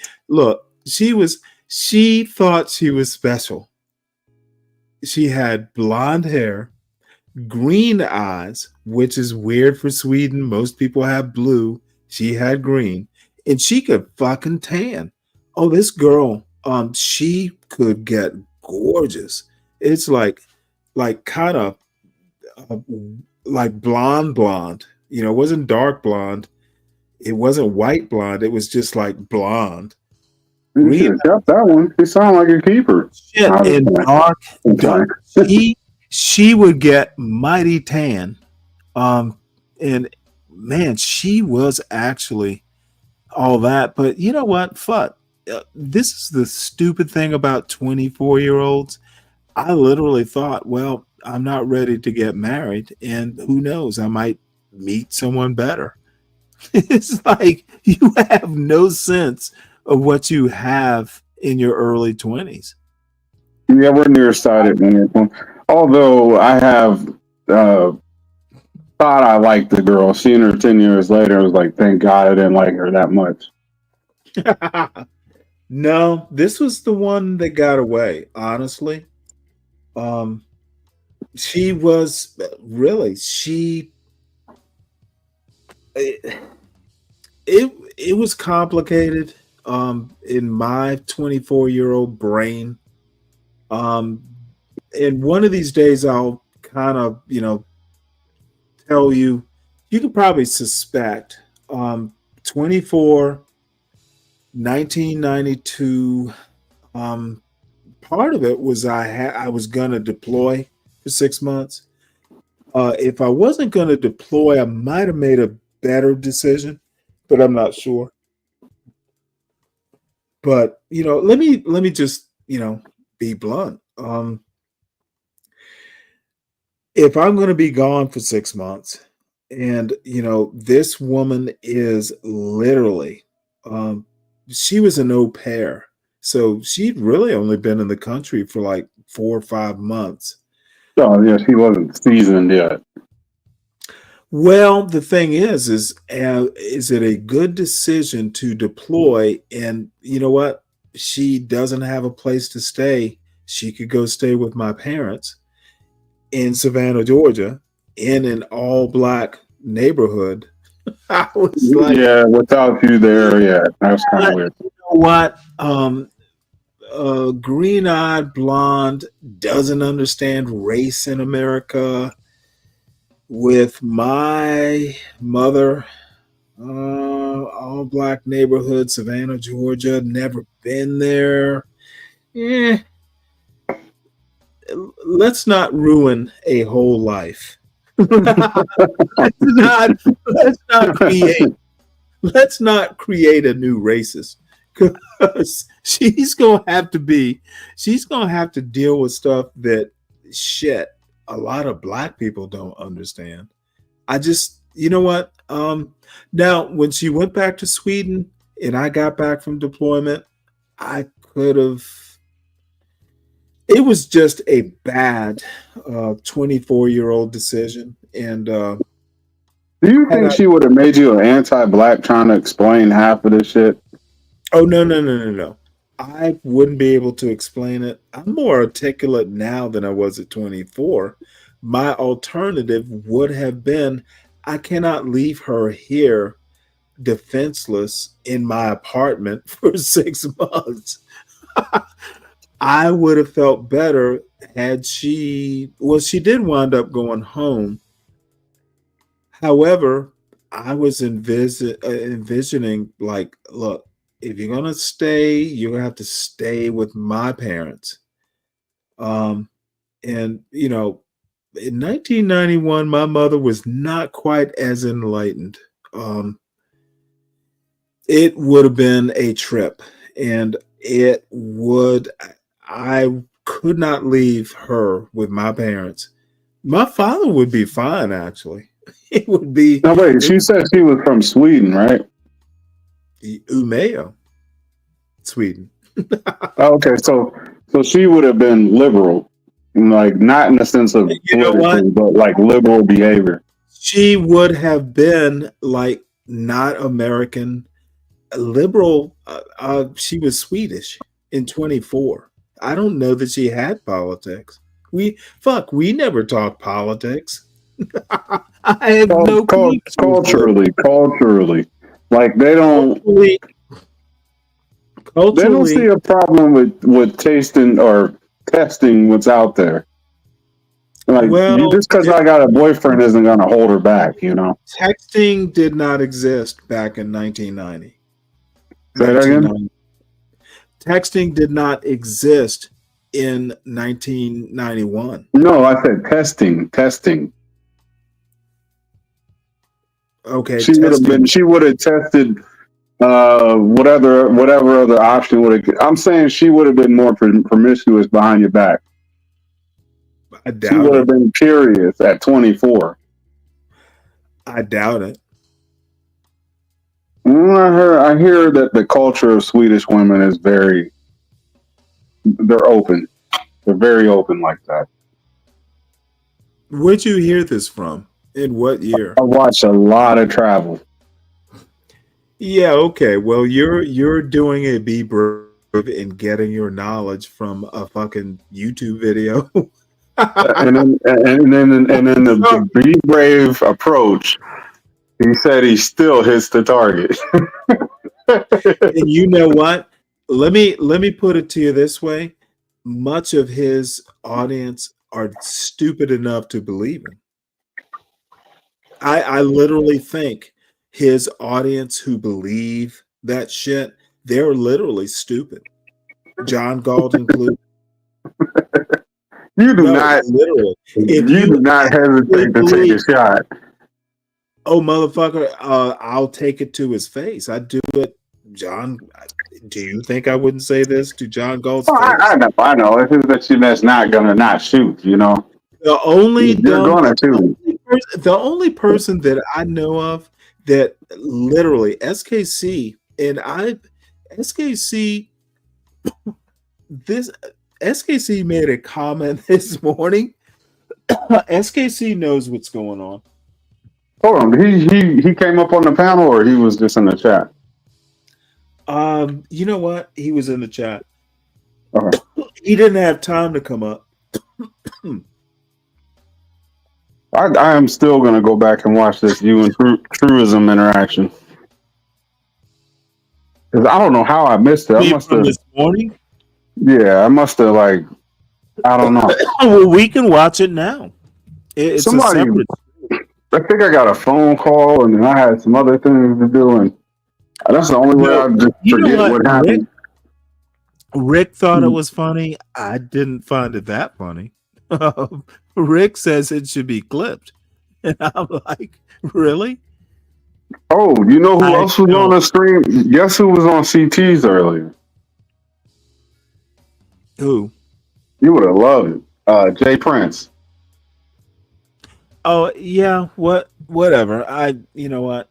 thought she was special. She had blonde hair, green eyes, which is weird for Sweden. Most people have blue. She had green, and she could fucking tan. Oh, this girl, she could get gorgeous. It's like kind of like blonde. It wasn't dark blonde. It wasn't white blonde. It was just like blonde. You should have kept that one. He sounded like a keeper. Shit, and dark. She would get mighty tan. And man, she was actually all that. But you know what? Fuck. This is the stupid thing about 24-year-olds. I literally thought, well, I'm not ready to get married, and who knows, I might meet someone better. It's like you have no sense of what you have in your early 20s. Yeah, we're nearsighted. Although I have thought I liked the girl, seeing her 10 years later, I was like, thank God I didn't like her that much. No, this was the one that got away, honestly. She was really, it was complicated in my 24-year-old brain. And one of these days I'll kind of, tell you could probably suspect 24, 1992. Part of it was I was gonna deploy for 6 months. If I wasn't gonna deploy, I might have made a better decision, but I'm not sure. But let me just be blunt. If I'm going to be gone for 6 months, and this woman is literally, she was an au pair, so she'd really only been in the country for like 4 or 5 months. Oh yeah, she wasn't seasoned yet. Well, the thing is it a good decision to deploy? And you know what? She doesn't have a place to stay. She could go stay with my parents in Savannah, Georgia, in an all black neighborhood. I was like, Yeah, without you there, yeah, that's kind of weird. you know what? Green eyed blonde doesn't understand race in America. With my mother, all black neighborhood, Savannah, Georgia, never been there. Eh, let's not ruin a whole life. let's not create let's not create a new racist, because she's gonna have to deal with stuff that shit a lot of black people don't understand. I just, you know what? Now when she went back to Sweden and I got back from deployment, I could have. It was just a bad 24-year-old decision, and Do you had think I she would have made you an anti-black trying to explain half of this shit? Oh no. I wouldn't be able to explain it. I'm more articulate now than I was at 24. My alternative would have been I cannot leave her here defenseless in my apartment for 6 months. I would have felt better had she did wind up going home. However, I was envisioning, like, look, if you're gonna stay, you're gonna have to stay with my parents. Um, and in 1991, my mother was not quite as enlightened. Um, it would have been a trip, and I could not leave her with my parents. My father would be fine, actually. It would be No, wait. She said she was from Sweden, right? Umeå, Sweden. Oh, okay, so she would have been liberal, like not in the sense of You know what? politically, but like liberal behavior. She would have been like not American, liberal. She was Swedish in 24. I don't know that she had politics. We never talk politics. I have no connections with Culturally, like culturally. they don't see a problem with tasting or testing what's out there. Like you, Well, just because I got a boyfriend isn't gonna hold her back, you know. texting did not exist back in 1990. Say that again. 1990. Texting did not exist in 1991. No, I said testing. Okay, She would have testing. been. She would have tested whatever other option would have. I'm saying she would have been more promiscuous behind your back. I She doubt would have it. been curious at 24. I doubt it. I hear that the culture of Swedish women is they're open. They're very open like that. Where'd you hear this from? In what year? I watch a lot of travel. Yeah, okay. Well, you're doing a be brave in getting your knowledge from a fucking YouTube video. and then the be brave approach. He said he still hits the target. And you know what? Let me put it to you this way. Much of his audience are stupid enough to believe him. I literally think his audience who believe that shit, they're literally stupid. John Galt included. You do No, not literally. If you do not actually hesitate to take a shot. oh motherfucker, I'll take it to his face. I do it, John. Do you think I wouldn't say this to John Galt's Well, face? I know. It's just that that's not gonna not shoot. You know, The only you're dumb, gonna shoot. the only person that I know of that literally SKC and SKC this SKC made a comment this morning. SKC knows what's going on. Hold on, he came up on the panel, or he was just in the chat? You know what? He was in the chat. Okay. He didn't have time to come up. I am still gonna go back and watch this you and Truism interaction, because I don't know how I missed it. I must From have. this morning? Yeah, I must have I don't know. Well, we can watch it now. It's Somebody, a separate. I think I got a phone call, and then I had some other things to do, and that's the only way I just forget what happened. Rick thought it was funny. I didn't find it that funny. Rick says it should be clipped, and I'm like, really? Oh, you know who else was on the stream? Guess who was on CT's earlier? Who? You would have loved it. Jay Prince. Oh yeah, whatever. You know what?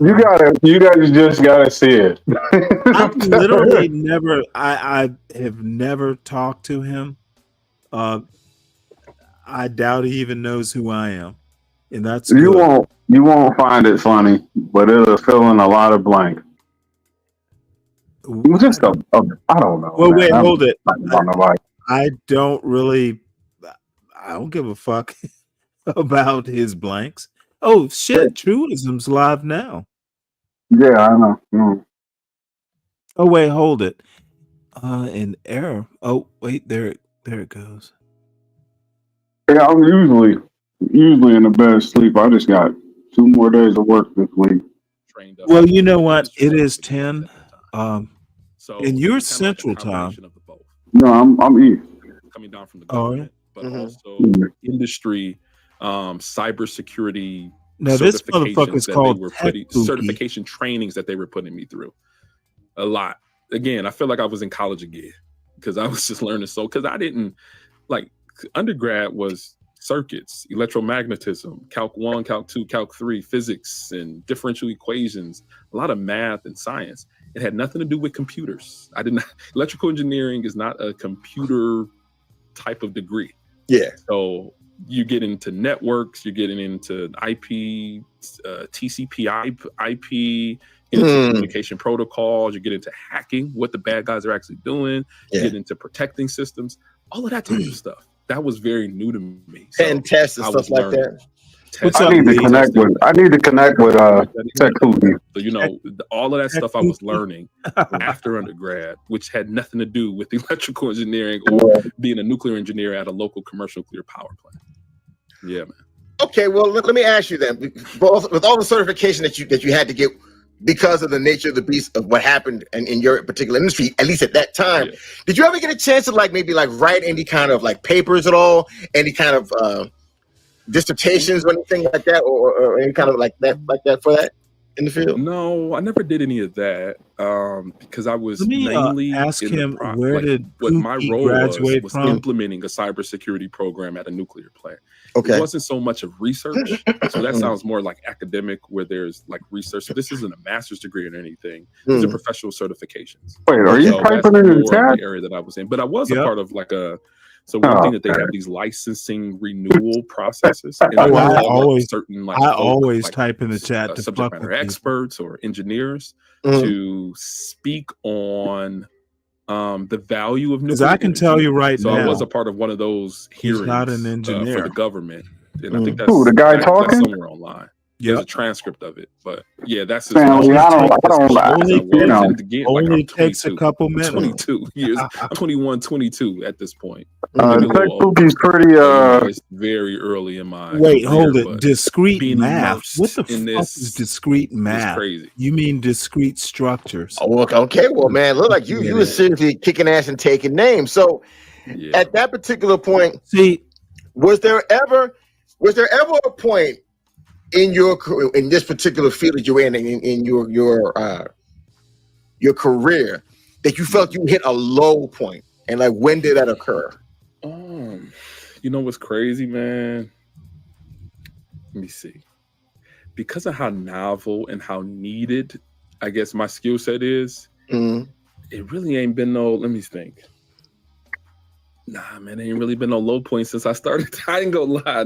You guys just gotta see it. I've literally never. I have never talked to him. I doubt he even knows who I am, and that's You good. won't find it funny, but it'll fill in a lot of blank. It was just I don't know. Well, man. wait, hold it. I I don't give a fuck about his blanks. Oh shit, Truism's live now. Yeah, I know. Mm. Oh wait, hold it. An error. Oh wait, there it goes. Yeah, I'm usually in the best sleep. I just got 2 more days of work this week. Well, you know what? It is 10. So and you're it's kinda like a Central Time. combination of the both. No, I'm East. Coming down from the Oh, government, but Mhm. also industry, cybersecurity Now this certifications motherfucker's that called they were Tech putting, Pookie. certification trainings that they were putting me through. A lot. Again, I feel like I was in college again because I was just learning because I didn't like undergrad was circuits, electromagnetism, Calc 1, Calc 2, Calc 3, physics and differential equations, a lot of math and science. It had nothing to do with computers. Electrical engineering is not a computer type of degree. Yeah. So you get into networks, you're getting into IP, TCP, IP, get into communication protocols, you get into hacking, what the bad guys are actually doing, you get into protecting systems, all of that type of stuff. That was very new to me. Pen tests and stuff like that. I need to connect with Tech Pookie. So, you know, all of that stuff I was learning after undergrad, which had nothing to do with electrical engineering or being a nuclear engineer at a local commercial nuclear power plant. Yeah, man. Okay, well, let me ask you then. With all the certification that you had to get because of the nature of the beast of what happened in your particular industry, at least at that time, did you ever get a chance to maybe write any kind of papers at all, any kind of dissertations or anything like that, or any kind of like that for that in the field? No, I never did any of that because I was Let me mainly ask in the him where did what my Pookie role graduate was from? implementing a cybersecurity program at a nuclear plant. Okay. It wasn't so much of research. So that sounds more like academic, where there's research. So this isn't a master's degree or anything. These are professional certifications. Wait, are you typing in the chat? The area that I was in, but I was a part of So one thing that they have these licensing renewal processes. And I call up always certain type in the chat to subject fuck matter with people. experts or engineers to speak on the value of nuclear. Because I can tell you right so now, I was a part of one of those hearings not an for engineer. the government, and I think that's, Who, the guy that's talking? somewhere online. There's a transcript of it, but yeah, that's as Stanley, much I don't- Only I'm takes a 22. couple I'm minutes. 22 years. I'm 21, 22 at this point. Tech Maybe a little older. Pookie's pretty It's very early in my Wait, career, hold it. but Discrete being math. What the immersed in fuck is discrete math? crazy. You mean discrete structures? Oh, okay. Well, man, look like you were seriously kicking ass and taking names. So, at that particular point, was there ever a point in this particular field that you're in your career that you felt you hit a low point, and when did that occur? You know what's crazy, man? Let me see. Because of how novel and how needed, I guess, my skill set is, it really ain't been no, let me think. Nah, man, it ain't really been no low point since I started. I ain't gonna lie,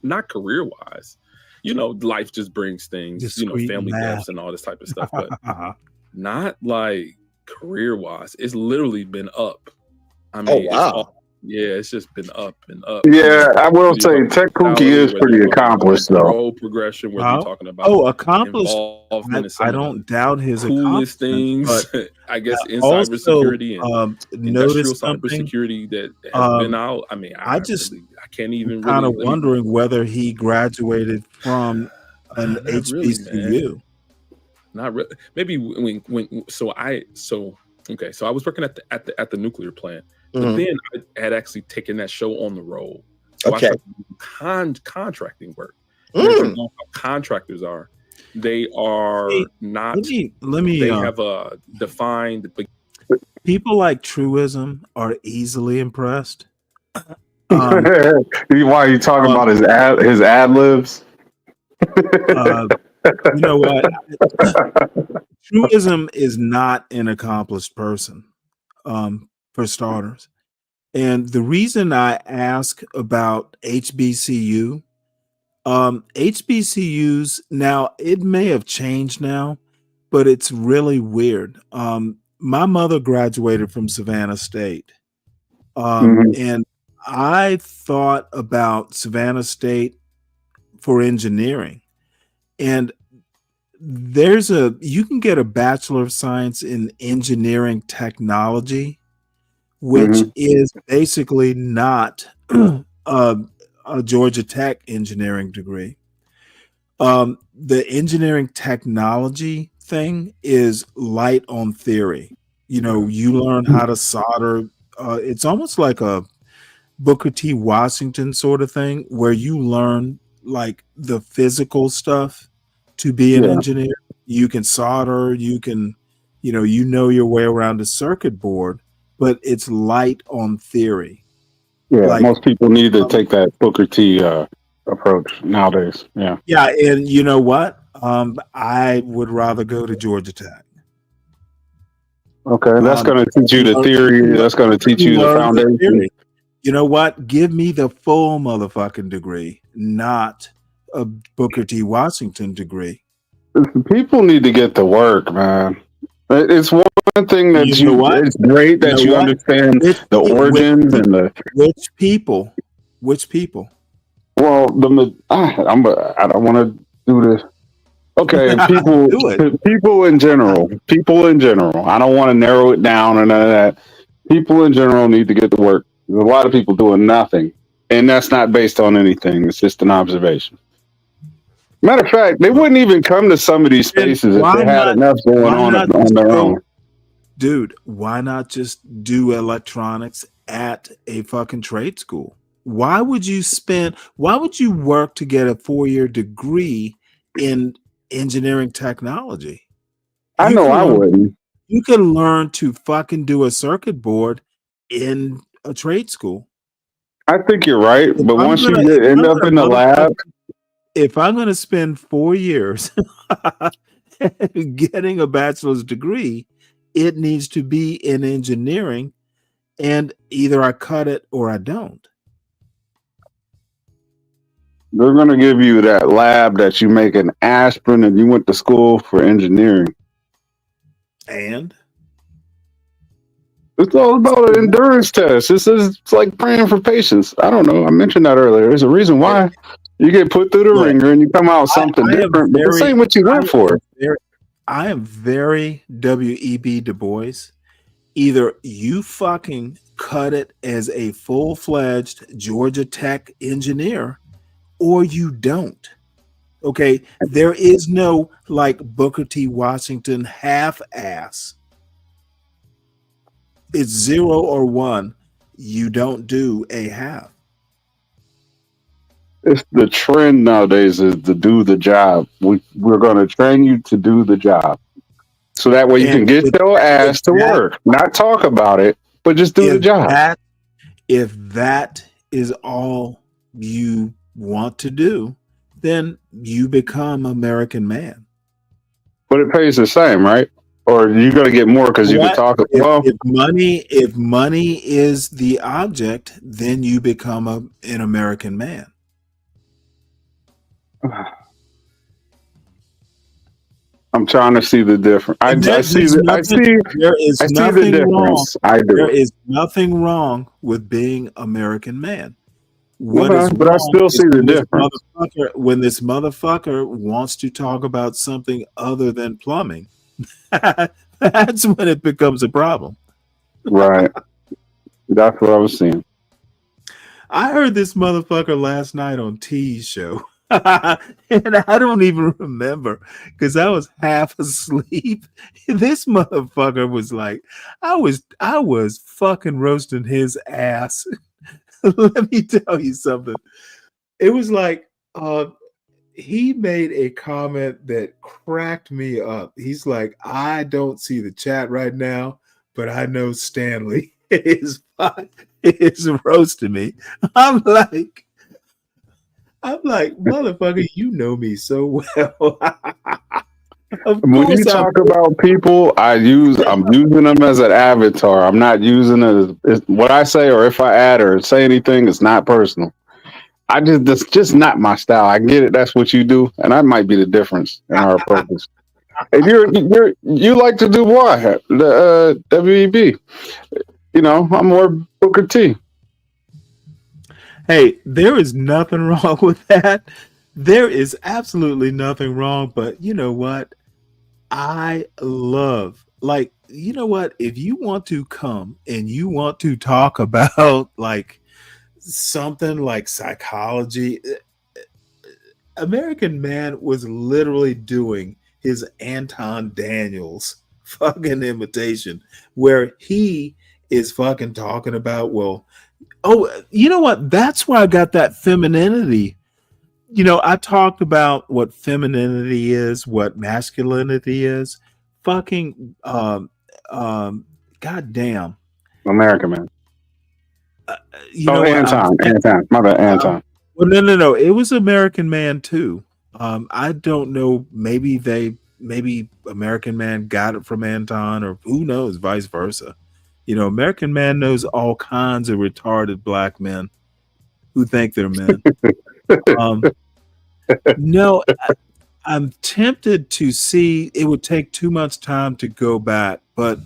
not career-wise. life just brings things, Discreet family math. deaths and all this type of stuff, but not like career wise. It's literally been up. I mean, it's just been up and up. Yeah, I will say Tech Pookie is whether pretty you're talking about accomplished though. role progression, whether you're talking about accomplished. involvement in some I of don't doubt his the coolest things, but I guess, in also, cybersecurity and industrial noticed something. cybersecurity that has been out. I mean, I can't even kind really of wondering whether he graduated from an not really, man. HBCU. Not really. Maybe so I was working at the nuclear plant, but then I had actually taken that show on the road. So I started doing contracting work. And if you know how contractors are, they are not. Let me. They have a defined. People like Truism are easily impressed. Why are you talking about his ad libs? You know what? Truism is not an accomplished person, for starters. And the reason I ask about HBCUs now, it may have changed now, but it's really weird. My mother graduated from Savannah State. And I thought about Savannah State for engineering. And you can get a Bachelor of Science in Engineering Technology, which is basically not a Georgia Tech engineering degree. The engineering technology thing is light on theory. You learn how to solder. It's almost like a Booker T. Washington sort of thing, where you learn like the physical stuff to be an engineer. You can solder, you can, you know your way around a circuit board, but it's light on theory. Yeah, most people need to take that Booker T approach nowadays. Yeah. Yeah, and you know what? I would rather go to Georgia Tech. Okay, that's going to teach you the theory. That's going to teach you the foundation. You know what? Give me the full motherfucking degree, not a Booker T. Washington degree. People need to get to work, man. It's one thing that it's great that you understand the origins and the which people. Well, I don't want to do this. Okay, people in general. I don't want to narrow it down or none of that. People in general need to get to work. There's a lot of people doing nothing, and that's not based on anything. It's just an observation. Matter of fact, they wouldn't even come to some of these spaces if they had enough going on their own. Dude, why not just do electronics at a fucking trade school? Why would you work to get a 4-year degree in engineering technology? I know I wouldn't. You can learn to fucking do a circuit board in a trade school. I think you're right, but once you end up in the lab, if I'm going to spend 4 years getting a bachelor's degree, it needs to be in engineering, and either I cut it or I don't. They're going to give you that lab that you make an aspirin and you went to school for engineering. And? It's all about an endurance test. It's like praying for patience. I don't know. I mentioned that earlier. There's a reason why you get put through the ringer and you come out something different. But this ain't what you went for. I am very W.E.B. Du Bois. Either you fucking cut it as a full-fledged Georgia Tech engineer, or you don't. Okay, there is no like Booker T. Washington half-ass. It's 0 or 1. You don't do a half. It's the trend nowadays is to do the job. We're going to train you to do the job, so that way you can get your ass to work. Not talk about it, but just do the job. If that is all you want to do, then you become American man. But it pays the same, right? Or you're going to get more because you can talk. If money is the object, then you become an American man. I'm trying to see the difference. I see the difference. I do. There is nothing wrong with being American man. What Okay, is but I wrong still is see the difference. when this motherfucker wants to talk about something other than plumbing. That's when it becomes a problem. Right. That's what I was seeing. I heard this motherfucker last night on T's show. And I don't even remember because I was half asleep. This motherfucker was like, I was fucking roasting his ass. Let me tell you something. It was like he made a comment that cracked me up. He's like, I don't see the chat right now, but I know Stanley is roasting me. I'm like, motherfucker, you know me so well. When you talk about people, I'm using them as an avatar. I'm not using it as what I say, or if I add or say anything, it's not personal. That's just not my style. I get it. That's what you do, and that might be the difference in our approaches. And you like to do what? The WEB. You know, I'm more Booker T. Hey, there is nothing wrong with that. There is absolutely nothing wrong, but you know what? I love, like, you know what? If you want to come and you want to talk about like something like psychology, American Man was literally doing his Anton Daniels fucking imitation where he is fucking talking about, well, oh, you know what? That's why I got that femininity. You know, I talked about what femininity is, what masculinity is. Fucking, goddamn. American Man. You know what? Anton. My bad, Anton. Well, no. It was American Man too. I don't know. Maybe American Man got it from Anton, or who knows, vice versa. You know, American Man knows all kinds of retarded black men who think they're men. No, I'm tempted to see. It would take too much time to go back, but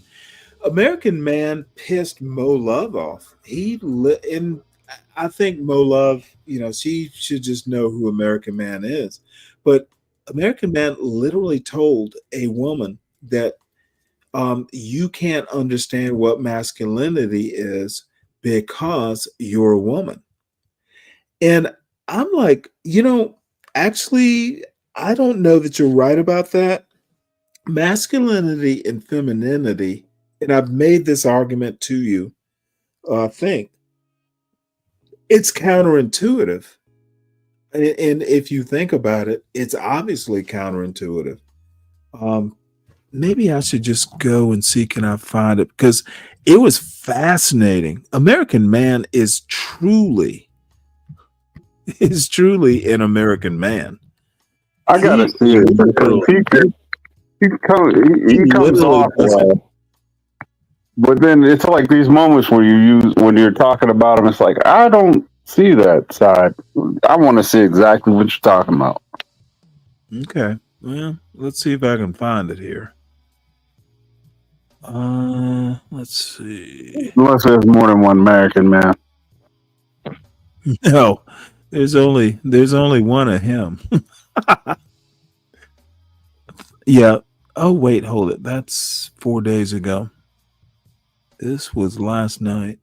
American Man pissed Mo Love off. And I think Mo Love, you know, she should just know who American Man is. But American Man literally told a woman that you can't understand what masculinity is because you're a woman. And I'm like, you know, actually, I don't know that you're right about that. Masculinity and femininity, and I've made this argument to you, I think it's counterintuitive. And if you think about it, it's obviously counterintuitive. Maybe I should just go and see, can I find it? Because it was fascinating. American Man is truly an American man. I gotta see it because he comes off well. But then it's like these moments where when you're talking about him, it's like, I don't see that side. I want to see exactly what you're talking about. Okay. Well, let's see if I can find it here. Let's see. Unless there's more than one American Man. No, there's only one of him. Yeah. Oh, wait, hold it. That's 4 days ago. This was last night.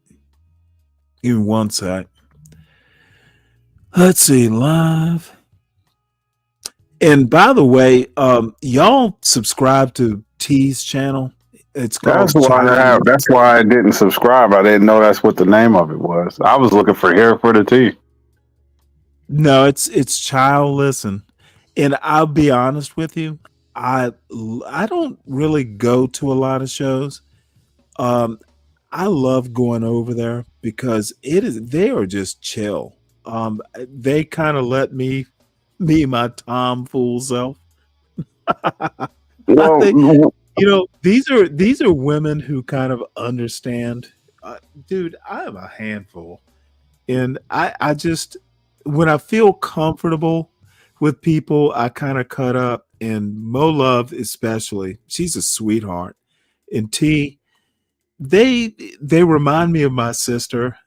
Give me one sec. Let's see, live. And by the way, y'all subscribe to T's channel. It's called That's why I didn't subscribe. I didn't know that's what the name of it was. I was looking for Here for the Tea. No, it's Child Listen. And I'll be honest with you, I don't really go to a lot of shows. I love going over there because they are just chill. They kind of let me be my tomfool self. You know, these are women who kind of understand. Dude, I am a handful, and I just, when I feel comfortable with people, I kind of cut up. and Mo Love especially, she's a sweetheart. And T, they remind me of my sister.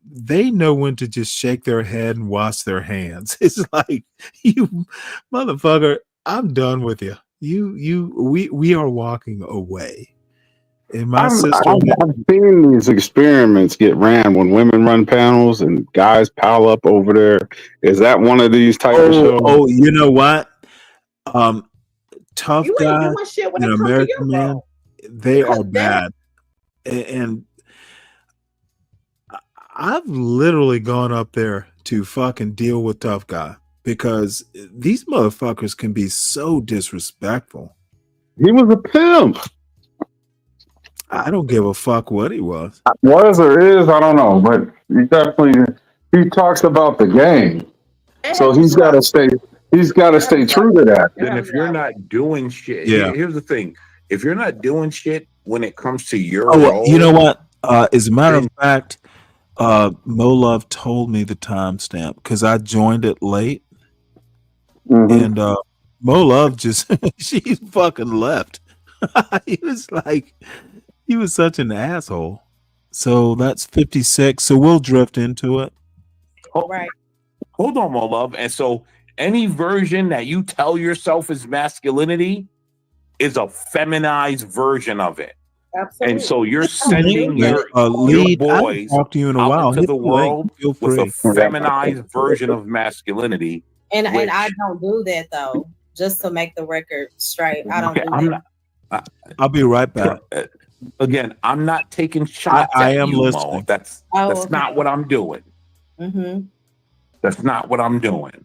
They know when to just shake their head and wash their hands. It's like, you motherfucker, I'm done with you. We are walking away. And my sister, I've seen these experiments get ran when women run panels and guys pile up over there. Is that one of these type of shows? oh, you know what? Tough You ain't Guy doing shit when and it comes to your American Man, role. they are Because that- bad. And I've literally gone up there to fucking deal with Tough Guy because these motherfuckers can be so disrespectful. He was a pimp. I don't give a fuck what he was. Was or is, I don't know, but he talks about the game. So he's got to stay true to that. Then if you're not doing shit, Yeah. here's the thing: if you're not doing shit when it comes to your Oh, role, you know what? As a matter of fact, Mo Love told me the timestamp because I joined it late, and Mo Love just she fucking left. He was such an asshole. So that's 56. So we'll drift into it. Right. hold on, my love. And so, any version that you tell yourself is masculinity is a feminized version of it. Absolutely. And so you're sending your lead. I haven't boys talked to you in a out while. into Hit the the link. world Feel with a free. feminized version of masculinity. And which- I don't do that though. Just to make the record straight, I don't do that. I'll be right back. Again, I'm not taking shots I at am you, Mo. listening. That's okay. not what I'm doing. Mm-hmm. That's not what I'm doing.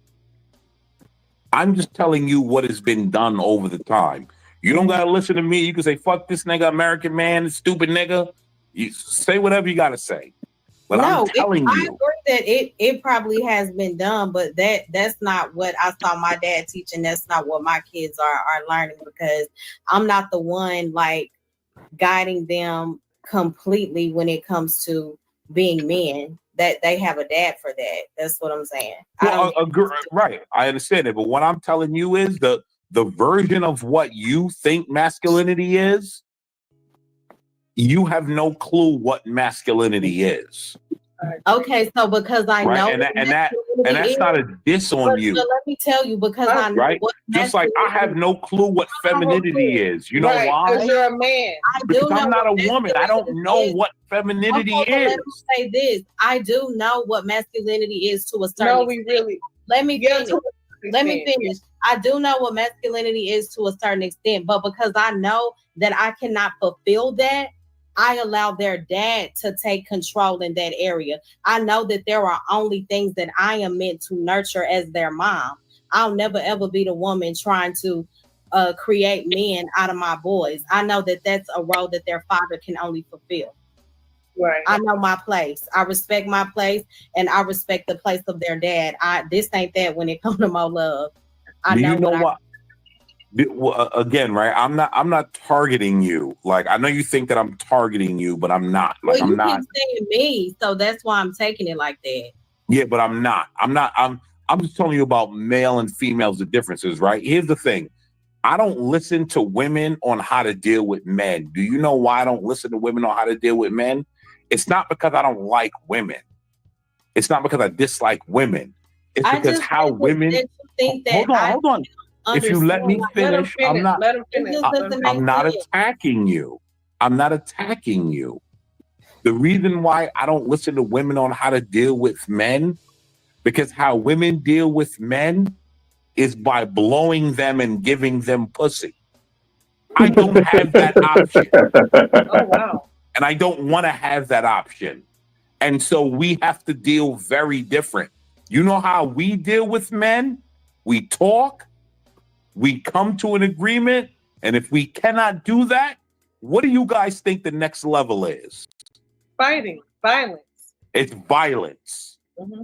I'm just telling you what has been done over the time. You don't gotta listen to me. You can say, fuck this nigga, American man, stupid nigga. You say whatever you gotta say. But I'm telling I you. agree that it probably has been done, but that's not what I saw my dad teaching. That's not what my kids are learning, because I'm not the one like guiding them completely when it comes to being men. That they have a dad for that. That's what I'm saying. Well, right. I understand it. But what I'm telling you is the version of what you think masculinity is, you have no clue what masculinity is. Okay, so because I Right? know And that's not a diss on you. But let me tell you, because I know Right? what Just like I have no clue what femininity is. You know Right, why? because you're a man. I do Because know I'm not a what woman. I don't know is. what femininity Okay, but is. let me say this. I do know what masculinity is to a certain No, extent. we really. Let me Yeah, finish. to Let me finish. I do know what masculinity is to a certain extent, but because I know that I cannot fulfill that, I allow their dad to take control in that area. I know that there are only things that I am meant to nurture as their mom. I'll never ever be the woman trying to create men out of my boys. I know that that's a role that their father can only fulfill. Right. I know my place. I respect my place, and I respect the place of their dad. This ain't that when it comes to my love. I Do know you know what again, right? I'm not targeting you. Like, I know you think that I'm targeting you, but I'm not. Like, well, you I'm not. keep saying me, so that's why I'm taking it like that. Yeah, but I'm not. I'm just telling you about male and females, the differences, right? Here's the thing. I don't listen to women on how to deal with men. Do you know why I don't listen to women on how to deal with men? It's not because I don't like women. It's not because I dislike women. It's because how women. Hold on. If you let me finish, I'm not. I'm not attacking you. I'm not attacking you. The reason why I don't listen to women on how to deal with men, because how women deal with men is by blowing them and giving them pussy. I don't have that option. Oh, wow. And I don't want to have that option. And so we have to deal very different. You know how we deal with men? We talk, we come to an agreement, and if we cannot do that, what do you guys think the next level is? Fighting, violence. It's violence. Mm-hmm.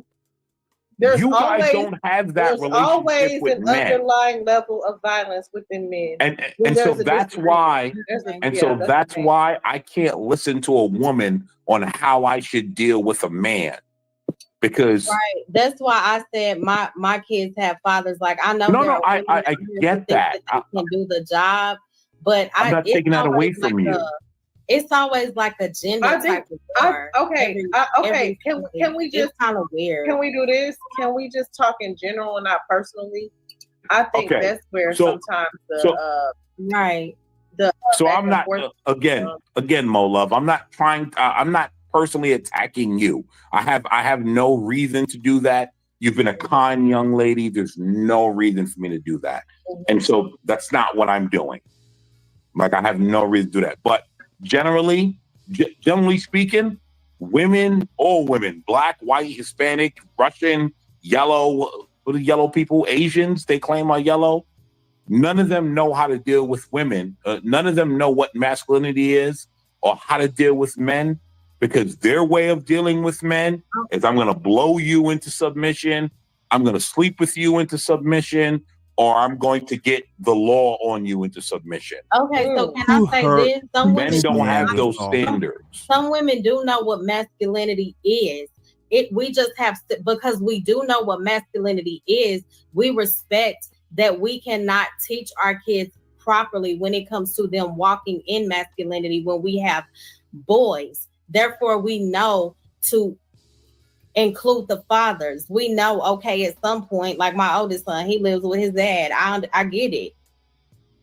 There's You guys always, don't have that there's relationship always with an men. underlying level of violence within men. And so that's why that's why I can't listen to a woman on how I should deal with a man, because right. That's why I said my kids have fathers. Like I know there are women I out here who get think that. they can do the job, but I'm not it's taking that away always like from you. it's always like a gender I think type of war. okay. Every Can we it's just kind of weird? can we do this? Can we just talk in general and not personally? I think Okay. that's where So sometimes the so right. the so back I'm and not forth. again, Mo Love. I'm not trying. I'm not personally attacking you. I have no reason to do that. You've been a kind young lady. There's no reason for me to do that, and so that's not what I'm doing. Like I have no reason to do that. But generally speaking, women, all women, black, white, Hispanic, Russian, yellow, what are yellow people, Asians, they claim are yellow. None of them know how to deal with women. None of them know what masculinity is or how to deal with men, because their way of dealing with men is I'm going to blow you into submission. I'm going to sleep with you into submission, or I'm going to get the law on you into submission. Okay, so can I say this? Some Men women don't have those standards. Some women do know what masculinity is. We just have to, because we do know what masculinity is, we respect that we cannot teach our kids properly when it comes to them walking in masculinity when we have boys. Therefore, we know to include the fathers. We know, okay, at some point, like my oldest son, he lives with his dad. I get it.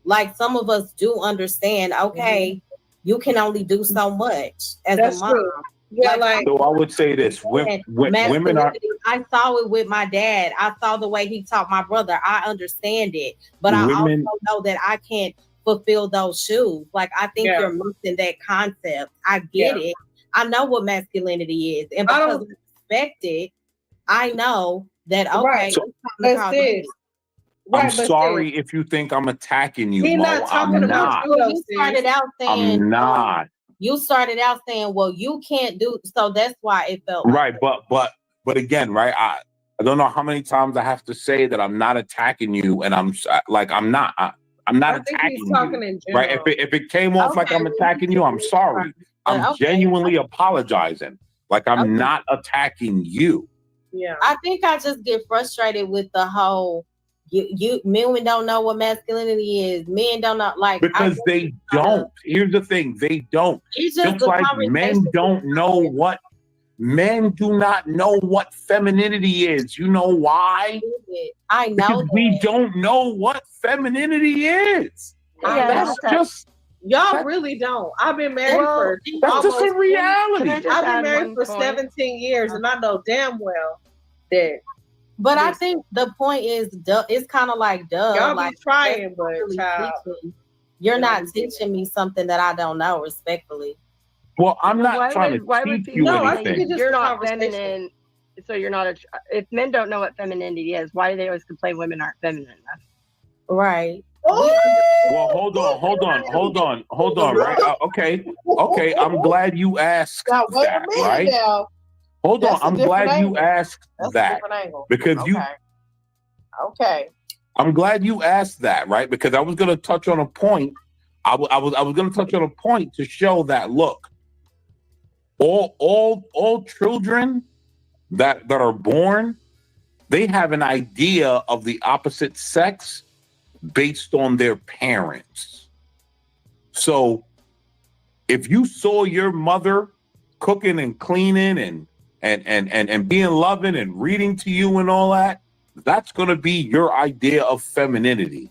Like some of us do understand, okay, you can only do so much as a mom. True. Yeah, like So I would say this: women are. I saw it with my dad. I saw the way he taught my brother. I understand it, but I also know that I can't fulfill those shoes. Like I think you're missing that concept. I get it. I know what masculinity is, and because I respect it, I know that okay. I'm sorry if you think I'm attacking you, He's Mo. not talking I'm about not. you. You started out saying, I'm not. You started out saying, well, you can't do, so that's why it felt right. But again, right? I don't know how many times I have to say that I'm not attacking you, and I'm not. I'm not attacking you. Right? If it came off like I'm attacking you, I'm sorry. I'm genuinely apologizing. Like I'm not attacking you. Yeah. I think I just get frustrated with the whole men don't know what masculinity is. Men don't know, like, because they don't. Here's the thing: they don't. It's just like men don't know what men do not know what femininity is. You know why? I know because we don't know what femininity is. That's just. Y'all really don't. I've been married for that's just a reality. I've been married for 17 years, and I know damn well that. But I think the point is, it's kind of like, y'all like be trying, but child, you're not teaching me something that I don't know, respectfully. Well, I'm not trying to teach you anything. You're not feminine, so you're not if men don't know what femininity is, why do they always complain women aren't feminine enough? Right. Well, hold on. Right? Okay. I'm glad you asked that. Right? Now. Hold on. I'm glad you asked that because Okay. I'm glad you asked that, right? Because I was going to touch on a point. I was going to touch on a point to show that look, all children that are born, they have an idea of the opposite sex based on their parents. So if you saw your mother cooking and cleaning and being loving and reading to you and all that, that's going to be your idea of femininity.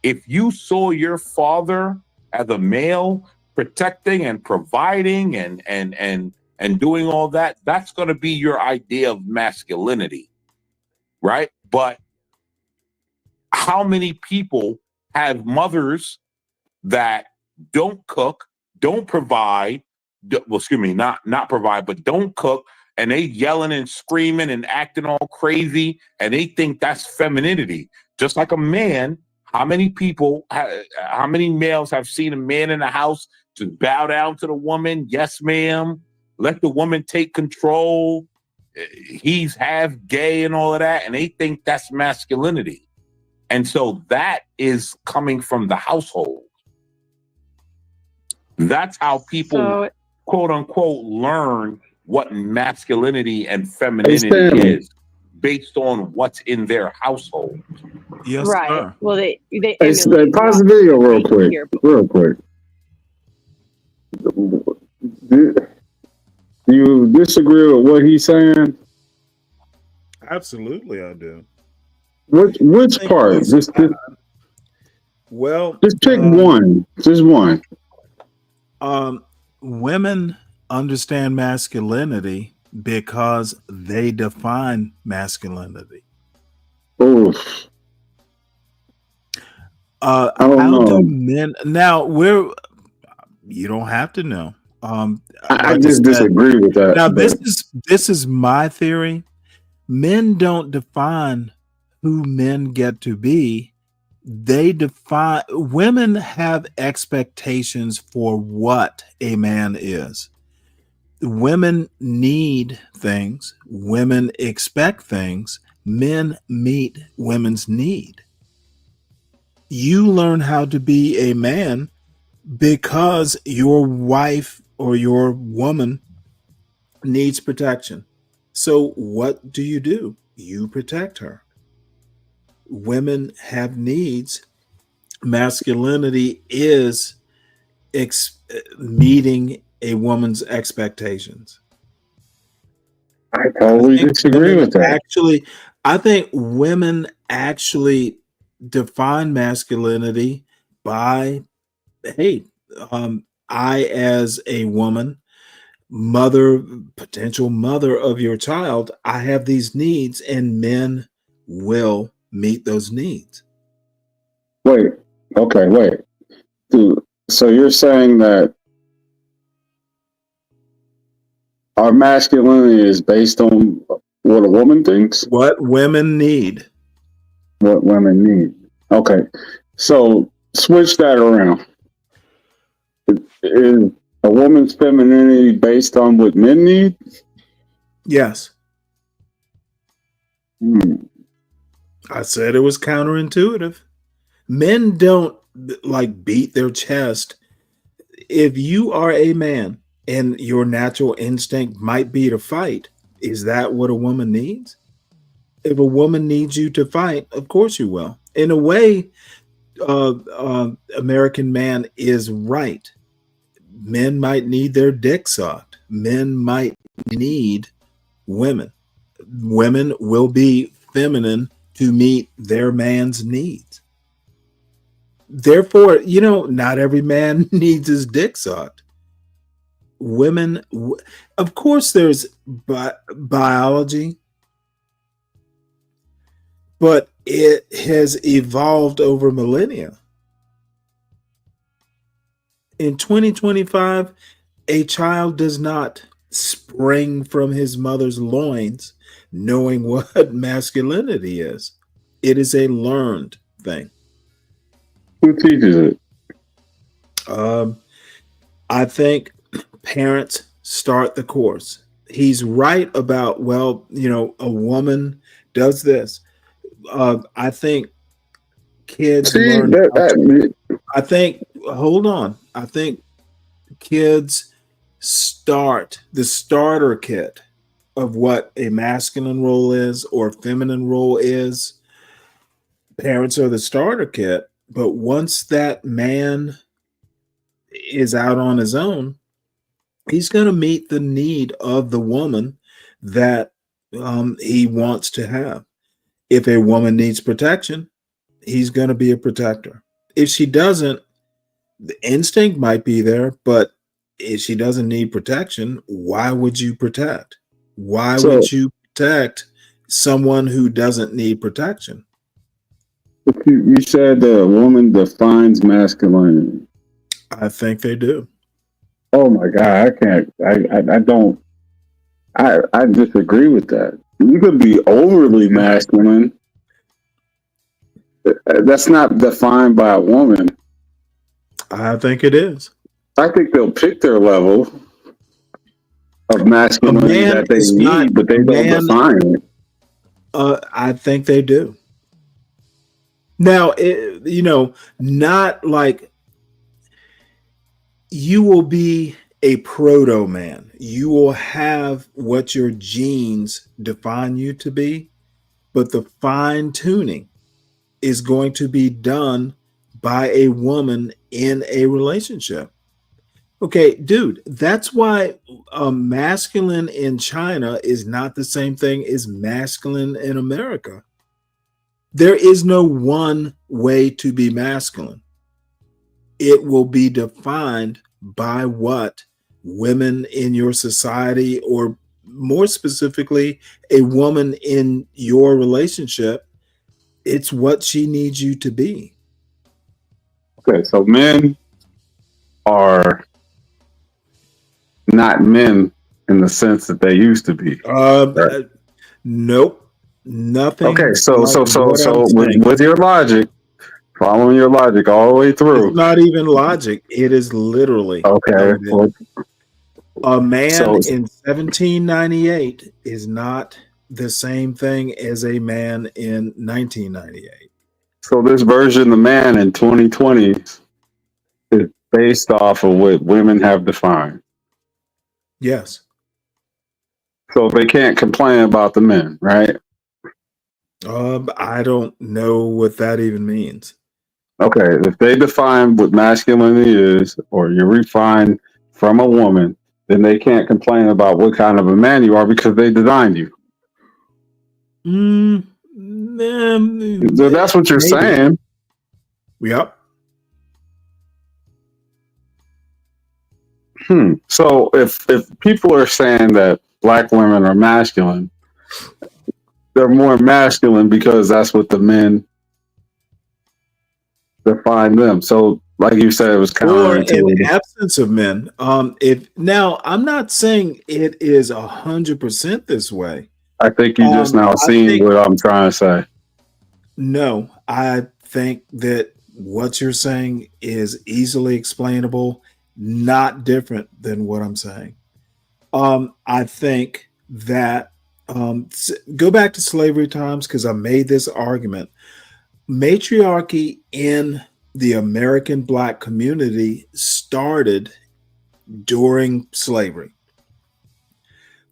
If you saw your father as a male protecting and providing and doing all that, that's going to be your idea of masculinity, right? But how many people have mothers that don't cook, don't provide, not provide, but don't cook, and they yelling and screaming and acting all crazy, and they think that's femininity. Just like a man, how many males have seen a man in the house just bow down to the woman? Yes, ma'am. Let the woman take control. He's half gay and all of that, and they think that's masculinity. And so that is coming from the household. That's how people, quote unquote, learn what masculinity and Hey, femininity Stanley. is based on what's in their household. Yes, Right. sir. Well, they Hey, emulate pause what the video real they quick. hear. Real quick. Do you disagree with what he's saying? Absolutely, I do. Which I think part? he's well. Just pick one. Just one. Women understand masculinity because they define masculinity. Oof. I don't How do know. men now? You don't have to know. I Like I just said, disagree with that. now But this is my theory. Men don't define who men get to be. They define, women have expectations for what a man is. Women need things, women expect things, men meet women's need. You learn how to be a man because your wife or your woman needs protection. So what do? You protect her. Women have needs. Masculinity is meeting a woman's expectations. I totally disagree with that. I think women actually define masculinity by, hey, I as a woman, potential mother of your child, I have these needs, and men will meet those needs. wait. Okay, wait. Dude, so you're saying that our masculinity is based on what a woman thinks? What women need. What women need. Okay. So switch that around. Is a woman's femininity based on what men need? Yes. Hmm. I said it was counterintuitive. Men don't like beat their chest. If you are a man and your natural instinct might be to fight, is that what a woman needs? If a woman needs you to fight, of course you will. In a way, American man is right. Men might need their dick sucked. Men might need women. Women will be feminine to meet their man's needs. Therefore, not every man needs his dick sucked. Women, of course, there's biology, but it has evolved over millennia. In 2025, a child does not spring from his mother's loins knowing what masculinity is. It is a learned thing. Who teaches it? I think parents start the course. He's right about, a woman does this. I think kids See, learn. Hold on. I think kids start the starter kit of what a masculine role is or feminine role is. Parents are the starter kit, but once that man is out on his own, he's going to meet the need of the woman that he wants to have. If a woman needs protection, he's going to be a protector. If she doesn't, the instinct might be there, but if she doesn't need protection, why would you protect? Why So would you protect someone who doesn't need protection? you said the woman defines masculinity. I think they do. Oh my God, I can't. I don't. I disagree with that. You could be overly masculine. That's not defined by a woman. I think it is. I think they'll pick their level of A masculinity man that they is not need, but they a don't man. define it. I think they do. Now, not like you will be a proto man. You will have what your genes define you to be, but the fine tuning is going to be done by a woman in a relationship. Okay, dude, that's why masculine in China is not the same thing as masculine in America. There is no one way to be masculine. It will be defined by what women in your society, or more specifically, a woman in your relationship, it's what she needs you to be. Okay, so men are not men in the sense that they used to be. Right. Nope. Nothing Okay, so like what I'm with, saying. with your logic, following your logic all the way It's through. not even logic. It is literally Okay. how it is. Well, A man so in 1798 is not the same thing as a man in 1998. so this version of man in 2020 is based off of what women have defined. Yes. So they can't complain about the men, right? I don't know what that even means. Okay, if they define what masculinity is, or you're refined from a woman, then they can't complain about what kind of a man you are because they designed you. So that's what you're Maybe. saying. Yep. So if people are saying that black women are masculine, they're more masculine because that's what the men define them. So, like you said, it was Or an counterintuitive. absence of men. If now, I'm not saying it is 100% this way. I think you just now I seen think what I'm trying to say. no. I think that what you're saying is easily explainable, not different than what I'm saying. I think that go back to slavery times, because I made this argument. Matriarchy in the American black community started during slavery.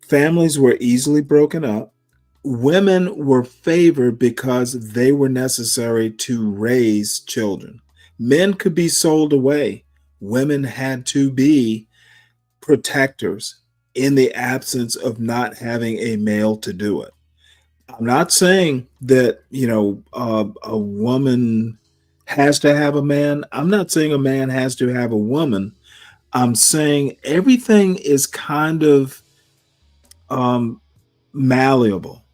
Families were easily broken up. Women were favored because they were necessary to raise children. Men could be sold away. Women had to be protectors in the absence of not having a male to do it. I'm not saying that, a woman has to have a man. I'm not saying a man has to have a woman. I'm saying everything is kind of malleable.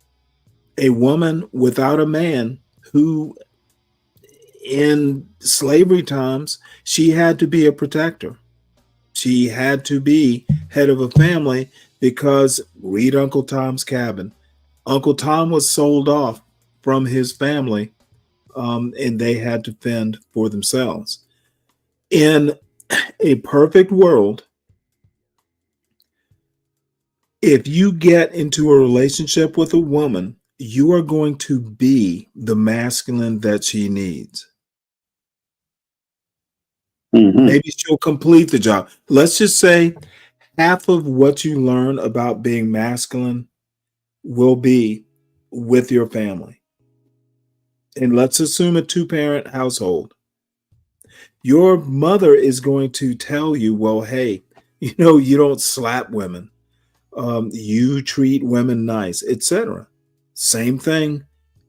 A woman without a man, who in slavery times, she had to be a protector. She had to be head of a family, because read Uncle Tom's Cabin. Uncle Tom was sold off from his family, and they had to fend for themselves. In a perfect world, if you get into a relationship with a woman, you are going to be the masculine that she needs. Maybe she'll complete the job. Let's just say half of what you learn about being masculine will be with your family. And let's assume a 2-parent household. Your mother is going to tell you, well, hey, you don't slap women. You treat women nice, etc. Same thing.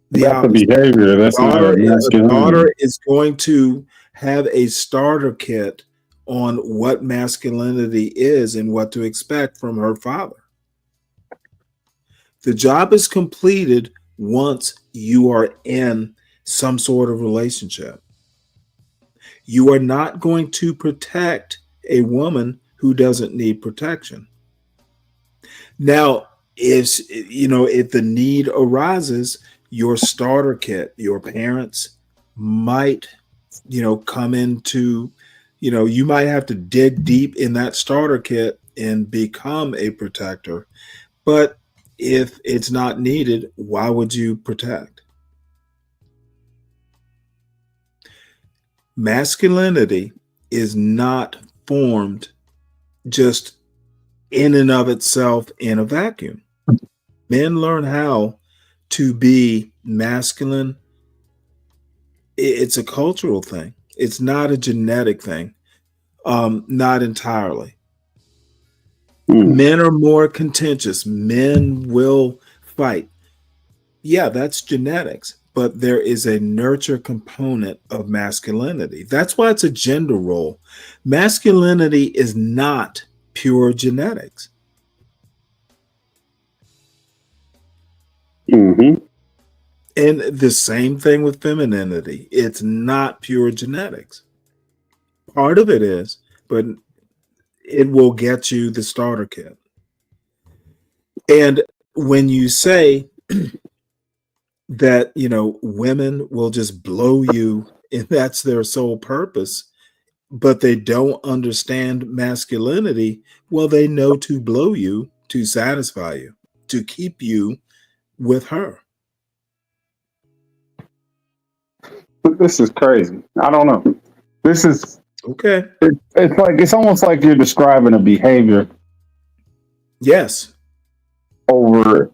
That's the behavior. That's not a masculinity. Daughter is going to have a starter kit on what masculinity is and what to expect from her father. The job is completed once you are in some sort of relationship. You are not going to protect a woman who doesn't need protection. Now, if the need arises, your starter kit, your parents might, come into, you might have to dig deep in that starter kit and become a protector. But if it's not needed, why would you protect? Masculinity is not formed just in and of itself in a vacuum. Men learn how to be masculine. It's a cultural thing. It's not a genetic thing. Not entirely. Men are more contentious. Men will fight. Yeah, that's genetics, but there is a nurture component of masculinity. That's why it's a gender role. Masculinity is not pure genetics. Mm-hmm. And the same thing with femininity. It's not pure genetics. Part of it is, but it will get you the starter kit. And when you say that, women will just blow you and that's their sole purpose, but they don't understand masculinity, well, they know to blow you, to satisfy you, to keep you with her. This is crazy. I don't know. This is okay. It's almost like you're describing a behavior. Yes. Over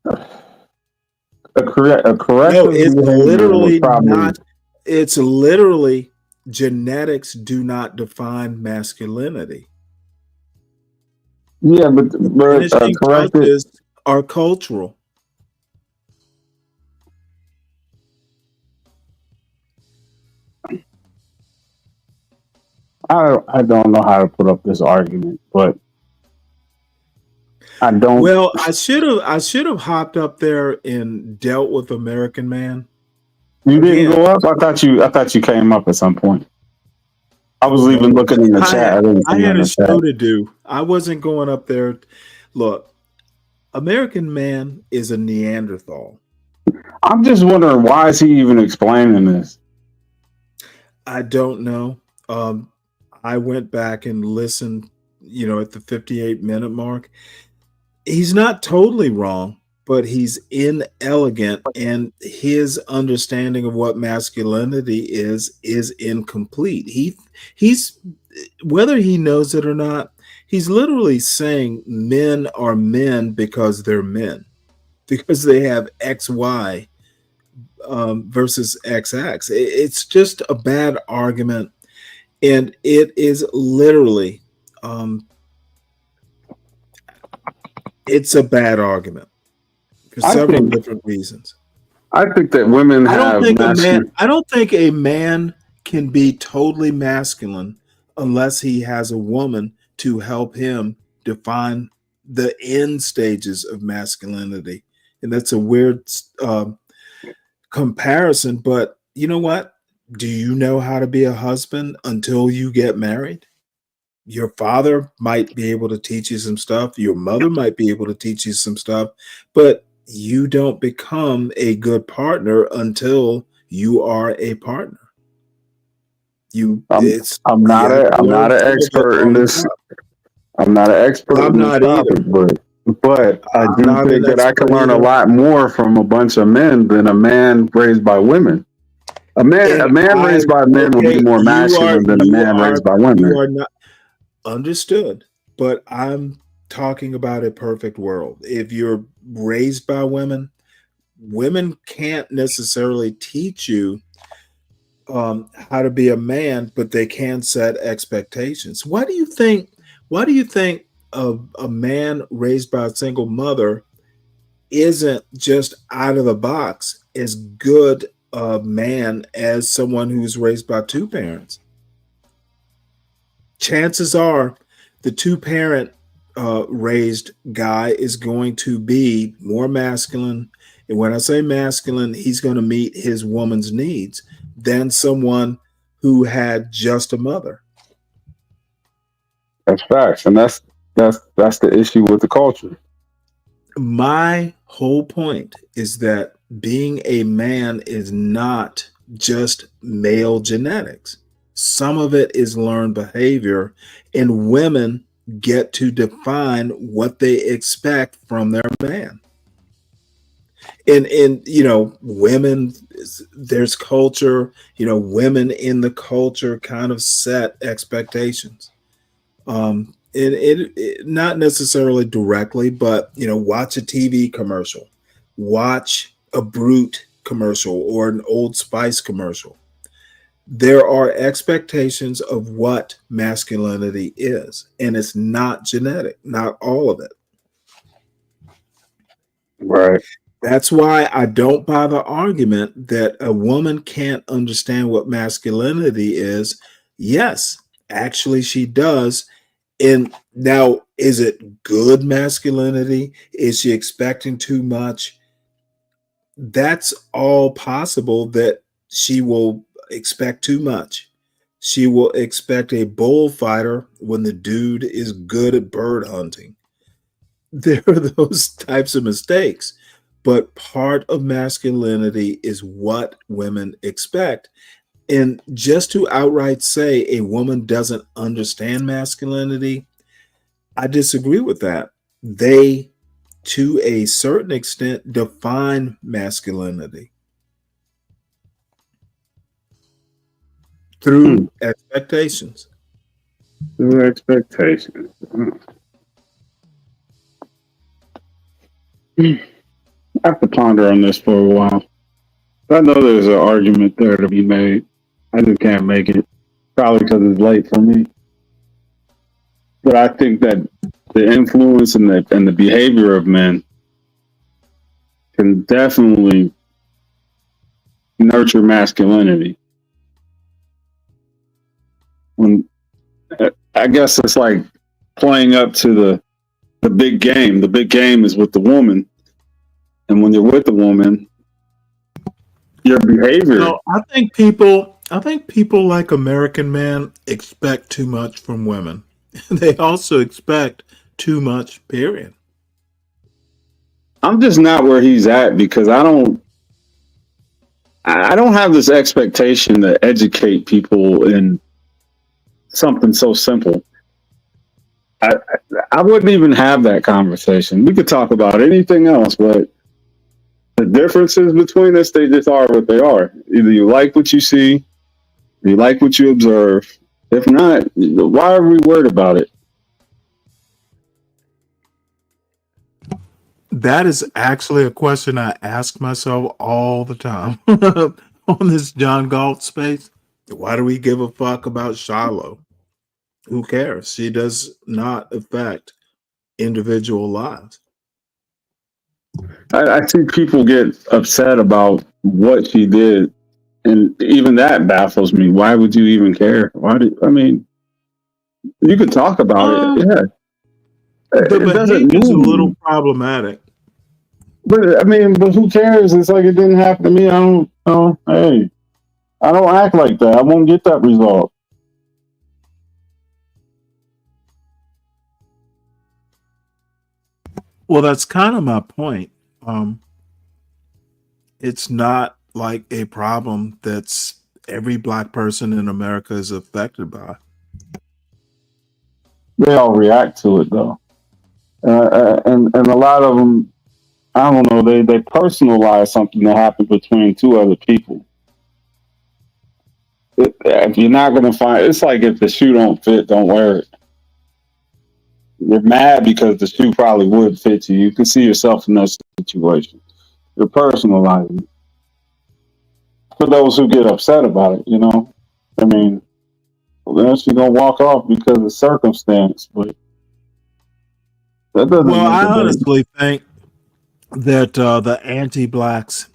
a corrective No, it's behavior literally would probably not. It's literally genetics do not define masculinity. Yeah, but Finishing corrective. touches are cultural. I don't know how to put up this argument, but I don't. Well, I should have hopped up there and dealt with American Man. You didn't go up. I thought you came up at some point. I was even looking in the chat. I didn't see you had in a the chat. show to do. I wasn't going up there. Look, American Man is a Neanderthal. I'm just wondering, why is he even explaining this? I don't know. I went back and listened, at the 58-minute mark. He's not totally wrong, but he's inelegant, and his understanding of what masculinity is incomplete. He's whether he knows it or not, he's literally saying men are men because they're men, because they have XY versus XX. It's just a bad argument, and it is literally it's a bad argument for several different reasons. I think that women have. I don't think a man can be totally masculine unless he has a woman to help him define the end stages of masculinity. And that's a weird comparison, but you know what? Do you know how to be a husband until you get married? Your father might be able to teach you some stuff. Your mother might be able to teach you some stuff, but you don't become a good partner until you are a partner. I'm not an expert in this. I'm not an expert in this topic, but I do think that I can learn a lot more from a bunch of men than a man raised by women. A man raised by men will be more masculine than a man raised by women. You are not understood, but I'm talking about a perfect world. If you're raised by women, women can't necessarily teach you how to be a man, but they can set expectations. Why do you think a man raised by a single mother isn't just out of the box as good a man as someone who's raised by two parents? Chances are the two-parent raised guy is going to be more masculine. And when I say masculine, he's going to meet his woman's needs than someone who had just a mother. That's facts. And that's the issue with the culture. My whole point is that being a man is not just male genetics. Some of it is learned behavior, and women get to define what they expect from their man. And women, there's culture, women in the culture kind of set expectations. It not necessarily directly, but watch a TV commercial, watch a Brute commercial or an Old Spice commercial. There are expectations of what masculinity is, and it's not genetic, not all of it. Right. That's why I don't buy the argument that a woman can't understand what masculinity is. Yes, actually, she does. And now, is it good masculinity? Is she expecting too much? That's all possible that she will expect too much. She will expect a bullfighter when the dude is good at bird hunting. There are those types of mistakes. But part of masculinity is what women expect. And just to outright say a woman doesn't understand masculinity, I disagree with that. They, to a certain extent, define masculinity through expectations. Through expectations. I have to ponder on this for a while. I know there's an argument there to be made. I just can't make it. Probably because it's late for me. But I think that the influence and the behavior of men can definitely nurture masculinity. When I guess it's like playing up to the big game. The big game is with the woman, and when you're with the woman, your behavior. No, I think people like American men expect too much from women. They also expect too much, period. I'm just not where he's at because I don't have this expectation to educate people in something so simple. I wouldn't even have that conversation. We could talk about anything else, but the differences between us, they just are what they are. Either you like what you see, or you like what you observe. If not, why are we worried about it? That is actually a question I ask myself all the time on this John Galt space. Why do we give a fuck about Shiloh? Who cares? She does not affect individual lives. I see people get upset about what she did, and even that baffles me. Why would you even care? You could talk about it. Yeah, The it doesn't behavior is a move little me. problematic. But who cares? It's like it didn't happen to me. I don't know. Hey, I don't act like that. I won't get that result. Well, that's kind of my point. It's not like a problem that's every black person in America is affected by. They all react to it though, and a lot of them, I don't know. They personalize something that happened between two other people. If you're not gonna find, it's like if the shoe don't fit, don't wear it. You're mad because the shoe probably would fit you. You can see yourself in that situation. You're personalizing it. For those who get upset about it, then she's gonna walk off because of circumstance, but that doesn't Well, make I a difference. honestly think that the anti-blacks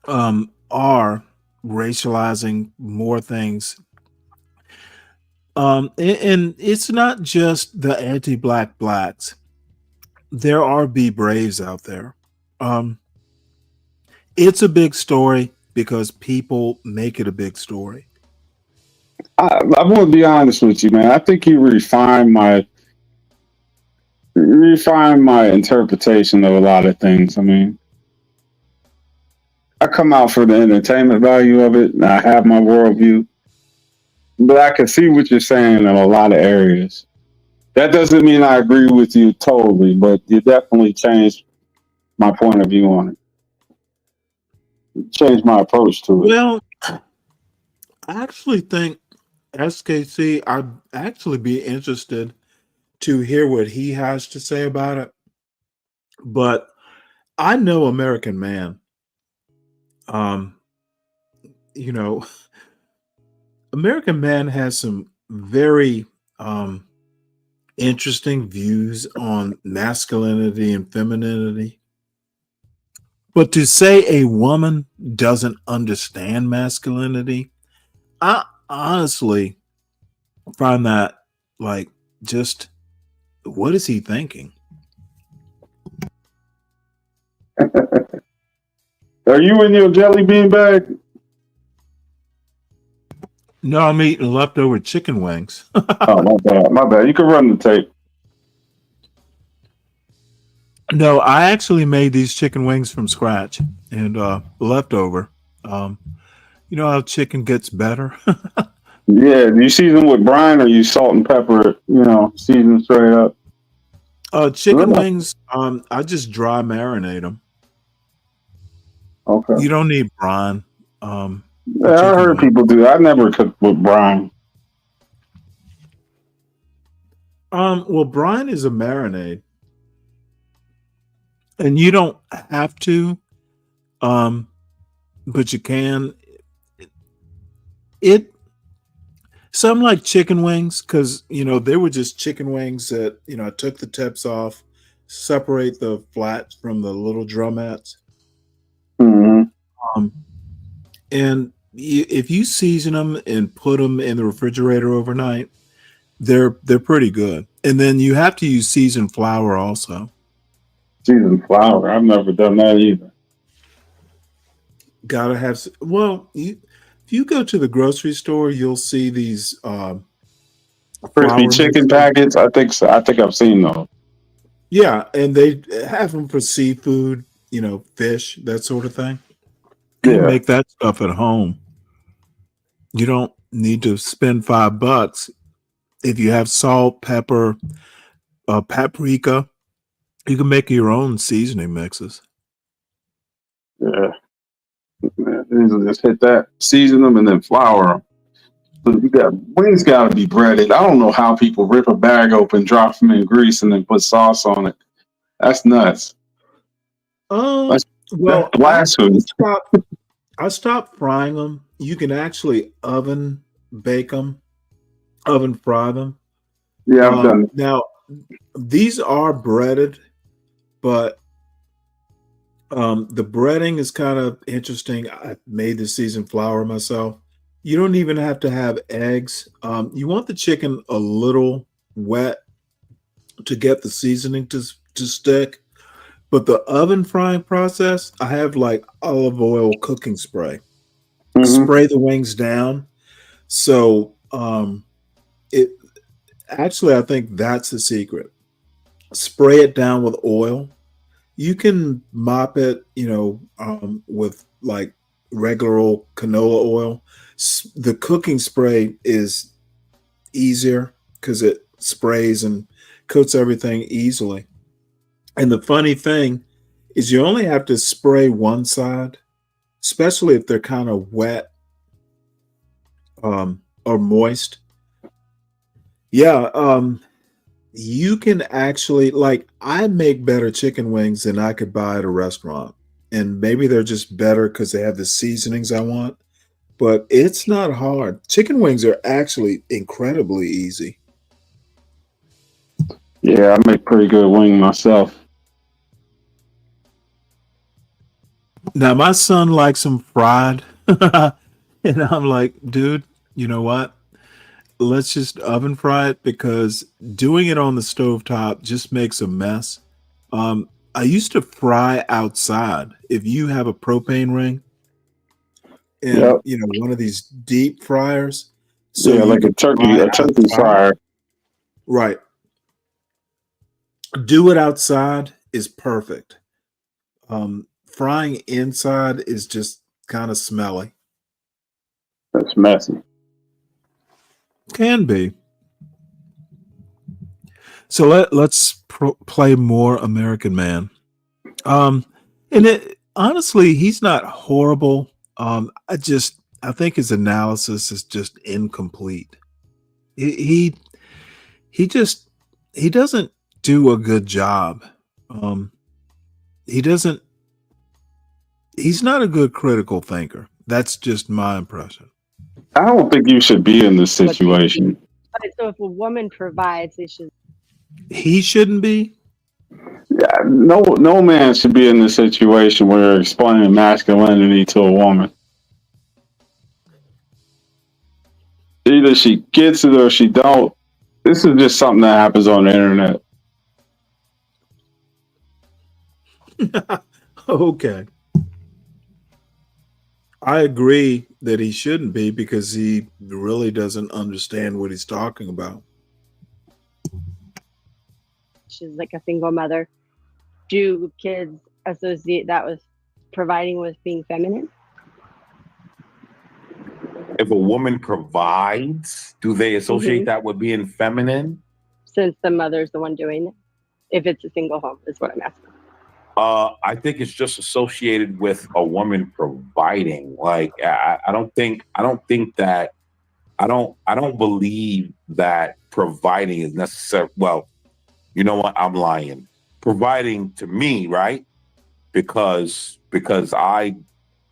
are racializing more things. And it's not just the anti-black blacks. There are Be Braves out there. It's a big story because people make it a big story. I want to be honest with you, man. I think you refine my interpretation of a lot of things. I come out for the entertainment value of it, and I have my worldview, but I can see what you're saying in a lot of areas. That doesn't mean I agree with you totally, but you definitely changed my point of view on it. Changed my approach to it. Well, I actually think SKC, I'd actually be interested to hear what he has to say about it. But I know American Man. Um, you know, American Man has some very interesting views on masculinity and femininity. But to say a woman doesn't understand masculinity, I honestly find that like just what is he thinking? Are you in your jelly bean bag? No, I'm eating leftover chicken wings. Oh, my bad. My bad. You can run the tape. No, I actually made these chicken wings from scratch and leftover. Um, you know how chicken gets better? Yeah, do you season with brine or you salt and pepper it, season straight up? Chicken wings, I just dry marinate them. Okay. You don't need brine. Yeah, I heard people do that. I never cooked with brine. Well, brine is a marinade. And you don't have to, but you can. Some like chicken wings because they were just chicken wings that I took the tips off, separate the flats from the little drumettes, Mm-hmm. and if you season them and put them in the refrigerator overnight, they're pretty good. And then you have to use seasoned flour also. Seasoned flour? I've never done that either. Gotta have. Well, if you go to the grocery store, you'll see these crispy chicken packets. I think so. I think I've seen those. Yeah, and they have them for seafood, fish, that sort of thing. You can make that stuff at home. You don't need to spend $5 if you have salt, pepper, paprika. You can make your own seasoning mixes. Yeah. Just hit that, season them, and then flour them. Wings got to be breaded. I don't know how people rip a bag open, drop them in grease, and then put sauce on it. That's nuts. Well, that's blasphemy. I stopped frying them. You can actually oven bake them, oven fry them. Yeah, I've done it. Now, these are breaded, but the breading is kind of interesting. I made the seasoned flour myself. You don't even have to have eggs. You want the chicken a little wet to get the seasoning to stick. But the oven frying process, I have like olive oil cooking spray. Spray the wings down. So it actually, I think that's the secret. Spray it down with oil. You can mop it, with like regular old canola oil. The cooking spray is easier because it sprays and coats everything easily. And the funny thing is you only have to spray one side, especially if they're kind of wet or moist. Yeah, you can actually, like, I make better chicken wings than I could buy at a restaurant. And maybe they're just better because they have the seasonings I want. But it's not hard. Chicken wings are actually incredibly easy. Yeah, I make pretty good wing myself. Now, my son likes them fried. And I'm like, dude, you know what? Let's just oven fry it because doing it on the stovetop just makes a mess. I used to fry outside. If you have a propane ring and one of these deep fryers, so yeah, like a turkey fryer. Right. Do it outside is perfect. Frying inside is just kind of smelly. That's messy. Can be. So let's play more American Man. And honestly, he's not horrible. I think his analysis is just incomplete. He just he doesn't do a good job. He doesn't. He's not a good critical thinker. That's just my impression. I don't think you should be in this situation. So if a woman provides, they should. He shouldn't be. Yeah, no man should be in this situation where you're explaining masculinity to a woman. Either she gets it or she don't. This is just something that happens on the internet. Okay. I agree that he shouldn't be because he really doesn't understand what he's talking about. She's like a single mother. Do kids associate that with providing with being feminine? If a woman provides, do they associate that with being feminine? Since the mother's the one doing it, if it's a single home, is what I'm asking. I think it's just associated with a woman providing. Like I don't believe that providing is necessary. Well, you know what? I'm lying. Providing to me, right? Because I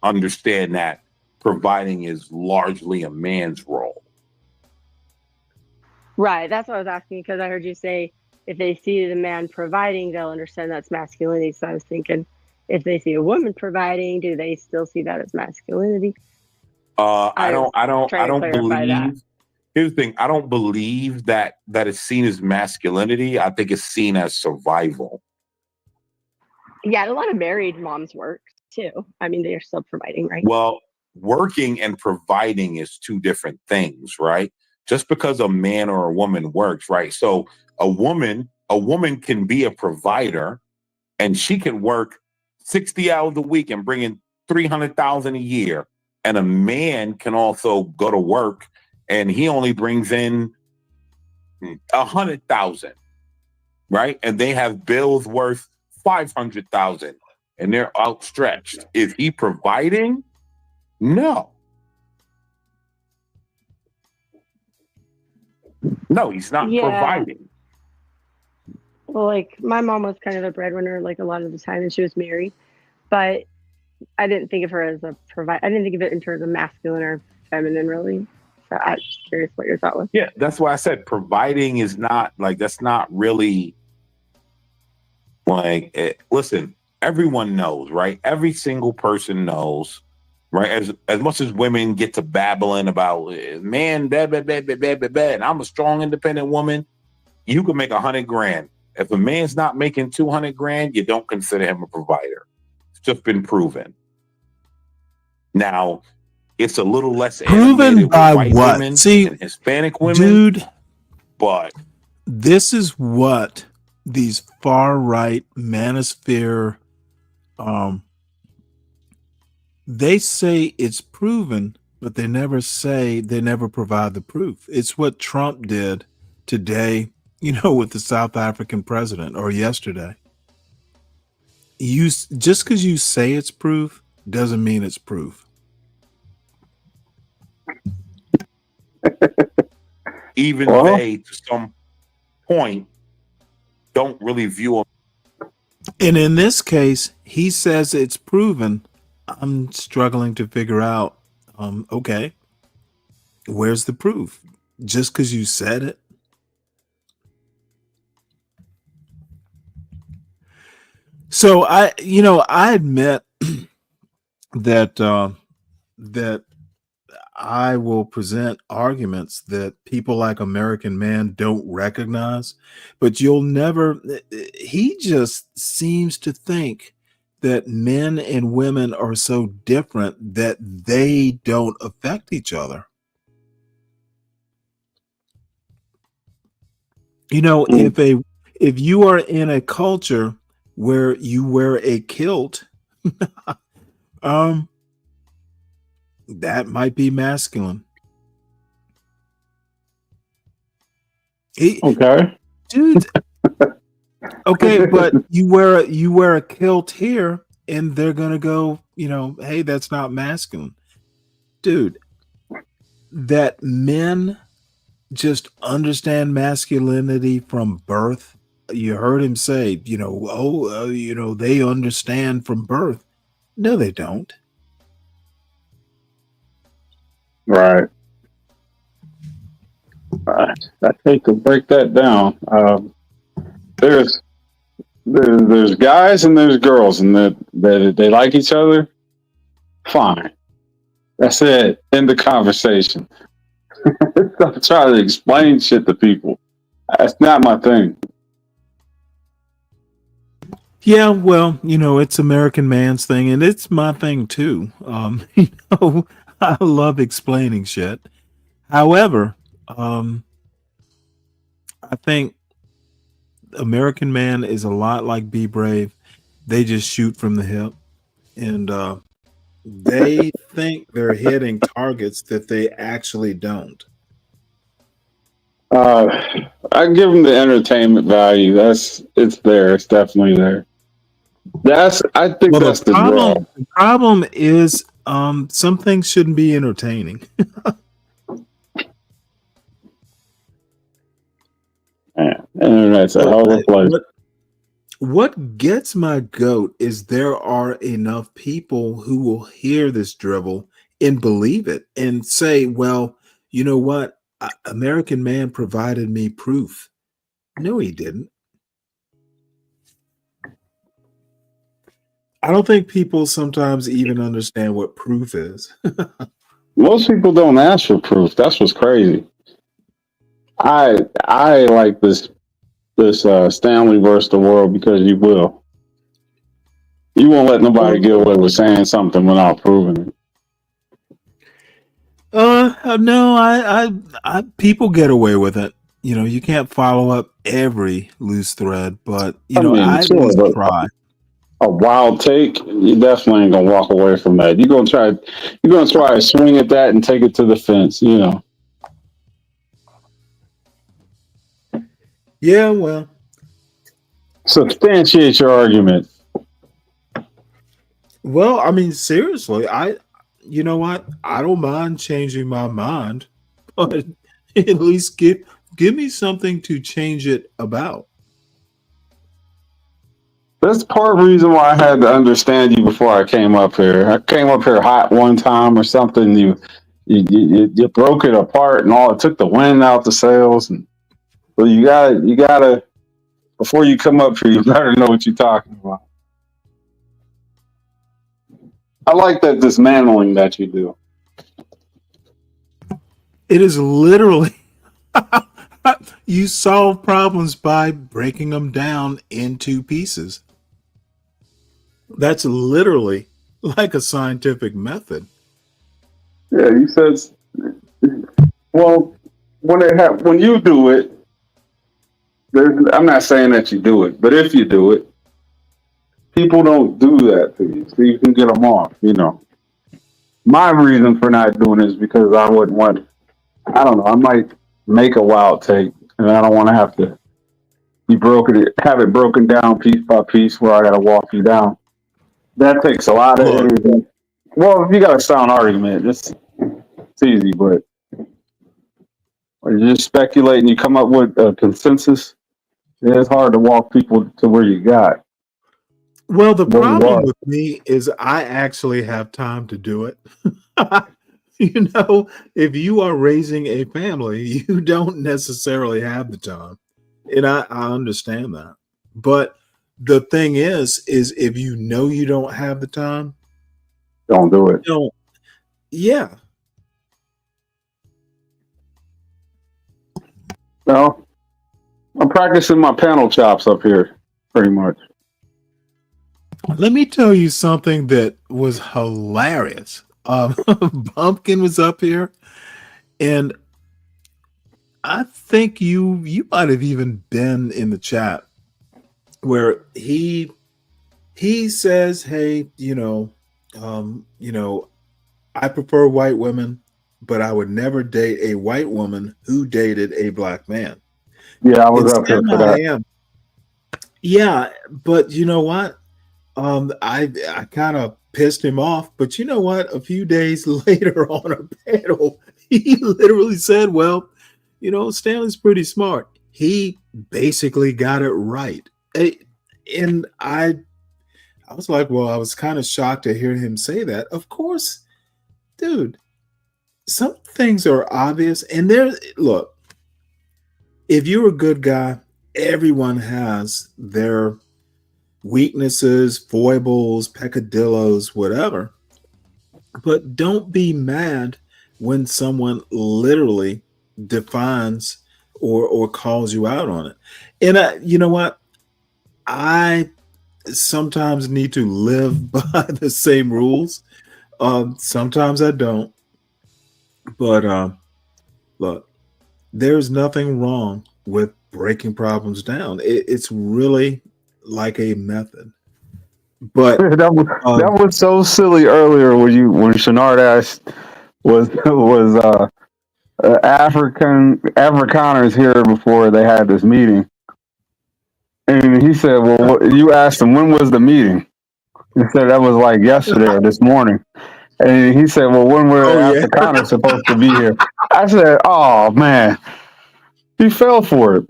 understand that providing is largely a man's role. Right. That's what I was asking because I heard you say if they see the man providing, they'll understand that's masculinity. So I was thinking if they see a woman providing, do they still see that as masculinity? I don't believe that. Here's the thing. I don't believe that it's seen as masculinity. I think it's seen as survival. Yeah, a lot of married moms work too. I mean, they are still providing, right? Well, working and providing is two different things, right? Just because a man or a woman works, right? So a woman can be a provider and she can work 60 hours a week and bring in $300,000 a year. And a man can also go to work and he only brings in $100,000, right? And they have bills worth $500,000 and they're outstretched. Is he providing? No. No, he's not providing. Well, like my mom was kind of a breadwinner, like a lot of the time, and she was married, but I didn't think of her as a provider. I didn't think of it in terms of masculine or feminine, really. So I'm just curious what your thought was. Yeah, that's why I said providing is not like that's not really like. Listen, everyone knows, right? Every single person knows, right? As much as women get to babbling about man, and I'm a strong, independent woman. You can make $100,000. If a man's not making $200,000, you don't consider him a provider. It's just been proven. Now, it's a little less proven by white what? women See, and Hispanic women, dude. But this is what these far right manosphere. They say it's proven, but they never provide the proof. It's what Trump did today, with the South African president, or yesterday. Just because you say it's proof doesn't mean it's proof. Even they, to some point, don't really view them. And in this case, he says it's proven. I'm struggling to figure out, okay, where's the proof? Just because you said it? So I admit that that I will present arguments that people like American Man don't recognize, but he just seems to think that men and women are so different that they don't affect each other. If you are in a culture where you wear a kilt, that might be masculine. Okay. Dude. Okay, but you wear a kilt here and they're gonna go, hey, that's not masculine. Dude, that men just understand masculinity from birth. You heard him say, they understand from birth. No, they don't. Right. I hate to break that down. There's there's guys and there's girls, and that they like each other. Fine. That's it. End the conversation. Stop trying to explain shit to people. That's not my thing. Yeah, well, it's American man's thing, and it's my thing too. I love explaining shit. However, I think American man is a lot like Be Brave. They just shoot from the hip, and they think they're hitting targets that they actually don't. I give them the entertainment value. It's there. It's definitely there. I think Well, that's the draw. the problem is some things shouldn't be entertaining. Man, internet's a hell of a place. What gets my goat is there are enough people who will hear this drivel and believe it and say, well, you know what? American man provided me proof. No, he didn't. I don't think people sometimes even understand what proof is. Most people don't ask for proof. That's what's crazy. I like this Stanley versus the world because you will. You won't let nobody get away with saying something without proving it. No, I people get away with it. You can't follow up every loose thread, but I at Sure, least but try. a wild take, you definitely ain't gonna walk away from that. You're gonna try to swing at that and take it to the fence, Yeah, well, substantiate your argument. well, I mean, seriously, you know what? I don't mind changing my mind, but at least give me something to change it about. That's part of the reason why I had to understand you before I came up here. I came up here hot one time or something. You broke it apart and all. It took the wind out the sails. And well, you gotta before you come up here, you better know what you're talking about. I like that dismantling that you do. It is literally you solve problems by breaking them down into pieces. That's literally like a scientific method. Yeah, you said. Well, when you do it, I'm not saying that you do it, but if you do it, people don't do that to you, so you can get them off. My reason for not doing it is because I wouldn't want. I don't know. I might make a wild take, and I don't want to have to have it broken down piece by piece where I got to walk you down. That takes a lot of energy. Well, if you got a sound argument, it's easy, but when you just speculate and you come up with a consensus, it's hard to walk people to where you got. Well, the problem with me is I actually have time to do it. If you are raising a family, you don't necessarily have the time. And I understand that. But the thing is if you know you don't have the time, don't do it. Yeah. Well, I'm practicing my panel chops up here, pretty much. Let me tell you something that was hilarious. Bumpkin was up here, and I think you might have even been in the chat where he says, "Hey, I prefer white women, but I would never date a white woman who dated a black man." Yeah, I was up here for that. Yeah, but you know what? I kind of pissed him off, but you know what? A few days later on a panel, he literally said, "Well, Stanley's pretty smart. He basically got it right. And I was like, well, I was kind of shocked to hear him say that. Of course, dude, some things are obvious. And look, if you're a good guy, everyone has their weaknesses, foibles, peccadillos, whatever. But don't be mad when someone literally defines or calls you out on it. And you know what? I sometimes need to live by the same rules. Sometimes I don't. But look, there's nothing wrong with breaking problems down. It's really like a method. But that was so silly earlier when Shenard asked was Afrikaners here before they had this meeting, and he said, "Well, you asked him when was the meeting?" He said that was like yesterday or this morning, and he said, "Well, when were Afrikaners supposed to be here?" I said, "Oh man, he fell for it."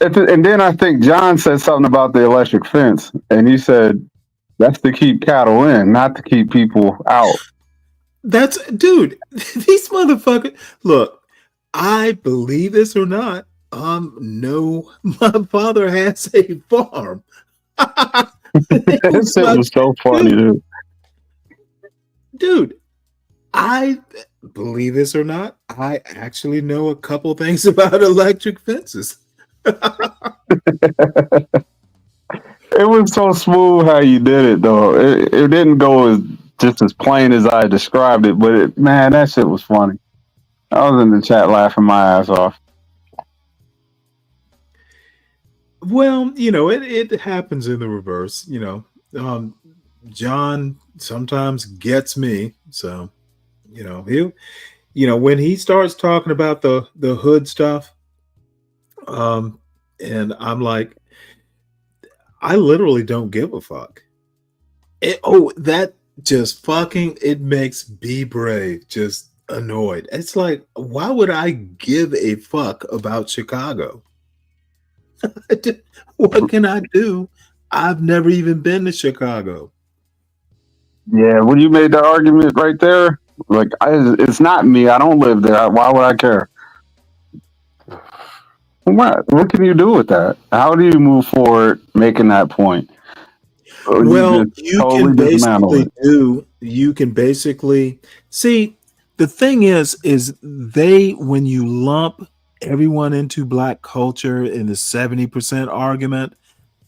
And then I think John said something about the electric fence, and he said that's to keep cattle in, not to keep people out. Dude, these motherfuckers. Look, I believe this or not. No, my father has a farm. That shit was so funny, dude. Dude, I believe this or not. I actually know a couple things about electric fences. It was so smooth how you did it, though. It didn't go just as plain as I described it, but man, that shit was funny. I was in the chat laughing my ass off. Well, it happens in the reverse. John sometimes gets me, so when he starts talking about the hood stuff, and I'm like, I literally don't give a fuck. That just fucking, it makes Be Brave just annoyed. It's like, why would I give a fuck about Chicago? What can I do? I've never even been to Chicago. Yeah, when you made that argument right there, like, it's not me. I don't live there. Why would I care? What can you do with that? How do you move forward making that point? Well, you can basically see, the thing is when you lump everyone into black culture in the 70% argument,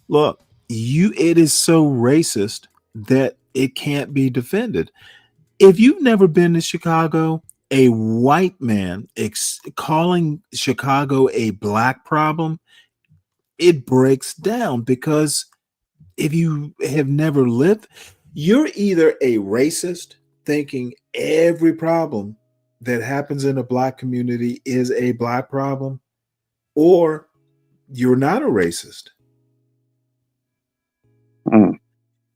look, it is so racist that it can't be defended. If you've never been to Chicago, a white man calling Chicago a black problem, it breaks down, because if you have never lived, you're either a racist thinking every problem that happens in a black community is a black problem, or you're not a racist.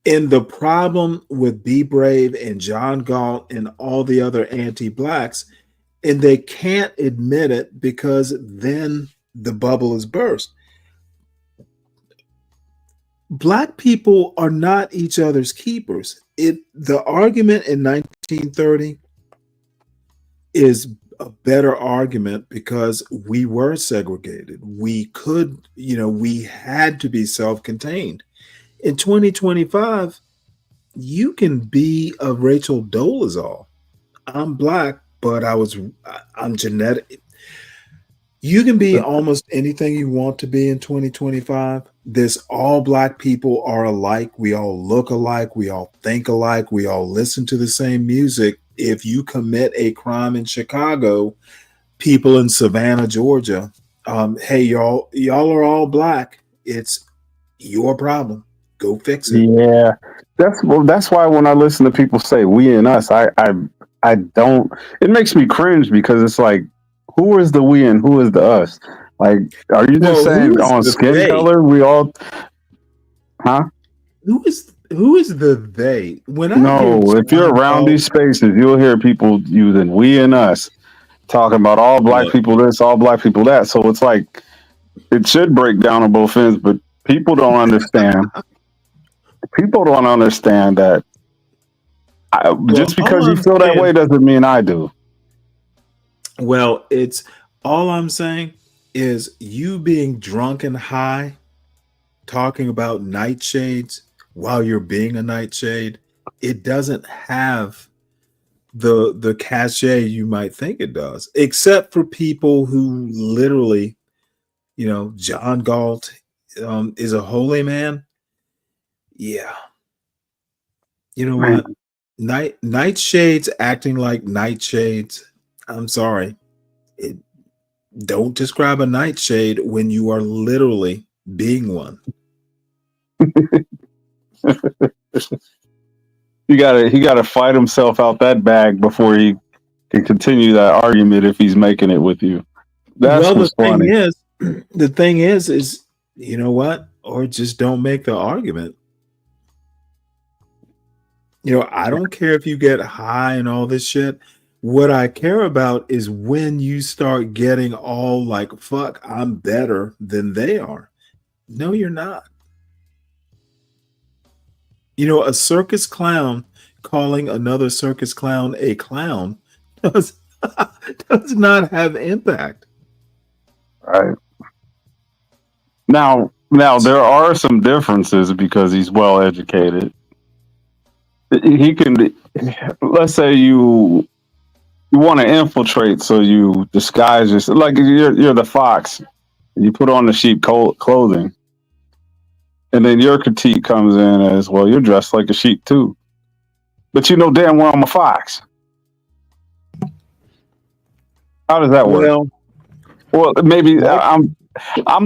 And the problem with Be Brave and John Galt and all the other anti-blacks, and they can't admit it because then the bubble is burst. Black people are not each other's keepers. The argument in 1930 is a better argument because we were segregated. We had to be self-contained. In 2025, you can be a Rachel Dolezal. I'm black, but I'm genetic. You can be almost anything you want to be in 2025. All black people are alike. We all look alike. We all think alike. We all listen to the same music. If you commit a crime in Chicago, people in Savannah, Georgia, hey, y'all are all black. It's your problem. Go fix it. Yeah, that's why when I listen to people say "we" and "us," I don't. It makes me cringe because it's like, who is the "we" and who is the "us"? Like, are you just saying on skin color we all? Huh? Who is the they? If you're around these spaces, you'll hear people using "we" and "us" talking about all black Look, people this, all black people that. So it's like it should break down on both ends, but people don't understand. People don't understand that just all because you I'm feel that way saying, doesn't mean I do. well, it's all I'm saying is you being drunk and high, talking about nightshades while you're being a nightshade, it doesn't have the cachet you might think it does, except for people who literally, John Galt is a holy man. Yeah, you know Man, what? Nightshades acting like nightshades. I'm sorry. It, don't describe a nightshade when you are literally being one. he gotta fight himself out that bag before he can continue that argument if he's making it with you. That's Well, what's funny. the thing is, you know what? Or just don't make the argument. I don't care if you get high and all this shit. What I care about is when you start getting all like, fuck, I'm better than they are. No, you're not. A circus clown calling another circus clown a clown does, does not have impact. Right. Now there are some differences because he's well educated. He can, let's say you want to infiltrate, so you disguise yourself like you're the fox. You put on the sheep clothing, and then your critique comes in as, well, you're dressed like a sheep too, but you know damn well I'm a fox. How does that work? Well, maybe I'm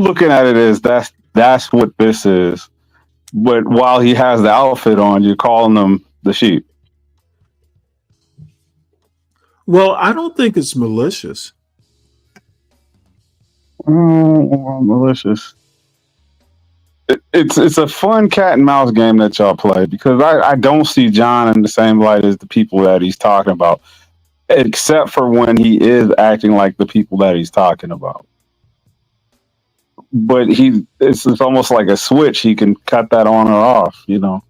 looking at it as that's what this is. But while he has the outfit on, you're calling him the sheep. Well, I don't think it's malicious. Malicious. It's a fun cat and mouse game that y'all play, because I don't see John in the same light as the people that he's talking about, except for when he is acting like the people that he's talking about. But it's almost like a switch. He can cut that on or off. You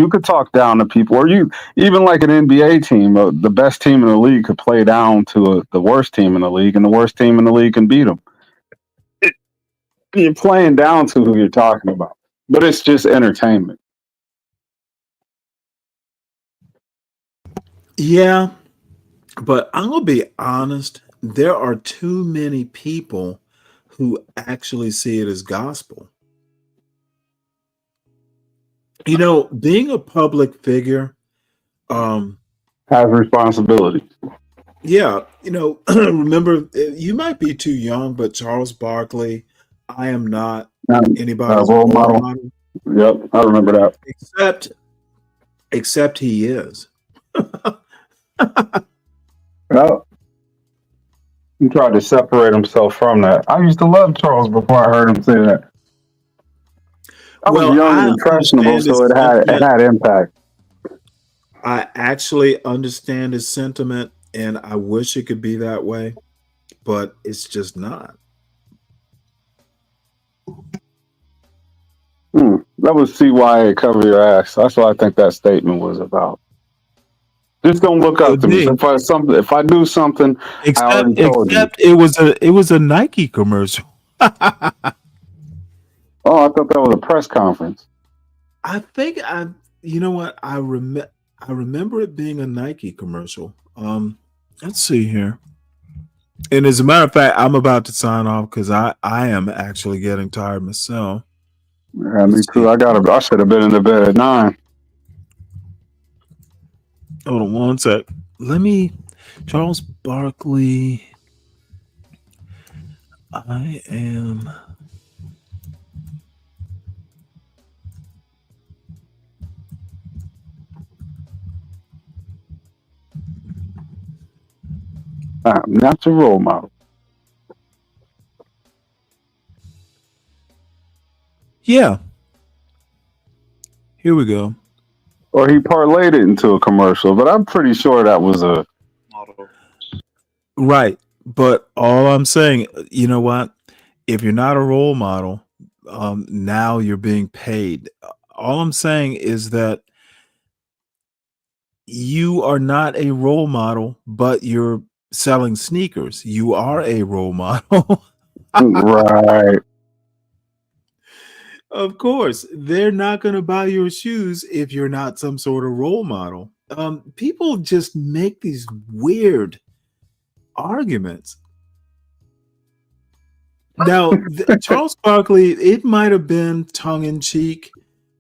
could talk down to people, or you even like an NBA team. The best team in the league could play down to the worst team in the league, and the worst team in the league can beat them. You're playing down to who you're talking about, but it's just entertainment. Yeah, but I'm gonna be honest. There are too many people who actually see it as gospel. Being a public figure, Has responsibility. yeah, remember, you might be too young, but Charles Barkley, I am not anybody's Role role model. model, Yep, I remember that. except he is. Well, he tried to separate himself from that. I used to love Charles before I heard him say that. I was young and impressionable, so it had impact. I actually understand his sentiment, and I wish it could be that way, but it's just not. That was CYA cover your ass. That's what I think that statement was about. Just don't look up to me. If I do something, I already told you. Except it was a Nike commercial. Oh, I thought that was a press conference. I think you know what? I remember it being a Nike commercial. Let's see here. And as a matter of fact, I'm about to sign off because I am actually getting tired myself. Yeah, me too. I should have been in the bed at 9. Hold on one sec. Charles Barkley. I am. I'm not your role model. Yeah. Here we go. or he parlayed it into a commercial. But I'm pretty sure that was a Right. But all I'm saying, you know what? If you're not a role model, now you're being paid. All I'm saying is that you are not a role model, but you're selling sneakers. You are a role model. right. Of course, they're not going to buy your shoes if you're not some sort of role model. People just make these weird arguments. Now, Charles Barkley, it might have been tongue in cheek,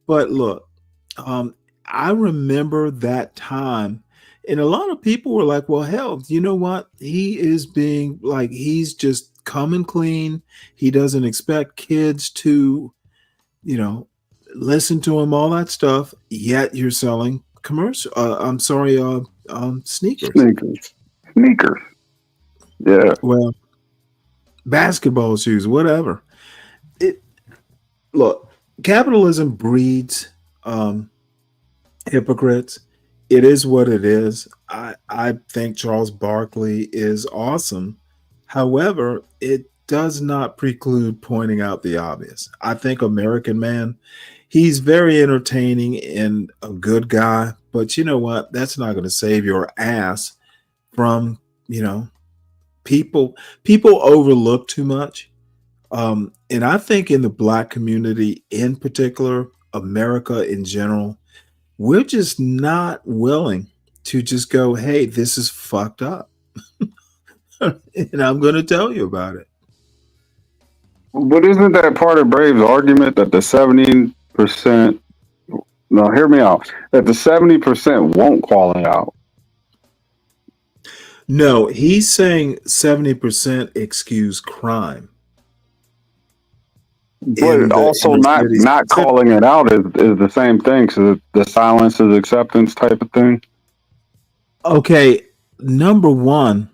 but look, I remember that time, and a lot of people were like, well, hell, you know what? He is being like, he's just coming clean. He doesn't expect kids to, listen to him, all that stuff, yet you're selling commercial. I'm sorry, sneakers. Sneakers. Yeah. Well, basketball shoes, whatever. Look, capitalism breeds hypocrites. It is what it is. I think Charles Barkley is awesome. However, it does not preclude pointing out the obvious. I think American Man, he's very entertaining and a good guy, but you know what? That's not going to save your ass from, people overlook too much. And I think in the black community in particular, America in general, we're just not willing to just go, hey, this is fucked up. And I'm going to tell you about it. But isn't that part of Brave's argument that the 70%, no, hear me out, that the 70% won't call it out? No, he's saying 70% excuse crime. But also not calling it out is the same thing. So the silence is acceptance type of thing. Okay, number one,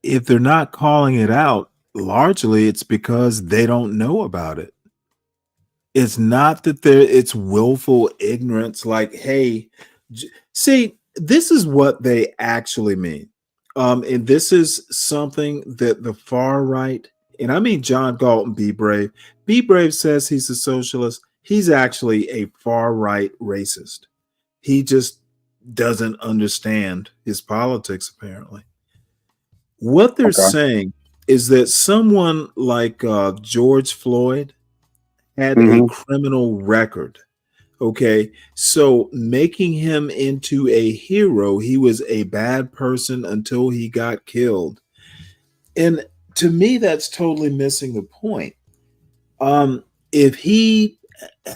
if they're not calling it out, largely it's because they don't know about it. It's not that it's willful ignorance. Like, hey, see, this is what they actually mean. And this is something that the far right, and I mean John Galton, Be Brave. Be Brave says he's a socialist. He's actually a far right racist. He just doesn't understand his politics, apparently. What they're saying is that someone like George Floyd had a criminal record. Okay, so making him into a hero, he was a bad person until he got killed. And to me, that's totally missing the point. If he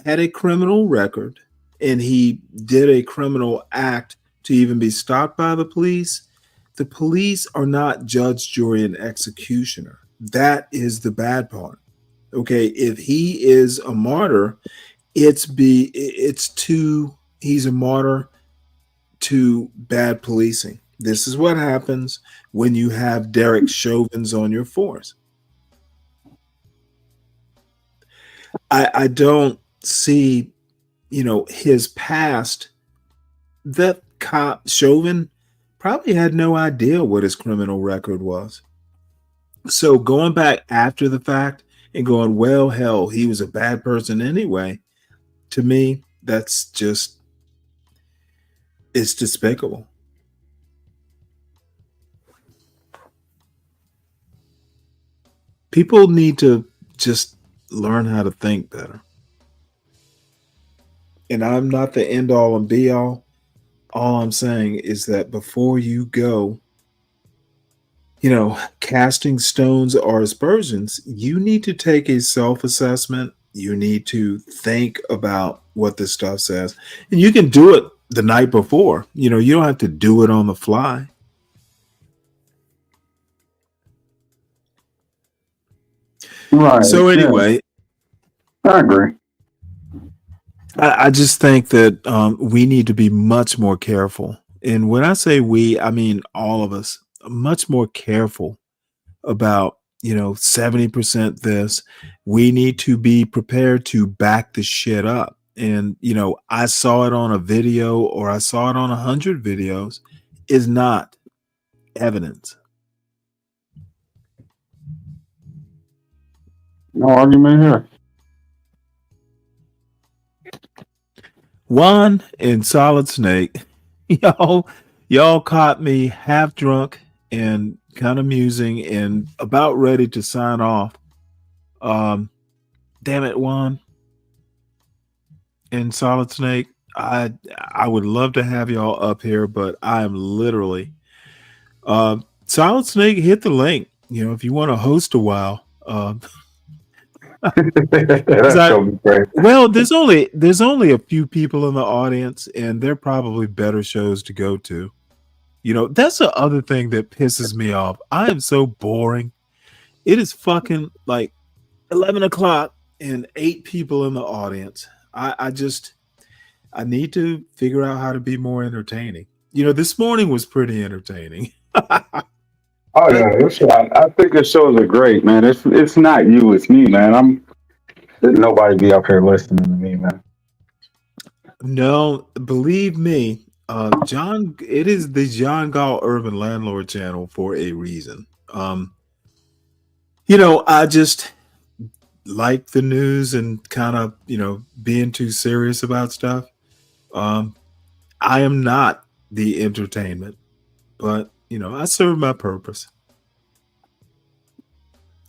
had a criminal record and he did a criminal act to even be stopped by the police are not judge, jury, and executioner. That is the bad part. Okay, if he is a martyr, he's a martyr to bad policing. This is what happens when you have Derek Chauvins on your force. I don't see, his past. That cop Chauvin probably had no idea what his criminal record was. So going back after the fact and going, well, hell, he was a bad person anyway. To me, that's just, it's despicable. People need to just learn how to think better. And I'm not the end all and be all. All I'm saying is that before you go, casting stones or aspersions, you need to take a self-assessment. You need to think about what this stuff says. And you can do it the night before. You don't have to do it on the fly. Right. So anyway, yeah. I agree. I just think that we need to be much more careful. And when I say we, I mean all of us, much more careful about, 70% this. We need to be prepared to back the shit up. and I saw it on a video or I saw it on 100 videos is not evidence. No argument here. Juan and Solid Snake, y'all caught me half drunk and kind of musing and about ready to sign off. Damn it, Juan and Solid Snake. I would love to have y'all up here, but I am literally Solid Snake, hit the link. If you want to host a while. Well, there's only a few people in the audience, and they're probably better shows to go to. That's the other thing that pisses me off. I am so boring. It is fucking like 11 o'clock and 8 people in the audience. I need to figure out how to be more entertaining. This morning was pretty entertaining. Oh yeah, I think the shows are great, man. It's not you, it's me, man. Nobody be up here listening to me, man. No, believe me, John. It is the John Gall Urban Landlord channel for a reason. I just like the news and kind of being too serious about stuff. I am not the entertainment, but I serve my purpose.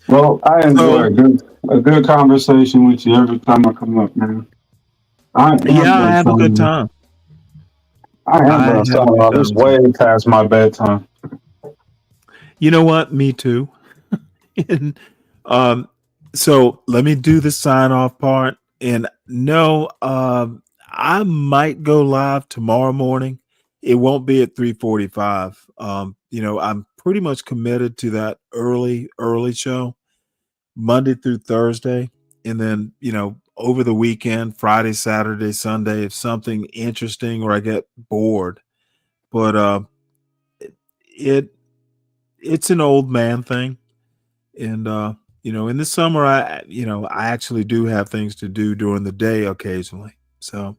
Well, I enjoy a good conversation with you every time I come up, man. I have a good time. I am going to sign off. It's way past my bedtime. You know what? Me too. And, so let me do the sign off part. And no, I might go live tomorrow morning. It won't be at 3:45. I'm pretty much committed to that early show, Monday through Thursday. And then, over the weekend, Friday, Saturday, Sunday, if something interesting or I get bored. But it's an old man thing. And in the summer I actually do have things to do during the day occasionally. So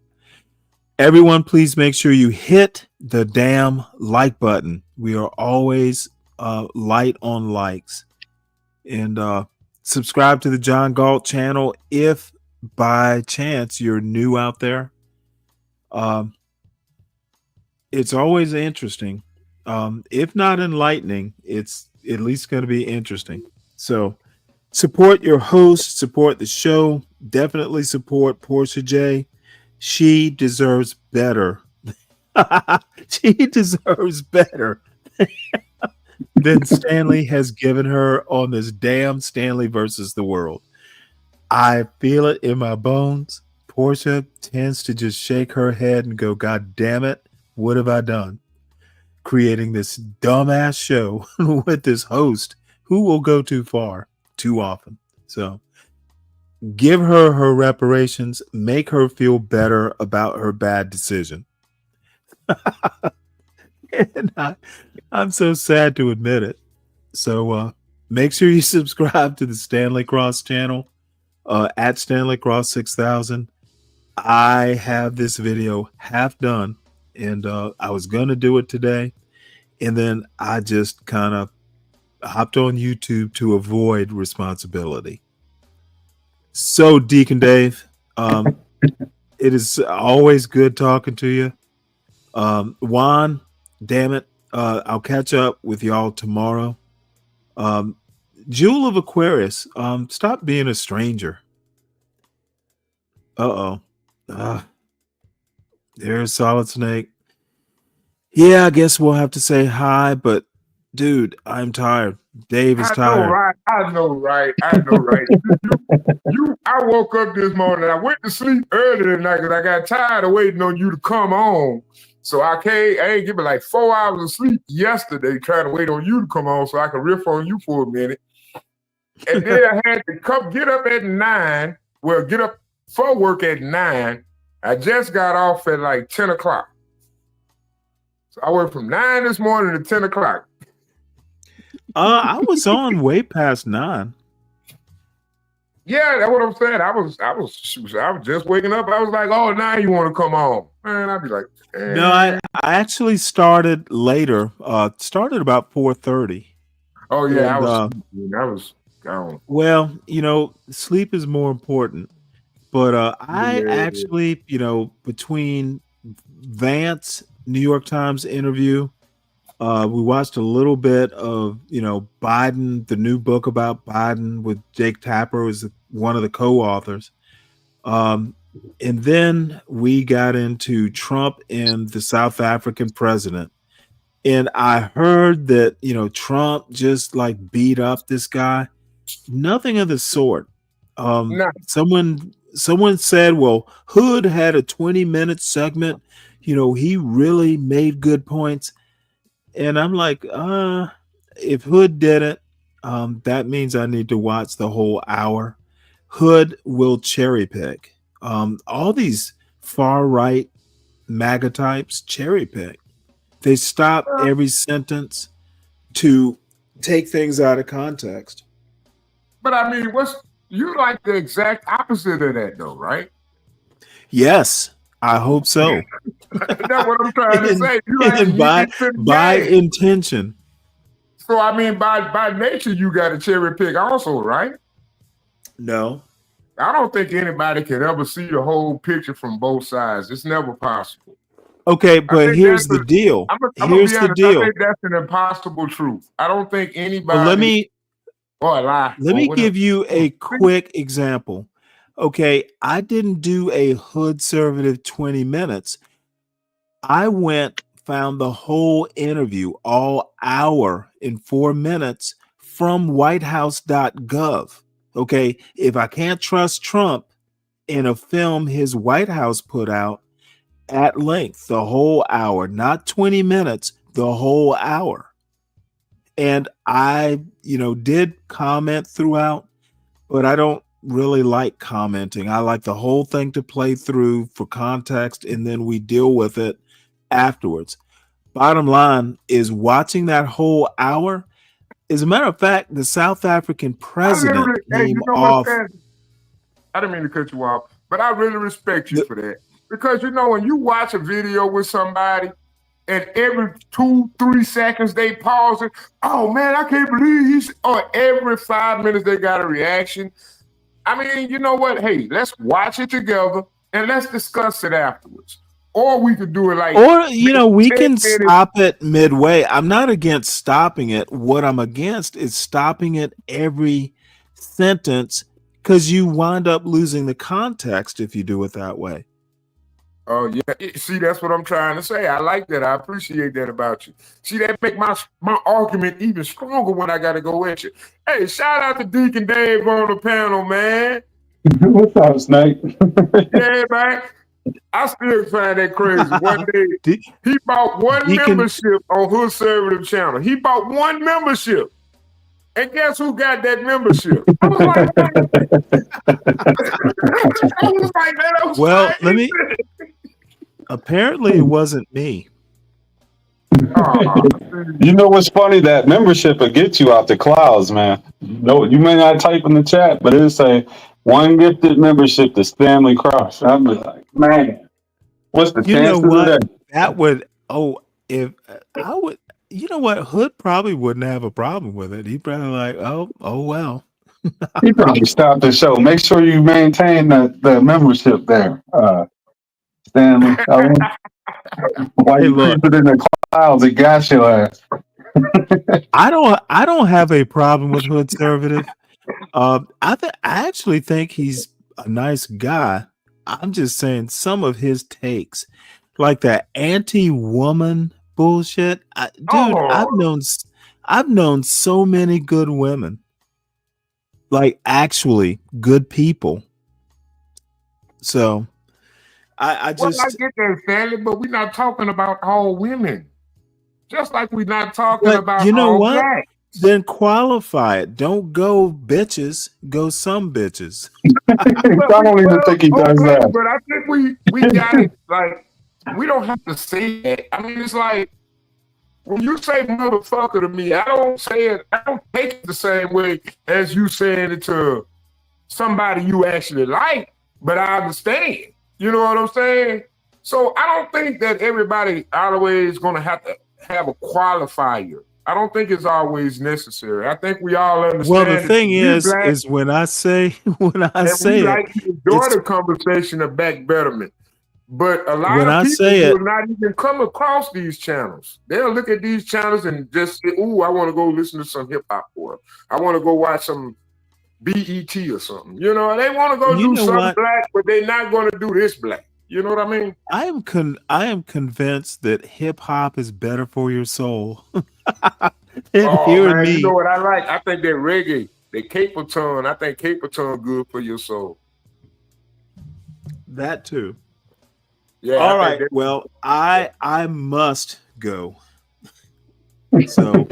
everyone, please make sure you hit the damn like button. We are always light on likes. And subscribe to the John Galt channel if by chance you're new out there. It's always interesting. If not enlightening, it's at least going to be interesting. So support your host, support the show. Definitely support Portia J. She deserves better. She deserves better than Stanley has given her on this damn Stanley versus the World. I feel it in my bones. Portia tends to just shake her head and go, God damn it, what have I done? Creating this dumbass show with this host who will go too far too often. So give her her reparations, make her feel better about her bad decision. And I'm so sad to admit it. So make sure you subscribe to the Stanley Cross channel at Stanley Cross 6000. I have this video half done, and I was going to do it today. And then I just kind of hopped on YouTube to avoid responsibility. So, Deacon Dave, it is always good talking to you. Juan, damn it. I'll catch up with y'all tomorrow. Jewel of Aquarius, stop being a stranger. There's Solid Snake. Yeah, I guess we'll have to say hi, but dude, I'm tired. Dave is tired. I know, right? I woke up this morning. I went to sleep early tonight because I got tired of waiting on you to come on. So I ain't give me like 4 hours of sleep yesterday trying to wait on you to come on so I could riff on you for a minute. And then I had to get up at 9. Well, get up for work at 9. I just got off at like 10 o'clock. So I worked from 9 this morning to 10 o'clock. I was on way past 9. Yeah, that's what I'm saying. I was just waking up. I was like, oh, now you want to come on. Man, I'd be like, No, I actually started later. Started about 4:30. oh yeah, I And was gone. well, sleep is more important. But I Yeah. actually, between Vance, New York Times interview, we watched a little bit of, Biden, the new book about Biden with Jake Tapper was one of the co-authors. And then we got into Trump and the South African president. And I heard that, Trump just like beat up this guy. Nothing of the sort. No. Someone said, well, Hood had a 20-minute segment. He really made good points. And I'm like, if Hood did it, that means I need to watch the whole hour. Hood will cherry pick. All these far right MAGA types cherry pick. They stop every sentence to take things out of context. But I mean, you like the exact opposite of that, though, right? Yes, I hope so. That's what I'm trying to say. You like And by intention. So I mean, by nature, you got to cherry pick also, right? No. I don't think anybody can ever see the whole picture from both sides. It's never possible. Okay, but here's the deal. Here's the deal. I think that's an impossible truth. I don't think anybody. Well, let me whatever. give you a quick example. Okay, I didn't do a Hoodservative 20 minutes. I found the whole interview, all hour in 4 minutes from whitehouse.gov. Okay, if I can't trust Trump in a film his White House put out at length, the whole hour, not 20 minutes, the whole hour. And I, did comment throughout, but I don't really like commenting. I like the whole thing to play through for context, and then we deal with it afterwards. Bottom line is watching that whole hour. As a matter of fact, the South African president came off. I didn't mean to cut you off, but I really respect you for that. Because, when you watch a video with somebody and every 2-3 seconds they pause it, oh man, I can't believe or every 5 minutes they got a reaction. I mean, you know what? Hey, let's watch it together and let's discuss it afterwards. Or we could do it like, or, we can stop it midway. I'm not against stopping it. What I'm against is stopping it every sentence, because you wind up losing the context if you do it that way. Oh yeah, see, that's what I'm trying to say. I like that. I appreciate that about you. See, that make my argument even stronger when I got to go at you. Hey, shout out to Deacon Dave on the panel, man. What's up, Snake? Yeah, man. I still find that crazy. One day, he bought one membership on Hoodservative channel. He bought one membership. And guess who got that membership? I was like, man, well, apparently it wasn't me. You know what's funny? That membership will get you out the clouds, man. No, you may not type in the chat, but it'll say one gifted membership to Stanley Cross. I'm like, man, what's the chances of that? That would, if I would, you know what? Hood probably wouldn't have a problem with it. He'd probably like, oh well. He probably stopped the show. Make sure you maintain the membership there, Stanley. While you keep it in the clouds, it got your ass. I don't have a problem with Hoodservative. I actually think he's a nice guy. I'm just saying some of his takes, like that anti-woman bullshit. I've known so many good women, like actually good people. So I just I get that, Stanley, but we're not talking about all women. Just like we're not talking about all blacks. Then qualify it. Don't go bitches. Go some bitches. I don't even think he does that. But I think we got it. Like, we don't have to say that. I mean, it's like when you say motherfucker to me, I don't say it. I don't take it the same way as you saying it to somebody you actually like, but I understand. You know what I'm saying? So I don't think that everybody always going to have a qualifier. I don't think it's always necessary. I think we all Well, understand the that thing we're black is when I say and we it, like to enjoy it's the conversation of back betterment. But a lot when of I people say it, will not even come across these channels. They'll look at these channels and just say, "Ooh, I want to go listen to some hip hop," or "I want to go watch some BET or something." You know, they want to go you do know something what? black, but they're not going to do this black. You know what I mean? I am convinced that hip hop is better for your soul than Oh hearing man, you know me. what I like? I think that reggae, the Caperton, I think Caperton good for your soul. That too. Yeah, I All think right. that. Well, I must go. So,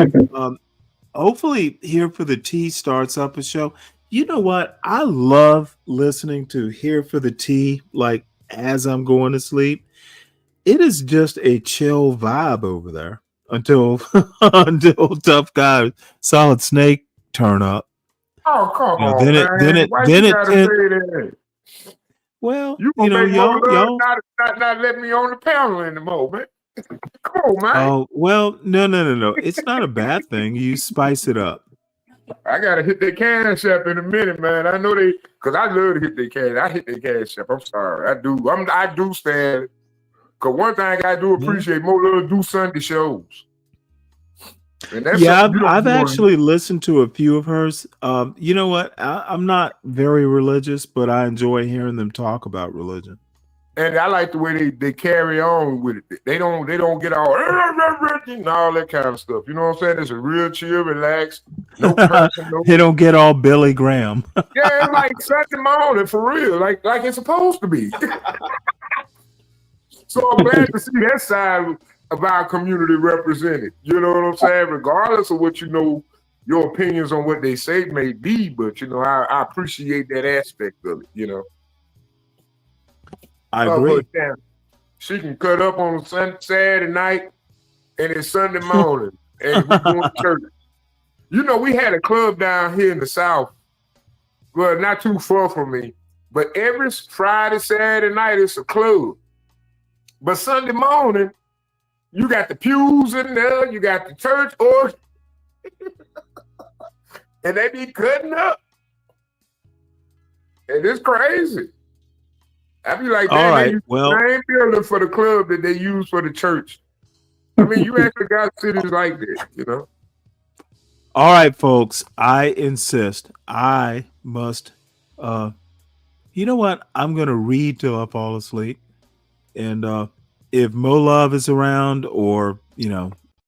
hopefully, Here for the Tea starts up a show. You know what? I love listening to Here for the Tea, like as I'm going to sleep. It is just a chill vibe over there until until tough guy Solid Snake turn up. Oh come You know, on, man! Why you then it gotta say tend. that? Well, You you gonna know, make more love y'all. not let me on the panel anymore, man. Come on, man. Oh well, no. It's not a bad thing. You spice it up. I gotta hit that cash app in a minute, man. I know cause I love to hit that cash. I hit that cash app. I'm sorry, I do. I do stand. Cause one thing I do Yeah. appreciate more love do Sunday shows, and that's Yeah, something you don't I've do on. actually listened to a few of hers. You know what? I'm not very religious, but I enjoy hearing them talk about religion. And I like the way they carry on with it. They don't get all and all that kind of stuff. You know what I'm saying? It's a real chill, relaxed, no cursing, no. They don't get all Billy Graham. Yeah, it's like Sunday morning for real, like it's supposed to be. So I'm glad to see that side of our community represented. You know what I'm saying? Regardless of what your opinions on what they say may be, but I appreciate that aspect of it. I Love her agree. down. She can cut up on Saturday night and it's Sunday morning, and we going to church. We had a club down here in the South, well, not too far from me, but every Friday, Saturday night, it's a club. But Sunday morning, you got the pews in there, you got the church organ, and they be cutting up. And it's crazy. I be like, All damn, they right. use Well, the same building for the club that they use for the church. I mean, you actually got cities like that, all right, folks. I insist. I must. You know what? I'm gonna read till I fall asleep. And if Mo Love is around, or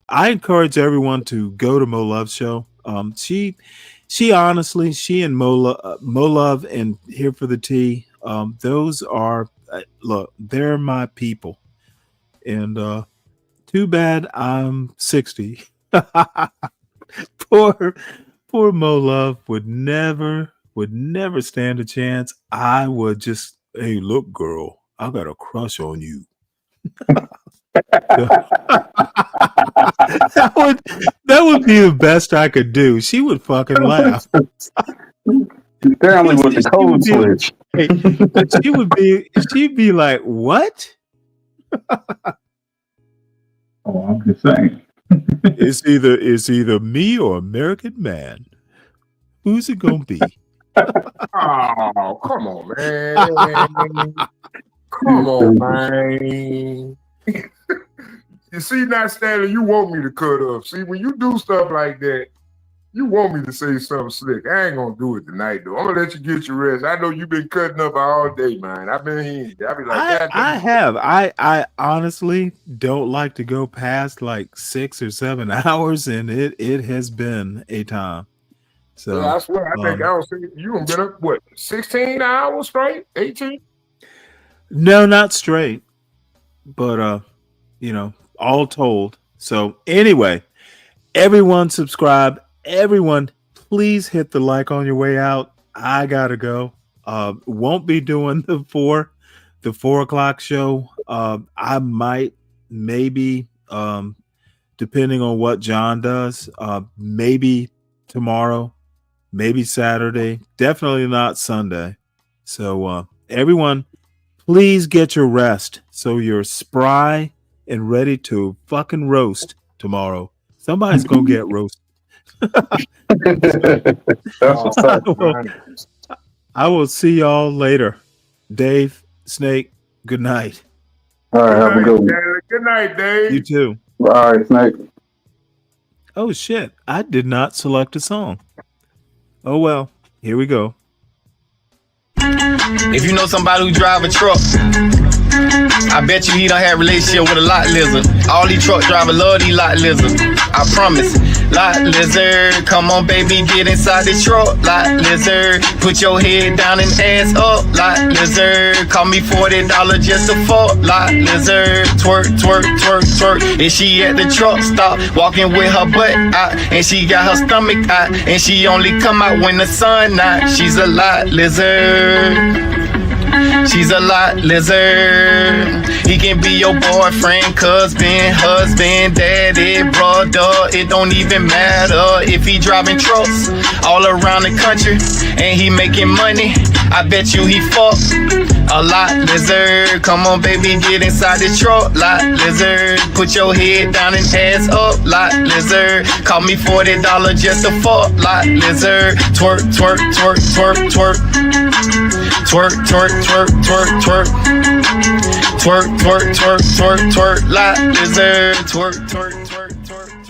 I encourage everyone to go to Mo Love's show. She honestly, she and Mo Love and Here for the Tea. Those are look, they're my people. And too bad I'm 60. poor Mo Love would never stand a chance. I would just, hey, look, girl, I got a crush on you. that would be the best I could do. She would fucking laugh. Apparently with the code switch. She'd be like, what? Oh, I'm just saying. It's either me or American Man. Who's it gonna be? Oh, come on, man. Come on, man. You see, not Stanley, you want me to cut up. See, when you do stuff like that, you want me to say something slick. I ain't gonna do it tonight, though. I'm gonna let you get your rest. I know you've been cutting up all day, man. I've been hearing you. I be like, God I damn. have. I honestly don't like to go past like 6 or 7 hours, and it has been a time. So Yeah, I swear, I think I don't see you have been up, what, 16 hours straight? 18? no, not straight, but all told. So anyway, everyone subscribe. Everyone, please hit the like on your way out. I gotta go. Won't be doing the 4 o'clock show. I might, maybe, depending on what John does, maybe tomorrow. maybe Saturday, definitely not Sunday. So everyone, please get your rest so you're spry and ready to fucking roast tomorrow. Somebody's gonna get roasted. That's what's up, man. I will see y'all later. Dave, Snake, good night. All right, have a good one. Good night, Dave. You too. All right, Snake. Oh shit, I did not select a song. Oh well, here we go. If you know somebody who drive a truck, I bet you he done had a relationship with a lot lizard. All these truck drivers love these lot lizards. I promise. Lot lizard, come on baby, get inside the truck. Lot lizard, put your head down and ass up. Lot lizard, call me $40 just to fuck. Lot lizard, twerk, twerk, twerk, twerk. And she at the truck stop, walking with her butt out, and she got her stomach out, and she only come out when the sun out. She's a lot lizard. She's a lot lizard. He can be your boyfriend, husband, daddy, brother. It don't even matter if he driving trucks all around the country and he making money. I bet you he fuck a lot lizard. Come on, baby, get inside the truck. Lot lizard. Put your head down and ass up. Lot lizard. Call me $40 just to fuck. Lot lizard. Twerk, twerk, twerk, twerk, twerk. Twerk, twerk, twerk, twerk, twerk. Twerk, twerk, twerk, twerk, twerk. Lot lizard. Twerk, twerk, twerk, twerk.